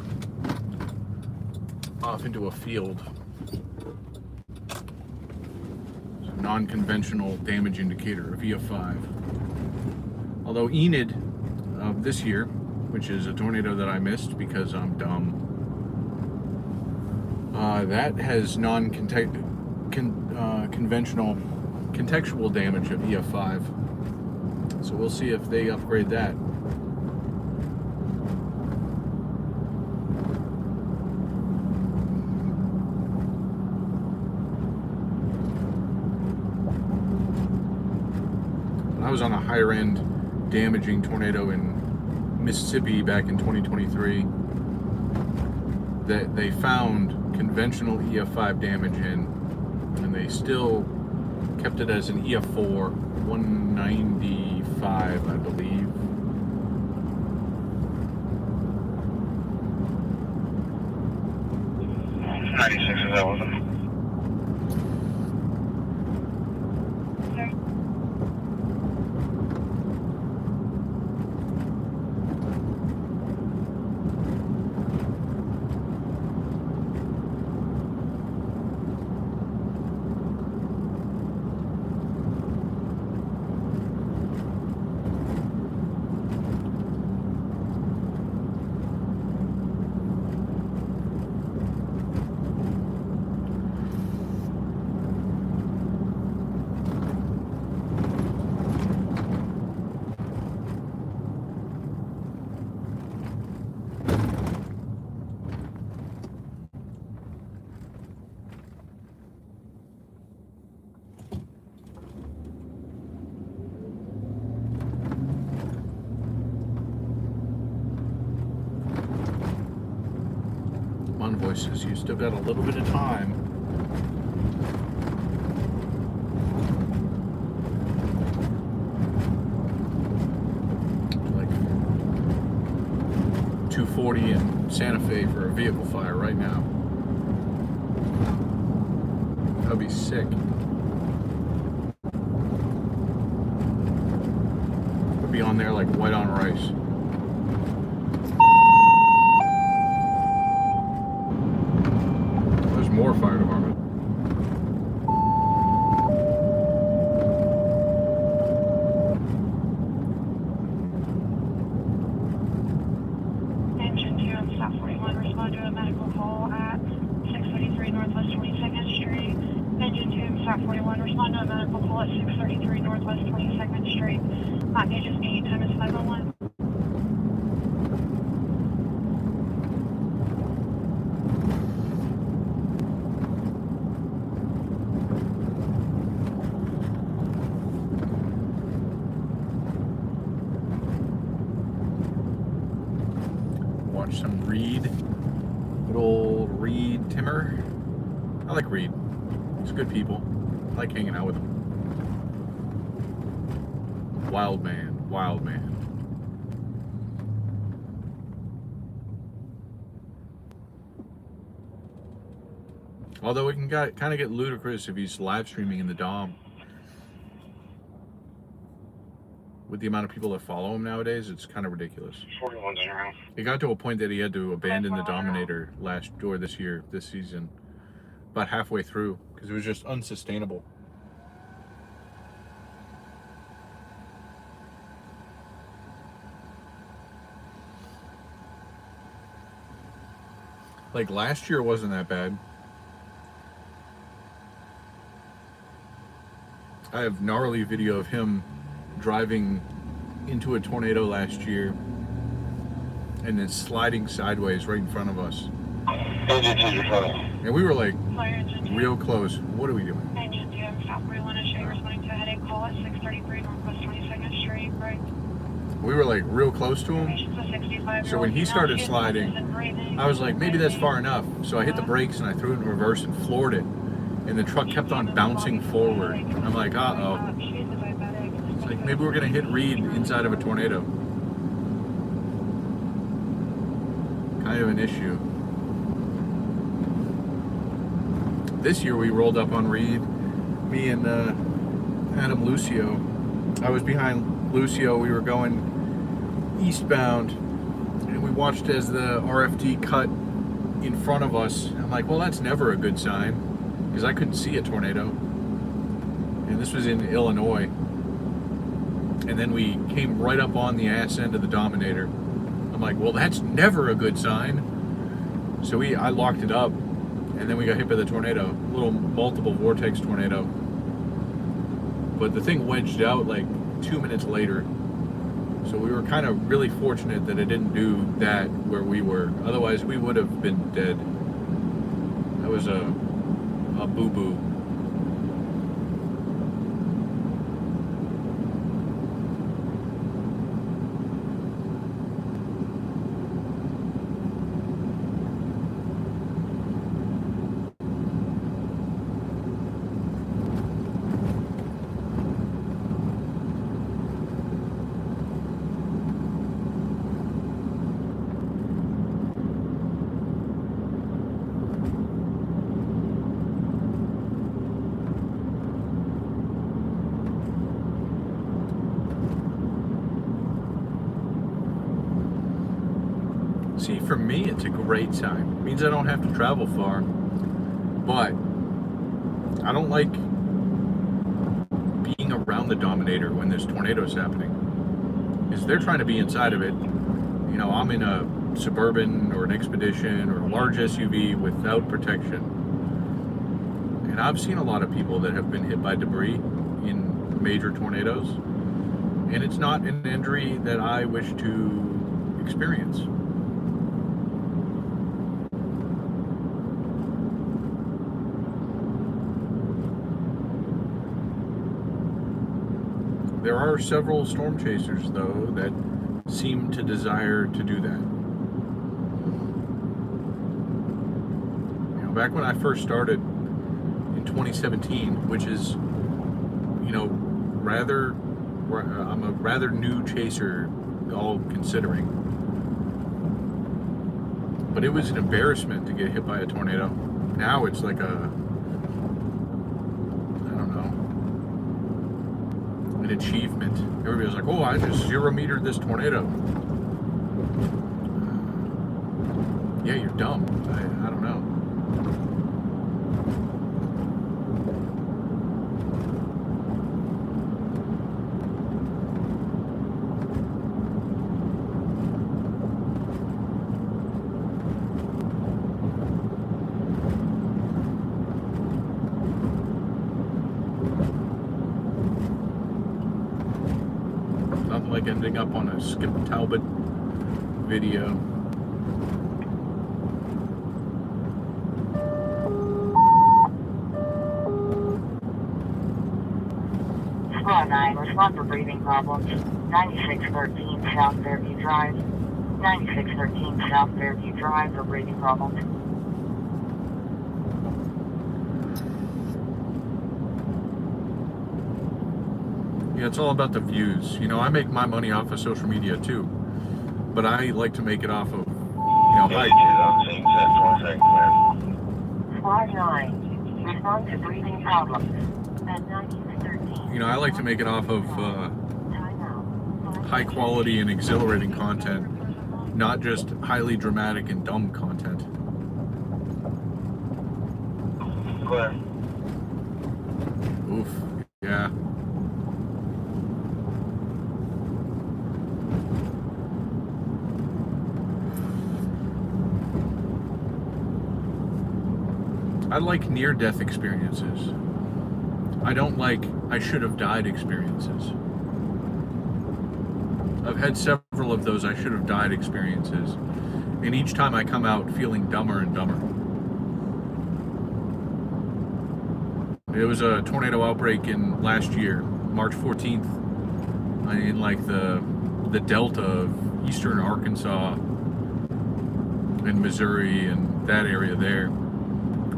off into a field. It's a non-conventional damage indicator of EF5. Although Enid of this year, which is a tornado that I missed because I'm dumb, that has conventional contextual damage of EF5. So we'll see if they upgrade that. I was on a higher end damaging tornado in Mississippi back in 2023 that they found conventional EF5 damage in, and they still kept it as an EF4 195, I believe. It's 96, is that one? Voices, you still got a little bit of time. Like 240 in Santa Fe for a vehicle fire right now. That'd be sick. Would be on there like white on rice. More fire department. Engine 2 on Stop 41, respond to a medical call at 633 Northwest 22nd Street. Engine 2 on Stop 41, respond to a medical call at 633 Northwest 22nd Street. Hot gauge is 8, time is 501. I like Reed. He's good people. I like hanging out with him. Wild man. Wild man. Although it can kind of get ludicrous if he's live streaming in the Dom. With the amount of people that follow him nowadays, it's kind of ridiculous. 41-0. It got to a point that he had to abandon the Dominator this season, about halfway through, because it was just unsustainable. Like last year wasn't that bad. I have gnarly video of him driving into a tornado last year and then sliding sideways right in front of us. And we were like real close. What are we doing? Engine 2, I'm South 311, show you responding to a headache call at 633 Northwest 22nd Street, right? We were like real close to him. So when he started sliding, I was like, maybe that's far enough. So I hit the brakes and I threw it in reverse and floored it. And the truck kept on bouncing forward. I'm like, uh-oh. It's like, maybe we're gonna hit Reed inside of a tornado. Kind of an issue. This year we rolled up on Reed, me and Adam Lucio. I was behind Lucio, we were going eastbound, and we watched as the RFD cut in front of us. I'm like, well, that's never a good sign, because I couldn't see a tornado. And this was in Illinois. And then we came right up on the ass end of the Dominator. I'm like, well, that's never a good sign. So I locked it up, and then we got hit by the tornado, little multiple vortex tornado. But the thing wedged out like 2 minutes later. So we were kind of really fortunate that it didn't do that where we were. Otherwise, we would have been dead. That was a boo-boo. See, for me, it's a great sign. It means I don't have to travel far. But I don't like being around the Dominator when there's tornadoes happening. Because they're trying to be inside of it. You know, I'm in a Suburban or an Expedition or a large SUV without protection. And I've seen a lot of people that have been hit by debris in major tornadoes. And it's not an injury that I wish to experience. There are several storm chasers, though, that seem to desire to do that. You know, back when I first started in 2017, which is, you know, I'm a rather new chaser, all considering. But it was an embarrassment to get hit by a tornado. Now it's like an achievement. Everybody's like, oh, I just 0-metered this tornado. Yeah, you're dumb. I don't know. Like ending up on a Skip Talbot video. Squad 9, respond for breathing problems. 9613 South Fairview Drive. 9613 South Fairview Drive for breathing problems. it's all about the views. You know, I make my money off of social media too, but I like to make it off of, I'm seeing 1 second, clear. Squad 9. Respond to breathing problems. At 1913. I like to make it off of high quality and exhilarating content, not just highly dramatic and dumb content. Clear. Oof, yeah. I like near-death experiences. I don't like I should have died experiences. I've had several of those I should have died experiences, and each time I come out feeling dumber and dumber. It was a tornado outbreak in last year, March 14th, in like the delta of eastern Arkansas and Missouri and that area there.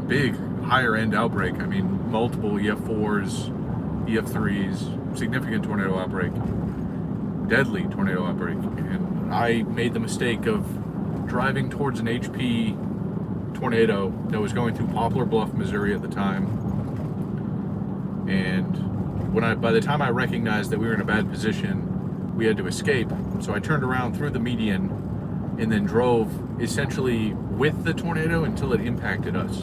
Big, higher end outbreak. I mean, multiple EF4s, EF3s, significant tornado outbreak, deadly tornado outbreak. And I made the mistake of driving towards an HP tornado that was going through Poplar Bluff, Missouri at the time. And by the time I recognized that we were in a bad position, we had to escape. So I turned around through the median and then drove essentially with the tornado until it impacted us.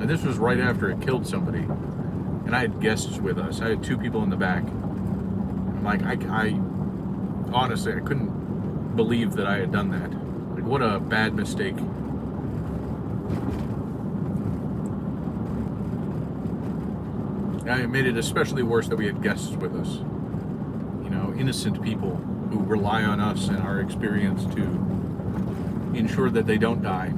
And this was right after it killed somebody. And I had guests with us. I had 2 people in the back. I'm like, I honestly, I couldn't believe that I had done that. Like, what a bad mistake. And it made it especially worse that we had guests with us. Innocent people who rely on us and our experience to ensure that they don't die.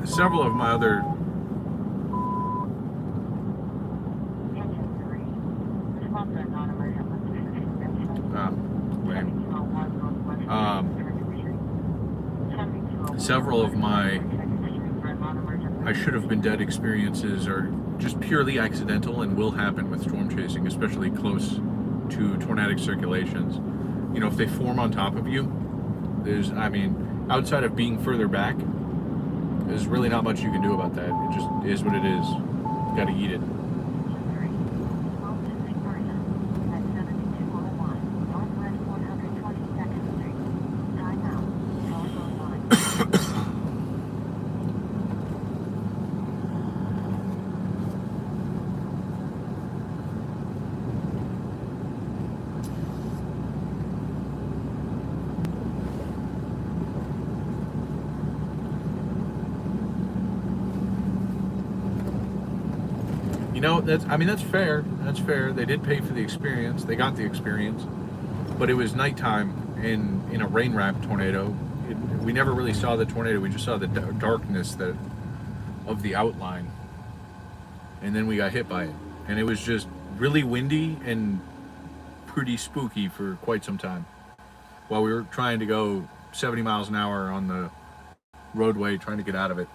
Several of my other several of my I should have been dead experiences are just purely accidental and will happen with storm chasing, especially close to tornadic circulations. If they form on top of you, outside of being further back, there's really not much you can do about that. It just is what it is. You gotta eat it. That's fair. That's fair. They did pay for the experience. They got the experience. But it was nighttime in a rain-wrapped tornado. We never really saw the tornado. We just saw the darkness of the outline. And then we got hit by it. And it was just really windy and pretty spooky for quite some time. While we were trying to go 70 miles an hour on the roadway, trying to get out of it.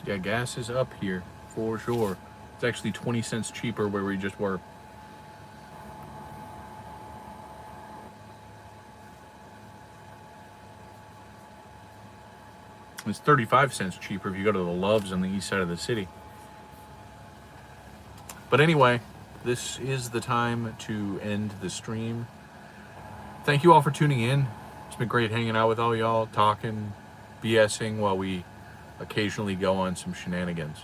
Yeah, gas is up here for sure. It's actually 20 cents cheaper where we just were. It's 35 cents cheaper if you go to the Loves on the east side of the city. But anyway, this is the time to end the stream. Thank you all for tuning in. It's been great hanging out with all y'all, talking, BSing while we occasionally go on some shenanigans.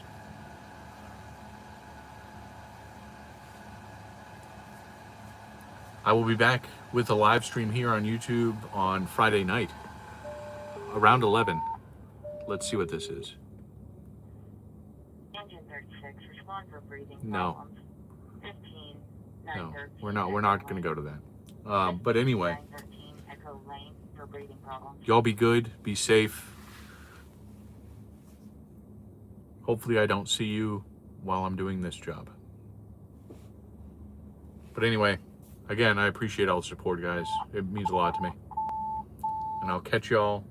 I will be back with a live stream here on YouTube on Friday night, around 11. Let's see what this is. Engine 3. for breathing No. problems. 15, No, 913, we're not going to go to that. But anyway, 913 Echo Lane for breathing problems. y'all be good, be safe. Hopefully I don't see you while I'm doing this job. But anyway, again, I appreciate all the support, guys. It means a lot to me. And I'll catch y'all